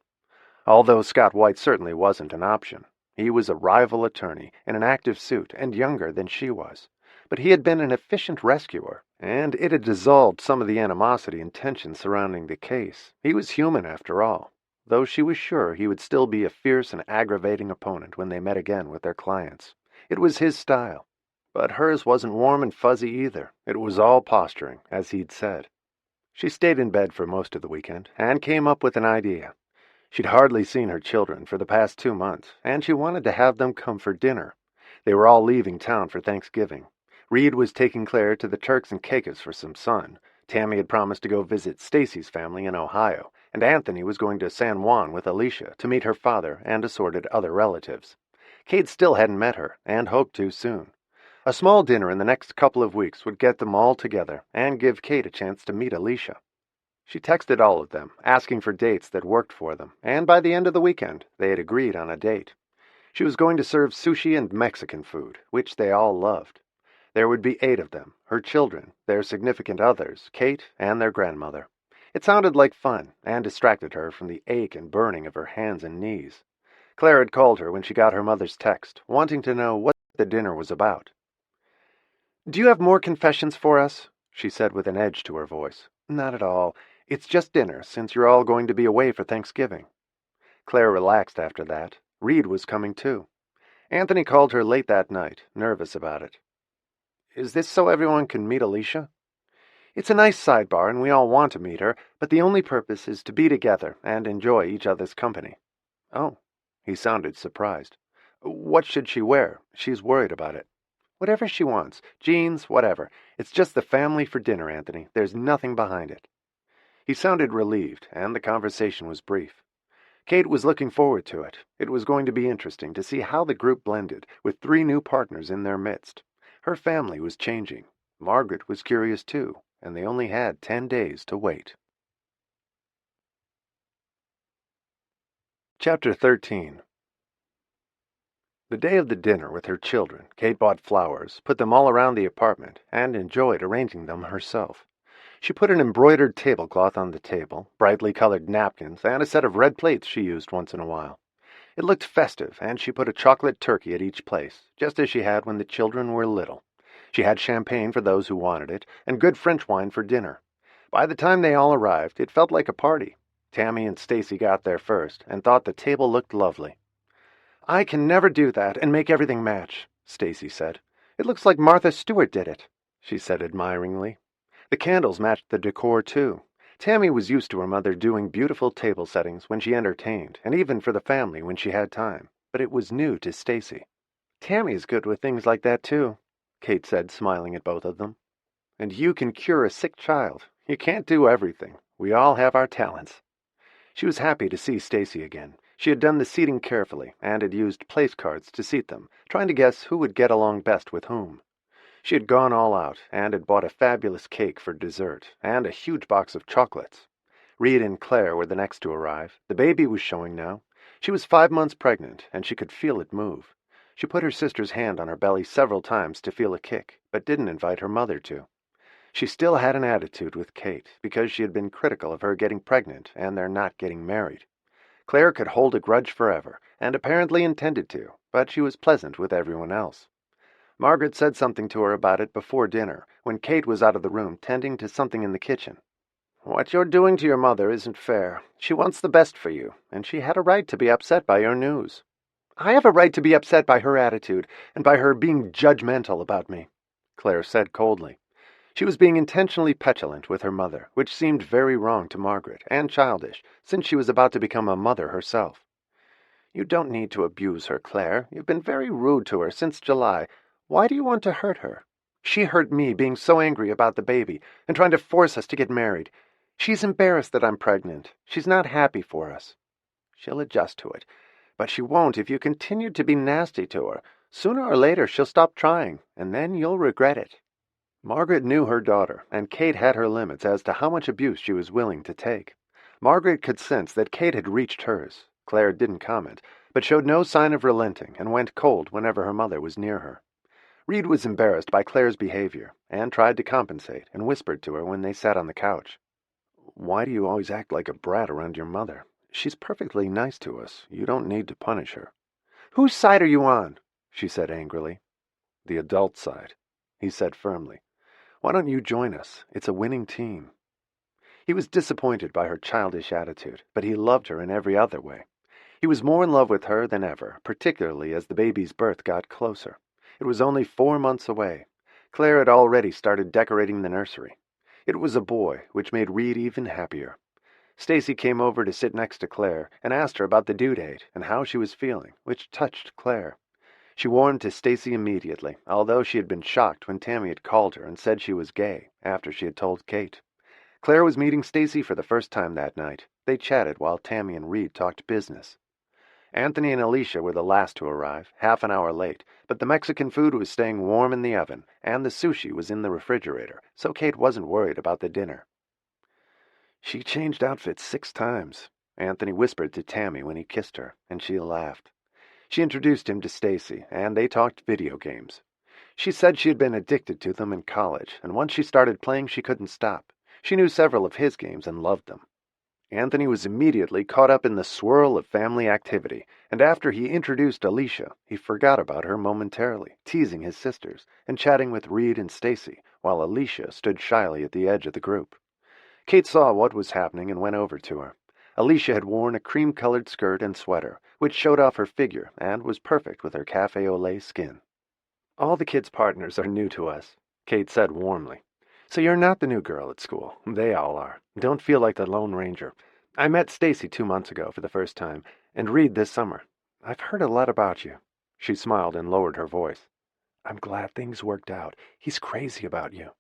Although Scott White certainly wasn't an option. He was a rival attorney in an active suit and younger than she was. But he had been an efficient rescuer, and it had dissolved some of the animosity and tension surrounding the case. He was human after all, though she was sure he would still be a fierce and aggravating opponent when they met again with their clients. It was his style. But hers wasn't warm and fuzzy either. It was all posturing, as he'd said. She stayed in bed for most of the weekend, and came up with an idea. She'd hardly seen her children for the past 2 months, and she wanted to have them come for dinner. They were all leaving town for Thanksgiving. Reed was taking Claire to the Turks and Caicos for some sun. Tammy had promised to go visit Stacy's family in Ohio, and Anthony was going to San Juan with Alicia to meet her father and assorted other relatives. Kate still hadn't met her, and hoped to soon. A small dinner in the next couple of weeks would get them all together and give Kate a chance to meet Alicia. She texted all of them, asking for dates that worked for them, and by the end of the weekend, they had agreed on a date. She was going to serve sushi and Mexican food, which they all loved. There would be 8 of them, her children, their significant others, Kate, and their grandmother. It sounded like fun, and distracted her from the ache and burning of her hands and knees. Claire had called her when she got her mother's text, wanting to know what the dinner was about. "Do you have more confessions for us?" she said with an edge to her voice. "Not at all. It's just dinner, since you're all going to be away for Thanksgiving." Claire relaxed after that. Reed was coming too. Anthony called her late that night, nervous about it. "Is this so everyone can meet Alicia?" "It's a nice sidebar, and we all want to meet her, but the only purpose is to be together and enjoy each other's company." "Oh." He sounded surprised. "What should she wear? She's worried about it." "Whatever she wants. Jeans, whatever. It's just the family for dinner, Anthony. There's nothing behind it." He sounded relieved, and the conversation was brief. Kate was looking forward to it. It was going to be interesting to see how the group blended, with 3 new partners in their midst. Her family was changing. Margaret was curious too, and they only had 10 days to wait. Chapter 13. The day of the dinner with her children, Kate bought flowers, put them all around the apartment, and enjoyed arranging them herself. She put an embroidered tablecloth on the table, brightly colored napkins, and a set of red plates she used once in a while. It looked festive, and she put a chocolate turkey at each place, just as she had when the children were little. She had champagne for those who wanted it, and good French wine for dinner. By the time they all arrived, it felt like a party. Tammy and Stacy got there first, and thought the table looked lovely. "I can never do that and make everything match," Stacy said. "It looks like Martha Stewart did it," she said admiringly. The candles matched the decor, too. Tammy was used to her mother doing beautiful table settings when she entertained, and even for the family when she had time, but it was new to Stacy. "Tammy's good with things like that, too," Kate said, smiling at both of them. "And you can cure a sick child. You can't do everything. We all have our talents." She was happy to see Stacy again. She had done the seating carefully, and had used place cards to seat them, trying to guess who would get along best with whom. She had gone all out, and had bought a fabulous cake for dessert, and a huge box of chocolates. Reed and Claire were the next to arrive. The baby was showing now. She was 5 months pregnant, and she could feel it move. She put her sister's hand on her belly several times to feel a kick, but didn't invite her mother to. She still had an attitude with Kate, because she had been critical of her getting pregnant and their not getting married. Claire could hold a grudge forever, and apparently intended to, but she was pleasant with everyone else. Margaret said something to her about it before dinner, when Kate was out of the room tending to something in the kitchen. "What you're doing to your mother isn't fair. She wants the best for you, and she had a right to be upset by your news." "I have a right to be upset by her attitude, and by her being judgmental about me," Claire said coldly. She was being intentionally petulant with her mother, which seemed very wrong to Margaret, and childish, since she was about to become a mother herself. "You don't need to abuse her, Claire. You've been very rude to her since July. Why do you want to hurt her? She hurt me being so angry about the baby, and trying to force us to get married. She's embarrassed that I'm pregnant. She's not happy for us. She'll adjust to it, but she won't if you continue to be nasty to her. Sooner or later she'll stop trying, and then you'll regret it." Margaret knew her daughter, and Kate had her limits as to how much abuse she was willing to take. Margaret could sense that Kate had reached hers. Claire didn't comment, but showed no sign of relenting and went cold whenever her mother was near her. Reed was embarrassed by Claire's behavior, and tried to compensate, and whispered to her when they sat on the couch. "Why do you always act like a brat around your mother? She's perfectly nice to us. You don't need to punish her." "Whose side are you on?" she said angrily. "The adult side." he said firmly. "Why don't you join us? It's a winning team." He was disappointed by her childish attitude, but he loved her in every other way. He was more in love with her than ever, particularly as the baby's birth got closer. It was only 4 months away. Claire had already started decorating the nursery. It was a boy, which made Reed even happier. Stacy came over to sit next to Claire and asked her about the due date and how she was feeling, which touched Claire. She warmed to Stacy immediately, although she had been shocked when Tammy had called her and said she was gay after she had told Kate. Claire was meeting Stacy for the first time that night. They chatted while Tammy and Reed talked business. Anthony and Alicia were the last to arrive, half an hour late, but the Mexican food was staying warm in the oven, and the sushi was in the refrigerator, so Kate wasn't worried about the dinner. "She changed outfits 6 times, Anthony whispered to Tammy when he kissed her, and she laughed. She introduced him to Stacy, and they talked video games. She said she had been addicted to them in college, and once she started playing she couldn't stop. She knew several of his games and loved them. Anthony was immediately caught up in the swirl of family activity, and after he introduced Alicia, he forgot about her momentarily, teasing his sisters and chatting with Reed and Stacy, while Alicia stood shyly at the edge of the group. Kate saw what was happening and went over to her. Alicia had worn a cream-colored skirt and sweater, which showed off her figure and was perfect with her cafe au lait skin. "All the kids' partners are new to us," Kate said warmly. "So you're not the new girl at school. They all are. Don't feel like the Lone Ranger. I met Stacy 2 months ago for the first time, and Reed this summer. I've heard a lot about you." She smiled and lowered her voice. "I'm glad things worked out. He's crazy about you."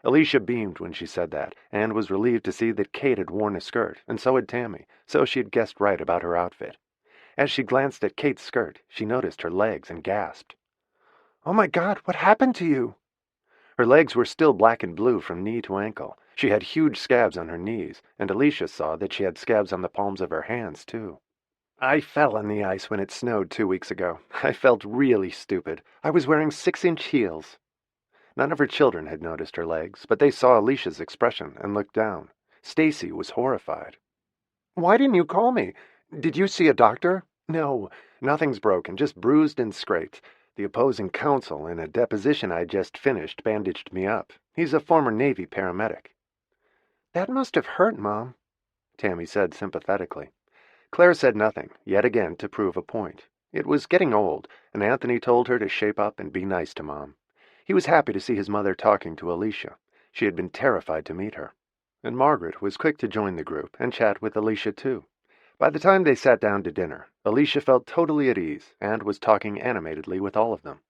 Alicia beamed when she said that, and was relieved to see that Kate had worn a skirt, and so had Tammy, so she had guessed right about her outfit. As she glanced at Kate's skirt, she noticed her legs and gasped. "Oh my God, what happened to you?" Her legs were still black and blue from knee to ankle. She had huge scabs on her knees, and Alicia saw that she had scabs on the palms of her hands, too. "I fell on the ice when it snowed 2 weeks ago. I felt really stupid. I was wearing 6-inch heels." None of her children had noticed her legs, but they saw Alicia's expression and looked down. Stacy was horrified. "Why didn't you call me? Did you see a doctor?" "No, nothing's broken, just bruised and scraped. The opposing counsel in a deposition I just finished bandaged me up. He's a former Navy paramedic." "That must have hurt, Mom," Tammy said sympathetically. Claire said nothing, yet again to prove a point. It was getting old, and Anthony told her to shape up and be nice to Mom. He was happy to see his mother talking to Alicia. She had been terrified to meet her. And Margaret was quick to join the group and chat with Alicia too. By the time they sat down to dinner, Alicia felt totally at ease and was talking animatedly with all of them.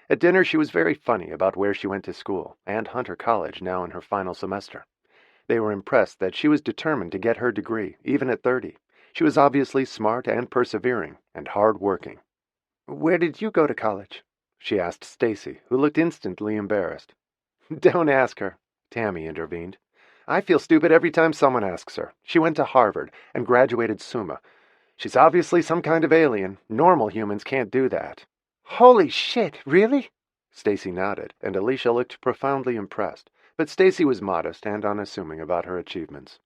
At dinner she was very funny about where she went to school and Hunter College now in her final semester. They were impressed that she was determined to get her degree, even at 30. She was obviously smart and persevering and hard-working. "Where did you go to college?" she asked Stacy, who looked instantly embarrassed. "Don't ask her," Tammy intervened. "I feel stupid every time someone asks her. She went to Harvard and graduated summa. She's obviously some kind of alien. Normal humans can't do that." "Holy shit, really?" Stacy nodded, and Alicia looked profoundly impressed, but Stacy was modest and unassuming about her achievements.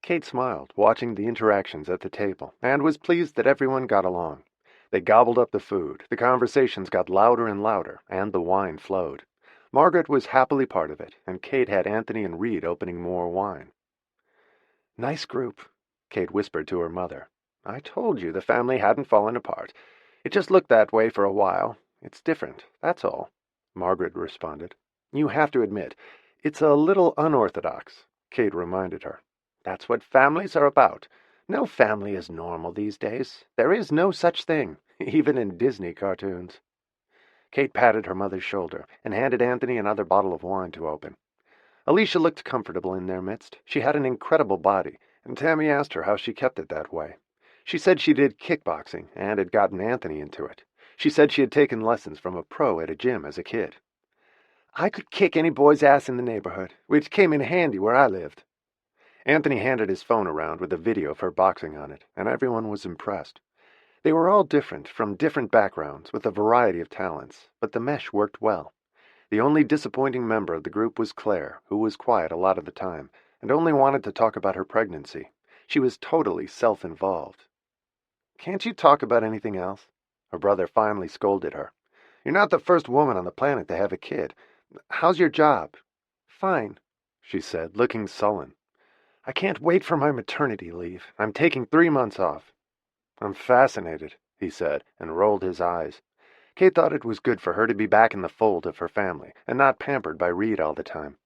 Kate smiled, watching the interactions at the table, and was pleased that everyone got along. They gobbled up the food, the conversations got louder and louder, and the wine flowed. Margaret was happily part of it, and Kate had Anthony and Reed opening more wine. "Nice group," Kate whispered to her mother. "I told you the family hadn't fallen apart. It just looked that way for a while. It's different, that's all," Margaret responded. "You have to admit, it's a little unorthodox," Kate reminded her. "That's what families are about. No family is normal these days. There is no such thing, even in Disney cartoons." Kate patted her mother's shoulder and handed Anthony another bottle of wine to open. Alicia looked comfortable in their midst. She had an incredible body, and Tammy asked her how she kept it that way. She said she did kickboxing and had gotten Anthony into it. She said she had taken lessons from a pro at a gym as a kid. "I could kick any boy's ass in the neighborhood, which came in handy where I lived." Anthony handed his phone around with a video of her boxing on it, and everyone was impressed. They were all different, from different backgrounds, with a variety of talents, but the mesh worked well. The only disappointing member of the group was Claire, who was quiet a lot of the time, and only wanted to talk about her pregnancy. She was totally self-involved. "Can't you talk about anything else?" Her brother finally scolded her. "You're not the first woman on the planet to have a kid. How's your job?" "Fine," she said, looking sullen. "I can't wait for my maternity leave. I'm taking 3 months off." "I'm fascinated," he said, and rolled his eyes. Kate thought it was good for her to be back in the fold of her family, and not pampered by Reed all the time.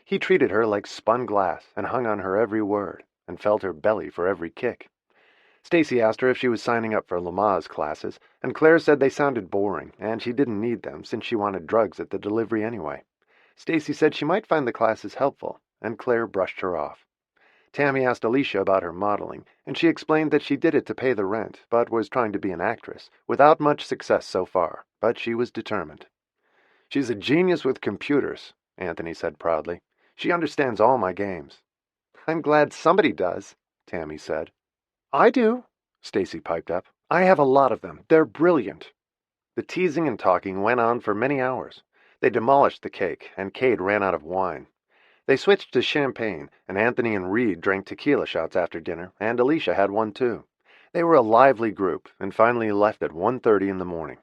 He treated her like spun glass, and hung on her every word, and felt her belly for every kick. Stacy asked her if she was signing up for Lamaze classes, and Claire said they sounded boring, and she didn't need them since she wanted drugs at the delivery anyway. Stacy said she might find the classes helpful, and Claire brushed her off. Tammy asked Alicia about her modeling, and she explained that she did it to pay the rent, but was trying to be an actress, without much success so far, but she was determined. "She's a genius with computers," Anthony said proudly. "She understands all my games." "I'm glad somebody does," Tammy said. "I do," Stacy piped up. "I have a lot of them. They're brilliant." The teasing and talking went on for many hours. They demolished the cake, and Cade ran out of wine. They switched to champagne, and Anthony and Reed drank tequila shots after dinner, and Alicia had one too. They were a lively group, and finally left at 1:30 in the morning.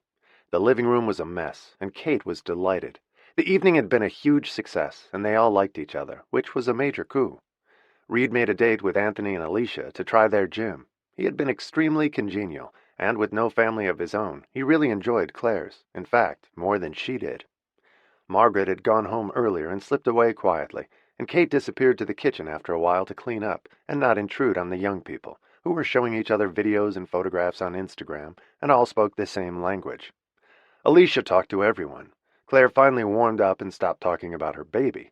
The living room was a mess, and Kate was delighted. The evening had been a huge success, and they all liked each other, which was a major coup. Reed made a date with Anthony and Alicia to try their gym. He had been extremely congenial, and with no family of his own, he really enjoyed Claire's, in fact, more than she did. Margaret had gone home earlier and slipped away quietly, and Kate disappeared to the kitchen after a while to clean up and not intrude on the young people, who were showing each other videos and photographs on Instagram, and all spoke the same language. Alicia talked to everyone. Claire finally warmed up and stopped talking about her baby.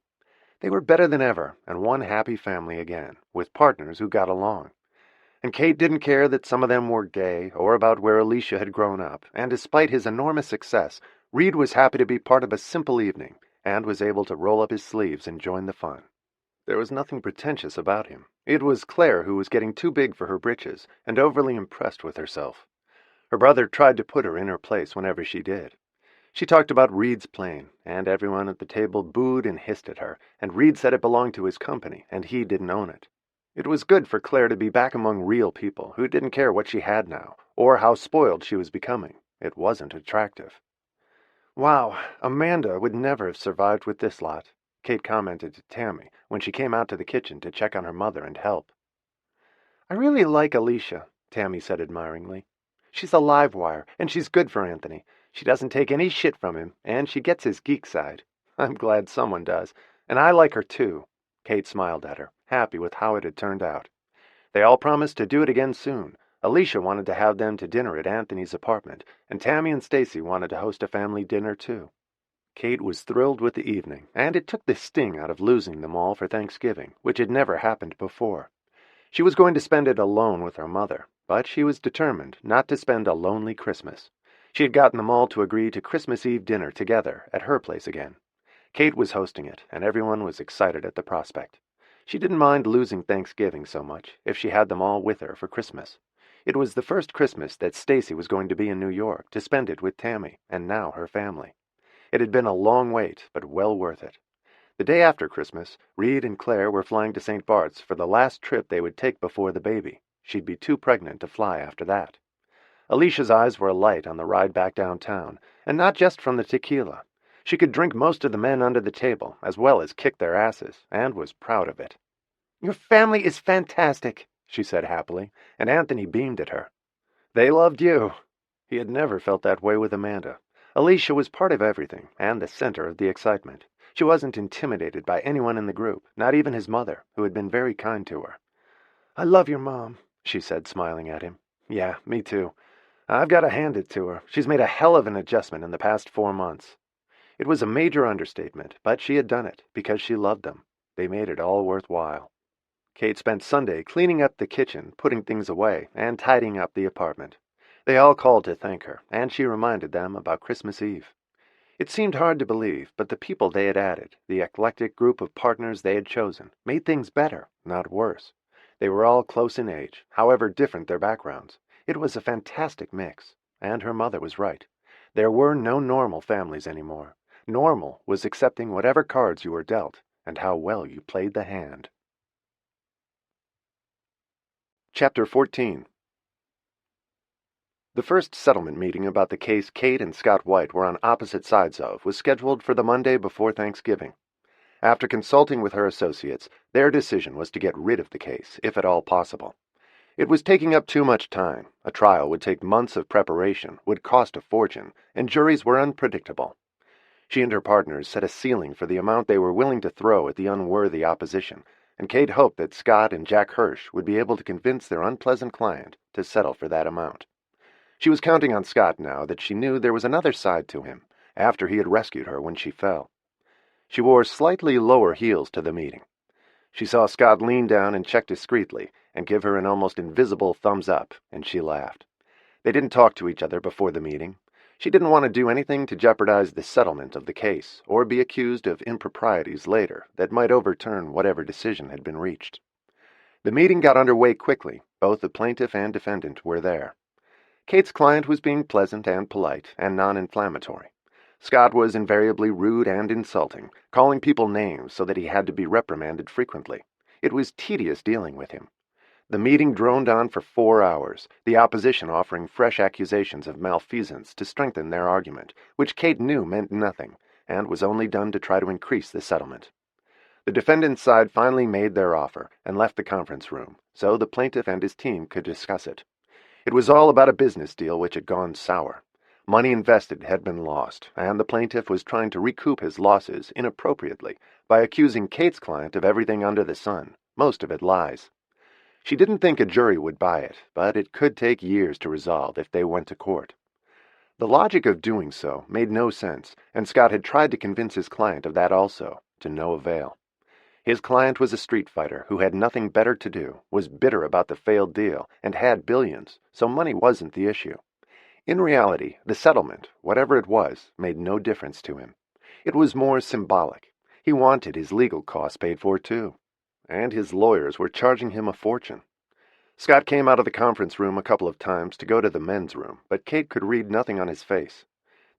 They were better than ever, and one happy family again, with partners who got along. And Kate didn't care that some of them were gay, or about where Alicia had grown up, and despite his enormous success, Reed was happy to be part of a simple evening, and was able to roll up his sleeves and join the fun. There was nothing pretentious about him. It was Claire who was getting too big for her britches, and overly impressed with herself. Her brother tried to put her in her place whenever she did. She talked about Reed's plane, and everyone at the table booed and hissed at her, and Reed said it belonged to his company, and he didn't own it. It was good for Claire to be back among real people who didn't care what she had now, or how spoiled she was becoming. It wasn't attractive. "Wow, Amanda would never have survived with this lot," Kate commented to Tammy when she came out to the kitchen to check on her mother and help. "I really like Alicia," Tammy said admiringly. "She's a live wire, and she's good for Anthony. She doesn't take any shit from him, and she gets his geek side. I'm glad someone does, and I like her too." Kate smiled at her, happy with how it had turned out. They all promised to do it again soon. Alicia wanted to have them to dinner at Anthony's apartment, and Tammy and Stacy wanted to host a family dinner too. Kate was thrilled with the evening, and it took the sting out of losing them all for Thanksgiving, which had never happened before. She was going to spend it alone with her mother, but she was determined not to spend a lonely Christmas. She had gotten them all to agree to Christmas Eve dinner together at her place again. Kate was hosting it, and everyone was excited at the prospect. She didn't mind losing Thanksgiving so much if she had them all with her for Christmas. It was the first Christmas that Stacy was going to be in New York to spend it with Tammy, and now her family. It had been a long wait, but well worth it. The day after Christmas, Reed and Claire were flying to St. Bart's for the last trip they would take before the baby. She'd be too pregnant to fly after that. Alicia's eyes were alight on the ride back downtown, and not just from the tequila. She could drink most of the men under the table, as well as kick their asses, and was proud of it. "Your family is fantastic," she said happily, and Anthony beamed at her. "They loved you." He had never felt that way with Amanda. Alicia was part of everything, and the center of the excitement. She wasn't intimidated by anyone in the group, not even his mother, who had been very kind to her. "I love your mom," she said, smiling at him. "Yeah, me too. I've got to hand it to her. She's made a hell of an adjustment in the past 4 months." It was a major understatement, but she had done it because she loved them. They made it all worthwhile. Kate spent Sunday cleaning up the kitchen, putting things away, and tidying up the apartment. They all called to thank her, and she reminded them about Christmas Eve. It seemed hard to believe, but the people they had added, the eclectic group of partners they had chosen, made things better, not worse. They were all close in age, however different their backgrounds. It was a fantastic mix, and her mother was right. There were no normal families anymore. Normal was accepting whatever cards you were dealt, and how well you played the hand. Chapter 14. The first settlement meeting about the case Kate and Scott White were on opposite sides of was scheduled for the Monday before Thanksgiving. After consulting with her associates, their decision was to get rid of the case, if at all possible. It was taking up too much time. A trial would take months of preparation, would cost a fortune, and juries were unpredictable. She and her partners set a ceiling for the amount they were willing to throw at the unworthy opposition, and Kate hoped that Scott and Jack Hirsch would be able to convince their unpleasant client to settle for that amount. She was counting on Scott now that she knew there was another side to him, after he had rescued her when she fell. She wore slightly lower heels to the meeting. She saw Scott lean down and check discreetly and give her an almost invisible thumbs up, and she laughed. They didn't talk to each other before the meeting. She didn't want to do anything to jeopardize the settlement of the case or be accused of improprieties later that might overturn whatever decision had been reached. The meeting got underway quickly. Both the plaintiff and defendant were there. Kate's client was being pleasant and polite and non-inflammatory. Scott was invariably rude and insulting, calling people names so that he had to be reprimanded frequently. It was tedious dealing with him. The meeting droned on for 4 hours, the opposition offering fresh accusations of malfeasance to strengthen their argument, which Kate knew meant nothing, and was only done to try to increase the settlement. The defendant's side finally made their offer and left the conference room, so the plaintiff and his team could discuss it. It was all about a business deal which had gone sour. Money invested had been lost, and the plaintiff was trying to recoup his losses inappropriately by accusing Kate's client of everything under the sun, most of it lies. She didn't think a jury would buy it, but it could take years to resolve if they went to court. The logic of doing so made no sense, and Scott had tried to convince his client of that also, to no avail. His client was a street fighter who had nothing better to do, was bitter about the failed deal, and had billions, so money wasn't the issue. In reality, the settlement, whatever it was, made no difference to him. It was more symbolic. He wanted his legal costs paid for, too. And his lawyers were charging him a fortune. Scott came out of the conference room a couple of times to go to the men's room, but Kate could read nothing on his face.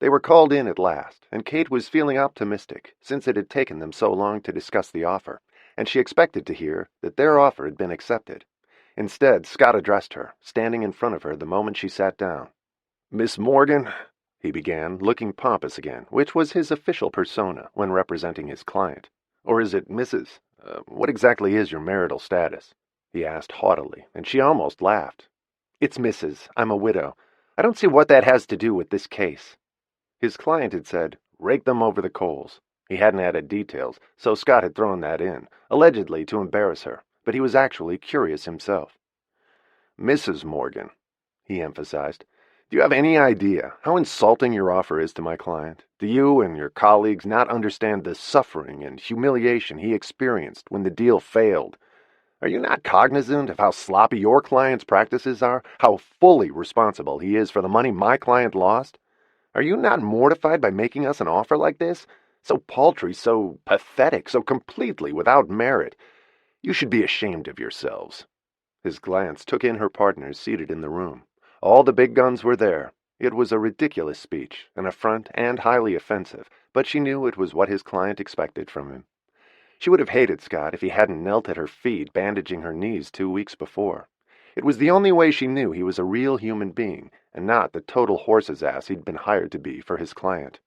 They were called in at last, and Kate was feeling optimistic, since it had taken them so long to discuss the offer, and she expected to hear that their offer had been accepted. Instead, Scott addressed her, standing in front of her the moment she sat down. "Miss Morgan," he began, looking pompous again, which was his official persona when representing his client. "Or is it Mrs.? What exactly is your marital status?" he asked haughtily, and she almost laughed. "It's Mrs. I'm a widow. I don't see what that has to do with this case." His client had said, "Rake them over the coals." He hadn't added details, so Scott had thrown that in, allegedly to embarrass her, but he was actually curious himself. "Mrs. Morgan," he emphasized, "do you have any idea how insulting your offer is to my client? Do you and your colleagues not understand the suffering and humiliation he experienced when the deal failed? Are you not cognizant of how sloppy your client's practices are, how fully responsible he is for the money my client lost? Are you not mortified by making us an offer like this? So paltry, so pathetic, so completely without merit. You should be ashamed of yourselves." His glance took in her partners seated in the room. All the big guns were there. It was a ridiculous speech, an affront, and highly offensive, but she knew it was what his client expected from him. She would have hated Scott if he hadn't knelt at her feet, bandaging her knees 2 weeks before. It was the only way she knew he was a real human being, and not the total horse's ass he'd been hired to be for his client.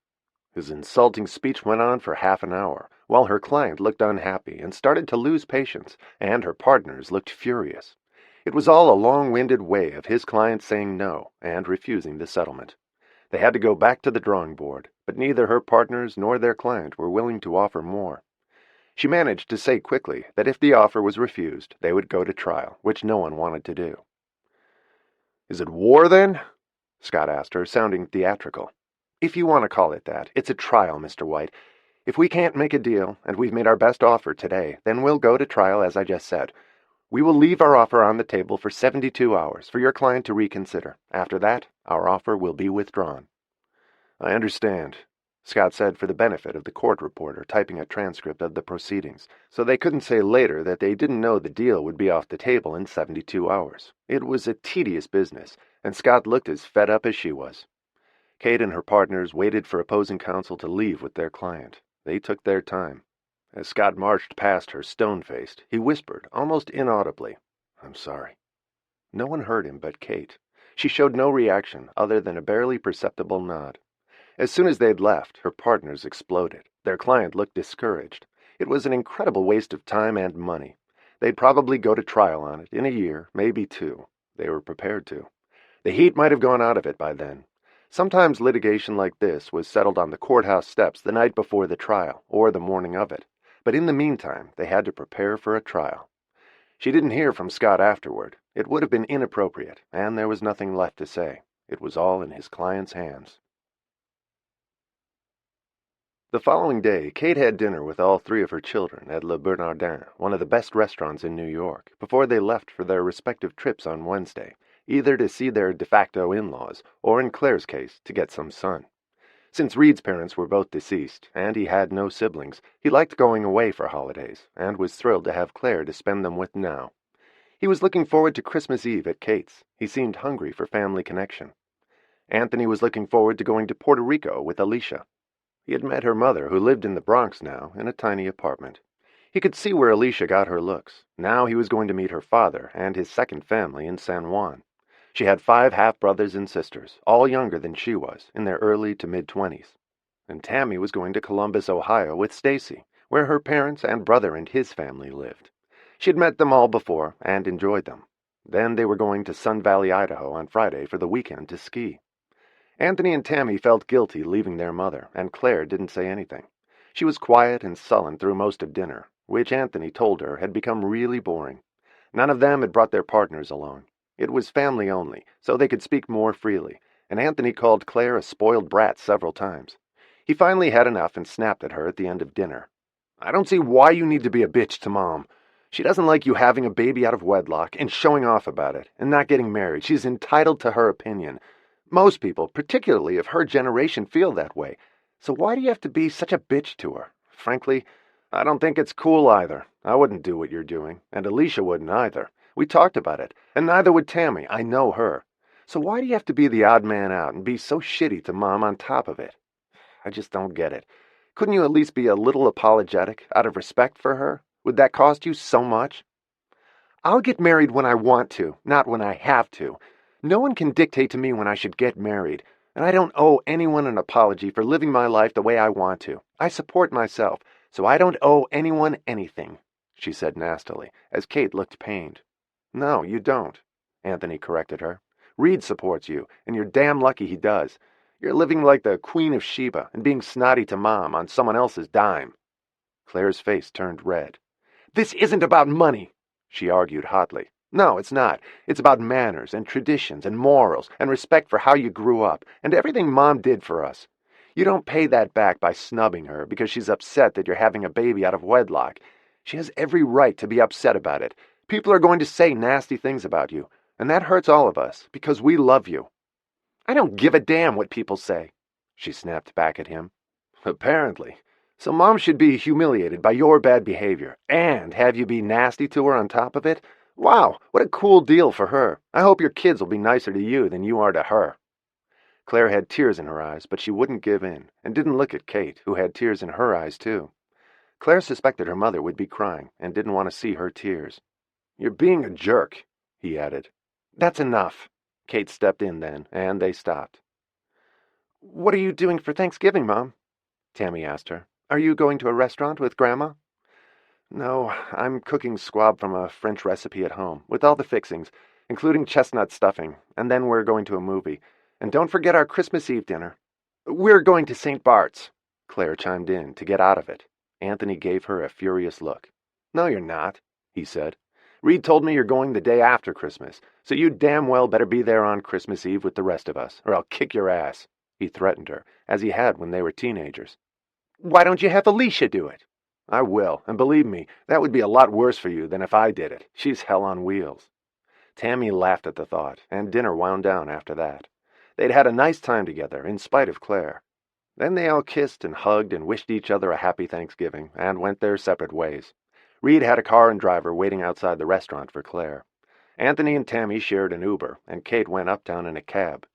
His insulting speech went on for half an hour, while her client looked unhappy and started to lose patience, and her partners looked furious. It was all a long-winded way of his client saying no and refusing the settlement. They had to go back to the drawing board, but neither her partners nor their client were willing to offer more. She managed to say quickly that if the offer was refused, they would go to trial, which no one wanted to do. "Is it war, then?" Scott asked her, sounding theatrical. "If you want to call it that, it's a trial, Mr. White. If we can't make a deal, and we've made our best offer today, then we'll go to trial, as I just said. We will leave our offer on the table for 72 hours for your client to reconsider. After that, our offer will be withdrawn." "I understand," Scott said for the benefit of the court reporter typing a transcript of the proceedings, so they couldn't say later that they didn't know the deal would be off the table in 72 hours. It was a tedious business, and Scott looked as fed up as she was. Kate and her partners waited for opposing counsel to leave with their client. They took their time. As Scott marched past her stone-faced, he whispered, almost inaudibly, "I'm sorry." No one heard him but Kate. She showed no reaction other than a barely perceptible nod. As soon as they'd left, her partners exploded. Their client looked discouraged. It was an incredible waste of time and money. They'd probably go to trial on it in a year, maybe two. They were prepared to. The heat might have gone out of it by then. Sometimes litigation like this was settled on the courthouse steps the night before the trial, or the morning of it. But in the meantime, they had to prepare for a trial. She didn't hear from Scott afterward. It would have been inappropriate, and there was nothing left to say. It was all in his client's hands. The following day, Kate had dinner with all three of her children at Le Bernardin, one of the best restaurants in New York, before they left for their respective trips on Wednesday, either to see their de facto in-laws, or in Claire's case, to get some sun. Since Reed's parents were both deceased, and he had no siblings, he liked going away for holidays, and was thrilled to have Claire to spend them with now. He was looking forward to Christmas Eve at Kate's. He seemed hungry for family connection. Anthony was looking forward to going to Puerto Rico with Alicia. He had met her mother, who lived in the Bronx now, in a tiny apartment. He could see where Alicia got her looks. Now he was going to meet her father and his second family in San Juan. She had 5 half-brothers and sisters, all younger than she was, in their early to mid-20s. And Tammy was going to Columbus, Ohio with Stacy, where her parents and brother and his family lived. She had met them all before and enjoyed them. Then they were going to Sun Valley, Idaho on Friday for the weekend to ski. Anthony and Tammy felt guilty leaving their mother, and Claire didn't say anything. She was quiet and sullen through most of dinner, which Anthony told her had become really boring. None of them had brought their partners along. It was family only, so they could speak more freely, and Anthony called Claire a spoiled brat several times. He finally had enough and snapped at her at the end of dinner. "I don't see why you need to be a bitch to Mom. She doesn't like you having a baby out of wedlock and showing off about it and not getting married. She's entitled to her opinion. Most people, particularly of her generation, feel that way. So why do you have to be such a bitch to her? Frankly, I don't think it's cool either. I wouldn't do what you're doing, and Alicia wouldn't either. We talked about it, and neither would Tammy. I know her. So why do you have to be the odd man out and be so shitty to Mom on top of it? I just don't get it. Couldn't you at least be a little apologetic, out of respect for her? Would that cost you so much?" "I'll get married when I want to, not when I have to. No one can dictate to me when I should get married, and I don't owe anyone an apology for living my life the way I want to. I support myself, so I don't owe anyone anything," she said nastily, as Kate looked pained. "No, you don't," Anthony corrected her. "Reed supports you, and you're damn lucky he does. You're living like the Queen of Sheba and being snotty to Mom on someone else's dime." Claire's face turned red. "This isn't about money," she argued hotly. "No, it's not. It's about manners and traditions and morals and respect for how you grew up and everything Mom did for us. You don't pay that back by snubbing her because she's upset that you're having a baby out of wedlock. She has every right to be upset about it. People are going to say nasty things about you, and that hurts all of us because we love you." "I don't give a damn what people say," she snapped back at him. "Apparently. So Mom should be humiliated by your bad behavior and have you be nasty to her on top of it? Wow, what a cool deal for her. I hope your kids will be nicer to you than you are to her." Claire had tears in her eyes, but she wouldn't give in, and didn't look at Kate, who had tears in her eyes too. Claire suspected her mother would be crying, and didn't want to see her tears. "You're being a jerk," he added. "That's enough." Kate stepped in then, and they stopped. "What are you doing for Thanksgiving, Mom?" Tammy asked her. "Are you going to a restaurant with Grandma?" "No, I'm cooking squab from a French recipe at home, with all the fixings, including chestnut stuffing, and then we're going to a movie. And don't forget our Christmas Eve dinner." "We're going to St. Bart's," Claire chimed in to get out of it. Anthony gave her a furious look. "No, you're not," he said. "Reed told me you're going the day after Christmas, so you damn well better be there on Christmas Eve with the rest of us, or I'll kick your ass," he threatened her, as he had when they were teenagers. "Why don't you have Alicia do it?" "I will, and believe me, that would be a lot worse for you than if I did it. She's hell on wheels." Tammy laughed at the thought, and dinner wound down after that. They'd had a nice time together, in spite of Claire. Then they all kissed and hugged and wished each other a happy Thanksgiving, and went their separate ways. Reed had a car and driver waiting outside the restaurant for Claire. Anthony and Tammy shared an Uber, and Kate went uptown in a cab.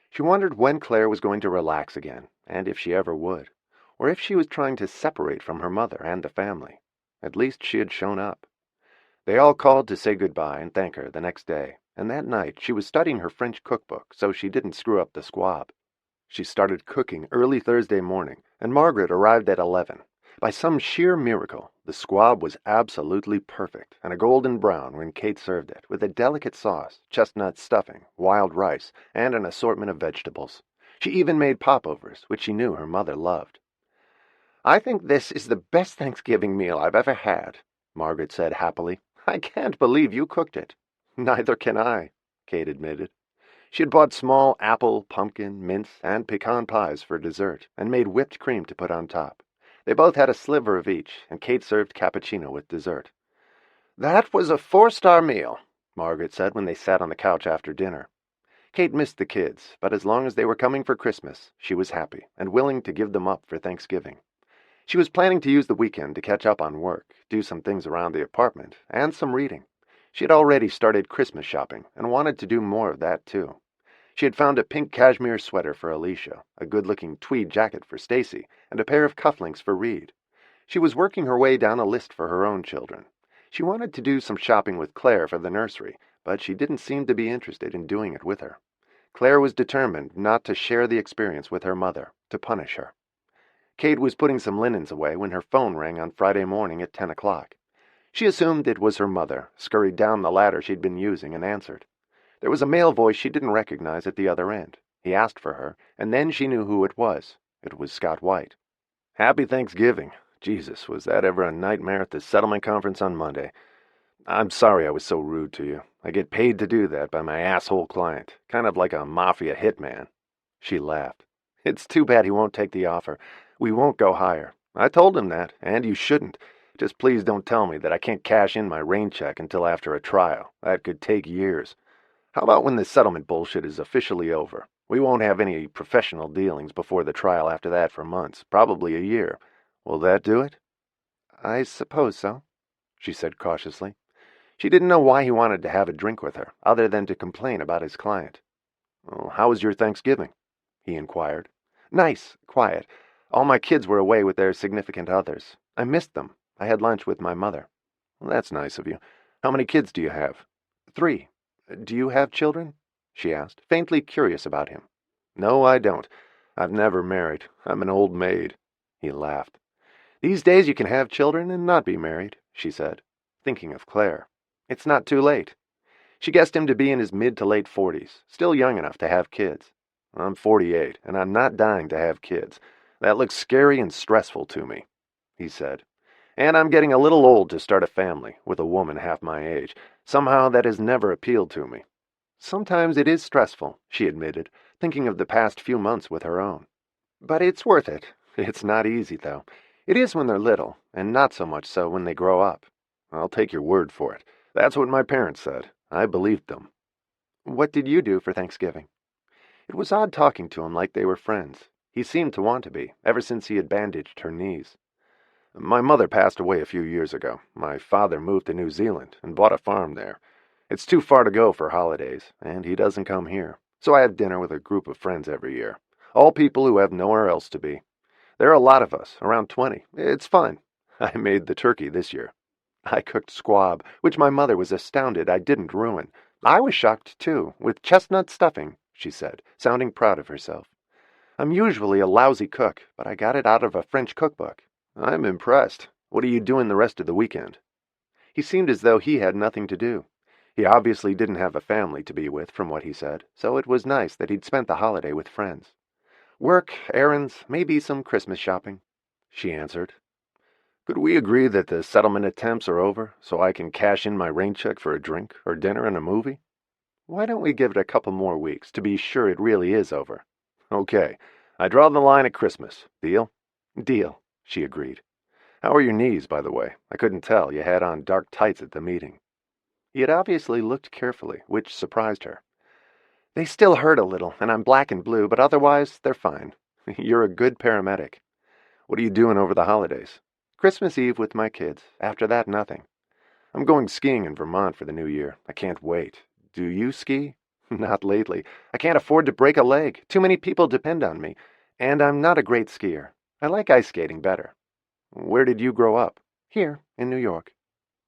She wondered when Claire was going to relax again, and if she ever would, or if she was trying to separate from her mother and the family. At least she had shown up. They all called to say goodbye and thank her the next day. and that night she was studying her French cookbook so she didn't screw up the squab. She started cooking early Thursday morning, and Margaret arrived at 11. By some sheer miracle, the squab was absolutely perfect and a golden brown when Kate served it, with a delicate sauce, chestnut stuffing, wild rice, and an assortment of vegetables. She even made popovers, which she knew her mother loved. "I think this is the best Thanksgiving meal I've ever had," Margaret said happily. "I can't believe you cooked it." "Neither can I," Kate admitted. She had bought small apple, pumpkin, mince, and pecan pies for dessert, and made whipped cream to put on top. They both had a sliver of each, and Kate served cappuccino with dessert. "That was a 4-star meal," Margaret said when they sat on the couch after dinner. Kate missed the kids, but as long as they were coming for Christmas, she was happy and willing to give them up for Thanksgiving. She was planning to use the weekend to catch up on work, do some things around the apartment, and some reading. She had already started Christmas shopping and wanted to do more of that, too. She had found a pink cashmere sweater for Alicia, a good-looking tweed jacket for Stacy, and a pair of cufflinks for Reed. She was working her way down a list for her own children. She wanted to do some shopping with Claire for the nursery, but she didn't seem to be interested in doing it with her. Claire was determined not to share the experience with her mother, to punish her. Kate was putting some linens away when her phone rang on Friday morning at 10 o'clock. She assumed it was her mother, scurried down the ladder she'd been using, and answered. There was a male voice she didn't recognize at the other end. He asked for her, and then she knew who it was. It was Scott White. "Happy Thanksgiving. Jesus, was that ever a nightmare at the settlement conference on Monday. I'm sorry I was so rude to you. I get paid to do that by my asshole client, kind of like a mafia hitman." She laughed. "It's too bad he won't take the offer. We won't go higher. I told him that, and you shouldn't. Just please don't tell me that I can't cash in my rain check until after a trial. That could take years. How about when the settlement bullshit is officially over? We won't have any professional dealings before the trial after that for months, probably a year. Will that do it?" "I suppose so," she said cautiously. She didn't know why he wanted to have a drink with her, other than to complain about his client. "Well, how was your Thanksgiving?" he inquired. "Nice, quiet. All my kids were away with their significant others. I missed them. I had lunch with my mother." "Well, that's nice of you. How many kids do you have?" "3. Do you have children?" she asked, faintly curious about him. "No, I don't. I've never married. I'm an old maid." He laughed. "These days you can have children and not be married," she said, thinking of Claire. "It's not too late." She guessed him to be in his mid to late 40s, still young enough to have kids. "I'm 48, and I'm not dying to have kids. That looks scary and stressful to me," he said. "And I'm getting a little old to start a family with a woman half my age. Somehow that has never appealed to me." "Sometimes it is stressful," she admitted, thinking of the past few months with her own. "But it's worth it. It's not easy, though. It is when they're little, and not so much so when they grow up." "I'll take your word for it. That's what my parents said. I believed them." "What did you do for Thanksgiving?" It was odd talking to him like they were friends. He seemed to want to be, ever since he had bandaged her knees. "My mother passed away a few years ago. My father moved to New Zealand and bought a farm there. It's too far to go for holidays, and he doesn't come here. So I have dinner with a group of friends every year. All people who have nowhere else to be. There are a lot of us, around 20. It's fun. I made the turkey this year. I cooked squab, which my mother was astounded I didn't ruin. I was shocked, too, with chestnut stuffing," she said, sounding proud of herself. "I'm usually a lousy cook, but I got it out of a French cookbook." "I'm impressed. What are you doing the rest of the weekend?" He seemed as though he had nothing to do. He obviously didn't have a family to be with, from what he said, so it was nice that he'd spent the holiday with friends. "Work, errands, maybe some Christmas shopping," she answered. "Could we agree that the settlement attempts are over, so I can cash in my rain check for a drink, or dinner and a movie?" "Why don't we give it a couple more weeks, to be sure it really is over?" "Okay. I draw the line at Christmas. Deal?" "Deal," she agreed. "How are your knees, by the way? I couldn't tell. You had on dark tights at the meeting." He had obviously looked carefully, which surprised her. "They still hurt a little, and I'm black and blue, but otherwise they're fine." "You're a good paramedic. What are you doing over the holidays?" "Christmas Eve with my kids. After that, nothing." "I'm going skiing in Vermont for the new year. I can't wait. Do you ski?" "Not lately. I can't afford to break a leg. Too many people depend on me. And I'm not a great skier. I like ice skating better." "Where did you grow up?" "Here, in New York."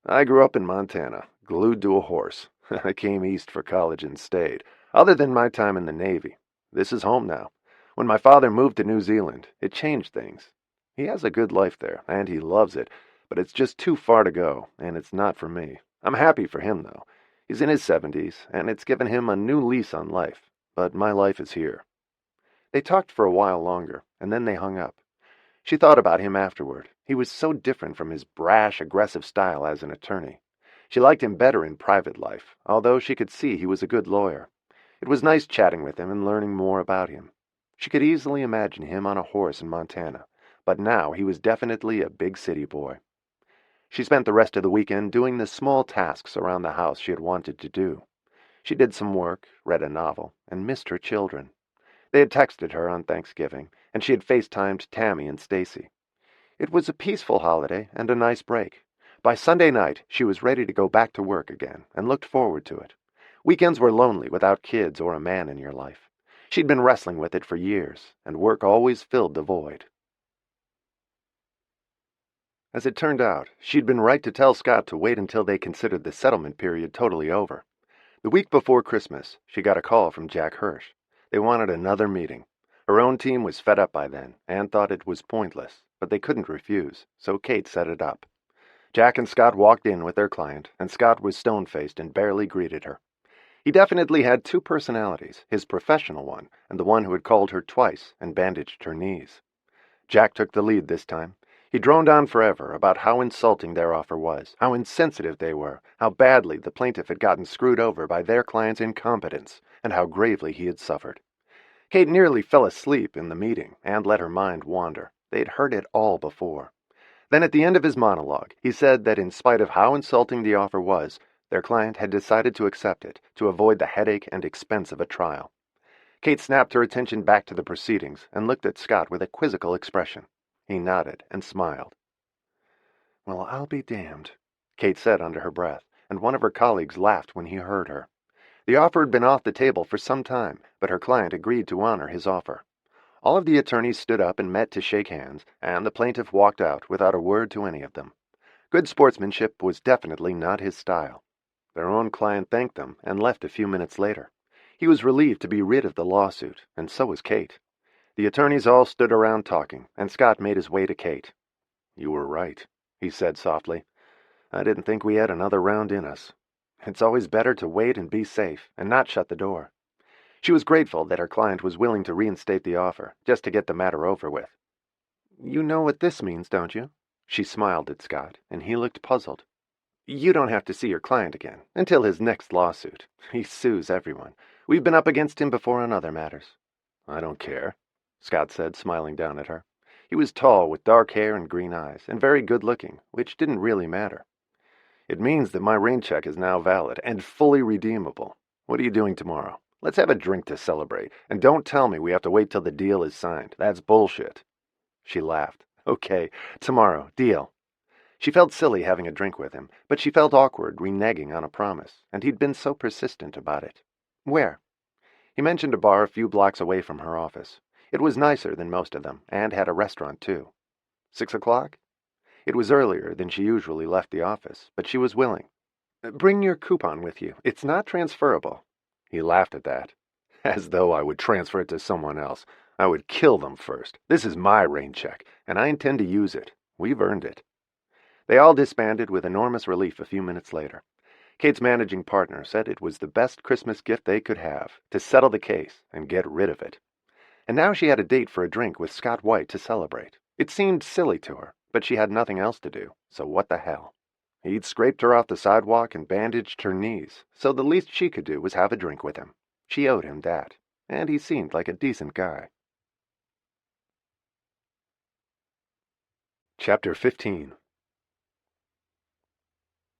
"I grew up in Montana, glued to a horse. I came east for college and stayed, other than my time in the Navy. This is home now. When my father moved to New Zealand, it changed things. He has a good life there, and he loves it, but it's just too far to go, and it's not for me. I'm happy for him, though. He's in his 70s, and it's given him a new lease on life, but my life is here. They talked for a while longer, and then they hung up. She thought about him afterward. He was so different from his brash, aggressive style as an attorney. She liked him better in private life, although she could see he was a good lawyer. It was nice chatting with him and learning more about him. She could easily imagine him on a horse in Montana, but now he was definitely a big city boy. She spent the rest of the weekend doing the small tasks around the house she had wanted to do. She did some work, read a novel, and missed her children. They had texted her on Thanksgiving, and she had FaceTimed Tammy and Stacy. It was a peaceful holiday and a nice break. By Sunday night, she was ready to go back to work again and looked forward to it. Weekends were lonely without kids or a man in your life. She'd been wrestling with it for years, and work always filled the void. As it turned out, she'd been right to tell Scott to wait until they considered the settlement period totally over. The week before Christmas, she got a call from Jack Hirsch. They wanted another meeting. Her own team was fed up by then and thought it was pointless, but they couldn't refuse, so Kate set it up. Jack and Scott walked in with their client, and Scott was stone-faced and barely greeted her. He definitely had two personalities, his professional one and the one who had called her twice and bandaged her knees. Jack took the lead this time. He droned on forever about how insulting their offer was, how insensitive they were, how badly the plaintiff had gotten screwed over by their client's incompetence, and how gravely he had suffered. Kate nearly fell asleep in the meeting and let her mind wander. They'd heard it all before. Then at the end of his monologue, he said that in spite of how insulting the offer was, their client had decided to accept it to avoid the headache and expense of a trial. Kate snapped her attention back to the proceedings and looked at Scott with a quizzical expression. He nodded and smiled. "Well, I'll be damned," Kate said under her breath, and one of her colleagues laughed when he heard her. The offer had been off the table for some time, but her client agreed to honor his offer. All of the attorneys stood up and met to shake hands, and the plaintiff walked out without a word to any of them. Good sportsmanship was definitely not his style. Their own client thanked them and left a few minutes later. He was relieved to be rid of the lawsuit, and so was Kate. The attorneys all stood around talking, and Scott made his way to Kate. "You were right," he said softly. "I didn't think we had another round in us. It's always better to wait and be safe, and not shut the door." She was grateful that her client was willing to reinstate the offer, just to get the matter over with. "You know what this means, don't you?" She smiled at Scott, and he looked puzzled. "You don't have to see your client again, until his next lawsuit. He sues everyone. We've been up against him before on other matters." "I don't care," Scott said, smiling down at her. He was tall, with dark hair and green eyes, and very good-looking, which didn't really matter. "It means that my rain check is now valid and fully redeemable. What are you doing tomorrow? Let's have a drink to celebrate, and don't tell me we have to wait till the deal is signed. That's bullshit." She laughed. "Okay, tomorrow, deal." She felt silly having a drink with him, but she felt awkward reneging on a promise, and he'd been so persistent about it. "Where?" He mentioned a bar a few blocks away from her office. It was nicer than most of them, and had a restaurant, too. 6 o'clock? It was earlier than she usually left the office, but she was willing. "Bring your coupon with you. It's not transferable." He laughed at that. "As though I would transfer it to someone else. I would kill them first. This is my rain check, and I intend to use it. We've earned it." They all disbanded with enormous relief a few minutes later. Kate's managing partner said it was the best Christmas gift they could have, to settle the case and get rid of it. And now she had a date for a drink with Scott White to celebrate. It seemed silly to her, but she had nothing else to do, so what the hell? He'd scraped her off the sidewalk and bandaged her knees, so the least she could do was have a drink with him. She owed him that, and he seemed like a decent guy. Chapter 15.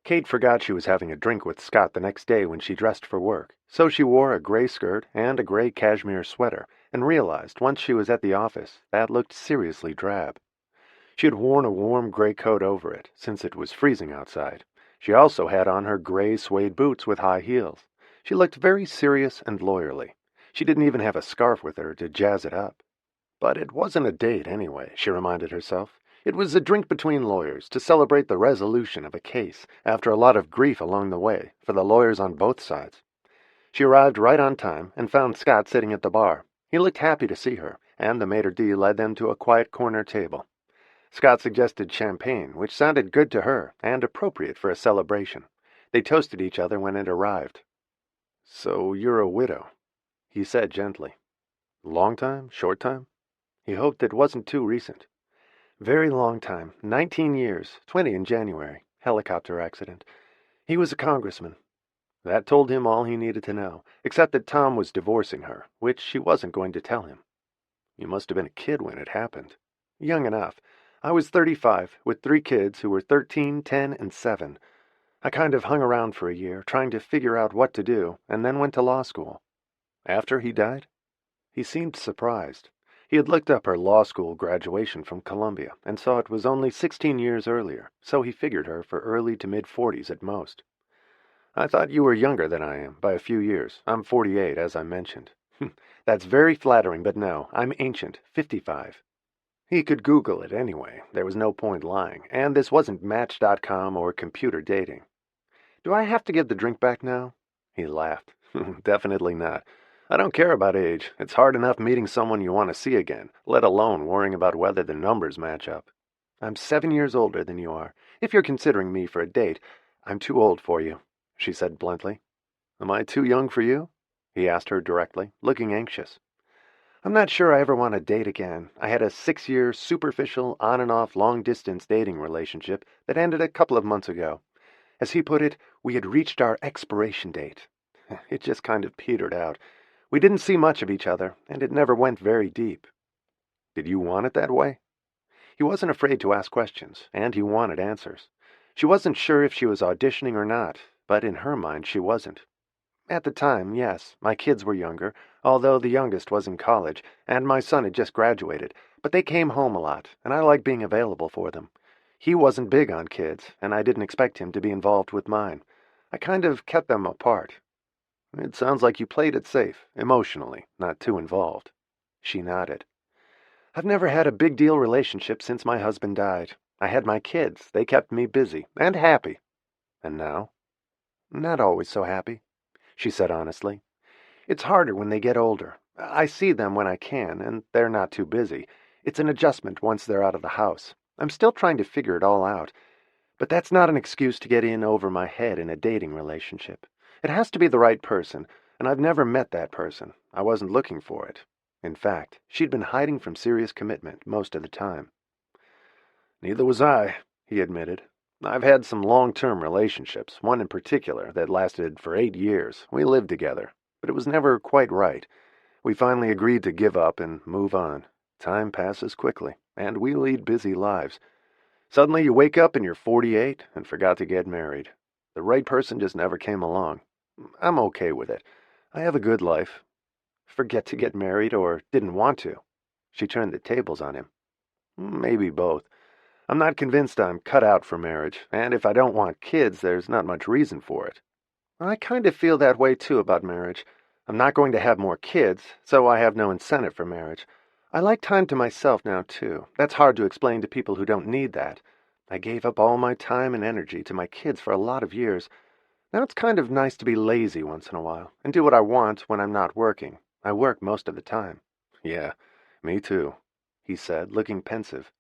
Kate forgot she was having a drink with Scott the next day when she dressed for work, so she wore a gray skirt and a gray cashmere sweater, and realized once she was at the office that looked seriously drab. She had worn a warm gray coat over it, since it was freezing outside. She also had on her gray suede boots with high heels. She looked very serious and lawyerly. She didn't even have a scarf with her to jazz it up. But it wasn't a date anyway, she reminded herself. It was a drink between lawyers to celebrate the resolution of a case after a lot of grief along the way for the lawyers on both sides. She arrived right on time and found Scott sitting at the bar. He looked happy to see her, and the maitre d' led them to a quiet corner table. Scott suggested champagne, which sounded good to her and appropriate for a celebration. They toasted each other when it arrived. "So you're a widow," he said gently. "Long time? Short time?" He hoped it wasn't too recent. "Very long time. 19 years. 20 in January. Helicopter accident. He was a congressman." That told him all he needed to know, except that Tom was divorcing her, which she wasn't going to tell him. "You must have been a kid when it happened." "Young enough. I was 35, with 3 kids who were 13, 10, and 7. I kind of hung around for a year, trying to figure out what to do, and then went to law school." "After he died?" He seemed surprised. He had looked up her law school graduation from Columbia and saw it was only 16 years earlier, so he figured her for early to mid-40s at most. "I thought you were younger than I am, by a few years. I'm 48, as I mentioned." "That's very flattering, but no, I'm ancient, 55. He could Google it anyway. There was no point lying, and this wasn't Match.com or computer dating. "Do I have to give the drink back now?" He laughed. "Definitely not. I don't care about age. It's hard enough meeting someone you want to see again, let alone worrying about whether the numbers match up." "I'm 7 years older than you are. If you're considering me for a date, I'm too old for you," she said bluntly. "Am I too young for you?" he asked her directly, looking anxious. "I'm not sure I ever want to date again. I had a 6-year, superficial, on-and-off, long-distance dating relationship that ended a couple of months ago. As he put it, we had reached our expiration date. It just kind of petered out. We didn't see much of each other, and it never went very deep." "Did you want it that way?" He wasn't afraid to ask questions, and he wanted answers. She wasn't sure if she was auditioning or not, but in her mind she wasn't. "At the time, yes. My kids were younger, although the youngest was in college, and my son had just graduated, but they came home a lot, and I liked being available for them. He wasn't big on kids, and I didn't expect him to be involved with mine. I kind of kept them apart." "It sounds like you played it safe, emotionally, not too involved." She nodded. "I've never had a big deal relationship since my husband died. I had my kids. They kept me busy, and happy." "And now?" "Not always so happy," she said honestly. "It's harder when they get older. I see them when I can, and they're not too busy. It's an adjustment once they're out of the house. I'm still trying to figure it all out. But that's not an excuse to get in over my head in a dating relationship. It has to be the right person, and I've never met that person. I wasn't looking for it. In fact, she'd been hiding from serious commitment most of the time." "Neither was I," he admitted. "I've had some long-term relationships, one in particular that lasted for 8 years. We lived together, but it was never quite right. We finally agreed to give up and move on. Time passes quickly, and we lead busy lives. Suddenly you wake up and you're 48 and forgot to get married. The right person just never came along. I'm okay with it. I have a good life." "Forget to get married or didn't want to?" She turned the tables on him. "Maybe both. I'm not convinced I'm cut out for marriage, and if I don't want kids, there's not much reason for it." "I kind of feel that way too about marriage. I'm not going to have more kids, so I have no incentive for marriage. I like time to myself now too. That's hard to explain to people who don't need that. I gave up all my time and energy to my kids for a lot of years. Now it's kind of nice to be lazy once in a while and do what I want when I'm not working. I work most of the time." "Yeah, me too," he said, looking pensive.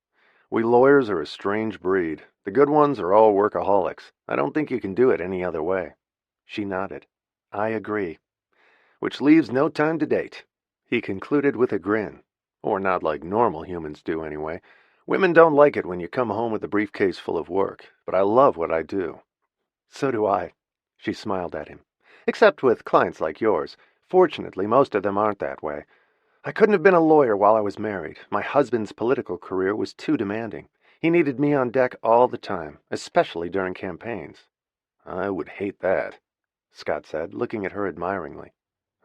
"We lawyers are a strange breed. The good ones are all workaholics. I don't think you can do it any other way." She nodded. "I agree." "Which leaves no time to date," he concluded with a grin. "Or not like normal humans do, anyway. Women don't like it when you come home with a briefcase full of work, but I love what I do." "So do I." She smiled at him. "Except with clients like yours. Fortunately, most of them aren't that way. I couldn't have been a lawyer while I was married. My husband's political career was too demanding. He needed me on deck all the time, especially during campaigns." "I would hate that," Scott said, looking at her admiringly.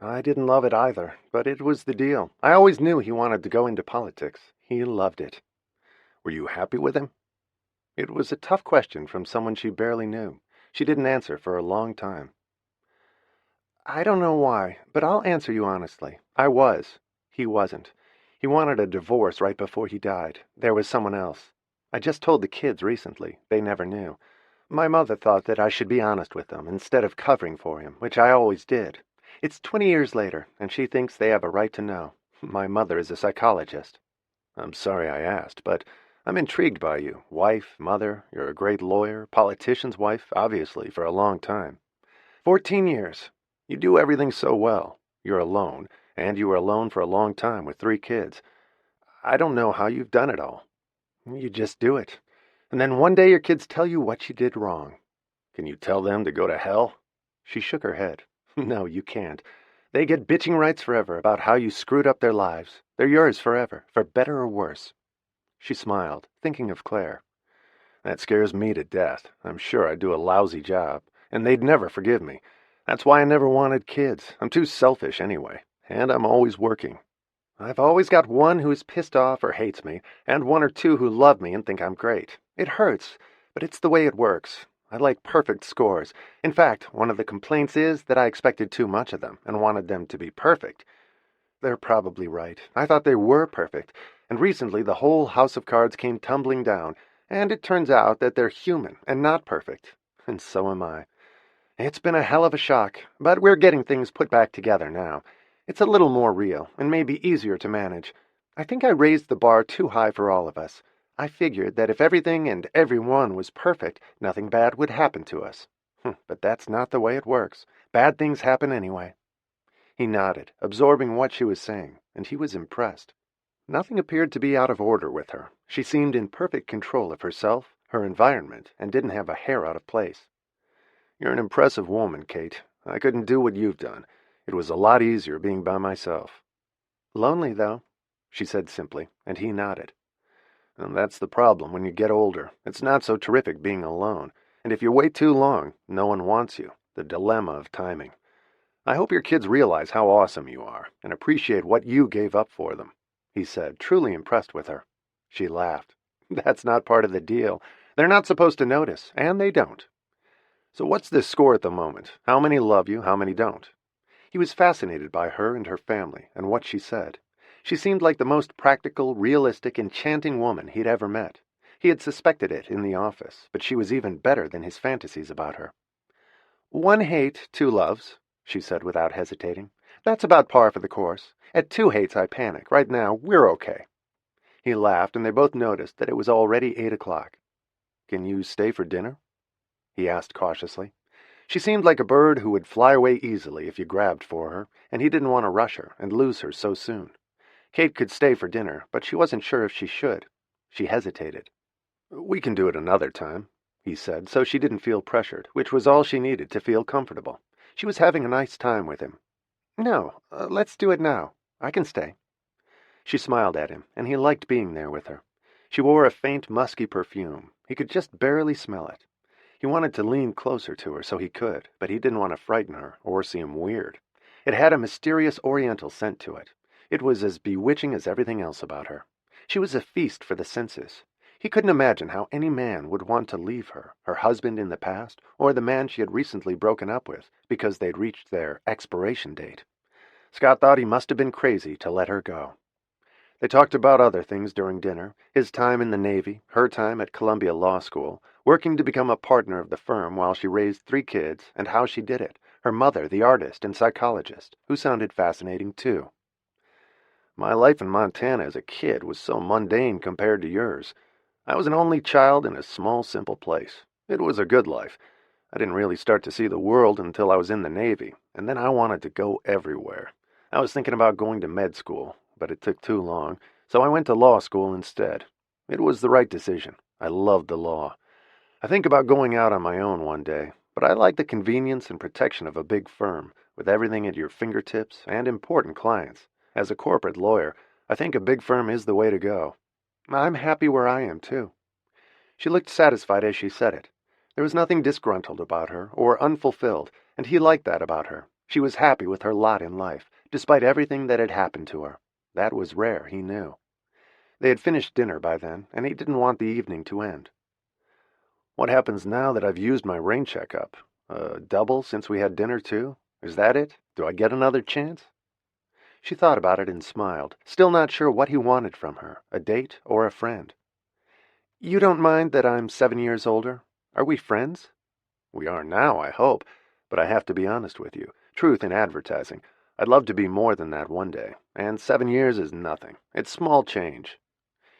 "I didn't love it either, but it was the deal. I always knew he wanted to go into politics. He loved it." "Were you happy with him?" It was a tough question from someone she barely knew. She didn't answer for a long time. "I don't know why, but I'll answer you honestly. I was. He wasn't. He wanted a divorce right before he died. There was someone else." I just told the kids recently. They never knew. My mother thought that I should be honest with them instead of covering for him, which I always did. It's 20 years later, and she thinks they have a right to know. My mother is a psychologist. I'm sorry I asked, but I'm intrigued by you. Wife, mother, you're a great lawyer, politician's wife, obviously, for a long time. 14 years. You do everything so well. You're alone, and you were alone for a long time with 3 kids. I don't know how you've done it all. You just do it. And then one day your kids tell you what you did wrong. Can you tell them to go to hell? She shook her head. No, you can't. They get bitching rights forever about how you screwed up their lives. They're yours forever, for better or worse. She smiled, thinking of Claire. That scares me to death. I'm sure I do a lousy job, and they'd never forgive me. That's why I never wanted kids. I'm too selfish anyway, and I'm always working. I've always got one who is pissed off or hates me, and 1 or 2 who love me and think I'm great. It hurts, but it's the way it works. I like perfect scores. In fact, one of the complaints is that I expected too much of them and wanted them to be perfect. They're probably right. I thought they were perfect, and recently the whole house of cards came tumbling down, and it turns out that they're human and not perfect. And so am I. It's been a hell of a shock, but we're getting things put back together now. It's a little more real, and maybe easier to manage. I think I raised the bar too high for all of us. I figured that if everything and everyone was perfect, nothing bad would happen to us. But that's not the way it works. Bad things happen anyway. He nodded, absorbing what she was saying, and he was impressed. Nothing appeared to be out of order with her. She seemed in perfect control of herself, her environment, and didn't have a hair out of place. You're an impressive woman, Kate. I couldn't do what you've done. It was a lot easier being by myself. Lonely, though, she said simply, and he nodded. And that's the problem when you get older. It's not so terrific being alone, and if you wait too long, no one wants you. The dilemma of timing. I hope your kids realize how awesome you are, and appreciate what you gave up for them, he said, truly impressed with her. She laughed. That's not part of the deal. They're not supposed to notice, and they don't. So what's this score at the moment? How many love you, how many don't? He was fascinated by her and her family, and what she said. She seemed like the most practical, realistic, enchanting woman he'd ever met. He had suspected it in the office, but she was even better than his fantasies about her. 1 hate, 2 loves, she said without hesitating. That's about par for the course. At 2 hates I panic. Right now, we're okay. He laughed, and they both noticed that it was already 8 o'clock. Can you stay for dinner? He asked cautiously. She seemed like a bird who would fly away easily if you grabbed for her, and he didn't want to rush her and lose her so soon. Kate could stay for dinner, but she wasn't sure if she should. She hesitated. We can do it another time, he said, so she didn't feel pressured, which was all she needed to feel comfortable. She was having a nice time with him. No, let's do it now. I can stay. She smiled at him, and he liked being there with her. She wore a faint, musky perfume. He could just barely smell it. He wanted to lean closer to her so he could, but he didn't want to frighten her or seem weird. It had a mysterious oriental scent to it. It was as bewitching as everything else about her. She was a feast for the senses. He couldn't imagine how any man would want to leave her, her husband in the past, or the man she had recently broken up with, because they'd reached their expiration date. Scott thought he must have been crazy to let her go. They talked about other things during dinner, his time in the Navy, her time at Columbia Law School, working to become a partner of the firm while she raised 3 kids, and how she did it, her mother, the artist and psychologist, who sounded fascinating too. My life in Montana as a kid was so mundane compared to yours. I was an only child in a small, simple place. It was a good life. I didn't really start to see the world until I was in the Navy, and then I wanted to go everywhere. I was thinking about going to med school, but it took too long, so I went to law school instead. It was the right decision. I loved the law. I think about going out on my own one day, but I like the convenience and protection of a big firm, with everything at your fingertips and important clients. As a corporate lawyer, I think a big firm is the way to go. I'm happy where I am, too. She looked satisfied as she said it. There was nothing disgruntled about her, or unfulfilled, and he liked that about her. She was happy with her lot in life, despite everything that had happened to her. That was rare, he knew. They had finished dinner by then, and he didn't want the evening to end. What happens now that I've used my rain checkup? Double since we had dinner, too? Is that it? Do I get another chance? She thought about it and smiled, still not sure what he wanted from her, a date or a friend. You don't mind that I'm 7 years older? Are we friends?" We are now, I hope, but I have to be honest with you. Truth in advertising. I'd love to be more than that one day, and 7 years is nothing. It's small change.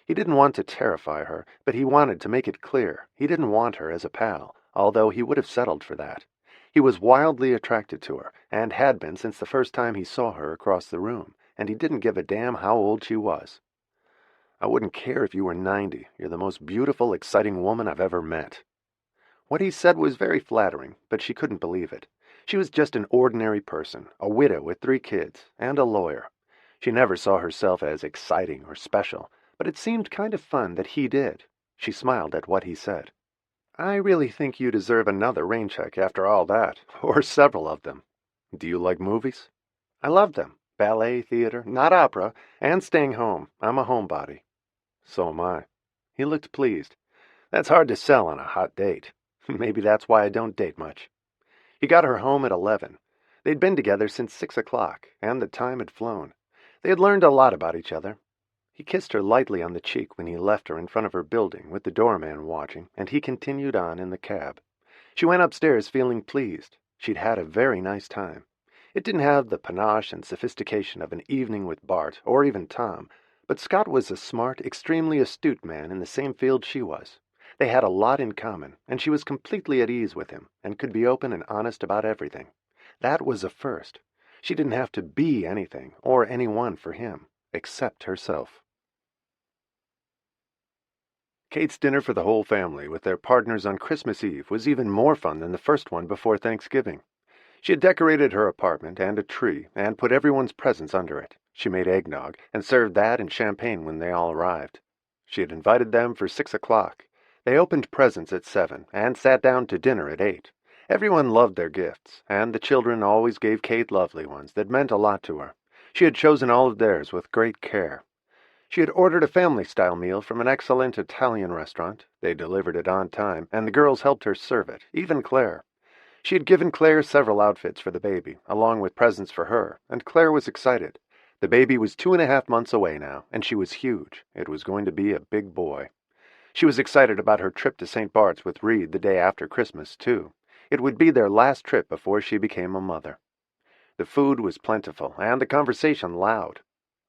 He didn't want to terrify her, but he wanted to make it clear he didn't want her as a pal, although he would have settled for that. He was wildly attracted to her, and had been since the first time he saw her across the room, and he didn't give a damn how old she was. "I wouldn't care if you were 90. You're the most beautiful, exciting woman I've ever met." What he said was very flattering, but she couldn't believe it. She was just an ordinary person, a widow with 3 kids, and a lawyer. She never saw herself as exciting or special, but it seemed kind of fun that he did. She smiled at what he said. "I really think you deserve another rain check after all that, or several of them." "Do you like movies?" "I love them. Ballet, theater, not opera, and staying home. I'm a homebody." "So am I." He looked pleased. "That's hard to sell on a hot date. Maybe that's why I don't date much." He got her home at 11. They'd been together since 6 o'clock, and the time had flown. They had learned a lot about each other. He kissed her lightly on the cheek when he left her in front of her building with the doorman watching, and he continued on in the cab. She went upstairs feeling pleased. She'd had a very nice time. It didn't have the panache and sophistication of an evening with Bart, or even Tom, but Scott was a smart, extremely astute man in the same field she was. They had a lot in common, and she was completely at ease with him, and could be open and honest about everything. That was a first. She didn't have to be anything, or anyone for him, except herself. Kate's dinner for the whole family with their partners on Christmas Eve was even more fun than the first one before Thanksgiving. She had decorated her apartment and a tree, and put everyone's presents under it. She made eggnog, and served that and champagne when they all arrived. She had invited them for 6 o'clock. They opened presents at 7, and sat down to dinner at 8. Everyone loved their gifts, and the children always gave Kate lovely ones that meant a lot to her. She had chosen all of theirs with great care. She had ordered a family-style meal from an excellent Italian restaurant. They delivered it on time, and the girls helped her serve it, even Claire. She had given Claire several outfits for the baby, along with presents for her, and Claire was excited. The baby was 2.5 months away now, and she was huge. It was going to be a big boy. She was excited about her trip to St. Bart's with Reed the day after Christmas, too. It would be their last trip before she became a mother. The food was plentiful, and the conversation loud.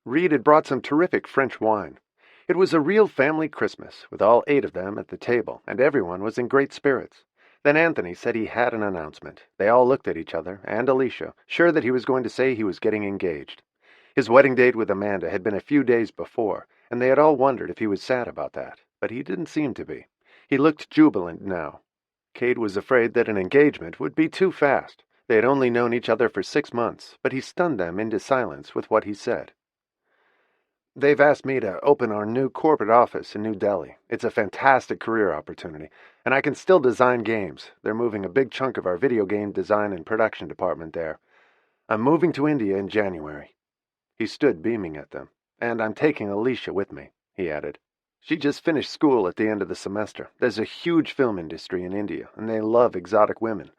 Reed had brought some terrific French wine. It was a real family Christmas, with all 8 of them at the table, and everyone was in great spirits. Then Anthony said he had an announcement. They all looked at each other, and Alicia, sure that he was going to say he was getting engaged. His wedding date with Amanda had been a few days before, and they had all wondered if he was sad about that, but he didn't seem to be. He looked jubilant now. Kate was afraid that an engagement would be too fast. They had only known each other for 6 months, but he stunned them into silence with what he said. "They've asked me to open our new corporate office in New Delhi. It's a fantastic career opportunity, and I can still design games. They're moving a big chunk of our video game design and production department there. I'm moving to India in January." He stood beaming at them. "And I'm taking Alicia with me," he added. "She just finished school at the end of the semester. There's a huge film industry in India, and they love exotic women.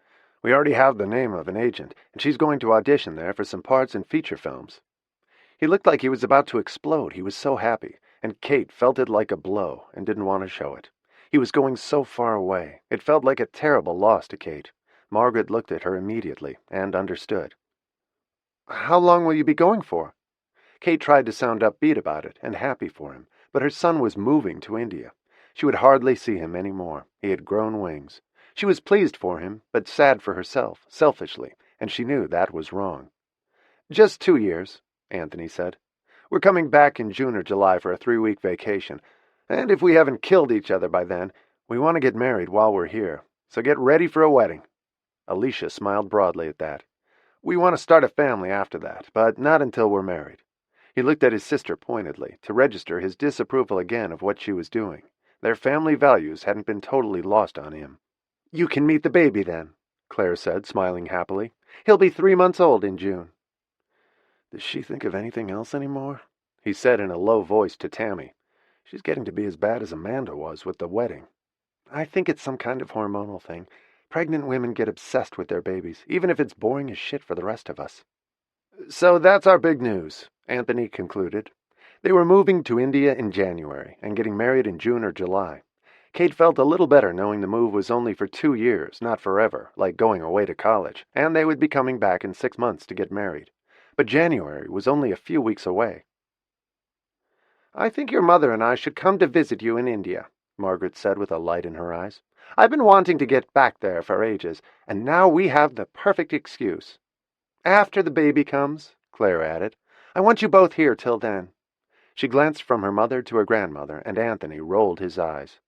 We already have the name of an agent, and she's going to audition there for some parts in feature films." He looked like he was about to explode. He was so happy, and Kate felt it like a blow and didn't want to show it. He was going so far away. It felt like a terrible loss to Kate. Margaret looked at her immediately and understood. "How long will you be going for?" Kate tried to sound upbeat about it and happy for him, but her son was moving to India. She would hardly see him any more. He had grown wings. She was pleased for him, but sad for herself, selfishly, and she knew that was wrong. "Just 2 years," Anthony said. "We're coming back in June or July for a 3-week vacation, and if we haven't killed each other by then, we want to get married while we're here, so get ready for a wedding." Alicia smiled broadly at that. "We want to start a family after that, but not until we're married." He looked at his sister pointedly, to register his disapproval again of what she was doing. Their family values hadn't been totally lost on him. "You can meet the baby then," Claire said, smiling happily. "He'll be 3 months old in June." "Does she think of anything else anymore?" he said in a low voice to Tammy. "She's getting to be as bad as Amanda was with the wedding." "I think it's some kind of hormonal thing. Pregnant women get obsessed with their babies, even if it's boring as shit for the rest of us." "So that's our big news," Anthony concluded. They were moving to India in January and getting married in June or July. Kate felt a little better knowing the move was only for 2 years, not forever, like going away to college, and they would be coming back in 6 months to get married. But January was only a few weeks away. "I think your mother and I should come to visit you in India," Margaret said with a light in her eyes. "I've been wanting to get back there for ages, and now we have the perfect excuse." "After the baby comes," Claire added. "I want you both here till then." She glanced from her mother to her grandmother, and Anthony rolled his eyes.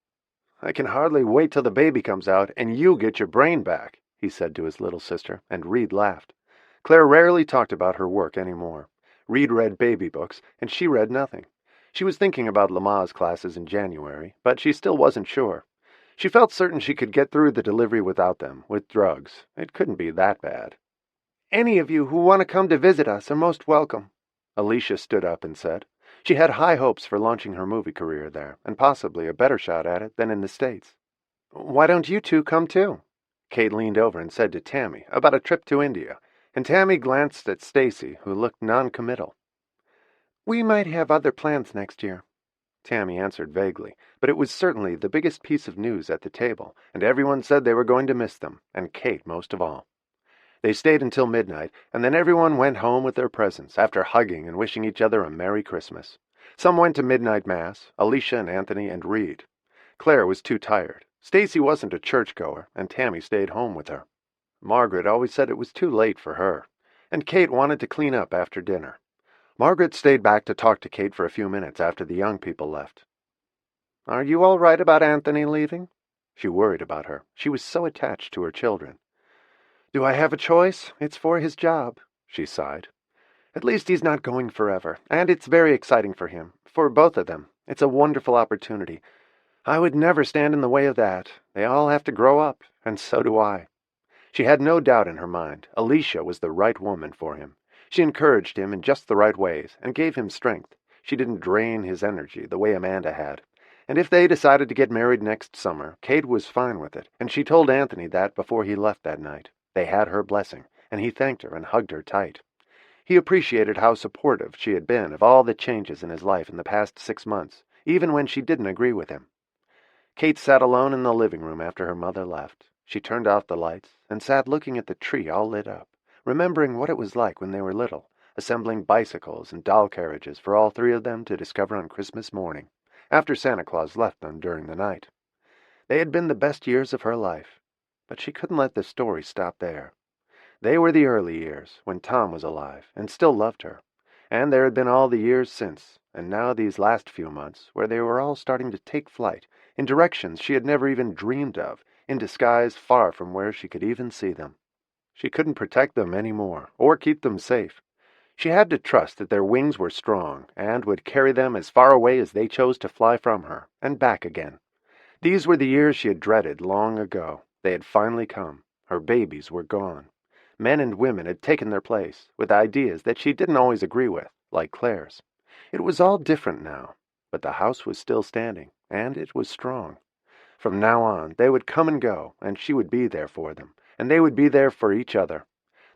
"I can hardly wait till the baby comes out and you get your brain back," he said to his little sister, and Reed laughed. Claire rarely talked about her work anymore. Reed read baby books, and she read nothing. She was thinking about Lamaze classes in January, but she still wasn't sure. She felt certain she could get through the delivery without them, with drugs. It couldn't be that bad. "Any of you who want to come to visit us are most welcome," Alicia stood up and said. She had high hopes for launching her movie career there, and possibly a better shot at it than in the States. "Why don't you two come too?" Kate leaned over and said to Tammy about a trip to India, and Tammy glanced at Stacy, who looked non-committal. "We might have other plans next year," Tammy answered vaguely, but it was certainly the biggest piece of news at the table, and everyone said they were going to miss them, and Kate most of all. They stayed until midnight, and then everyone went home with their presents, after hugging and wishing each other a Merry Christmas. Some went to midnight mass, Alicia and Anthony and Reed. Claire was too tired. Stacy wasn't a churchgoer, and Tammy stayed home with her. Margaret always said it was too late for her, and Kate wanted to clean up after dinner. Margaret stayed back to talk to Kate for a few minutes after the young people left. "Are you all right about Anthony leaving?" She worried about her. She was so attached to her children. "Do I have a choice? It's for his job," she sighed. "At least he's not going forever, and it's very exciting for him, for both of them. It's a wonderful opportunity. I would never stand in the way of that. They all have to grow up, and so do I." She had no doubt in her mind. Alicia was the right woman for him. She encouraged him in just the right ways, and gave him strength. She didn't drain his energy the way Amanda had. And if they decided to get married next summer, Kate was fine with it, and she told Anthony that before he left that night. They had her blessing, and he thanked her and hugged her tight. He appreciated how supportive she had been of all the changes in his life in the past 6 months, even when she didn't agree with him. Kate sat alone in the living room after her mother left. She turned off the lights and sat looking at the tree all lit up, remembering what it was like when they were little, assembling bicycles and doll carriages for all three of them to discover on Christmas morning, after Santa Claus left them during the night. They had been the best years of her life, but she couldn't let the story stop there. They were the early years, when Tom was alive and still loved her, and there had been all the years since, and now these last few months, where they were all starting to take flight, in directions she had never even dreamed of, into skies far from where she could even see them. She couldn't protect them any more, or keep them safe. She had to trust that their wings were strong, and would carry them as far away as they chose to fly from her, and back again. These were the years she had dreaded long ago. They had finally come. Her babies were gone. Men and women had taken their place, with ideas that she didn't always agree with, like Claire's. It was all different now, but the house was still standing, and it was strong. From now on, they would come and go, and she would be there for them, and they would be there for each other.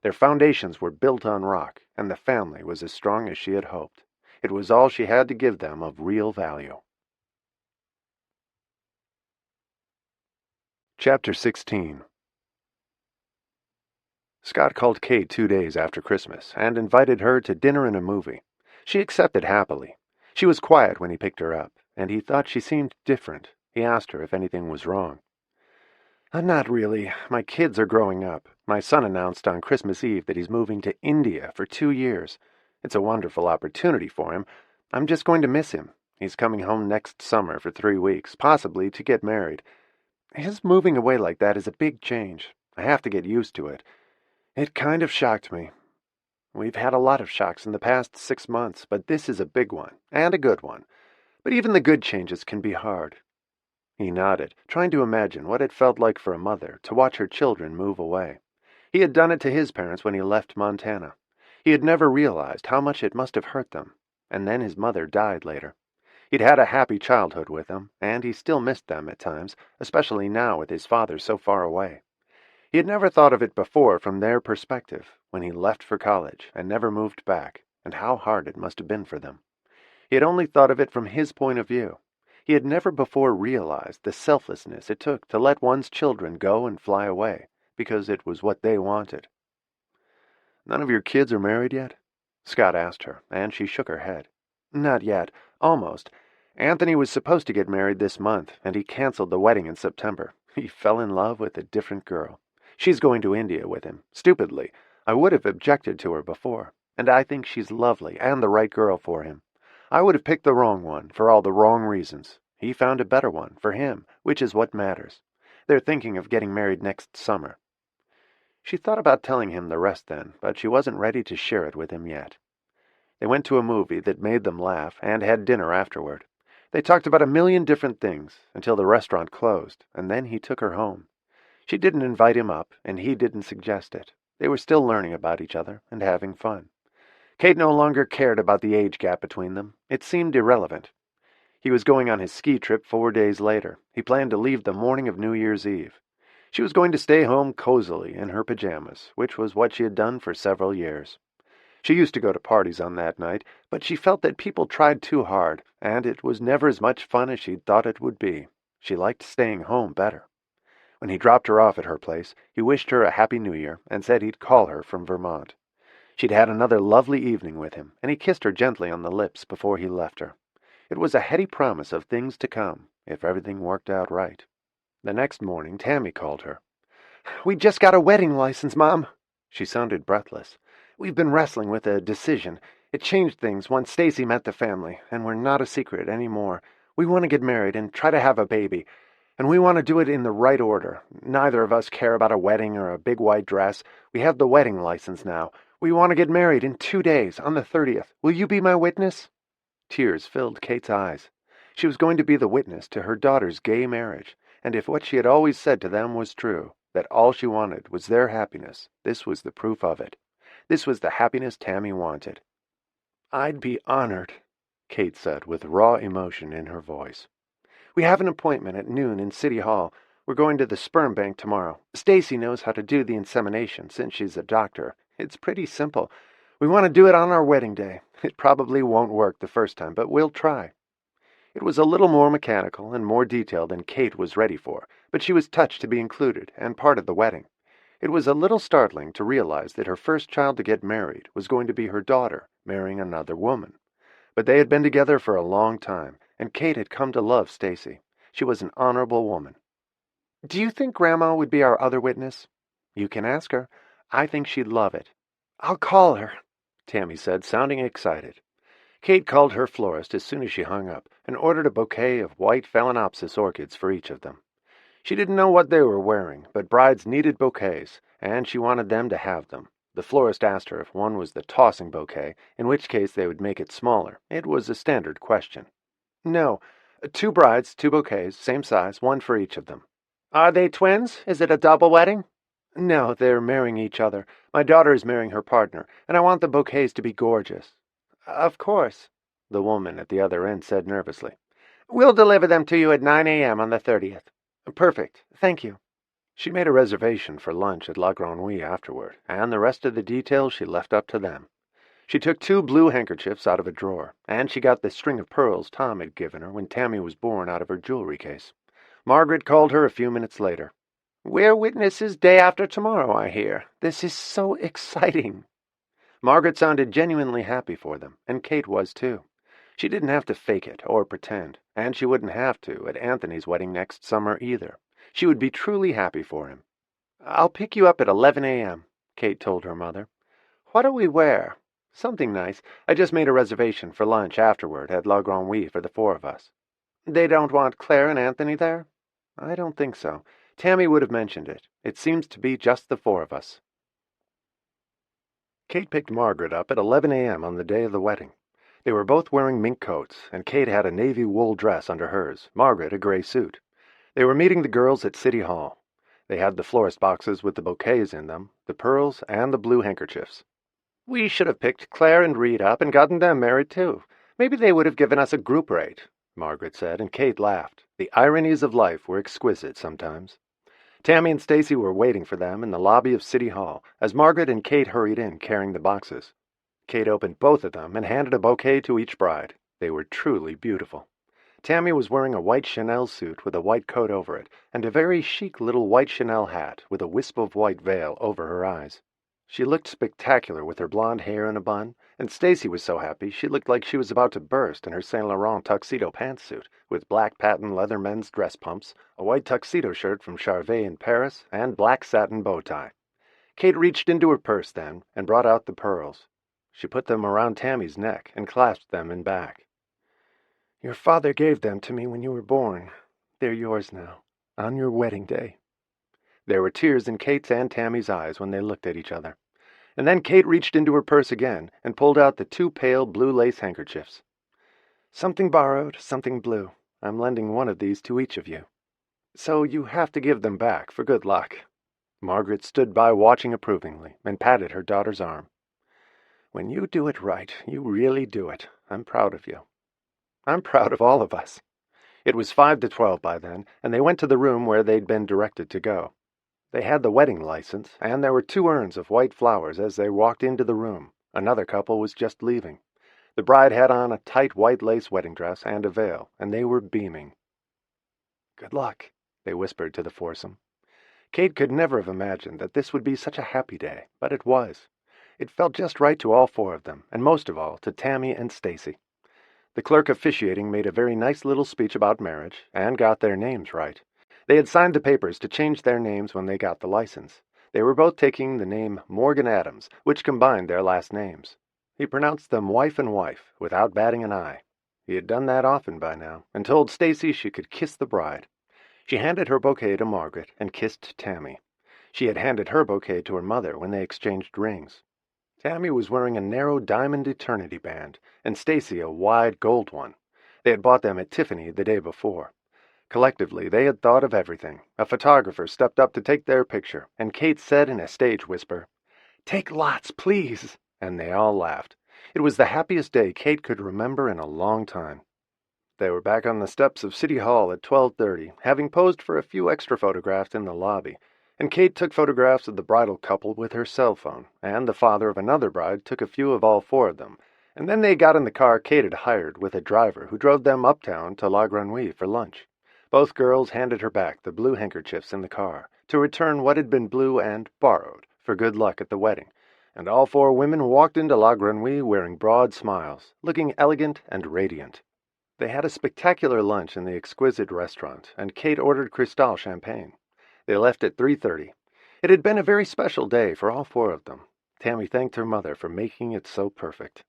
Their foundations were built on rock, and the family was as strong as she had hoped. It was all she had to give them of real value. Chapter 16. Scott called Kate 2 days after Christmas and invited her to dinner and a movie. She accepted happily. She was quiet when he picked her up, and he thought she seemed different. He asked her if anything was wrong. Not really. My kids are growing up. My son announced on Christmas Eve that he's moving to India for 2 years. It's a wonderful opportunity for him. I'm just going to miss him. He's coming home next summer for 3 weeks, possibly to get married. His moving away like that is a big change. I have to get used to it. It kind of shocked me. We've had a lot of shocks in the past 6 months, but this is a big one, and a good one. But even the good changes can be hard. He nodded, trying to imagine what it felt like for a mother to watch her children move away. He had done it to his parents when he left Montana. He had never realized how much it must have hurt them, and then his mother died later. He'd had a happy childhood with them, and he still missed them at times, especially now with his father so far away. He had never thought of it before from their perspective, when he left for college and never moved back, and how hard it must have been for them. He had only thought of it from his point of view. He had never before realized the selflessness it took to let one's children go and fly away, because it was what they wanted. "None of your kids are married yet?" Scott asked her, and she shook her head. "Not yet. Almost. Anthony was supposed to get married this month, and he canceled the wedding in September. He fell in love with a different girl. She's going to India with him. Stupidly. I would have objected to her before, and I think she's lovely and the right girl for him. I would have picked the wrong one for all the wrong reasons. He found a better one for him, which is what matters. They're thinking of getting married next summer." She thought about telling him the rest then, but she wasn't ready to share it with him yet. They went to a movie that made them laugh and had dinner afterward. They talked about a million different things until the restaurant closed, and then he took her home. She didn't invite him up, and he didn't suggest it. They were still learning about each other and having fun. Kate no longer cared about the age gap between them. It seemed irrelevant. He was going on his ski trip 4 days later. He planned to leave the morning of New Year's Eve. She was going to stay home cozily in her pajamas, which was what she had done for several years. She used to go to parties on that night, but she felt that people tried too hard, and it was never as much fun as she'd thought it would be. She liked staying home better. When he dropped her off at her place, he wished her a Happy New Year and said he'd call her from Vermont. She'd had another lovely evening with him, and he kissed her gently on the lips before he left her. It was a heady promise of things to come, if everything worked out right. The next morning, Tammy called her. "We just got a wedding license, Mom." She sounded breathless. "We've been wrestling with a decision. It changed things once Stacy met the family, and we're not a secret anymore. We want to get married and try to have a baby, and we want to do it in the right order. Neither of us care about a wedding or a big white dress. We have the wedding license now. We want to get married in 2 days, on the 30th. Will you be my witness?" Tears filled Kate's eyes. She was going to be the witness to her daughter's gay marriage, and if what she had always said to them was true, that all she wanted was their happiness, this was the proof of it. This was the happiness Tammy wanted. "I'd be honored," Kate said with raw emotion in her voice. "We have an appointment at noon in City Hall. We're going to the sperm bank tomorrow. Stacy knows how to do the insemination since she's a doctor. It's pretty simple. We want to do it on our wedding day. It probably won't work the first time, but we'll try." It was a little more mechanical and more detailed than Kate was ready for, but she was touched to be included and part of the wedding. It was a little startling to realize that her first child to get married was going to be her daughter marrying another woman. But they had been together for a long time, and Kate had come to love Stacy. She was an honorable woman. "Do you think Grandma would be our other witness?" "You can ask her. I think she'd love it." "I'll call her," Tammy said, sounding excited. Kate called her florist as soon as she hung up and ordered a bouquet of white phalaenopsis orchids for each of them. She didn't know what they were wearing, but brides needed bouquets, and she wanted them to have them. The florist asked her if one was the tossing bouquet, in which case they would make it smaller. It was a standard question. "No. 2 brides, 2 bouquets, same size, one for each of them." "Are they twins? Is it a double wedding?" "No, they're marrying each other. My daughter is marrying her partner, and I want the bouquets to be gorgeous." "Of course," the woman at the other end said nervously. "We'll deliver them to you at 9 a.m. on the 30th. "Perfect. Thank you." She made a reservation for lunch at La Grenouille afterward, and the rest of the details she left up to them. She took 2 blue handkerchiefs out of a drawer, and she got the string of pearls Tom had given her when Tammy was born out of her jewelry case. Margaret called her a few minutes later. "We're witnesses day after tomorrow, I hear. This is so exciting." Margaret sounded genuinely happy for them, and Kate was too. She didn't have to fake it or pretend, and she wouldn't have to at Anthony's wedding next summer either. She would be truly happy for him. "I'll pick you up at 11 a.m., Kate told her mother. "What'll we wear?" "Something nice. I just made a reservation for lunch afterward at La Grenouille for the 4 of us." "They don't want Claire and Anthony there?" "I don't think so. Tammy would have mentioned it. It seems to be just the 4 of us." Kate picked Margaret up at 11 a.m. on the day of the wedding. They were both wearing mink coats, and Kate had a navy wool dress under hers, Margaret a gray suit. They were meeting the girls at City Hall. They had the florist boxes with the bouquets in them, the pearls, and the blue handkerchiefs. "We should have picked Claire and Reed up and gotten them married too. Maybe they would have given us a group rate," Margaret said, and Kate laughed. The ironies of life were exquisite sometimes. Tammy and Stacy were waiting for them in the lobby of City Hall as Margaret and Kate hurried in carrying the boxes. Kate opened both of them and handed a bouquet to each bride. They were truly beautiful. Tammy was wearing a white Chanel suit with a white coat over it, and a very chic little white Chanel hat with a wisp of white veil over her eyes. She looked spectacular with her blonde hair in a bun, and Stacy was so happy she looked like she was about to burst in her Saint Laurent tuxedo pantsuit, with black patent leather men's dress pumps, a white tuxedo shirt from Charvet in Paris, and black satin bow tie. Kate reached into her purse then and brought out the pearls. She put them around Tammy's neck and clasped them in back. "Your father gave them to me when you were born. They're yours now, on your wedding day." There were tears in Kate's and Tammy's eyes when they looked at each other. And then Kate reached into her purse again and pulled out the two pale blue lace handkerchiefs. "Something borrowed, something blue. I'm lending one of these to each of you. So you have to give them back for good luck." Margaret stood by watching approvingly and patted her daughter's arm. "When you do it right, you really do it. I'm proud of you." "I'm proud of all of us." It was 5 to 12 by then, and they went to the room where they'd been directed to go. They had the wedding license, and there were 2 urns of white flowers as they walked into the room. Another couple was just leaving. The bride had on a tight white lace wedding dress and a veil, and they were beaming. "Good luck," they whispered to the foursome. Kate could never have imagined that this would be such a happy day, but it was. It felt just right to all 4 of them, and most of all to Tammy and Stacy. The clerk officiating made a very nice little speech about marriage, and got their names right. They had signed the papers to change their names when they got the license. They were both taking the name Morgan Adams, which combined their last names. He pronounced them wife and wife, without batting an eye. He had done that often by now, and told Stacy she could kiss the bride. She handed her bouquet to Margaret and kissed Tammy. She had handed her bouquet to her mother when they exchanged rings. Tammy was wearing a narrow diamond eternity band, and Stacy a wide gold one. They had bought them at Tiffany the day before. Collectively, they had thought of everything. A photographer stepped up to take their picture, and Kate said in a stage whisper, "Take lots, please," and they all laughed. It was the happiest day Kate could remember in a long time. They were back on the steps of City Hall at 12:30, having posed for a few extra photographs in the lobby, and Kate took photographs of the bridal couple with her cell phone, and the father of another bride took a few of all 4 of them, and then they got in the car Kate had hired with a driver who drove them uptown to La Grenouille for lunch. Both girls handed her back the blue handkerchiefs in the car, to return what had been blue and borrowed for good luck at the wedding, and all 4 women walked into La Grenouille wearing broad smiles, looking elegant and radiant. They had a spectacular lunch in the exquisite restaurant, and Kate ordered Cristal champagne. They left at 3:30. It had been a very special day for all 4 of them. Tammy thanked her mother for making it so perfect.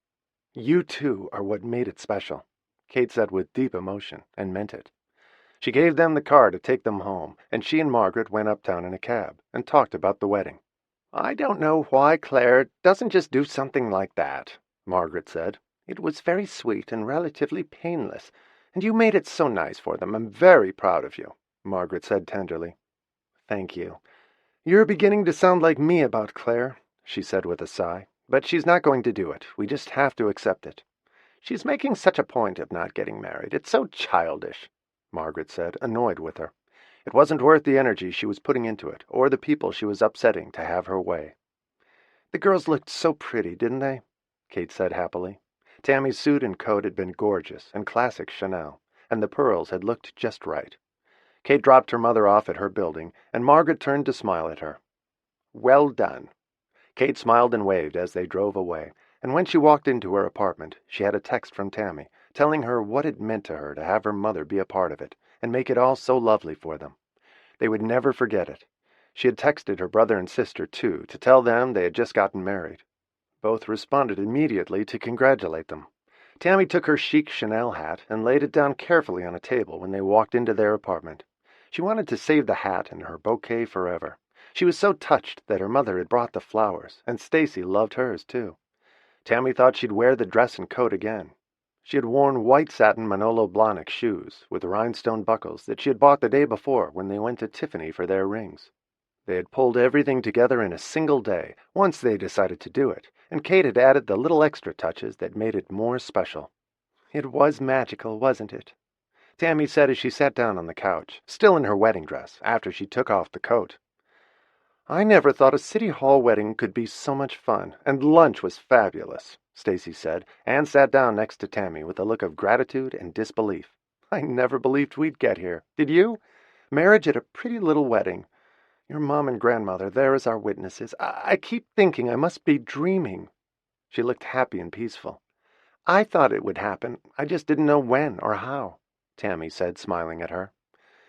"You two are what made it special," Kate said with deep emotion, and meant it. She gave them the car to take them home, and she and Margaret went uptown in a cab, and talked about the wedding. "I don't know why Claire doesn't just do something like that," Margaret said. "It was very sweet and relatively painless, and you made it so nice for them. I'm very proud of you," Margaret said tenderly. "Thank you. You're beginning to sound like me about Claire," she said with a sigh. "But she's not going to do it. We just have to accept it. She's making such a point of not getting married. It's so childish," Margaret said, annoyed with her. It wasn't worth the energy she was putting into it, or the people she was upsetting to have her way. "The girls looked so pretty, didn't they?" Kate said happily. Tammy's suit and coat had been gorgeous and classic Chanel, and the pearls had looked just right. Kate dropped her mother off at her building, and Margaret turned to smile at her. "Well done." Kate smiled and waved as they drove away, and when she walked into her apartment, she had a text from Tammy, telling her what it meant to her to have her mother be a part of it, and make it all so lovely for them. They would never forget it. She had texted her brother and sister, too, to tell them they had just gotten married. Both responded immediately to congratulate them. Tammy took her chic Chanel hat and laid it down carefully on a table when they walked into their apartment. She wanted to save the hat and her bouquet forever. She was so touched that her mother had brought the flowers, and Stacy loved hers, too. Tammy thought she'd wear the dress and coat again. She had worn white satin Manolo Blahnik shoes with rhinestone buckles that she had bought the day before when they went to Tiffany for their rings. They had pulled everything together in a single day, once they decided to do it, and Kate had added the little extra touches that made it more special. It was magical, wasn't it? Tammy said as she sat down on the couch, still in her wedding dress, after she took off the coat. "I never thought a City Hall wedding could be so much fun, and lunch was fabulous," Stacy said, and sat down next to Tammy with a look of gratitude and disbelief. I never believed we'd get here. Did you? Marriage at a pretty little wedding. Your mom and grandmother there as our witnesses. I keep thinking I must be dreaming." She looked happy and peaceful. "I thought it would happen. I just didn't know when or how," Tammy said, smiling at her.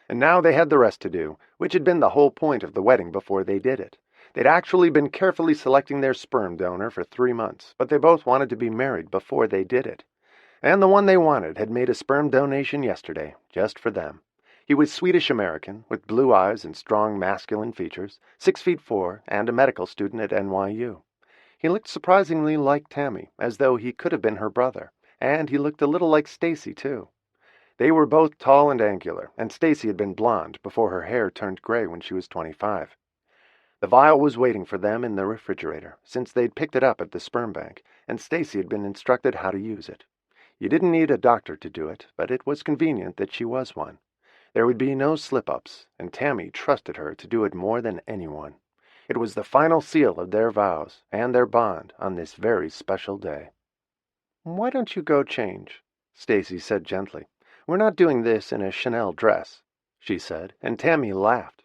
And now they had the rest to do, which had been the whole point of the wedding before they did it. They'd actually been carefully selecting their sperm donor for 3 months, but they both wanted to be married before they did it. And the one they wanted had made a sperm donation yesterday, just for them. He was Swedish-American, with blue eyes and strong masculine features, 6'4", and a medical student at NYU. He looked surprisingly like Tammy, as though he could have been her brother, and he looked a little like Stacy, too. They were both tall and angular, and Stacy had been blonde before her hair turned gray when she was 25. The vial was waiting for them in the refrigerator, since they'd picked it up at the sperm bank, and Stacy had been instructed how to use it. You didn't need a doctor to do it, but it was convenient that she was one. There would be no slip-ups, and Tammy trusted her to do it more than anyone. It was the final seal of their vows and their bond on this very special day. "Why don't you go change?" Stacy said gently. "We're not doing this in a Chanel dress," she said, and Tammy laughed.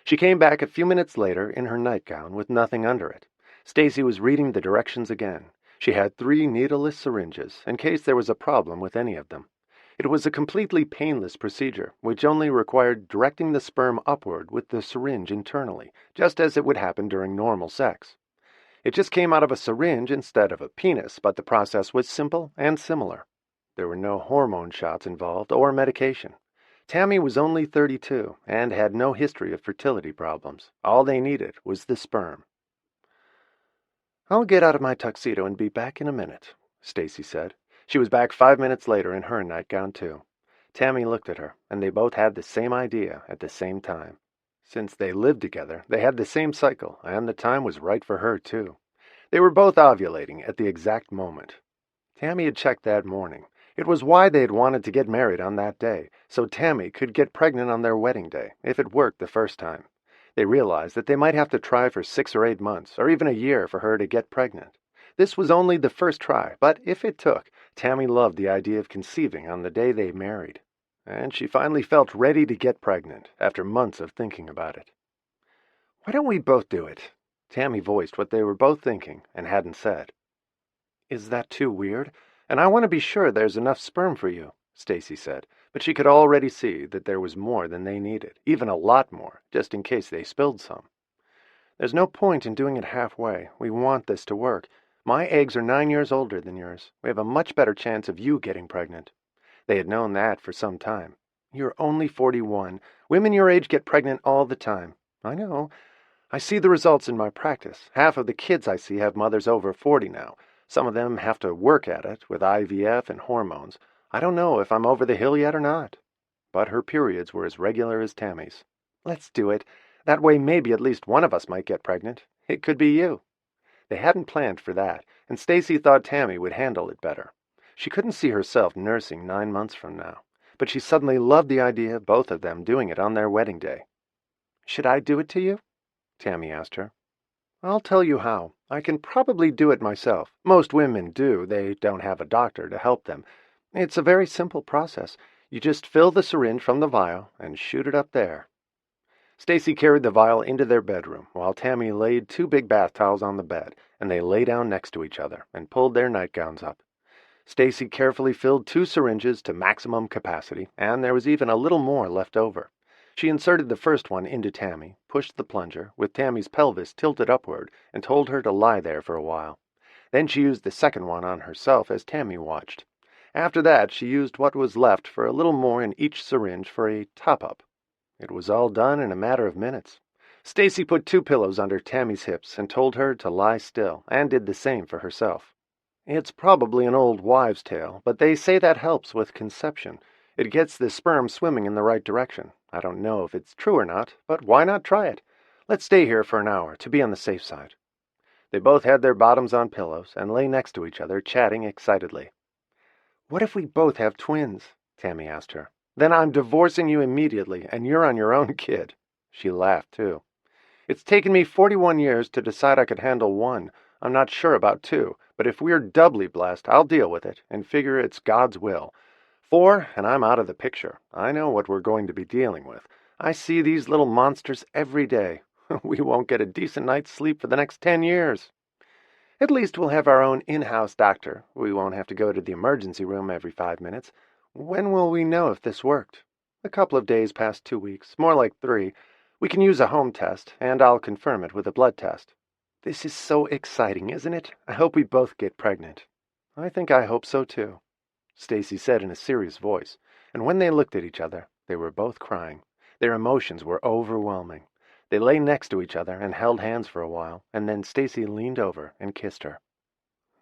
She came back a few minutes later in her nightgown with nothing under it. Stacy was reading the directions again. She had 3 needleless syringes, in case there was a problem with any of them. It was a completely painless procedure, which only required directing the sperm upward with the syringe internally, just as it would happen during normal sex. It just came out of a syringe instead of a penis, but the process was simple and similar. There were no hormone shots involved or medication. Tammy was only 32 and had no history of fertility problems. All they needed was the sperm. "I'll get out of my tuxedo and be back in a minute," Stacy said. She was back 5 minutes later in her nightgown, too. Tammy looked at her, and they both had the same idea at the same time. Since they lived together, they had the same cycle, and the time was right for her, too. They were both ovulating at the exact moment. Tammy had checked that morning. It was why they had wanted to get married on that day, so Tammy could get pregnant on their wedding day, if it worked the first time. They realized that they might have to try for 6 or 8 months, or even a year for her to get pregnant. This was only the first try, but if it took, Tammy loved the idea of conceiving on the day they married. And she finally felt ready to get pregnant, after months of thinking about it. "Why don't we both do it?" Tammy voiced what they were both thinking and hadn't said. "Is that too weird? And I want to be sure there's enough sperm for you," Stacy said, but she could already see that there was more than they needed, even a lot more, just in case they spilled some. "There's no point in doing it halfway. We want this to work. My eggs are 9 years older than yours. We have a much better chance of you getting pregnant." They had known that for some time. "You're only 41. Women your age get pregnant all the time." "I know. I see the results in my practice. Half of the kids I see have mothers over 40 now. Some of them have to work at it with IVF and hormones. I don't know if I'm over the hill yet or not." But her periods were as regular as Tammy's. "Let's do it. That way maybe at least one of us might get pregnant. It could be you." They hadn't planned for that, and Stacy thought Tammy would handle it better. She couldn't see herself nursing 9 months from now, but she suddenly loved the idea of both of them doing it on their wedding day. "Should I do it to you?" Tammy asked her. "I'll tell you how. I can probably do it myself. Most women do. They don't have a doctor to help them. It's a very simple process. You just fill the syringe from the vial and shoot it up there." Stacy carried the vial into their bedroom, while Tammy laid 2 big bath towels on the bed, and they lay down next to each other and pulled their nightgowns up. Stacy carefully filled 2 syringes to maximum capacity, and there was even a little more left over. She inserted the first one into Tammy, pushed the plunger, with Tammy's pelvis tilted upward, and told her to lie there for a while. Then she used the second one on herself as Tammy watched. After that, she used what was left for a little more in each syringe for a top-up. It was all done in a matter of minutes. Stacy put 2 pillows under Tammy's hips and told her to lie still, and did the same for herself. It's probably an old wives' tale, but they say that helps with conception. It gets the sperm swimming in the right direction. I don't know if it's true or not, but why not try it? Let's stay here for an hour to be on the safe side. They both had their bottoms on pillows and lay next to each other, chatting excitedly. "What if we both have twins?" Tammy asked her. "Then I'm divorcing you immediately, and you're on your own, kid." She laughed, too. "It's taken me 41 years to decide I could handle 1. I'm not sure about 2, but if we're doubly blessed, I'll deal with it and figure it's God's will. 4, and I'm out of the picture. I know what we're going to be dealing with. I see these little monsters every day. We won't get a decent night's sleep for the next 10 years. At least we'll have our own in-house doctor. We won't have to go to the emergency room every 5 minutes. When will we know if this worked? A couple of days past 2 weeks, more like 3. We can use a home test, and I'll confirm it with a blood test. This is so exciting, isn't it? I hope we both get pregnant. I think I hope so too, Stacy said in a serious voice, and when they looked at each other, they were both crying. Their emotions were overwhelming. They lay next to each other and held hands for a while, and then Stacy leaned over and kissed her.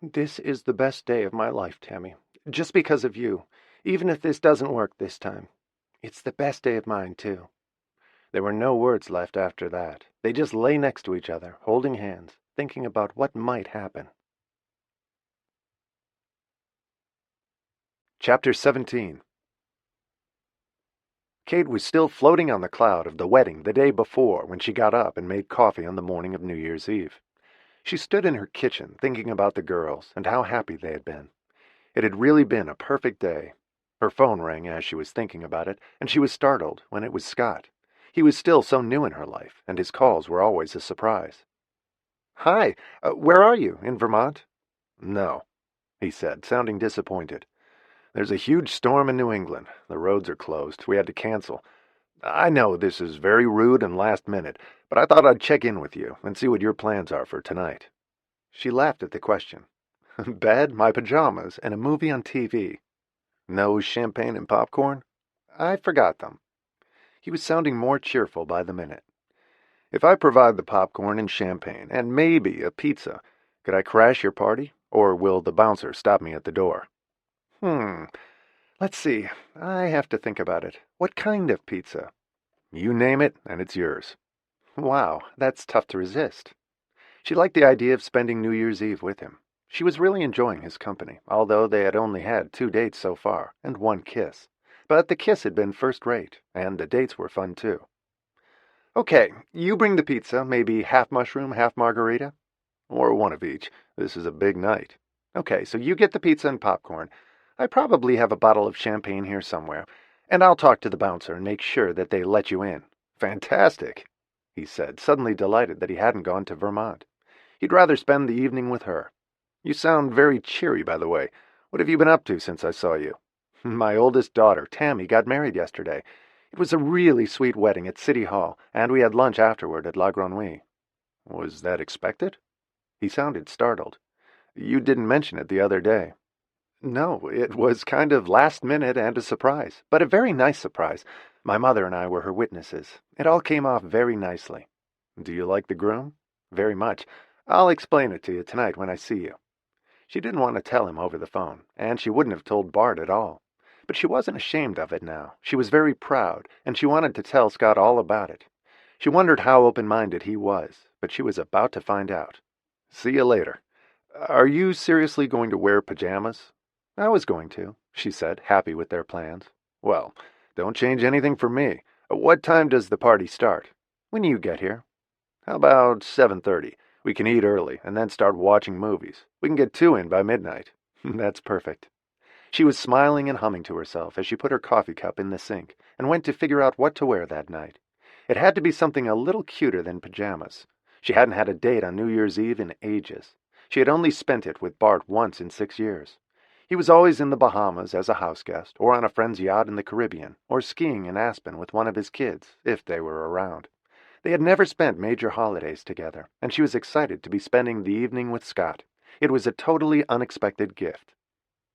This is the best day of my life, Tammy. Just because of you. Even if this doesn't work this time. It's the best day of mine, too. There were no words left after that. They just lay next to each other, holding hands, thinking about what might happen. Chapter 17. Kate was still floating on the cloud of the wedding the day before when she got up and made coffee on the morning of New Year's Eve. She stood in her kitchen thinking about the girls and how happy they had been. It had really been a perfect day. Her phone rang as she was thinking about it, and she was startled when it was Scott. He was still so new in her life, and his calls were always a surprise. "Hi, where are you? In Vermont?" "No," he said, sounding disappointed. "There's a huge storm in New England. The roads are closed. We had to cancel. I know this is very rude and last minute, but I thought I'd check in with you and see what your plans are for tonight." She laughed at the question. "Bed, my pajamas, and a movie on TV. No champagne and popcorn?" "I forgot them." He was sounding more cheerful by the minute. "If I provide the popcorn and champagne, and maybe a pizza, could I crash your party, or will the bouncer stop me at the door?" Let's see. I have to think about it. What kind of pizza?" "You name it, and it's yours." Wow, that's tough to resist. She liked the idea of spending New Year's Eve with him. She was really enjoying his company, although they had only had 2 dates so far, and 1 kiss. But the kiss had been first-rate, and the dates were fun too. "Okay, you bring the pizza, maybe half mushroom, half margarita?" "Or one of each. This is a big night." "Okay, so you get the pizza and popcorn. I probably have a bottle of champagne here somewhere, and I'll talk to the bouncer and make sure that they let you in." "Fantastic," he said, suddenly delighted that he hadn't gone to Vermont. He'd rather spend the evening with her. "You sound very cheery, by the way. What have you been up to since I saw you?" "My oldest daughter, Tammy, got married yesterday. It was a really sweet wedding at City Hall, and we had lunch afterward at La Grenouille." "Was that expected?" He sounded startled. "You didn't mention it the other day." "No, it was kind of last minute and a surprise, but a very nice surprise. My mother and I were her witnesses. It all came off very nicely." "Do you like the groom?" "Very much. I'll explain it to you tonight when I see you." She didn't want to tell him over the phone, and she wouldn't have told Bart at all. But she wasn't ashamed of it now. She was very proud, and she wanted to tell Scott all about it. She wondered how open-minded he was, but she was about to find out. "See you later. Are you seriously going to wear pajamas?" "I was going to," she said, happy with their plans. "Well, don't change anything for me. What time does the party start?" "When you get here." "How about 7:30? We can eat early and then start watching movies. We can get 2 in by midnight." "That's perfect." She was smiling and humming to herself as she put her coffee cup in the sink and went to figure out what to wear that night. It had to be something a little cuter than pajamas. She hadn't had a date on New Year's Eve in ages. She had only spent it with Bart once in 6 years. He was always in the Bahamas as a house guest, or on a friend's yacht in the Caribbean, or skiing in Aspen with one of his kids, if they were around. They had never spent major holidays together, and she was excited to be spending the evening with Scott. It was a totally unexpected gift.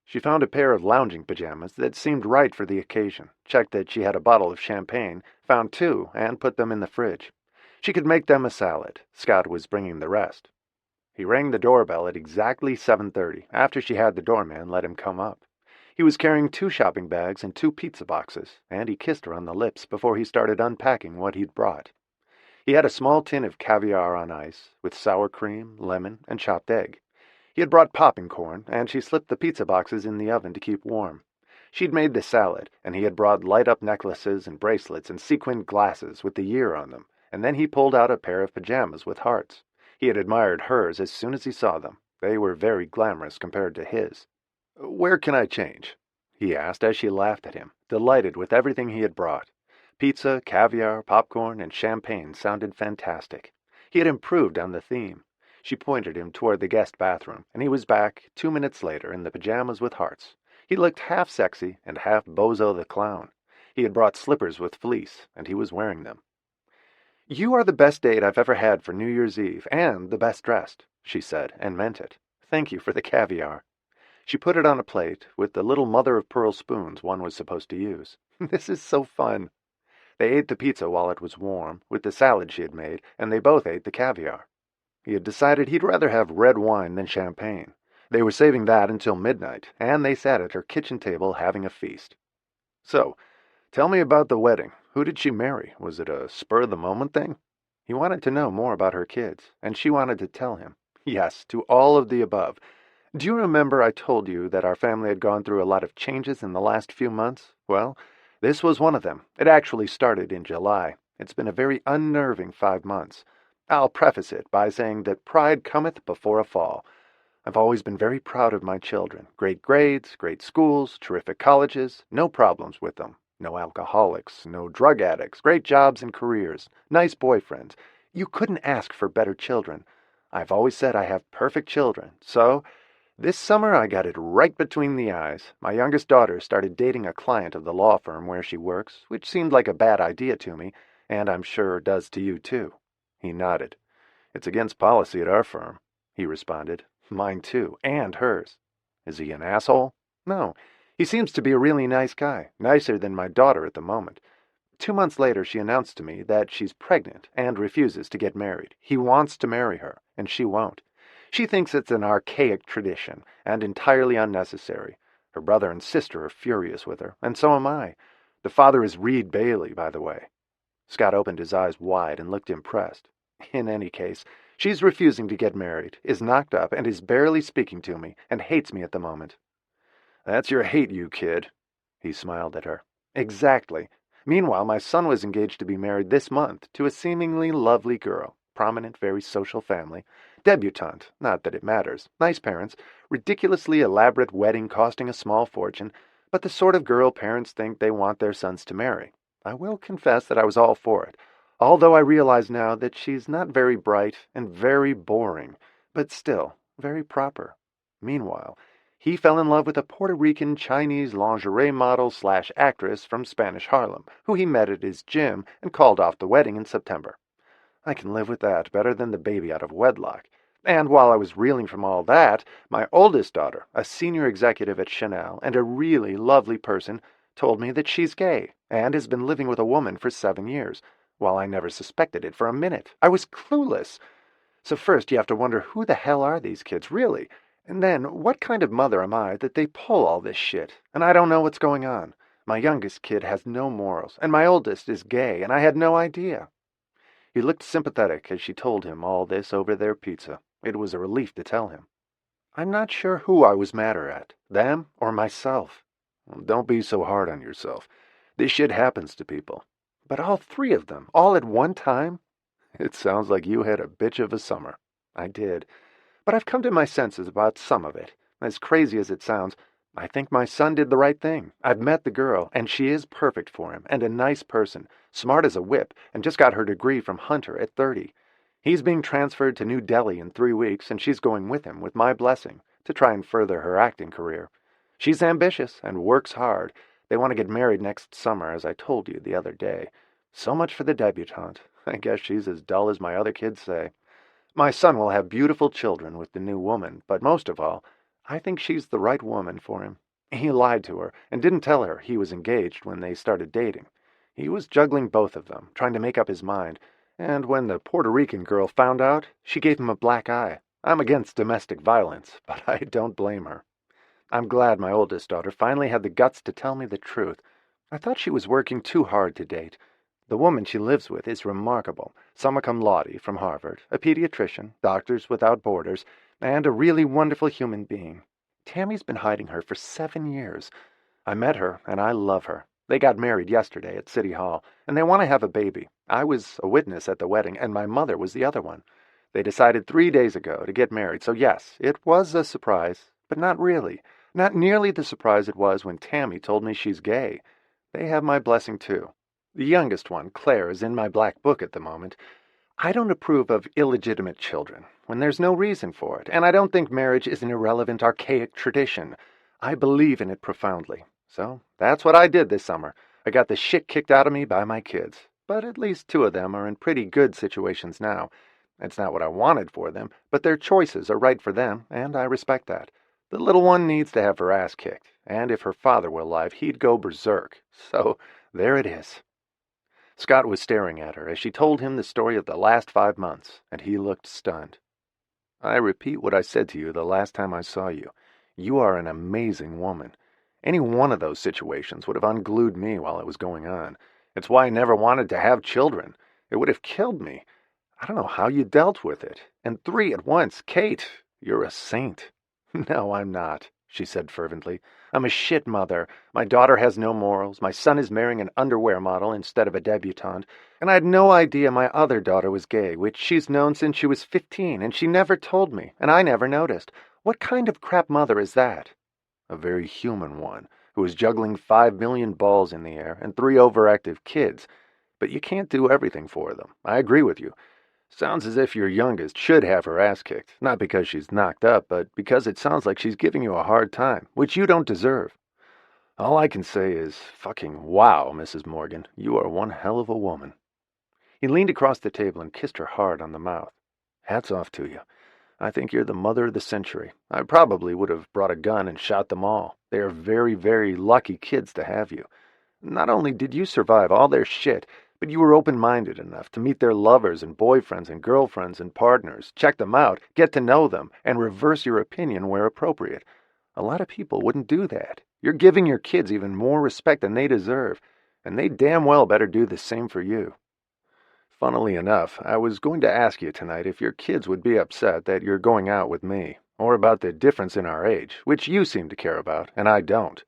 She found a pair of lounging pajamas that seemed right for the occasion, checked that she had a bottle of champagne, found 2, and put them in the fridge. She could make them a salad. Scott was bringing the rest. He rang the doorbell at exactly 7:30, after she had the doorman let him come up. He was carrying 2 shopping bags and 2 pizza boxes, and he kissed her on the lips before he started unpacking what he'd brought. He had a small tin of caviar on ice, with sour cream, lemon, and chopped egg. He had brought popping corn, and she slipped the pizza boxes in the oven to keep warm. She'd made the salad, and he had brought light-up necklaces and bracelets and sequined glasses with the year on them, and then he pulled out a pair of pajamas with hearts. He had admired hers as soon as he saw them. They were very glamorous compared to his. "Where can I change?" he asked as she laughed at him, delighted with everything he had brought. Pizza, caviar, popcorn, and champagne sounded fantastic. He had improved on the theme. She pointed him toward the guest bathroom, and he was back 2 minutes later in the pajamas with hearts. He looked half sexy and half Bozo the Clown. He had brought slippers with fleece, and he was wearing them. "You are the best date I've ever had for New Year's Eve, and the best dressed," she said, and meant it. "Thank you for the caviar." She put it on a plate with the little mother-of-pearl spoons one was supposed to use. "This is so fun." They ate the pizza while it was warm, with the salad she had made, and they both ate the caviar. He had decided he'd rather have red wine than champagne. They were saving that until midnight, and they sat at her kitchen table having a feast. "So, tell me about the wedding. Who did she marry? Was it a spur-of-the-moment thing?" He wanted to know more about her kids, and she wanted to tell him. Yes, to all of the above. "Do you remember I told you that our family had gone through a lot of changes in the last few months? Well, this was one of them. It actually started in July. It's been a very unnerving 5 months. I'll preface it by saying that pride cometh before a fall. I've always been very proud of my children. Great grades, great schools, terrific colleges, no problems with them. No alcoholics, no drug addicts, great jobs and careers, nice boyfriends. You couldn't ask for better children. I've always said I have perfect children. So, this summer I got it right between the eyes. My youngest daughter started dating a client of the law firm where she works, which seemed like a bad idea to me, and I'm sure does to you too." He nodded. "It's against policy at our firm," he responded. "Mine too, and hers." "Is he an asshole?" "No. He seems to be a really nice guy, nicer than my daughter at the moment. 2 months later she announced to me that she's pregnant and refuses to get married. He wants to marry her, and she won't. She thinks it's an archaic tradition and entirely unnecessary. Her brother and sister are furious with her, and so am I. The father is Reed Bailey, by the way." Scott opened his eyes wide and looked impressed. "In any case, she's refusing to get married, is knocked up, and is barely speaking to me, and hates me at the moment." "That's your hate you, kid." He smiled at her. "Exactly. Meanwhile, my son was engaged to be married this month to a seemingly lovely girl, prominent, very social family, debutante, not that it matters, nice parents, ridiculously elaborate wedding costing a small fortune, but the sort of girl parents think they want their sons to marry. I will confess that I was all for it, although I realize now that she's not very bright and very boring, but still very proper. Meanwhile, he fell in love with a Puerto Rican Chinese lingerie model/actress from Spanish Harlem, who he met at his gym and called off the wedding in September. I can live with that better than the baby out of wedlock. And while I was reeling from all that, my oldest daughter, a senior executive at Chanel and a really lovely person, told me that she's gay and has been living with a woman for 7 years, while I never suspected it for a minute. I was clueless. So first you have to wonder, who the hell are these kids, really? And then, what kind of mother am I that they pull all this shit, and I don't know what's going on? My youngest kid has no morals, and my oldest is gay, and I had no idea." He looked sympathetic as she told him all this over their pizza. It was a relief to tell him. "I'm not sure who I was madder at, them or myself." "Well, don't be so hard on yourself. This shit happens to people." "But all three of them, all at one time?" "It sounds like you had a bitch of a summer." "I did. But I've come to my senses about some of it. As crazy as it sounds, I think my son did the right thing. I've met the girl, and she is perfect for him, and a nice person, smart as a whip, and just got her degree from Hunter at 30. He's being transferred to New Delhi in 3 weeks, and she's going with him, with my blessing, to try and further her acting career. She's ambitious and works hard. They want to get married next summer, as I told you the other day. So much for the debutante. I guess she's as dull as my other kids say. My son will have beautiful children with the new woman, but most of all, I think she's the right woman for him. He lied to her and didn't tell her he was engaged when they started dating. He was juggling both of them, trying to make up his mind, and when the Puerto Rican girl found out, she gave him a black eye. I'm against domestic violence, but I don't blame her. I'm glad my oldest daughter finally had the guts to tell me the truth. I thought she was working too hard to date. The woman she lives with is remarkable, summa cum laude from Harvard, a pediatrician, Doctors Without Borders, and a really wonderful human being. Tammy's been hiding her for 7 years. I met her, and I love her. They got married yesterday at City Hall, and they want to have a baby. I was a witness at the wedding, and my mother was the other one. They decided 3 days ago to get married, so yes, it was a surprise, but not really. Not nearly the surprise it was when Tammy told me she's gay. They have my blessing too. The youngest one, Claire, is in my black book at the moment. I don't approve of illegitimate children when there's no reason for it, and I don't think marriage is an irrelevant, archaic tradition. I believe in it profoundly. So that's what I did this summer. I got the shit kicked out of me by my kids, but at least two of them are in pretty good situations now. It's not what I wanted for them, but their choices are right for them, and I respect that. The little one needs to have her ass kicked, and if her father were alive, he'd go berserk. So there it is. Scott was staring at her as she told him the story of the last 5 months, and he looked stunned. I repeat what I said to you the last time I saw you. You are an amazing woman. Any one of those situations would have unglued me while it was going on. It's why I never wanted to have children. It would have killed me. I don't know how you dealt with it. And 3 at once. Kate, you're a saint. No, I'm not, she said fervently. I'm a shit mother. My daughter has no morals. My son is marrying an underwear model instead of a debutante. And I had no idea my other daughter was gay, which she's known since she was 15, and she never told me, and I never noticed. What kind of crap mother is that? A very human one, who is juggling 5 million balls in the air and 3 overactive kids. But you can't do everything for them. I agree with you. Sounds as if your youngest should have her ass kicked, not because she's knocked up, but because it sounds like she's giving you a hard time, which you don't deserve. All I can say is, fucking wow, Mrs. Morgan, you are one hell of a woman. He leaned across the table and kissed her hard on the mouth. Hats off to you. I think you're the mother of the century. I probably would have brought a gun and shot them all. They are very, very lucky kids to have you. Not only did you survive all their shit, but you were open-minded enough to meet their lovers and boyfriends and girlfriends and partners, check them out, get to know them, and reverse your opinion where appropriate. A lot of people wouldn't do that. You're giving your kids even more respect than they deserve, and they damn well better do the same for you. Funnily enough, I was going to ask you tonight if your kids would be upset that you're going out with me, or about the difference in our age, which you seem to care about, and I don't.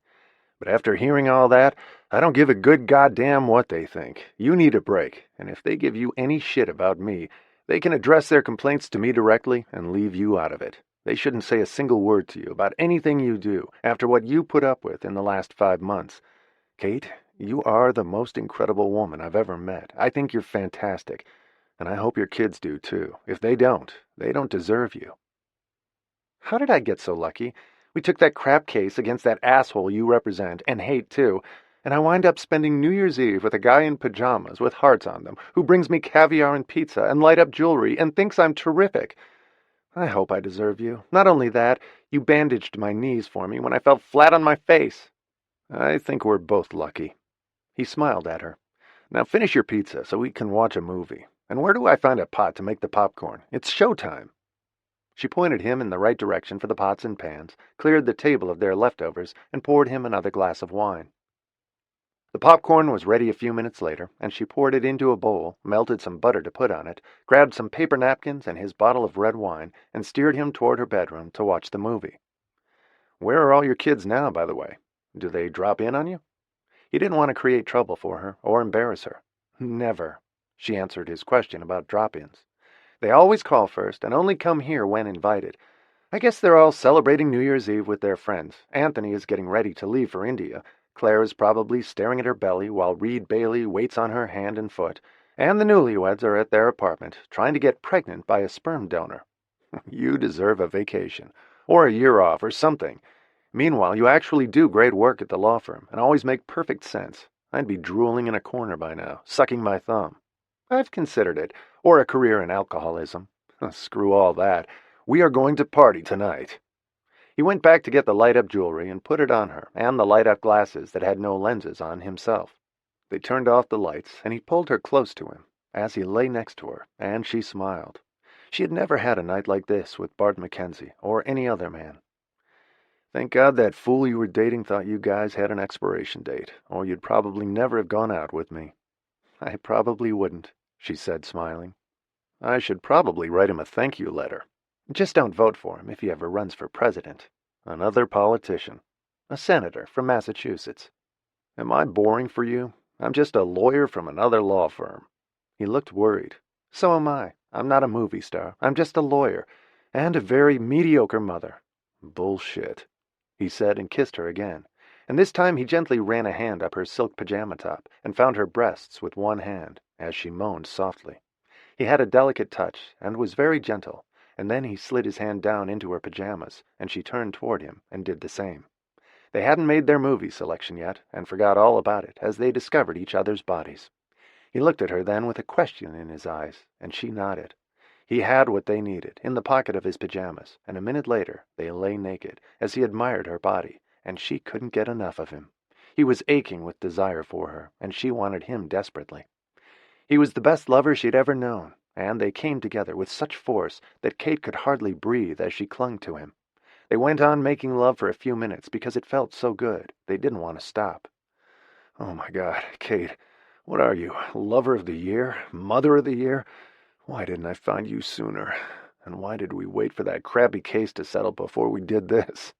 But after hearing all that, I don't give a good goddamn what they think. You need a break, and if they give you any shit about me, they can address their complaints to me directly and leave you out of it. They shouldn't say a single word to you about anything you do after what you put up with in the last 5 months. Kate, you are the most incredible woman I've ever met. I think you're fantastic, and I hope your kids do too. If they don't deserve you. How did I get so lucky? We took that crap case against that asshole you represent, and hate too, and I wind up spending New Year's Eve with a guy in pajamas with hearts on them, who brings me caviar and pizza and light-up jewelry and thinks I'm terrific. I hope I deserve you. Not only that, you bandaged my knees for me when I fell flat on my face. I think we're both lucky. He smiled at her. Now finish your pizza so we can watch a movie. And where do I find a pot to make the popcorn? It's showtime. She pointed him in the right direction for the pots and pans, cleared the table of their leftovers, and poured him another glass of wine. The popcorn was ready a few minutes later, and she poured it into a bowl, melted some butter to put on it, grabbed some paper napkins and his bottle of red wine, and steered him toward her bedroom to watch the movie. Where are all your kids now, by the way? Do they drop in on you? He didn't want to create trouble for her or embarrass her. Never, she answered his question about drop-ins. They always call first and only come here when invited. I guess they're all celebrating New Year's Eve with their friends. Anthony is getting ready to leave for India. Claire is probably staring at her belly while Reed Bailey waits on her hand and foot. And the newlyweds are at their apartment, trying to get pregnant by a sperm donor. You deserve a vacation, or a year off, or something. Meanwhile, you actually do great work at the law firm, and always make perfect sense. I'd be drooling in a corner by now, sucking my thumb. I've considered it, or a career in alcoholism. Screw all that. We are going to party tonight. He went back to get the light-up jewelry and put it on her, and the light-up glasses that had no lenses on himself. They turned off the lights, and he pulled her close to him, as he lay next to her, and she smiled. She had never had a night like this with Bart Mackenzie, or any other man. Thank God that fool you were dating thought you guys had an expiration date, or you'd probably never have gone out with me. I probably wouldn't, she said, smiling. I should probably write him a thank you letter. Just don't vote for him if he ever runs for president. Another politician. A senator from Massachusetts. Am I boring for you? I'm just a lawyer from another law firm. He looked worried. So am I. I'm not a movie star. I'm just a lawyer. And a very mediocre mother. Bullshit. he said, and kissed her again. And this time he gently ran a hand up her silk pajama top and found her breasts with one hand, as she moaned softly. He had a delicate touch and was very gentle, and then he slid his hand down into her pajamas, and she turned toward him and did the same. They hadn't made their movie selection yet, and forgot all about it as they discovered each other's bodies. He looked at her then with a question in his eyes, and she nodded. He had what they needed, in the pocket of his pajamas, and a minute later they lay naked, as he admired her body, and she couldn't get enough of him. He was aching with desire for her, and she wanted him desperately. He was the best lover she'd ever known, and they came together with such force that Kate could hardly breathe as she clung to him. They went on making love for a few minutes because it felt so good. They didn't want to stop. "Oh, my God, Kate, what are you, lover of the year? Mother of the year? Why didn't I find you sooner? And why did we wait for that crappy case to settle before we did this?"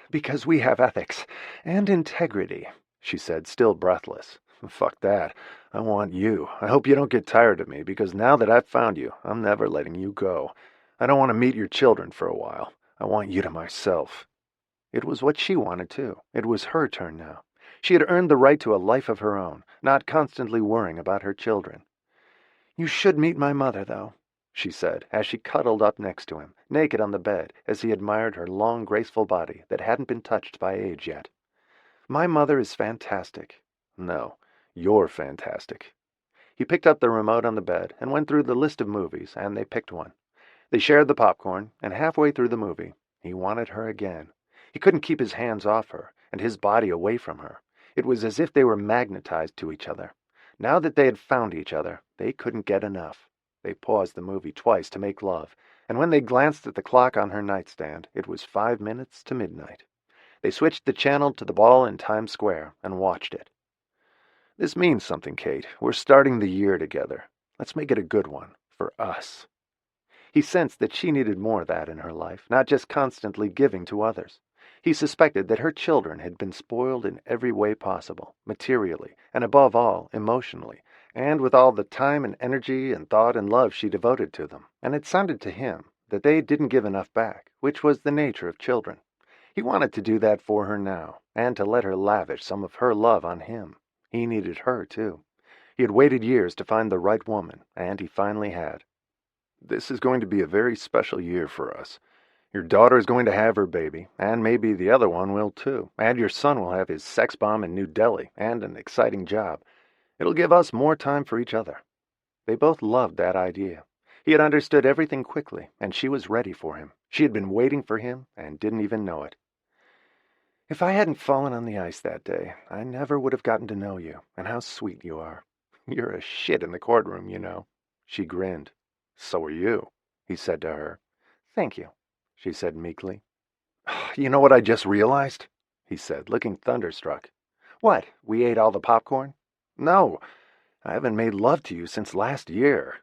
"Because we have ethics and integrity," she said, still breathless. "Fuck that. I want you. I hope you don't get tired of me, because now that I've found you, I'm never letting you go. I don't want to meet your children for a while. I want you to myself." It was what she wanted, too. It was her turn now. She had earned the right to a life of her own, not constantly worrying about her children. "You should meet my mother, though," she said, as she cuddled up next to him, naked on the bed, as he admired her long, graceful body that hadn't been touched by age yet. "My mother is fantastic." "No, you're fantastic." He picked up the remote on the bed and went through the list of movies, and they picked one. They shared the popcorn, and halfway through the movie, he wanted her again. He couldn't keep his hands off her, and his body away from her. It was as if they were magnetized to each other. Now that they had found each other, they couldn't get enough. They paused the movie twice to make love, and when they glanced at the clock on her nightstand, it was 5 minutes to midnight. They switched the channel to the ball in Times Square and watched it. "This means something, Kate. We're starting the year together. Let's make it a good one, for us." He sensed that she needed more of that in her life, not just constantly giving to others. He suspected that her children had been spoiled in every way possible, materially, and above all, emotionally, and with all the time and energy and thought and love she devoted to them. And it sounded to him that they didn't give enough back, which was the nature of children. He wanted to do that for her now, and to let her lavish some of her love on him. He needed her, too. He had waited years to find the right woman, and he finally had. "This is going to be a very special year for us. Your daughter is going to have her baby, and maybe the other one will too, and your son will have his sex bomb in New Delhi and an exciting job. It'll give us more time for each other." They both loved that idea. He had understood everything quickly, and she was ready for him. She had been waiting for him and didn't even know it. "If I hadn't fallen on the ice that day, I never would have gotten to know you, and how sweet you are. You're a shit in the courtroom, you know." She grinned. "So are you," he said to her. "Thank you," she said meekly. "You know what I just realized?" he said, looking thunderstruck. "What, we ate all the popcorn?" "No, I haven't made love to you since last year."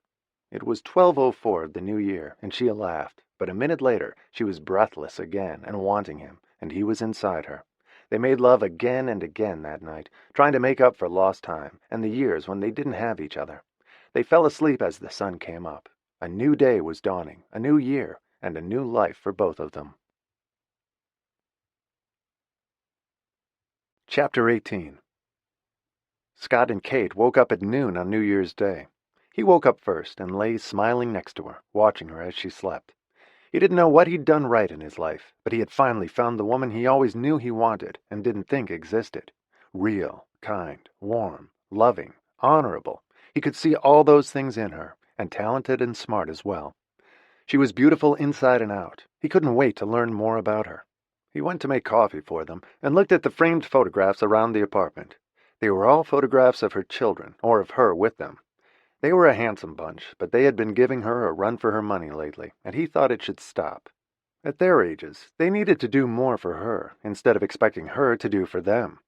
It was 12:04 of the new year, and she laughed, but a minute later she was breathless again and wanting him, and he was inside her. They made love again and again that night, trying to make up for lost time and the years when they didn't have each other. They fell asleep as the sun came up. A new day was dawning, a new year, and a new life for both of them. Chapter 18. Scott and Kate woke up at noon on New Year's Day. He woke up first and lay smiling next to her, watching her as she slept. He didn't know what he'd done right in his life, but he had finally found the woman he always knew he wanted and didn't think existed. Real, kind, warm, loving, honorable. He could see all those things in her, and talented and smart as well. She was beautiful inside and out. He couldn't wait to learn more about her. He went to make coffee for them and looked at the framed photographs around the apartment. They were all photographs of her children, or of her with them. They were a handsome bunch, but they had been giving her a run for her money lately, and he thought it should stop. At their ages, they needed to do more for her, instead of expecting her to do for them.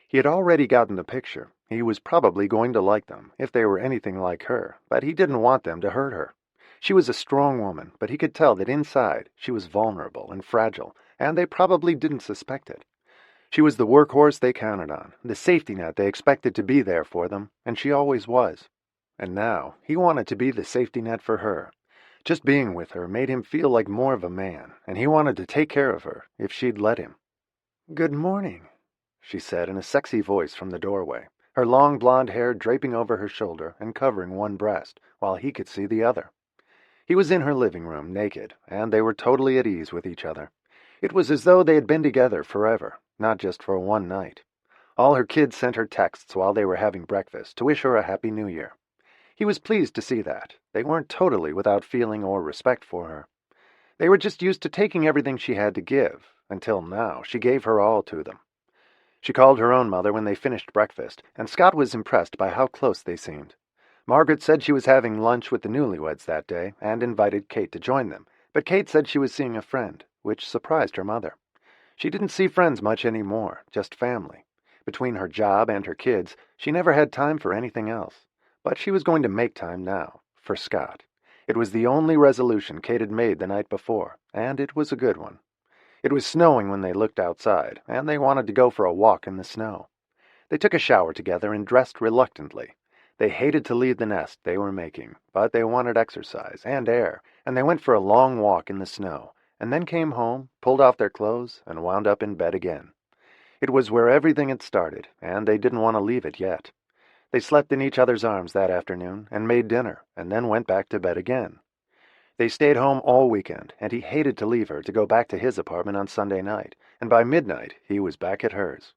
He had already gotten the picture. He was probably going to like them, if they were anything like her, but he didn't want them to hurt her. She was a strong woman, but he could tell that inside she was vulnerable and fragile, and they probably didn't suspect it. She was the workhorse they counted on, the safety net they expected to be there for them, and she always was. And now he wanted to be the safety net for her. Just being with her made him feel like more of a man, and he wanted to take care of her if she'd let him. "Good morning," she said in a sexy voice from the doorway, her long blonde hair draping over her shoulder and covering one breast, while he could see the other. He was in her living room, naked, and they were totally at ease with each other. It was as though they had been together forever, not just for one night. All her kids sent her texts while they were having breakfast to wish her a Happy New Year. He was pleased to see that. They weren't totally without feeling or respect for her. They were just used to taking everything she had to give, until now she gave her all to them. She called her own mother when they finished breakfast, and Scott was impressed by how close they seemed. Margaret said she was having lunch with the newlyweds that day and invited Kate to join them, but Kate said she was seeing a friend, which surprised her mother. She didn't see friends much anymore, just family. Between her job and her kids, she never had time for anything else. But she was going to make time now, for Scott. It was the only resolution Kate had made the night before, and it was a good one. It was snowing when they looked outside, and they wanted to go for a walk in the snow. They took a shower together and dressed reluctantly. They hated to leave the nest they were making, but they wanted exercise and air, and they went for a long walk in the snow, and then came home, pulled off their clothes, and wound up in bed again. It was where everything had started, and they didn't want to leave it yet. They slept in each other's arms that afternoon, and made dinner, and then went back to bed again. They stayed home all weekend, and he hated to leave her to go back to his apartment on Sunday night, and by midnight he was back at hers.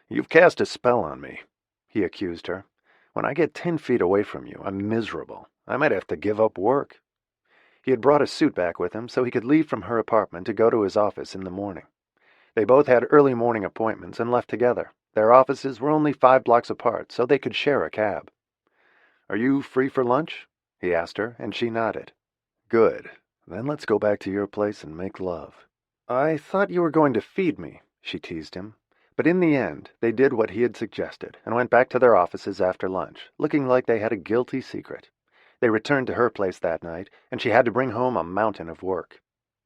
"You've cast a spell on me," he accused her. "When I get 10 feet away from you, I'm miserable. I might have to give up work." He had brought a suit back with him so he could leave from her apartment to go to his office in the morning. They both had early morning appointments and left together. Their offices were only 5 blocks apart, so they could share a cab. "Are you free for lunch?" he asked her, and she nodded. "Good. Then let's go back to your place and make love." "I thought you were going to feed me," she teased him. But in the end, they did what he had suggested and went back to their offices after lunch, looking like they had a guilty secret. They returned to her place that night, and she had to bring home a mountain of work.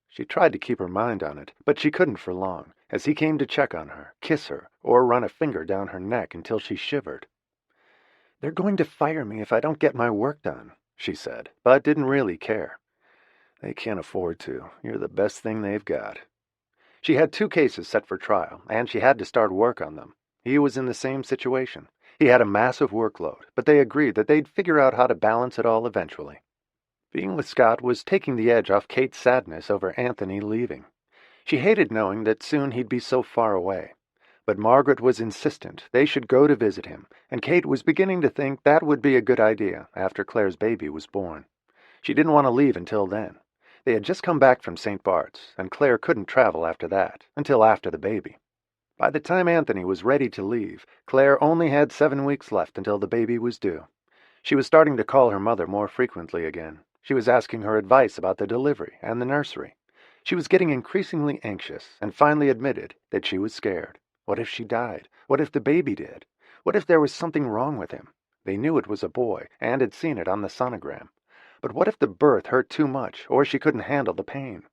She tried to keep her mind on it, but she couldn't for long, as he came to check on her, kiss her, or run a finger down her neck until she shivered. "They're going to fire me if I don't get my work done," she said, but didn't really care. "They can't afford to. You're the best thing they've got." She had 2 cases set for trial, and she had to start work on them. He was in the same situation. He had a massive workload, but they agreed that they'd figure out how to balance it all eventually. Being with Scott was taking the edge off Kate's sadness over Anthony leaving. She hated knowing that soon he'd be so far away. But Margaret was insistent they should go to visit him, and Kate was beginning to think that would be a good idea after Claire's baby was born. She didn't want to leave until then. They had just come back from St. Bart's, and Claire couldn't travel after that, until after the baby. By the time Anthony was ready to leave, Claire only had 7 weeks left until the baby was due. She was starting to call her mother more frequently again. She was asking her advice about the delivery and the nursery. She was getting increasingly anxious, and finally admitted that she was scared. What if she died? What if the baby did? What if there was something wrong with him? They knew it was a boy, and had seen it on the sonogram. But what if the birth hurt too much, or she couldn't handle the pain?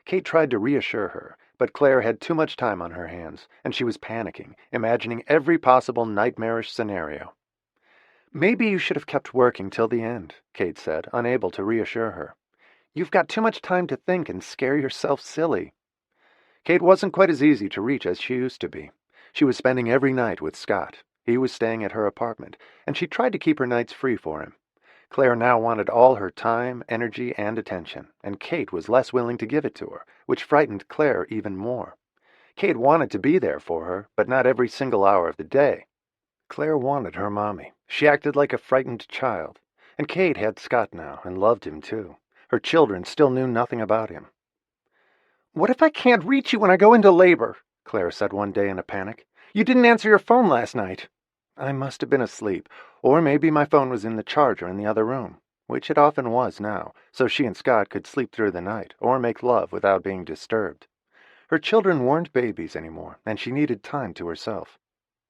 Kate tried to reassure her, but Claire had too much time on her hands, and she was panicking, imagining every possible nightmarish scenario. "Maybe you should have kept working till the end," Kate said, unable to reassure her. "You've got too much time to think and scare yourself silly." Kate wasn't quite as easy to reach as she used to be. She was spending every night with Scott. He was staying at her apartment, and she tried to keep her nights free for him. Claire now wanted all her time, energy, and attention, and Kate was less willing to give it to her, which frightened Claire even more. Kate wanted to be there for her, but not every single hour of the day. Claire wanted her mommy. She acted like a frightened child. And Kate had Scott now, and loved him too. Her children still knew nothing about him. "What if I can't reach you when I go into labor?" Claire said one day in a panic. "You didn't answer your phone last night." "I must have been asleep, or maybe my phone was in the charger in the other room," which it often was now, so she and Scott could sleep through the night, or make love without being disturbed. Her children weren't babies anymore, and she needed time to herself.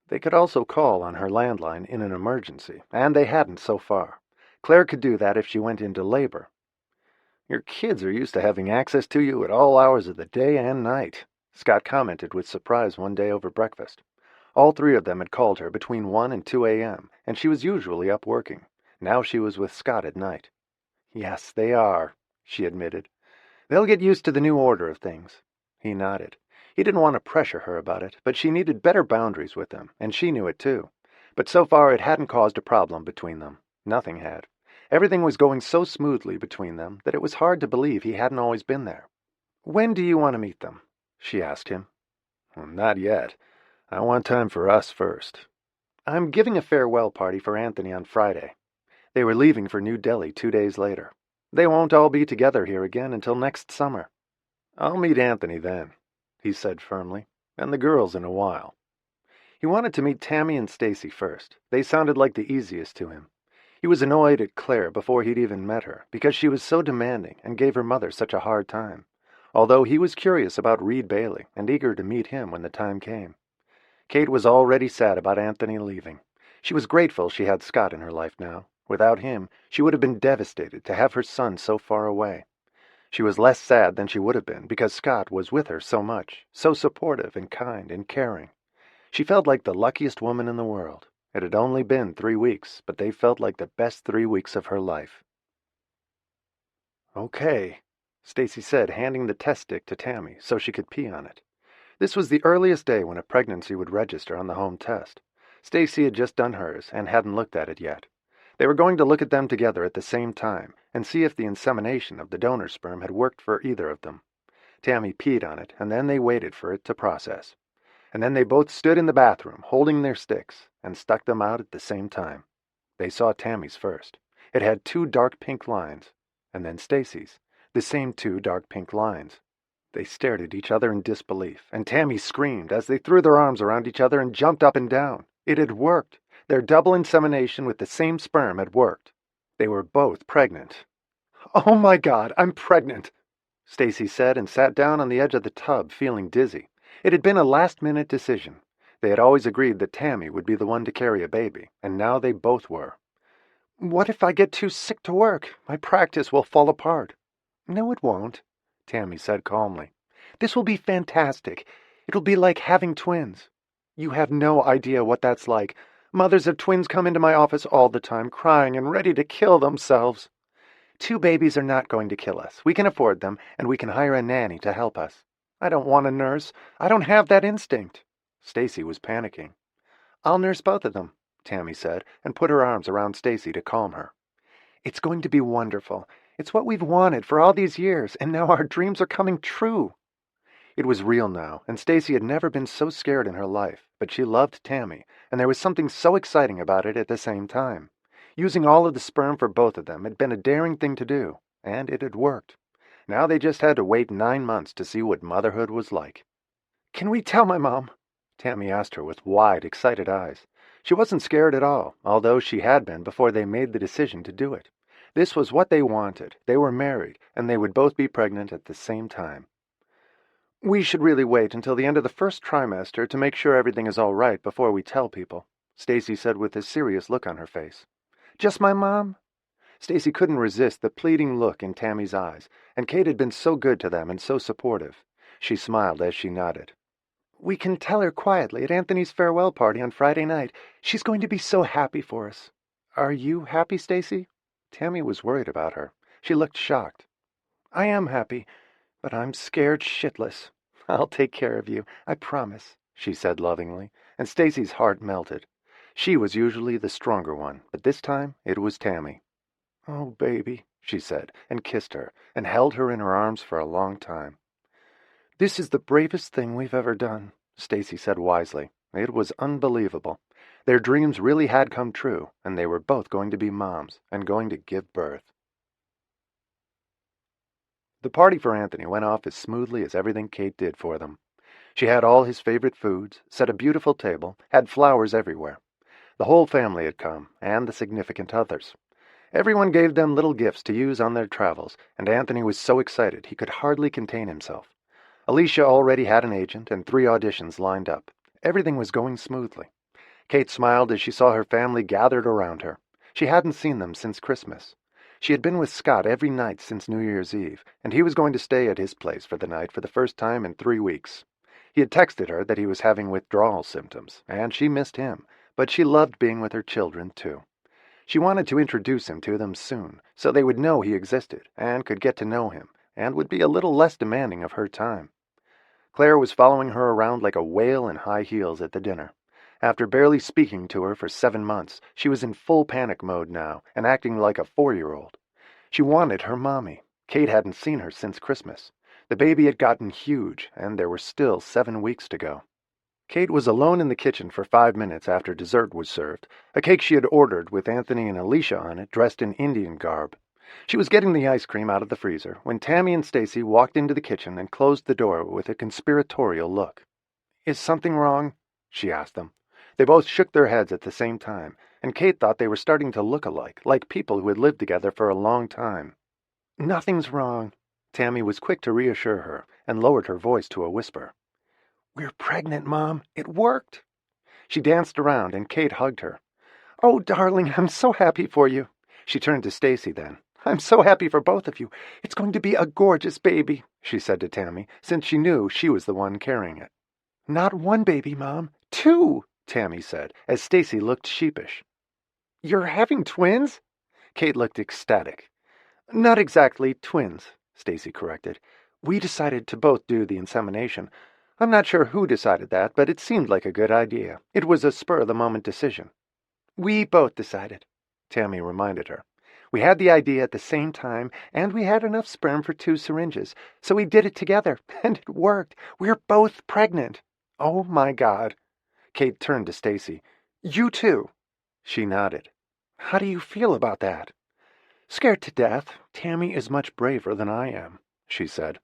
They could also call on her landline in an emergency, and they hadn't so far. Claire could do that if she went into labor. "Your kids are used to having access to you at all hours of the day and night," Scott commented with surprise one day over breakfast. All 3 of them had called her between 1 and 2 a.m., and she was usually up working. Now she was with Scott at night. "Yes, they are," she admitted. "They'll get used to the new order of things." He nodded. He didn't want to pressure her about it, but she needed better boundaries with him, and she knew it too. But so far it hadn't caused a problem between them. Nothing had. Everything was going so smoothly between them that it was hard to believe he hadn't always been there. "When do you want to meet them?" she asked him. "Well, not yet. I want time for us first." "I'm giving a farewell party for Anthony on Friday." They were leaving for New Delhi 2 days later. "They won't all be together here again until next summer." "I'll meet Anthony then," he said firmly, "and the girls in a while." He wanted to meet Tammy and Stacy first. They sounded like the easiest to him. He was annoyed at Claire before he'd even met her, because she was so demanding and gave her mother such a hard time, although he was curious about Reed Bailey and eager to meet him when the time came. Kate was already sad about Anthony leaving. She was grateful she had Scott in her life now. Without him, she would have been devastated to have her son so far away. She was less sad than she would have been because Scott was with her so much, so supportive and kind and caring. She felt like the luckiest woman in the world. It had only been 3 weeks, but they felt like the best 3 weeks of her life. "Okay," Stacy said, handing the test stick to Tammy so she could pee on it. This was the earliest day when a pregnancy would register on the home test. Stacy had just done hers and hadn't looked at it yet. They were going to look at them together at the same time and see if the insemination of the donor sperm had worked for either of them. Tammy peed on it, and then they waited for it to process. And then they both stood in the bathroom, holding their sticks, and stuck them out at the same time. They saw Tammy's first. It had 2 dark pink lines, and then Stacy's, the same 2 dark pink lines. They stared at each other in disbelief, and Tammy screamed as they threw their arms around each other and jumped up and down. It had worked. Their double insemination with the same sperm had worked. They were both pregnant. "Oh my God, I'm pregnant," Stacy said and sat down on the edge of the tub, feeling dizzy. It had been a last-minute decision. They had always agreed that Tammy would be the one to carry a baby, and now they both were. "What if I get too sick to work? My practice will fall apart." "No, it won't," Tammy said calmly. "This will be fantastic. It'll be like having twins. You have no idea what that's like. Mothers of twins come into my office all the time, crying and ready to kill themselves. 2 babies are not going to kill us. We can afford them, and we can hire a nanny to help us. I don't want a nurse. I don't have that instinct." Stacy was panicking. "I'll nurse both of them," Tammy said, and put her arms around Stacy to calm her. "It's going to be wonderful. It's what we've wanted for all these years, and now our dreams are coming true." It was real now, and Stacy had never been so scared in her life, but she loved Tammy, and there was something so exciting about it at the same time. Using all of the sperm for both of them had been a daring thing to do, and it had worked. Now they just had to wait 9 months to see what motherhood was like. "Can we tell my mom?" Tammy asked her with wide, excited eyes. She wasn't scared at all, although she had been before they made the decision to do it. This was what they wanted. They were married, and they would both be pregnant at the same time. "We should really wait until the end of the first trimester to make sure everything is all right before we tell people," Stacy said with a serious look on her face. "Just my mom?" Stacy couldn't resist the pleading look in Tammy's eyes, and Kate had been so good to them and so supportive. She smiled as she nodded. "We can tell her quietly at Anthony's farewell party on Friday night. She's going to be so happy for us." "Are you happy, Stacy?" Tammy was worried about her. She looked shocked. "I am happy, but I'm scared shitless. I'll take care of you, I promise," she said lovingly, and Stacy's heart melted. She was usually the stronger one, but this time it was Tammy. "Oh, baby," she said, and kissed her, and held her in her arms for a long time. "This is the bravest thing we've ever done," Stacy said wisely. It was unbelievable. Their dreams really had come true, and they were both going to be moms and going to give birth. The party for Anthony went off as smoothly as everything Kate did for them. She had all his favorite foods, set a beautiful table, had flowers everywhere. The whole family had come, and the significant others. Everyone gave them little gifts to use on their travels, and Anthony was so excited he could hardly contain himself. Alicia already had an agent and 3 auditions lined up. Everything was going smoothly. Kate smiled as she saw her family gathered around her. She hadn't seen them since Christmas. She had been with Scott every night since New Year's Eve, and he was going to stay at his place for the night for the first time in 3 weeks. He had texted her that he was having withdrawal symptoms, and she missed him, but she loved being with her children, too. She wanted to introduce him to them soon, so they would know he existed, and could get to know him, and would be a little less demanding of her time. Claire was following her around like a whale in high heels at the dinner. After barely speaking to her for 7 months, she was in full panic mode now and acting like a 4-year-old. She wanted her mommy. Kate hadn't seen her since Christmas. The baby had gotten huge, and there were still 7 weeks to go. Kate was alone in the kitchen for 5 minutes after dessert was served, a cake she had ordered with Anthony and Alicia on it, dressed in Indian garb. She was getting the ice cream out of the freezer when Tammy and Stacy walked into the kitchen and closed the door with a conspiratorial look. "Is something wrong?" she asked them. They both shook their heads at the same time, and Kate thought they were starting to look alike, like people who had lived together for a long time. "Nothing's wrong." Tammy was quick to reassure her and lowered her voice to a whisper. "We're pregnant, Mom. It worked." She danced around, and Kate hugged her. "Oh, darling, I'm so happy for you." She turned to Stacy then. "I'm so happy for both of you. It's going to be a gorgeous baby," she said to Tammy, since she knew she was the one carrying it. "Not one baby, Mom. 2, Tammy said, as Stacy looked sheepish. "You're having twins?" Kate looked ecstatic. "Not exactly twins," Stacy corrected. "We decided to both do the insemination. I'm not sure who decided that, but it seemed like a good idea. It was a spur-of-the-moment decision." "We both decided," Tammy reminded her. "We had the idea at the same time, and we had enough sperm for 2 syringes, so we did it together, and it worked. We're both pregnant." "Oh, my God." Kate turned to Stacy. "You too?" She nodded. "How do you feel about that?" "Scared to death. Tammy is much braver than I am," she said.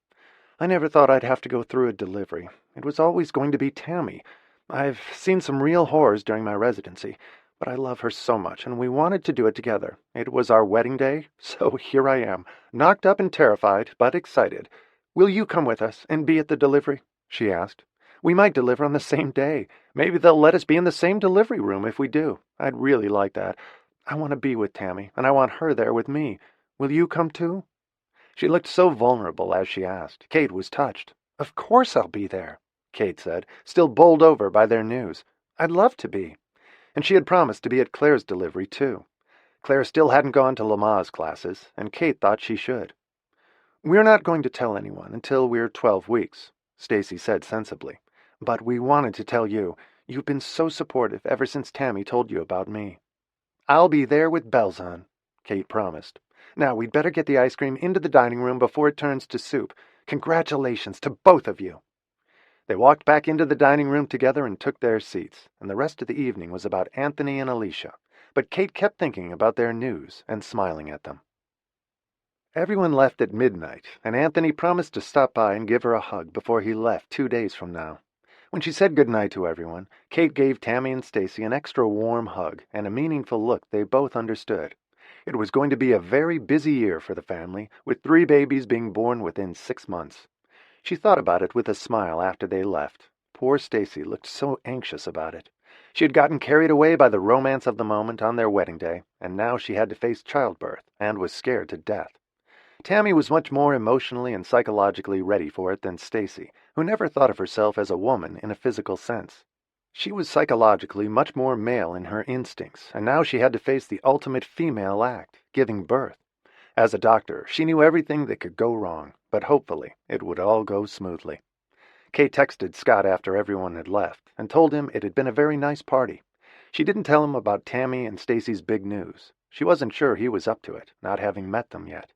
"I never thought I'd have to go through a delivery. It was always going to be Tammy. I've seen some real horrors during my residency, but I love her so much, and we wanted to do it together. It was our wedding day, so here I am, knocked up and terrified, but excited. Will you come with us and be at the delivery?" she asked. "We might deliver on the same day. Maybe they'll let us be in the same delivery room if we do. I'd really like that. I want to be with Tammy, and I want her there with me. Will you come too?" She looked so vulnerable as she asked. Kate was touched. "Of course I'll be there," Kate said, still bowled over by their news. "I'd love to be." And she had promised to be at Claire's delivery, too. Claire still hadn't gone to Lamaze classes, and Kate thought she should. "We're not going to tell anyone until we're 12 weeks, Stacy said sensibly. "But we wanted to tell you. You've been so supportive ever since Tammy told you about me." "I'll be there with bells on," Kate promised. "Now, we'd better get the ice cream into the dining room before it turns to soup. Congratulations to both of you." They walked back into the dining room together and took their seats, and the rest of the evening was about Anthony and Alicia, but Kate kept thinking about their news and smiling at them. Everyone left at midnight, and Anthony promised to stop by and give her a hug before he left 2 days from now. When she said goodnight to everyone, Kate gave Tammy and Stacy an extra warm hug and a meaningful look they both understood. It was going to be a very busy year for the family, with 3 babies being born within 6 months. She thought about it with a smile after they left. Poor Stacy looked so anxious about it. She had gotten carried away by the romance of the moment on their wedding day, and now she had to face childbirth, and was scared to death. Tammy was much more emotionally and psychologically ready for it than Stacy, who never thought of herself as a woman in a physical sense. She was psychologically much more male in her instincts, and now she had to face the ultimate female act, giving birth. As a doctor, she knew everything that could go wrong, but hopefully it would all go smoothly. Kate texted Scott after everyone had left and told him it had been a very nice party. She didn't tell him about Tammy and Stacy's big news. She wasn't sure he was up to it, not having met them yet.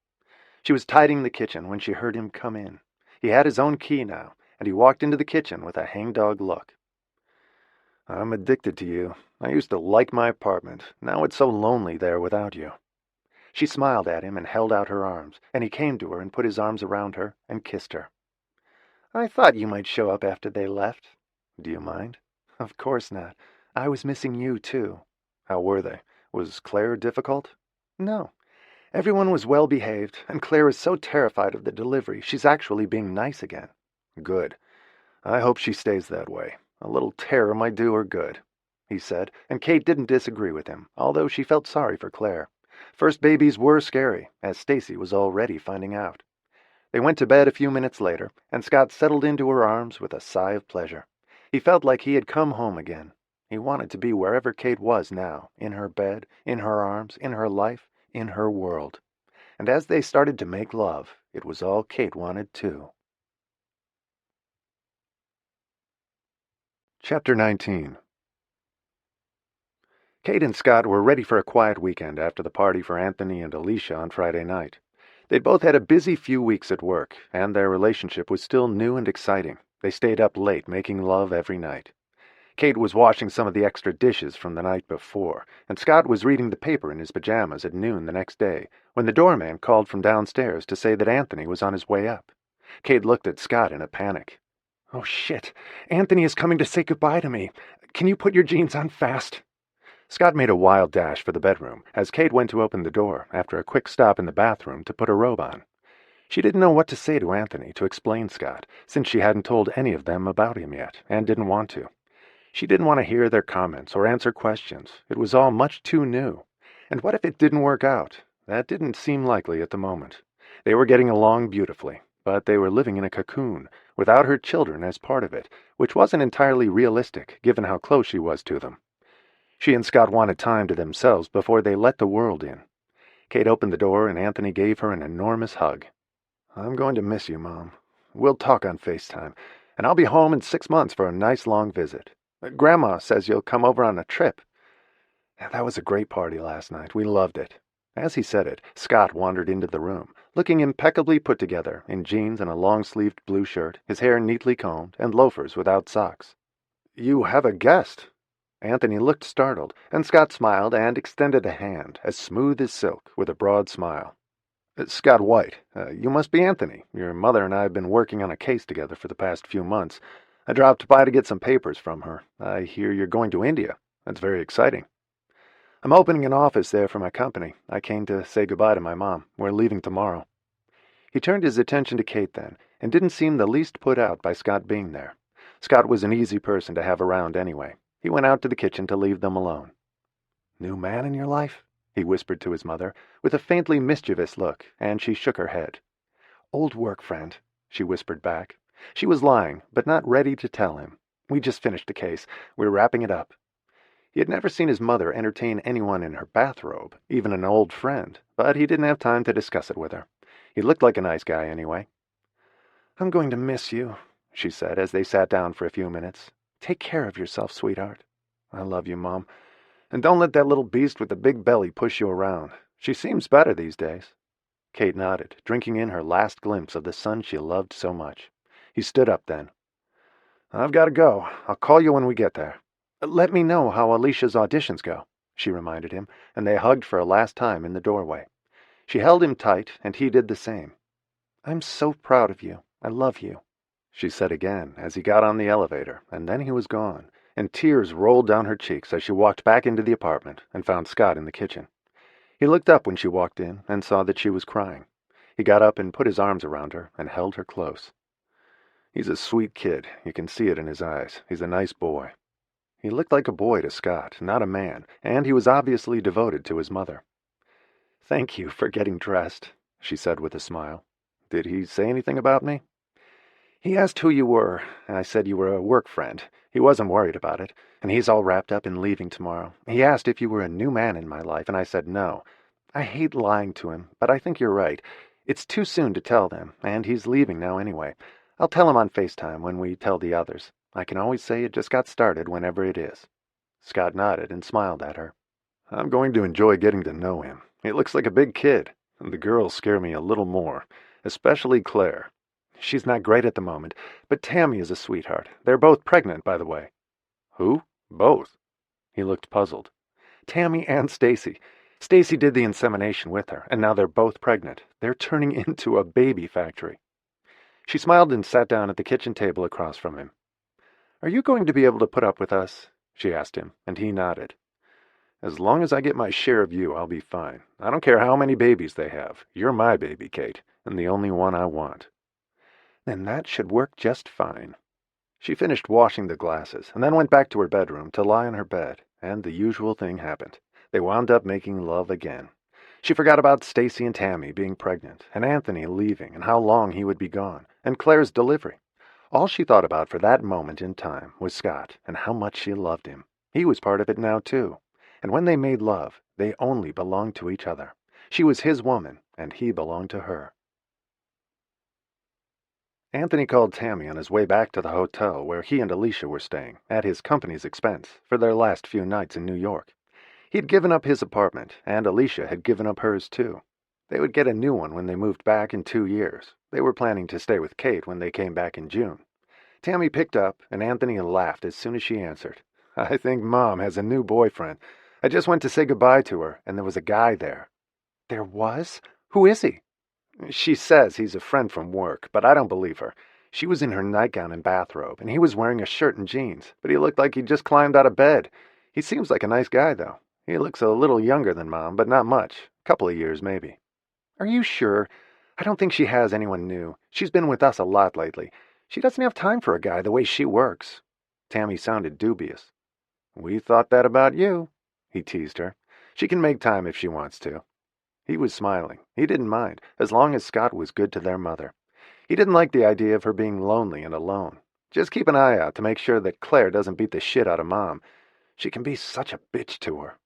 She was tidying the kitchen when she heard him come in. He had his own key now, and he walked into the kitchen with a hangdog look. "I'm addicted to you. I used to like my apartment. Now it's so lonely there without you." She smiled at him and held out her arms, and he came to her and put his arms around her and kissed her. "I thought you might show up after they left. Do you mind?" "Of course not. I was missing you, too." "How were they? Was Claire difficult?" "No. Everyone was well behaved, and Claire is so terrified of the delivery she's actually being nice again." "Good. I hope she stays that way. A little terror might do her good," he said, and Kate didn't disagree with him, although she felt sorry for Claire. First babies were scary, as Stacy was already finding out. They went to bed a few minutes later, and Scott settled into her arms with a sigh of pleasure. He felt like he had come home again. He wanted to be wherever Kate was now, in her bed, in her arms, in her life, in her world. And as they started to make love, it was all Kate wanted too. Chapter 19. Kate and Scott were ready for a quiet weekend after the party for Anthony and Alicia on Friday night. They'd both had a busy few weeks at work, and their relationship was still new and exciting. They stayed up late, making love every night. Kate was washing some of the extra dishes from the night before, and Scott was reading the paper in his pajamas at noon the next day, when the doorman called from downstairs to say that Anthony was on his way up. Kate looked at Scott in a panic. "Oh, shit. Anthony is coming to say goodbye to me. Can you put your jeans on fast?" Scott made a wild dash for the bedroom as Kate went to open the door after a quick stop in the bathroom to put her robe on. She didn't know what to say to Anthony to explain Scott, since she hadn't told any of them about him yet, and didn't want to. She didn't want to hear their comments or answer questions. It was all much too new. And what if it didn't work out? That didn't seem likely at the moment. They were getting along beautifully, but they were living in a cocoon, without her children as part of it, which wasn't entirely realistic, given how close she was to them. She and Scott wanted time to themselves before they let the world in. Kate opened the door and Anthony gave her an enormous hug. "I'm going to miss you, Mom. We'll talk on FaceTime, and I'll be home in 6 months for a nice long visit. Grandma says you'll come over on a trip. That was a great party last night. We loved it." As he said it, Scott wandered into the room, looking impeccably put together, in jeans and a long-sleeved blue shirt, his hair neatly combed, and loafers without socks. "You have a guest." Anthony looked startled, and Scott smiled and extended a hand, as smooth as silk, with a broad smile. "Scott White. You must be Anthony. Your mother and I have been working on a case together for the past few months. I dropped by to get some papers from her. I hear you're going to India. That's very exciting." "I'm opening an office there for my company. I came to say goodbye to my mom. We're leaving tomorrow." He turned his attention to Kate then, and didn't seem the least put out by Scott being there. Scott was an easy person to have around anyway. He went out to the kitchen to leave them alone. "New man in your life?" he whispered to his mother, with a faintly mischievous look, and she shook her head. "Old work friend," she whispered back. She was lying, but not ready to tell him. "We just finished the case. We're wrapping it up." He had never seen his mother entertain anyone in her bathrobe, even an old friend, but he didn't have time to discuss it with her. He looked like a nice guy anyway. "I'm going to miss you," she said as they sat down for a few minutes. "Take care of yourself, sweetheart." "I love you, Mom. And don't let that little beast with the big belly push you around. She seems better these days." Kate nodded, drinking in her last glimpse of the son she loved so much. He stood up then. "I've got to go. I'll call you when we get there." "Let me know how Alicia's auditions go," she reminded him, and they hugged for a last time in the doorway. She held him tight, and he did the same. "I'm so proud of you. I love you," she said again as he got on the elevator, and then he was gone, and tears rolled down her cheeks as she walked back into the apartment and found Scott in the kitchen. He looked up when she walked in and saw that she was crying. He got up and put his arms around her and held her close. "He's a sweet kid. You can see it in his eyes. He's a nice boy." He looked like a boy to Scott, not a man, and he was obviously devoted to his mother. "Thank you for getting dressed," she said with a smile. "Did he say anything about me?" "He asked who you were, and I said you were a work friend. He wasn't worried about it, and he's all wrapped up in leaving tomorrow. He asked if you were a new man in my life, and I said no. I hate lying to him, but I think you're right. It's too soon to tell them, and he's leaving now anyway. I'll tell him on FaceTime when we tell the others. I can always say it just got started whenever it is." Scott nodded and smiled at her. "I'm going to enjoy getting to know him. He looks like a big kid, and the girls scare me a little more, especially Claire. She's not great at the moment, but Tammy is a sweetheart. They're both pregnant, by the way." "Who? Both?" He looked puzzled. "Tammy and Stacy. Stacy did the insemination with her, and now they're both pregnant. They're turning into a baby factory." She smiled and sat down at the kitchen table across from him. "Are you going to be able to put up with us?" she asked him, and he nodded. "As long as I get my share of you, I'll be fine. I don't care how many babies they have. You're my baby, Kate, and the only one I want." "Then that should work just fine." She finished washing the glasses, and then went back to her bedroom to lie on her bed, and the usual thing happened. They wound up making love again. She forgot about Stacy and Tammy being pregnant, and Anthony leaving, and how long he would be gone, and Claire's delivery. All she thought about for that moment in time was Scott, and how much she loved him. He was part of it now, too. And when they made love, they only belonged to each other. She was his woman, and he belonged to her. Anthony called Tammy on his way back to the hotel where he and Alicia were staying, at his company's expense, for their last few nights in New York. He'd given up his apartment, and Alicia had given up hers too. They would get a new one when they moved back in 2 years. They were planning to stay with Kate when they came back in June. Tammy picked up, and Anthony laughed as soon as she answered. "I think Mom has a new boyfriend. I just went to say goodbye to her, and there was a guy there." "There was? Who is he?" "She says he's a friend from work, but I don't believe her. She was in her nightgown and bathrobe, and he was wearing a shirt and jeans, but he looked like he'd just climbed out of bed. He seems like a nice guy, though. He looks a little younger than Mom, but not much. A couple of years, maybe." "Are you sure? I don't think she has anyone new. She's been with us a lot lately. She doesn't have time for a guy the way she works." Tammy sounded dubious. "We thought that about you," he teased her. "She can make time if she wants to." He was smiling. He didn't mind, as long as Scott was good to their mother. He didn't like the idea of her being lonely and alone. Just keep an eye out to make sure that Claire doesn't beat the shit out of Mom. She can be such a bitch to her.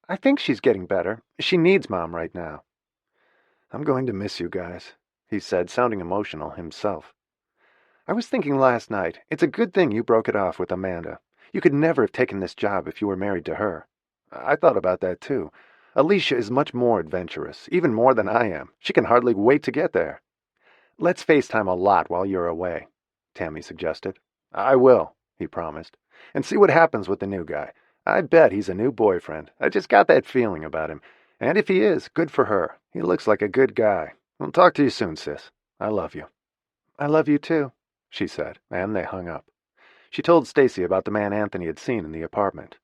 "I think she's getting better. She needs Mom right now." "I'm going to miss you guys," he said, sounding emotional himself. "I was thinking last night, it's a good thing you broke it off with Amanda. You could never have taken this job if you were married to her." "I thought about that, too. Alicia is much more adventurous, even more than I am. She can hardly wait to get there." "Let's FaceTime a lot while you're away," Tammy suggested. "I will," he promised. "And see what happens with the new guy. I bet he's a new boyfriend. I just got that feeling about him. And if he is, good for her. He looks like a good guy. I'll talk to you soon, sis. I love you." "I love you too," she said, and they hung up. She told Stacy about the man Anthony had seen in the apartment.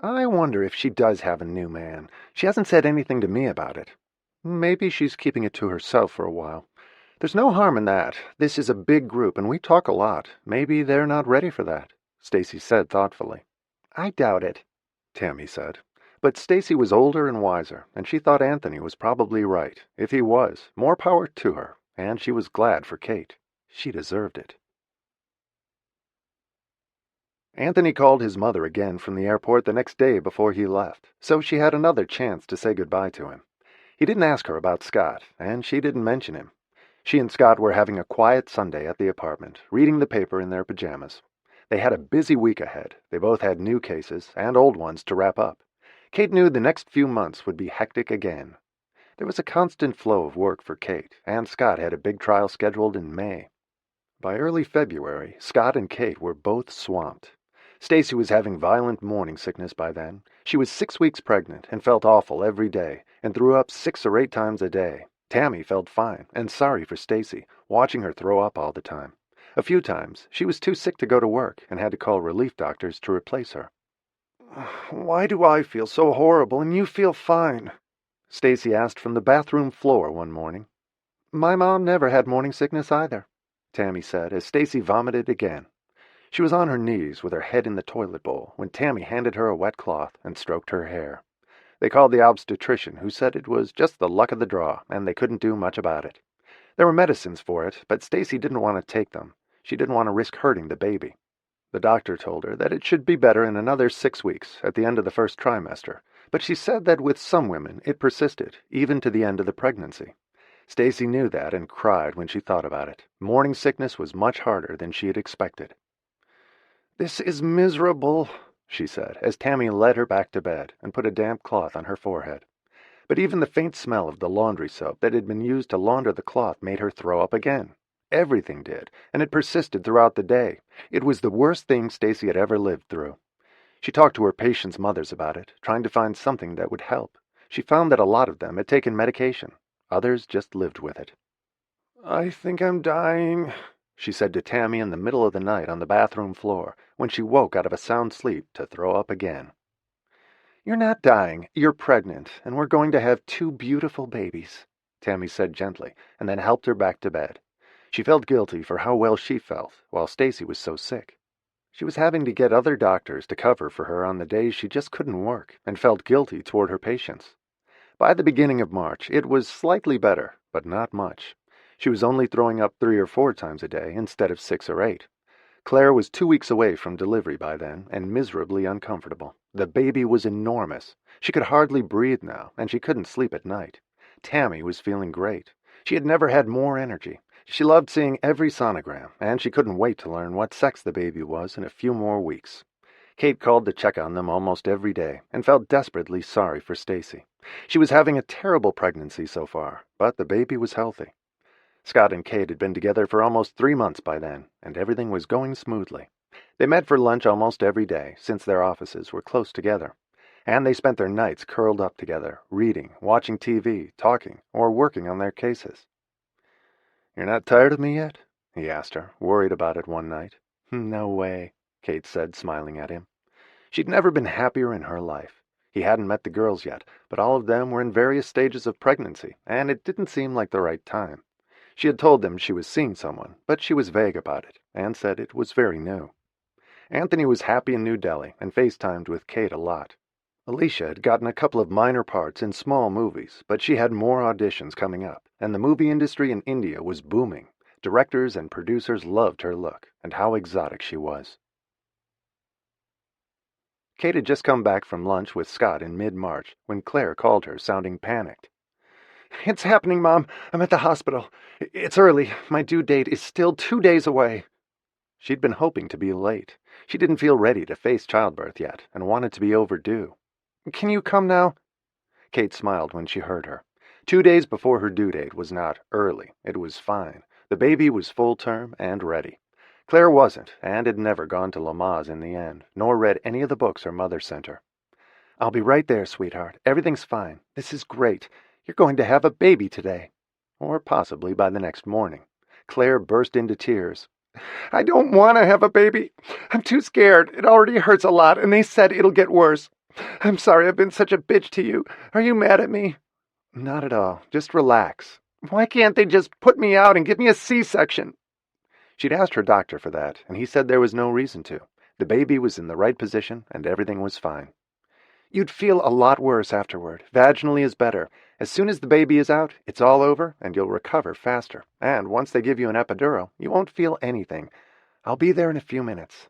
"I wonder if she does have a new man. She hasn't said anything to me about it. Maybe she's keeping it to herself for a while. There's no harm in that. This is a big group, and we talk a lot. Maybe they're not ready for that," Stacy said thoughtfully. "I doubt it," Tammy said. But Stacy was older and wiser, and she thought Anthony was probably right. If he was, more power to her, and she was glad for Kate. She deserved it. Anthony called his mother again from the airport the next day before he left, so she had another chance to say goodbye to him. He didn't ask her about Scott, and she didn't mention him. She and Scott were having a quiet Sunday at the apartment, reading the paper in their pajamas. They had a busy week ahead. They both had new cases and old ones to wrap up. Kate knew the next few months would be hectic again. There was a constant flow of work for Kate, and Scott had a big trial scheduled in May. By early February, Scott and Kate were both swamped. Stacy was having violent morning sickness by then. She was 6 weeks pregnant and felt awful every day, and threw up 6 or 8 times a day. Tammy felt fine, and sorry for Stacy, watching her throw up all the time. A few times, she was too sick to go to work and had to call relief doctors to replace her. "Why do I feel so horrible and you feel fine?" Stacy asked from the bathroom floor one morning. "My mom never had morning sickness either," Tammy said as Stacy vomited again. She was on her knees with her head in the toilet bowl when Tammy handed her a wet cloth and stroked her hair. They called the obstetrician, who said it was just the luck of the draw and they couldn't do much about it. There were medicines for it, but Stacy didn't want to take them. She didn't want to risk hurting the baby. The doctor told her that it should be better in another 6 weeks, at the end of the first trimester, but she said that with some women it persisted, even to the end of the pregnancy. Stacy knew that and cried when she thought about it. Morning sickness was much harder than she had expected. "This is miserable," she said, as Tammy led her back to bed and put a damp cloth on her forehead. But even the faint smell of the laundry soap that had been used to launder the cloth made her throw up again. Everything did, and it persisted throughout the day. It was the worst thing Stacy had ever lived through. She talked to her patients' mothers about it, trying to find something that would help. She found that a lot of them had taken medication. Others just lived with it. "I think I'm dying," she said to Tammy in the middle of the night on the bathroom floor, when she woke out of a sound sleep to throw up again. "You're not dying. You're pregnant, and we're going to have 2 beautiful babies," Tammy said gently, and then helped her back to bed. She felt guilty for how well she felt, while Stacy was so sick. She was having to get other doctors to cover for her on the days she just couldn't work, and felt guilty toward her patients. By the beginning of March, it was slightly better, but not much. She was only throwing up 3 or 4 times a day instead of 6 or 8. Claire was 2 weeks away from delivery by then, and miserably uncomfortable. The baby was enormous. She could hardly breathe now, and she couldn't sleep at night. Tammy was feeling great. She had never had more energy. She loved seeing every sonogram, and she couldn't wait to learn what sex the baby was in a few more weeks. Kate called to check on them almost every day and felt desperately sorry for Stacy. She was having a terrible pregnancy so far, but the baby was healthy. Scott and Kate had been together for almost 3 months by then, and everything was going smoothly. They met for lunch almost every day, since their offices were close together. And they spent their nights curled up together, reading, watching TV, talking, or working on their cases. "You're not tired of me yet?" he asked her, worried about it one night. "No way," Kate said, smiling at him. She'd never been happier in her life. He hadn't met the girls yet, but all of them were in various stages of pregnancy, and it didn't seem like the right time. She had told them she was seeing someone, but she was vague about it, and said it was very new. Anthony was happy in New Delhi and FaceTimed with Kate a lot. Alicia had gotten a couple of minor parts in small movies, but she had more auditions coming up, and the movie industry in India was booming. Directors and producers loved her look and how exotic she was. Kate had just come back from lunch with Scott in mid-March when Claire called her, sounding panicked. "It's happening, Mom. I'm at the hospital. It's early. My due date is still 2 days away." She'd been hoping to be late. She didn't feel ready to face childbirth yet and wanted to be overdue. "Can you come now?" Kate smiled when she heard her. 2 days before her due date was not early. It was fine. The baby was full term and ready. Claire wasn't, and had never gone to Lamaze in the end, nor read any of the books her mother sent her. "I'll be right there, sweetheart. Everything's fine. This is great. You're going to have a baby today." Or possibly by the next morning. Claire burst into tears. "I don't want to have a baby. I'm too scared. It already hurts a lot, and they said it'll get worse. I'm sorry I've been such a bitch to you. Are you mad at me?" "Not at all. Just relax." "Why can't they just put me out and give me a C-section?" She'd asked her doctor for that, and he said there was no reason to. The baby was in the right position, and everything was fine. "You'd feel a lot worse afterward. Vaginally is better. As soon as the baby is out, it's all over, and you'll recover faster. And once they give you an epidural, you won't feel anything. I'll be there in a few minutes."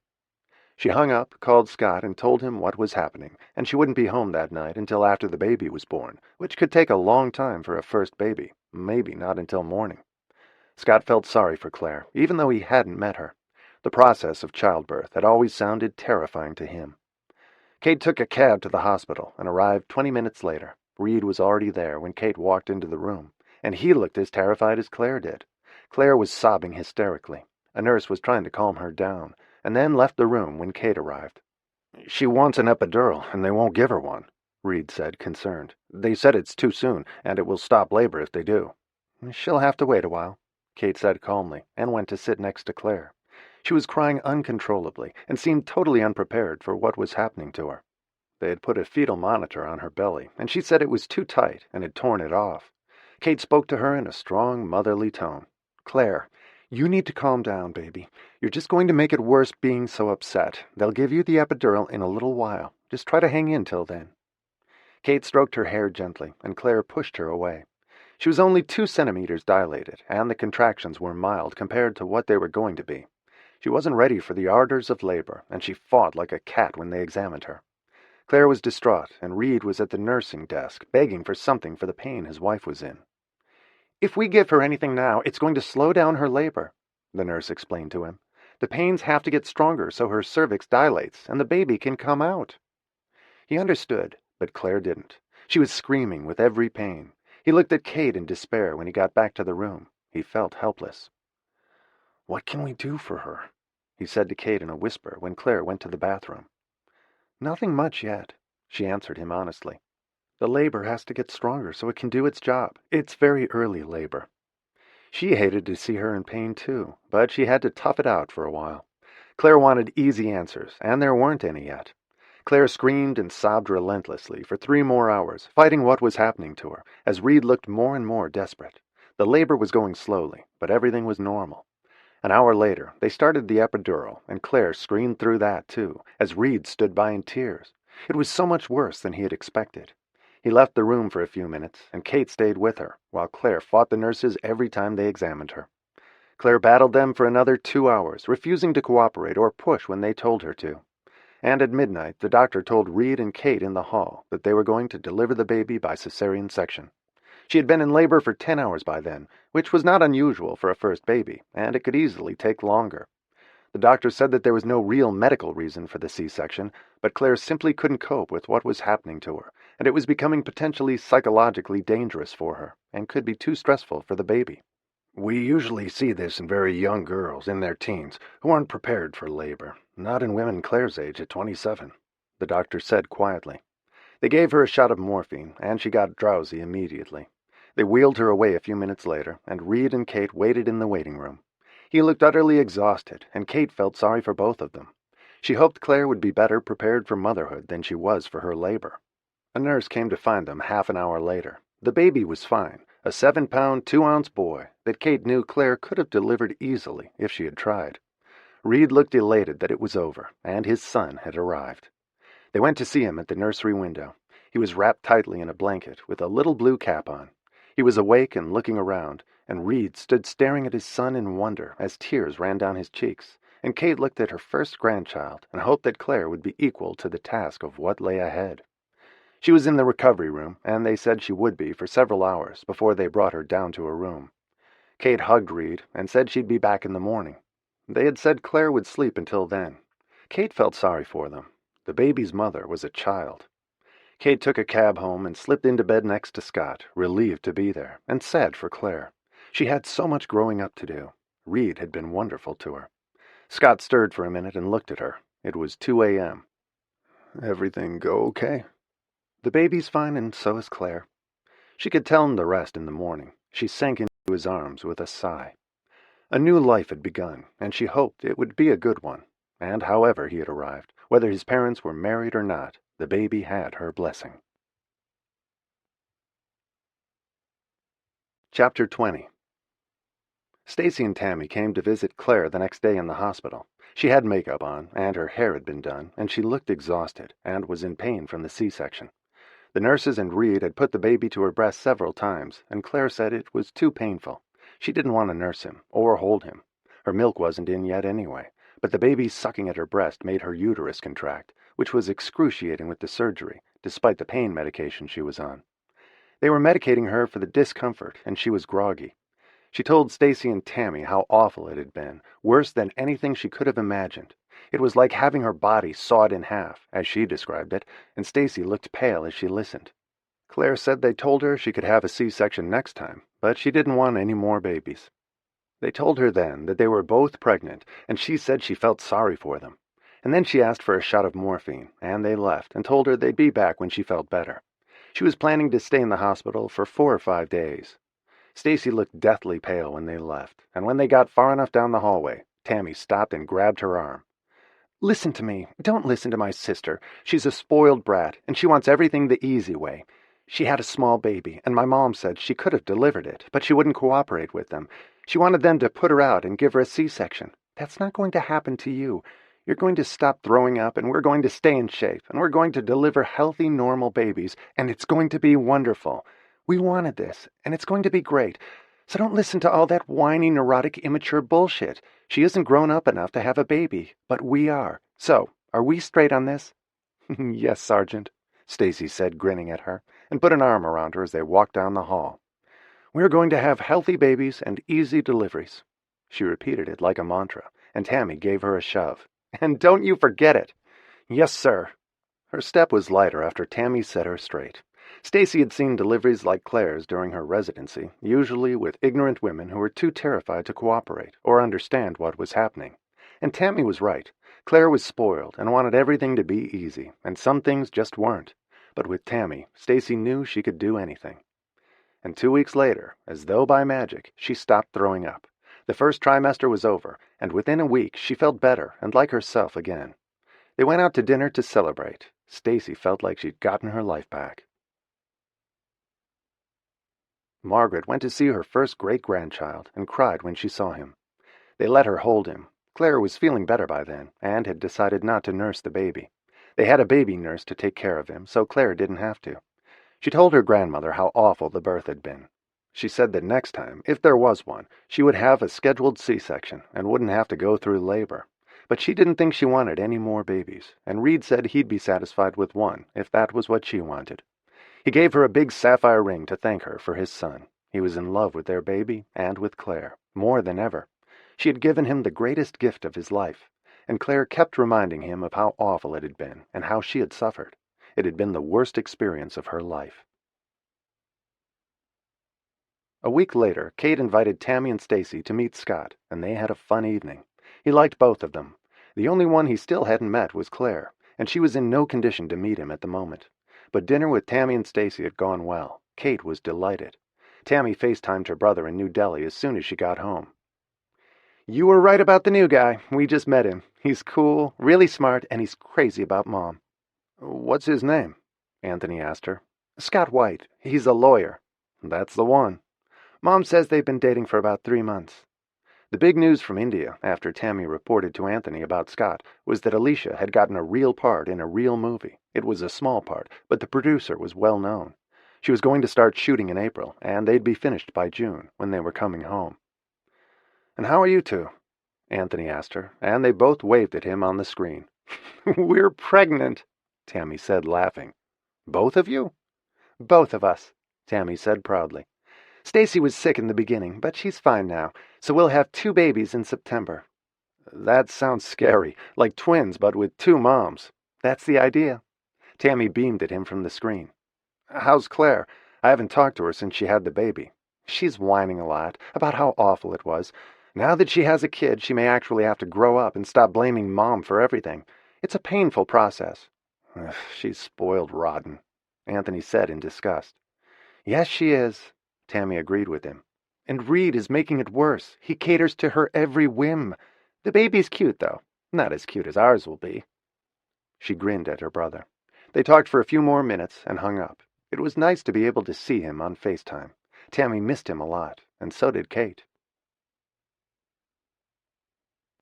She hung up, called Scott, and told him what was happening, and she wouldn't be home that night until after the baby was born, which could take a long time for a first baby, maybe not until morning. Scott felt sorry for Claire, even though he hadn't met her. The process of childbirth had always sounded terrifying to him. Kate took a cab to the hospital and arrived 20 minutes later. Reed was already there when Kate walked into the room, and he looked as terrified as Claire did. Claire was sobbing hysterically. A nurse was trying to calm her down, and then left the room when Kate arrived. "She wants an epidural, and they won't give her one," Reed said, concerned. "They said it's too soon, and it will stop labor if they do." "She'll have to wait a while," Kate said calmly, and went to sit next to Claire. She was crying uncontrollably and seemed totally unprepared for what was happening to her. They had put a fetal monitor on her belly, and she said it was too tight and had torn it off. Kate spoke to her in a strong, motherly tone. "Claire, you need to calm down, baby. You're just going to make it worse being so upset. They'll give you the epidural in a little while. Just try to hang in till then." Kate stroked her hair gently, and Claire pushed her away. She was only 2 centimeters dilated, and the contractions were mild compared to what they were going to be. She wasn't ready for the ardors of labor, and she fought like a cat when they examined her. Claire was distraught, and Reed was at the nursing desk, begging for something for the pain his wife was in. "If we give her anything now, it's going to slow down her labor," the nurse explained to him. "The pains have to get stronger so her cervix dilates, and the baby can come out." He understood, but Claire didn't. She was screaming with every pain. He looked at Kate in despair when he got back to the room. He felt helpless. "What can we do for her?" he said to Kate in a whisper when Claire went to the bathroom. "Nothing much yet," she answered him honestly. "The labor has to get stronger so it can do its job. It's very early labor." She hated to see her in pain too, but she had to tough it out for a while. Claire wanted easy answers, and there weren't any yet. Claire screamed and sobbed relentlessly for 3 more hours, fighting what was happening to her, as Reed looked more and more desperate. The labor was going slowly, but everything was normal. An hour later, they started the epidural, and Claire screamed through that, too, as Reed stood by in tears. It was so much worse than he had expected. He left the room for a few minutes, and Kate stayed with her, while Claire fought the nurses every time they examined her. Claire battled them for another 2 hours, refusing to cooperate or push when they told her to. And at midnight, the doctor told Reed and Kate in the hall that they were going to deliver the baby by cesarean section. She had been in labor for 10 hours by then, which was not unusual for a first baby, and it could easily take longer. The doctor said that there was no real medical reason for the C-section, but Claire simply couldn't cope with what was happening to her, and it was becoming potentially psychologically dangerous for her, and could be too stressful for the baby. We usually see this in very young girls in their teens who aren't prepared for labor, not in women Claire's age at 27, the doctor said quietly. They gave her a shot of morphine, and she got drowsy immediately. They wheeled her away a few minutes later, and Reed and Kate waited in the waiting room. He looked utterly exhausted, and Kate felt sorry for both of them. She hoped Claire would be better prepared for motherhood than she was for her labor. A nurse came to find them half an hour later. The baby was fine, a 7-pound, 2-ounce boy that Kate knew Claire could have delivered easily if she had tried. Reed looked elated that it was over, and his son had arrived. They went to see him at the nursery window. He was wrapped tightly in a blanket with a little blue cap on. He was awake and looking around, and Reed stood staring at his son in wonder as tears ran down his cheeks, and Kate looked at her first grandchild and hoped that Claire would be equal to the task of what lay ahead. She was in the recovery room, and they said she would be for several hours before they brought her down to her room. Kate hugged Reed and said she'd be back in the morning. They had said Claire would sleep until then. Kate felt sorry for them. The baby's mother was a child. Kate took a cab home and slipped into bed next to Scott, relieved to be there, and sad for Claire. She had so much growing up to do. Reed had been wonderful to her. Scott stirred for a minute and looked at her. It was 2 a.m. Everything go okay? The baby's fine, and so is Claire. She could tell him the rest in the morning. She sank into his arms with a sigh. A new life had begun, and she hoped it would be a good one. And however he had arrived, whether his parents were married or not, the baby had her blessing. Chapter 20. Stacy and Tammy came to visit Claire the next day in the hospital. She had makeup on, and her hair had been done, and she looked exhausted, and was in pain from the C-section. The nurses and Reed had put the baby to her breast several times, and Claire said it was too painful. She didn't want to nurse him, or hold him. Her milk wasn't in yet anyway, but the baby sucking at her breast made her uterus contract, which was excruciating with the surgery, despite the pain medication she was on. They were medicating her for the discomfort, and she was groggy. She told Stacy and Tammy how awful it had been, worse than anything she could have imagined. It was like having her body sawed in half, as she described it, and Stacy looked pale as she listened. Claire said they told her she could have a C-section next time, but she didn't want any more babies. They told her then that they were both pregnant, and she said she felt sorry for them. And then she asked for a shot of morphine, and they left and told her they'd be back when she felt better. She was planning to stay in the hospital for 4 or 5 days. Stacy looked deathly pale when they left, and when they got far enough down the hallway, Tammy stopped and grabbed her arm. "Listen to me. Don't listen to my sister. She's a spoiled brat, and she wants everything the easy way. She had a small baby, and my mom said she could have delivered it, but she wouldn't cooperate with them. She wanted them to put her out and give her a C-section. That's not going to happen to you. You're going to stop throwing up, and we're going to stay in shape, and we're going to deliver healthy, normal babies, and it's going to be wonderful. We wanted this, and it's going to be great. So don't listen to all that whiny, neurotic, immature bullshit. She isn't grown up enough to have a baby, but we are. So, are we straight on this?" "Yes, Sergeant," Stacy said, grinning at her, and put an arm around her as they walked down the hall. "We're going to have healthy babies and easy deliveries." She repeated it like a mantra, and Tammy gave her a shove. "And don't you forget it." "Yes, sir." Her step was lighter after Tammy set her straight. Stacy had seen deliveries like Claire's during her residency, usually with ignorant women who were too terrified to cooperate or understand what was happening. And Tammy was right. Claire was spoiled and wanted everything to be easy, and some things just weren't. But with Tammy, Stacy knew she could do anything. And 2 weeks later, as though by magic, she stopped throwing up. The first trimester was over, and within a week she felt better and like herself again. They went out to dinner to celebrate. Stacy felt like she'd gotten her life back. Margaret went to see her first great-grandchild and cried when she saw him. They let her hold him. Claire was feeling better by then and had decided not to nurse the baby. They had a baby nurse to take care of him, so Claire didn't have to. She told her grandmother how awful the birth had been. She said that next time, if there was one, she would have a scheduled C-section and wouldn't have to go through labor. But she didn't think she wanted any more babies, and Reed said he'd be satisfied with one if that was what she wanted. He gave her a big sapphire ring to thank her for his son. He was in love with their baby and with Claire, more than ever. She had given him the greatest gift of his life, and Claire kept reminding him of how awful it had been and how she had suffered. It had been the worst experience of her life. A week later, Kate invited Tammy and Stacy to meet Scott, and they had a fun evening. He liked both of them. The only one he still hadn't met was Claire, and she was in no condition to meet him at the moment. But dinner with Tammy and Stacy had gone well. Kate was delighted. Tammy FaceTimed her brother in New Delhi as soon as she got home. "You were right about the new guy. We just met him. He's cool, really smart, and he's crazy about Mom." "What's his name?" Anthony asked her. "Scott White. He's a lawyer." "That's the one." "Mom says they've been dating for about 3 months." The big news from India, after Tammy reported to Anthony about Scott, was that Alicia had gotten a real part in a real movie. It was a small part, but the producer was well known. She was going to start shooting in April, and they'd be finished by June, when they were coming home. "And how are you two?" Anthony asked her, and they both waved at him on the screen. "We're pregnant," Tammy said, laughing. "Both of you?" "Both of us," Tammy said proudly. "Stacy was sick in the beginning, but she's fine now, so we'll have 2 babies in September." "That sounds scary, like twins but with 2 moms." "That's the idea." Tammy beamed at him from the screen. "How's Claire? I haven't talked to her since she had the baby." "She's whining a lot about how awful it was. Now that she has a kid, she may actually have to grow up and stop blaming Mom for everything. It's a painful process." "Ugh, she's spoiled rotten," Anthony said in disgust. "Yes, she is," Tammy agreed with him. "And Reed is making it worse. He caters to her every whim. The baby's cute, though. Not as cute as ours will be." She grinned at her brother. They talked for a few more minutes and hung up. It was nice to be able to see him on FaceTime. Tammy missed him a lot, and so did Kate.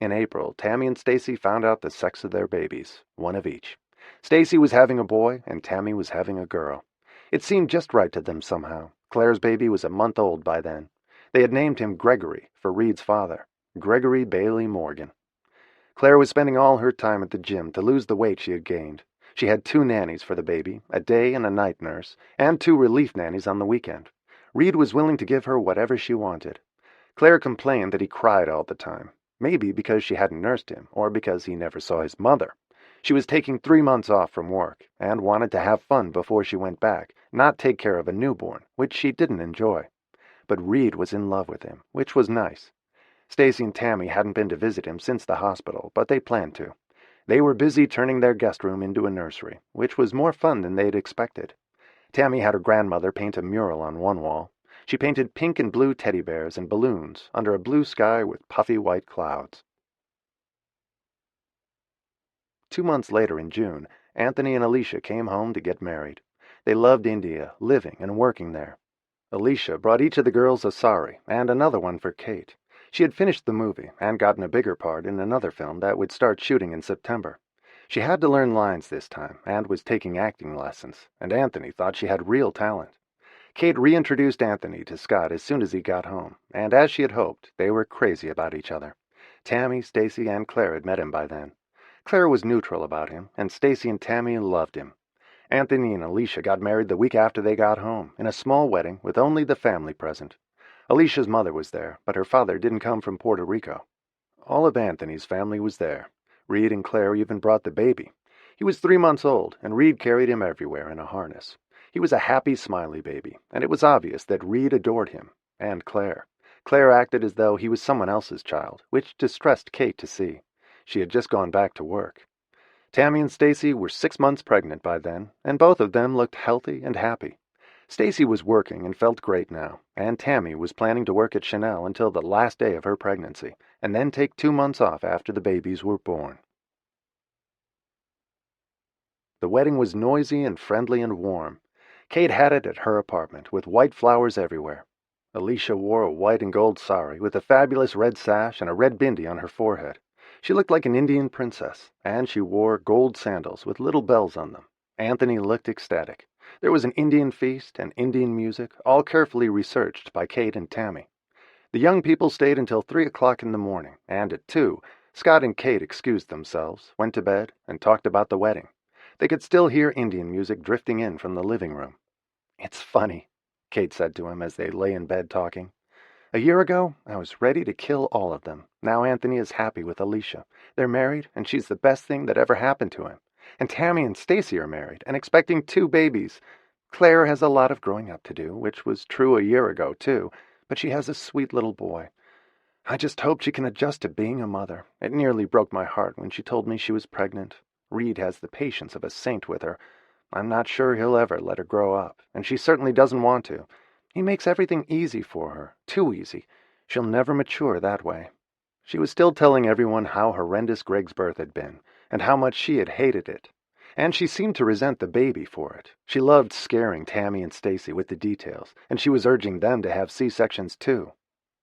In April, Tammy and Stacy found out the sex of their babies, one of each. Stacy was having a boy, and Tammy was having a girl. It seemed just right to them somehow. Claire's baby was a month old by then. They had named him Gregory, for Reed's father, Gregory Bailey Morgan. Claire was spending all her time at the gym to lose the weight she had gained. She had 2 nannies for the baby, a day and a night nurse, and 2 relief nannies on the weekend. Reed was willing to give her whatever she wanted. Claire complained that he cried all the time, maybe because she hadn't nursed him, or because he never saw his mother. She was taking 3 months off from work, and wanted to have fun before she went back, not take care of a newborn, which she didn't enjoy. But Reed was in love with him, which was nice. Stacy and Tammy hadn't been to visit him since the hospital, but they planned to. They were busy turning their guest room into a nursery, which was more fun than they'd expected. Tammy had her grandmother paint a mural on one wall. She painted pink and blue teddy bears and balloons under a blue sky with puffy white clouds. 2 months later in June, Anthony and Alicia came home to get married. They loved India, living and working there. Alicia brought each of the girls a sari and another one for Kate. She had finished the movie and gotten a bigger part in another film that would start shooting in September. She had to learn lines this time and was taking acting lessons, and Anthony thought she had real talent. Kate reintroduced Anthony to Scott as soon as he got home, and as she had hoped, they were crazy about each other. Tammy, Stacy, and Claire had met him by then. Claire was neutral about him, and Stacy and Tammy loved him. Anthony and Alicia got married the week after they got home, in a small wedding with only the family present. Alicia's mother was there, but her father didn't come from Puerto Rico. All of Anthony's family was there. Reed and Claire even brought the baby. He was 3 months old, and Reed carried him everywhere in a harness. He was a happy, smiley baby, and it was obvious that Reed adored him, and Claire. Claire acted as though he was someone else's child, which distressed Kate to see. She had just gone back to work. Tammy and Stacy were 6 months pregnant by then, and both of them looked healthy and happy. Stacy was working and felt great now, and Tammy was planning to work at Chanel until the last day of her pregnancy, and then take 2 months off after the babies were born. The wedding was noisy and friendly and warm. Kate had it at her apartment, with white flowers everywhere. Alicia wore a white and gold sari with a fabulous red sash and a red bindi on her forehead. She looked like an Indian princess, and she wore gold sandals with little bells on them. Anthony looked ecstatic. There was an Indian feast and Indian music, all carefully researched by Kate and Tammy. The young people stayed until 3 o'clock in the morning, and at 2, Scott and Kate excused themselves, went to bed, and talked about the wedding. They could still hear Indian music drifting in from the living room. It's funny, Kate said to him as they lay in bed talking. A year ago, I was ready to kill all of them. Now Anthony is happy with Alicia. They're married, and she's the best thing that ever happened to him. And Tammy and Stacy are married, and expecting 2 babies. Claire has a lot of growing up to do, which was true a year ago, too, but she has a sweet little boy. I just hope she can adjust to being a mother. It nearly broke my heart when she told me she was pregnant. Reed has the patience of a saint with her. I'm not sure he'll ever let her grow up, and she certainly doesn't want to. He makes everything easy for her, too easy. She'll never mature that way. She was still telling everyone how horrendous Greg's birth had been, and how much she had hated it. And she seemed to resent the baby for it. She loved scaring Tammy and Stacy with the details, and she was urging them to have C-sections too.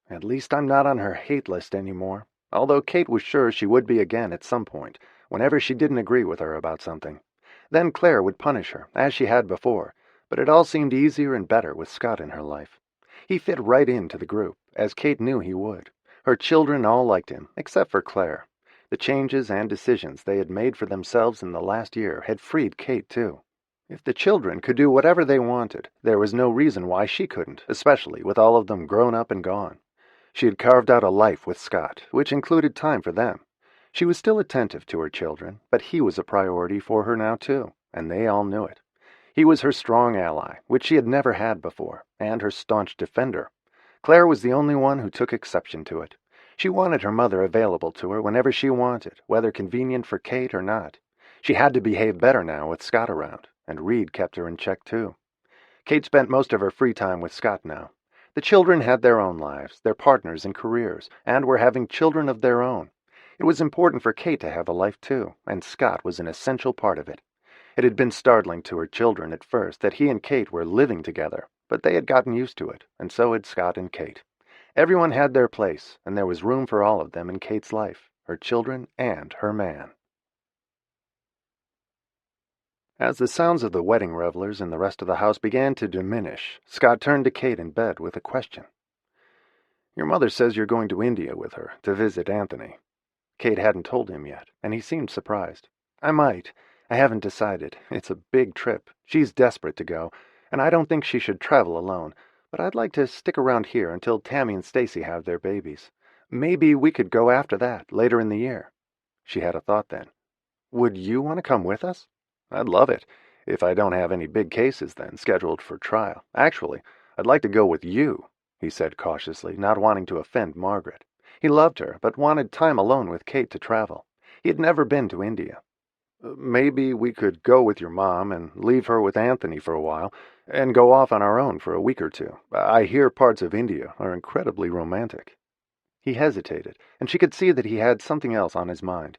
At least I'm not on her hate list anymore, although Kate was sure she would be again at some point, whenever she didn't agree with her about something. Then Claire would punish her, as she had before, but it all seemed easier and better with Scott in her life. He fit right into the group, as Kate knew he would. Her children all liked him, except for Claire. The changes and decisions they had made for themselves in the last year had freed Kate, too. If the children could do whatever they wanted, there was no reason why she couldn't, especially with all of them grown up and gone. She had carved out a life with Scott, which included time for them. She was still attentive to her children, but he was a priority for her now too, and they all knew it. He was her strong ally, which she had never had before, and her staunch defender. Claire was the only one who took exception to it. She wanted her mother available to her whenever she wanted, whether convenient for Kate or not. She had to behave better now with Scott around, and Reed kept her in check too. Kate spent most of her free time with Scott now. The children had their own lives, their partners and careers, and were having children of their own. It was important for Kate to have a life too, and Scott was an essential part of it. It had been startling to her children at first that he and Kate were living together, but they had gotten used to it, and so had Scott and Kate. Everyone had their place, and there was room for all of them in Kate's life, her children and her man. As the sounds of the wedding revelers in the rest of the house began to diminish, Scott turned to Kate in bed with a question. "Your mother says you're going to India with her, to visit Anthony." Kate hadn't told him yet, and he seemed surprised. "I might. I haven't decided. It's a big trip. She's desperate to go, and I don't think she should travel alone, but I'd like to stick around here until Tammy and Stacy have their babies. Maybe we could go after that, later in the year." She had a thought then. "Would you want to come with us?" "I'd love it, if I don't have any big cases then scheduled for trial. Actually, I'd like to go with you," he said cautiously, not wanting to offend Margaret. He loved her, but wanted time alone with Kate to travel. He had never been to India. "Maybe we could go with your mom and leave her with Anthony for a while, and go off on our own for a week or two. I hear parts of India are incredibly romantic." He hesitated, and she could see that he had something else on his mind.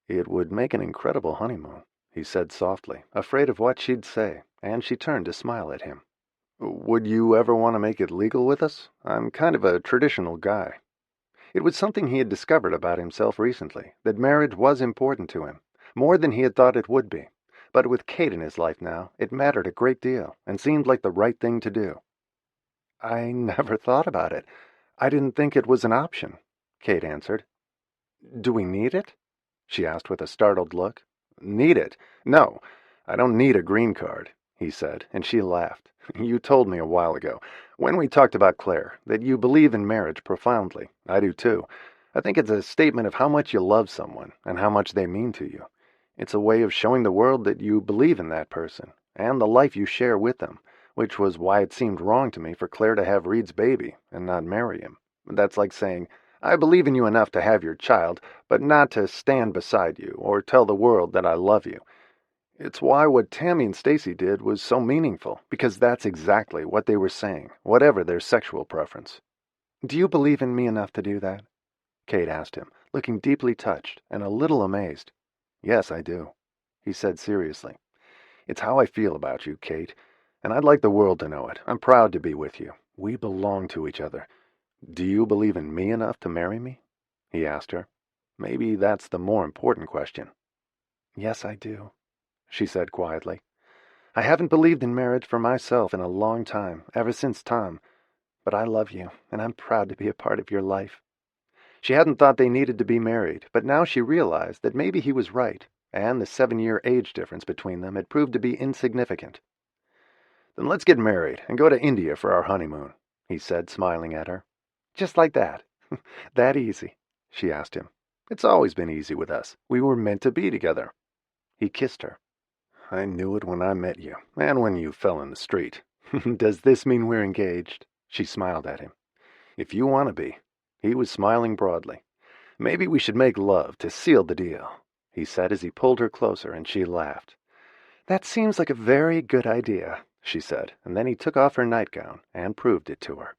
"It would make an incredible honeymoon," he said softly, afraid of what she'd say, and she turned to smile at him. "Would you ever want to make it legal with us? I'm kind of a traditional guy." It was something he had discovered about himself recently, that marriage was important to him, more than he had thought it would be. But with Kate in his life now, it mattered a great deal, and seemed like the right thing to do. "I never thought about it. I didn't think it was an option," Kate answered. "Do we need it?" she asked with a startled look. "Need it? No, I don't need a green card," he said, and she laughed. "You told me a while ago, when we talked about Claire, that you believe in marriage profoundly. I do too. I think it's a statement of how much you love someone, and how much they mean to you. It's a way of showing the world that you believe in that person, and the life you share with them, which was why it seemed wrong to me for Claire to have Reed's baby, and not marry him. That's like saying, I believe in you enough to have your child, but not to stand beside you, or tell the world that I love you. It's why what Tammy and Stacy did was so meaningful, because that's exactly what they were saying, whatever their sexual preference." "Do you believe in me enough to do that?" Kate asked him, looking deeply touched and a little amazed. "Yes, I do," he said seriously. "It's how I feel about you, Kate, and I'd like the world to know it. I'm proud to be with you. We belong to each other. Do you believe in me enough to marry me?" he asked her. Maybe that's the more important question. "Yes, I do," she said quietly. "I haven't believed in marriage for myself in a long time, ever since Tom. But I love you, and I'm proud to be a part of your life." She hadn't thought they needed to be married, but now she realized that maybe he was right, and the 7-year age difference between them had proved to be insignificant. "Then let's get married and go to India for our honeymoon," he said, smiling at her. "Just like that? That easy?" she asked him. "It's always been easy with us. We were meant to be together." He kissed her. "I knew it when I met you, and when you fell in the street." "Does this mean we're engaged?" She smiled at him. "If you want to be." He was smiling broadly. "Maybe we should make love to seal the deal," he said as he pulled her closer, and she laughed. "That seems like a very good idea," she said, and then he took off her nightgown and proved it to her.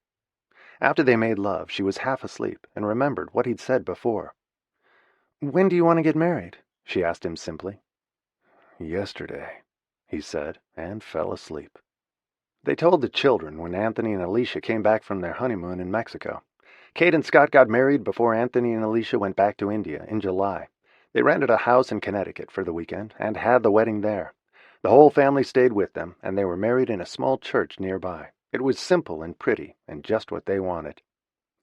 After they made love, she was half asleep and remembered what he'd said before. "When do you want to get married?" she asked him simply. "Yesterday," he said, and fell asleep. They told the children when Anthony and Alicia came back from their honeymoon in Mexico. Kate and Scott got married before Anthony and Alicia went back to India in July. They rented a house in Connecticut for the weekend and had the wedding there. The whole family stayed with them, and they were married in a small church nearby. It was simple and pretty, and just what they wanted.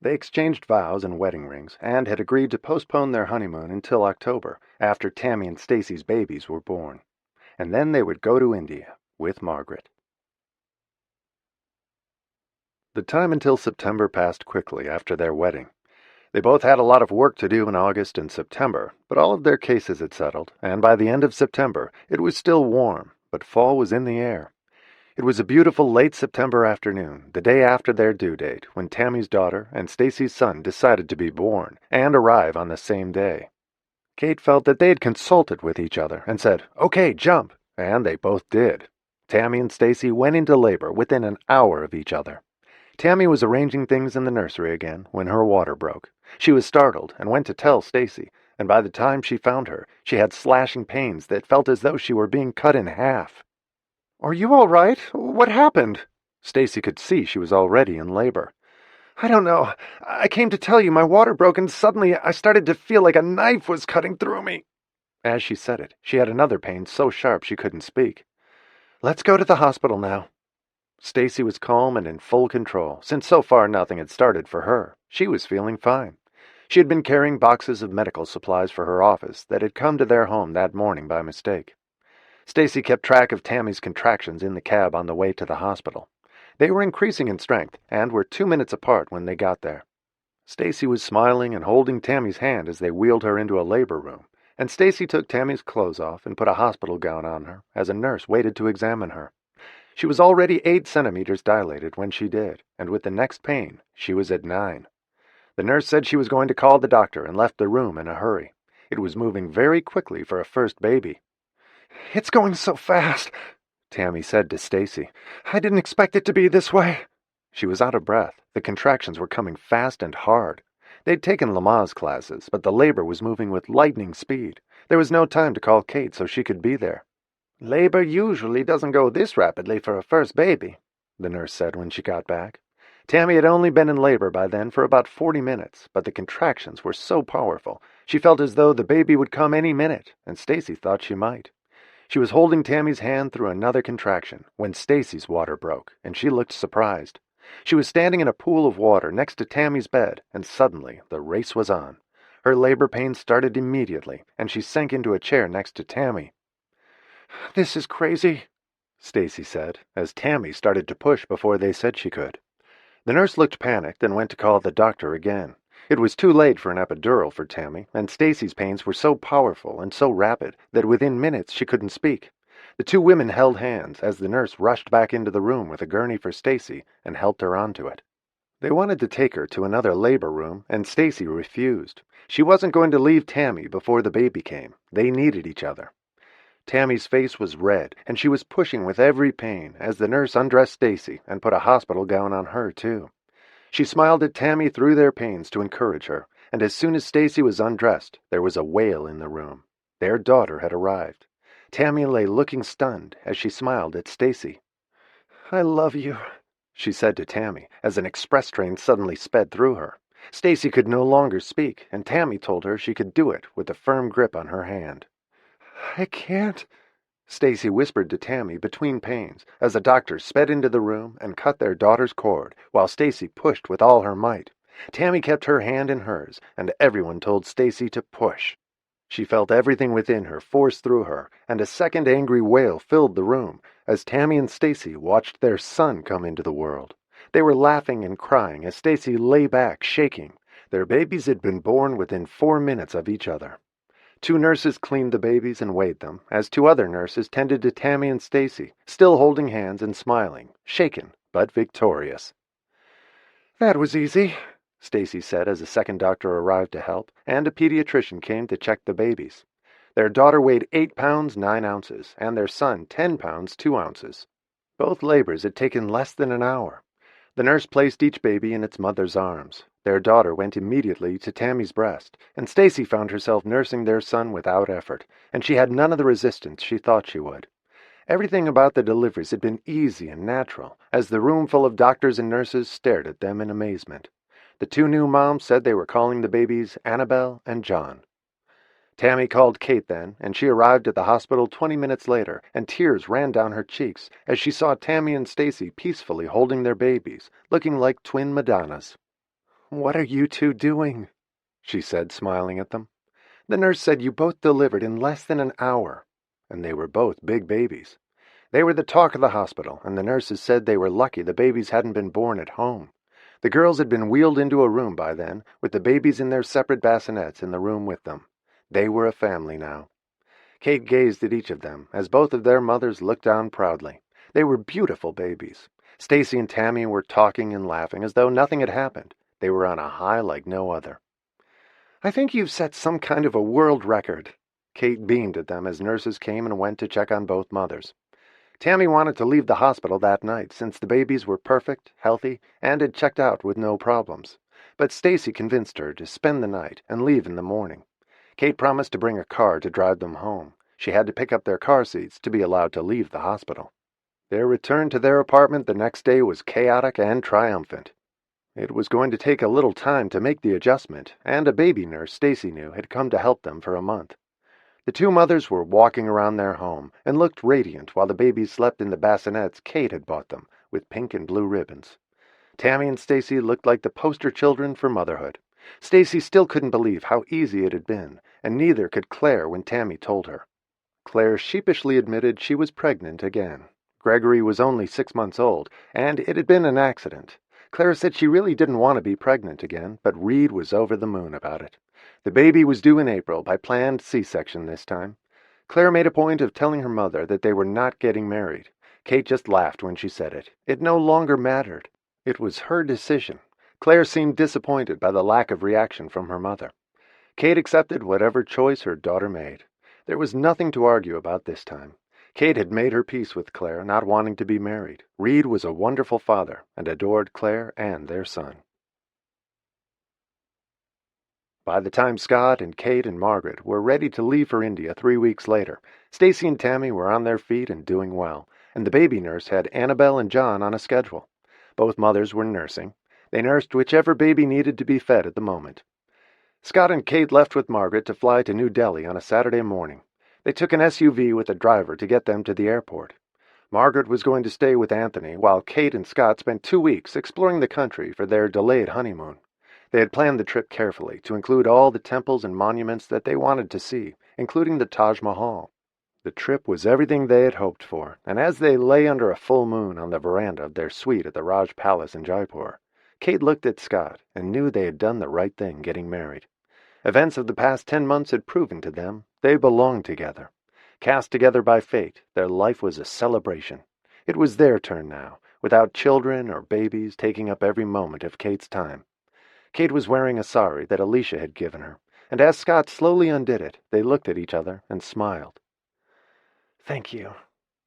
They exchanged vows and wedding rings, and had agreed to postpone their honeymoon until October, after Tammy and Stacy's babies were born. And then they would go to India with Margaret. The time until September passed quickly after their wedding. They both had a lot of work to do in August and September, but all of their cases had settled, and by the end of September it was still warm, but fall was in the air. It was a beautiful late September afternoon, the day after their due date, when Tammy's daughter and Stacy's son decided to be born and arrive on the same day. Kate felt that they had consulted with each other and said, "Okay, jump," and they both did. Tammy and Stacy went into labor within an hour of each other. Tammy was arranging things in the nursery again when her water broke. She was startled and went to tell Stacy, and by the time she found her, she had slashing pains that felt as though she were being cut in half. "Are you all right? What happened?" Stacy could see she was already in labor. "I don't know. I came to tell you my water broke, and suddenly I started to feel like a knife was cutting through me." As she said it, she had another pain so sharp she couldn't speak. "Let's go to the hospital now." Stacy was calm and in full control, since so far nothing had started for her. She was feeling fine. She had been carrying boxes of medical supplies for her office that had come to their home that morning by mistake. Stacy kept track of Tammy's contractions in the cab on the way to the hospital. They were increasing in strength and were 2 minutes apart when they got there. Stacy was smiling and holding Tammy's hand as they wheeled her into a labor room, and Stacy took Tammy's clothes off and put a hospital gown on her as a nurse waited to examine her. She was already 8 centimeters dilated when she did, and with the next pain, she was at 9. The nurse said she was going to call the doctor and left the room in a hurry. It was moving very quickly for a first baby. "It's going so fast," Tammy said to Stacy. "I didn't expect it to be this way." She was out of breath. The contractions were coming fast and hard. They'd taken Lamaze classes, but the labor was moving with lightning speed. There was no time to call Kate so she could be there. "Labor usually doesn't go this rapidly for a first baby," the nurse said when she got back. Tammy had only been in labor by then for about 40 minutes, but the contractions were so powerful, she felt as though the baby would come any minute, and Stacy thought she might. She was holding Tammy's hand through another contraction when Stacy's water broke, and she looked surprised. She was standing in a pool of water next to Tammy's bed, and suddenly the race was on. Her labor pains started immediately, and she sank into a chair next to Tammy. "This is crazy," Stacy said, as Tammy started to push before they said she could. The nurse looked panicked and went to call the doctor again. It was too late for an epidural for Tammy, and Stacy's pains were so powerful and so rapid that within minutes she couldn't speak. The two women held hands as the nurse rushed back into the room with a gurney for Stacy and helped her onto it. They wanted to take her to another labor room, and Stacy refused. She wasn't going to leave Tammy before the baby came. They needed each other. Tammy's face was red, and she was pushing with every pain as the nurse undressed Stacy and put a hospital gown on her, too. She smiled at Tammy through their pains to encourage her, and as soon as Stacy was undressed, there was a wail in the room. Their daughter had arrived. Tammy lay looking stunned as she smiled at Stacy. "I love you," she said to Tammy, as an express train suddenly sped through her. Stacy could no longer speak, and Tammy told her she could do it with a firm grip on her hand. "I can't," Stacy whispered to Tammy between pains as the doctor sped into the room and cut their daughter's cord, while Stacy pushed with all her might. Tammy kept her hand in hers, and everyone told Stacy to push. She felt everything within her force through her, and a second angry wail filled the room as Tammy and Stacy watched their son come into the world. They were laughing and crying as Stacy lay back, shaking. Their babies had been born within 4 minutes of each other. 2 nurses cleaned the babies and weighed them, as 2 other nurses tended to Tammy and Stacy, still holding hands and smiling, shaken but victorious. "That was easy," Stacy said as a second doctor arrived to help, and a pediatrician came to check the babies. Their daughter weighed 8 pounds 9 ounces, and their son 10 pounds 2 ounces. Both labors had taken less than an hour. The nurse placed each baby in its mother's arms. Their daughter went immediately to Tammy's breast, and Stacy found herself nursing their son without effort, and she had none of the resistance she thought she would. Everything about the deliveries had been easy and natural, as the room full of doctors and nurses stared at them in amazement. The 2 new moms said they were calling the babies Annabelle and John. Tammy called Kate then, and she arrived at the hospital 20 minutes later, and tears ran down her cheeks as she saw Tammy and Stacy peacefully holding their babies, looking like twin Madonnas. "What are you 2 doing?" she said, smiling at them. "The nurse said you both delivered in less than an hour." And they were both big babies. They were the talk of the hospital, and the nurses said they were lucky the babies hadn't been born at home. The girls had been wheeled into a room by then, with the babies in their separate bassinets in the room with them. They were a family now. Kate gazed at each of them, as both of their mothers looked on proudly. They were beautiful babies. Stacy and Tammy were talking and laughing as though nothing had happened. They were on a high like no other. "I think you've set some kind of a world record." Kate beamed at them as nurses came and went to check on both mothers. Tammy wanted to leave the hospital that night, since the babies were perfect, healthy, and had checked out with no problems. But Stacy convinced her to spend the night and leave in the morning. Kate promised to bring a car to drive them home. She had to pick up their car seats to be allowed to leave the hospital. Their return to their apartment the next day was chaotic and triumphant. It was going to take a little time to make the adjustment, and a baby nurse Stacy knew had come to help them for a month. The 2 mothers were walking around their home and looked radiant while the babies slept in the bassinets Kate had bought them, with pink and blue ribbons. Tammy and Stacy looked like the poster children for motherhood. Stacy still couldn't believe how easy it had been, and neither could Claire when Tammy told her. Claire sheepishly admitted she was pregnant again. Gregory was only 6 months old, and it had been an accident. Claire said she really didn't want to be pregnant again, but Reed was over the moon about it. The baby was due in April by planned C-section this time. Claire made a point of telling her mother that they were not getting married. Kate just laughed when she said it. It no longer mattered. It was her decision. Claire seemed disappointed by the lack of reaction from her mother. Kate accepted whatever choice her daughter made. There was nothing to argue about this time. Kate had made her peace with Claire not wanting to be married. Reed was a wonderful father and adored Claire and their son. By the time Scott and Kate and Margaret were ready to leave for India 3 weeks later, Stacy and Tammy were on their feet and doing well, and the baby nurse had Annabelle and John on a schedule. Both mothers were nursing. They nursed whichever baby needed to be fed at the moment. Scott and Kate left with Margaret to fly to New Delhi on a Saturday morning. They took an SUV with a driver to get them to the airport. Margaret was going to stay with Anthony, while Kate and Scott spent 2 weeks exploring the country for their delayed honeymoon. They had planned the trip carefully to include all the temples and monuments that they wanted to see, including the Taj Mahal. The trip was everything they had hoped for, and as they lay under a full moon on the veranda of their suite at the Raj Palace in Jaipur, Kate looked at Scott and knew they had done the right thing getting married. Events of the past 10 months had proven to them they belonged together. Cast together by fate, their life was a celebration. It was their turn now, without children or babies taking up every moment of Kate's time. Kate was wearing a sari that Alicia had given her, and as Scott slowly undid it, they looked at each other and smiled. "Thank you,"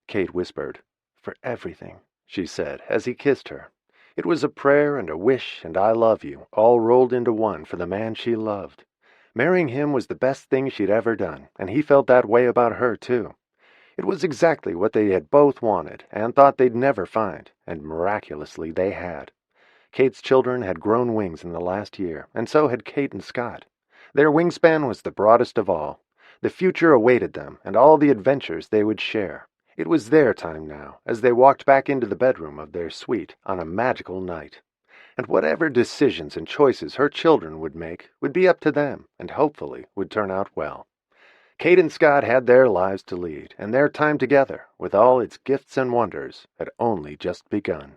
Kate whispered. "For everything," she said as he kissed her. It was a prayer and a wish and I love you, all rolled into one for the man she loved. Marrying him was the best thing she'd ever done, and he felt that way about her, too. It was exactly what they had both wanted and thought they'd never find, and miraculously they had. Kate's children had grown wings in the last year, and so had Kate and Scott. Their wingspan was the broadest of all. The future awaited them, and all the adventures they would share. It was their time now, as they walked back into the bedroom of their suite on a magical night. And whatever decisions and choices her children would make would be up to them, and hopefully would turn out well. Kate and Scott had their lives to lead, and their time together, with all its gifts and wonders, had only just begun.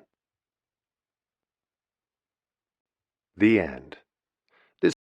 The end.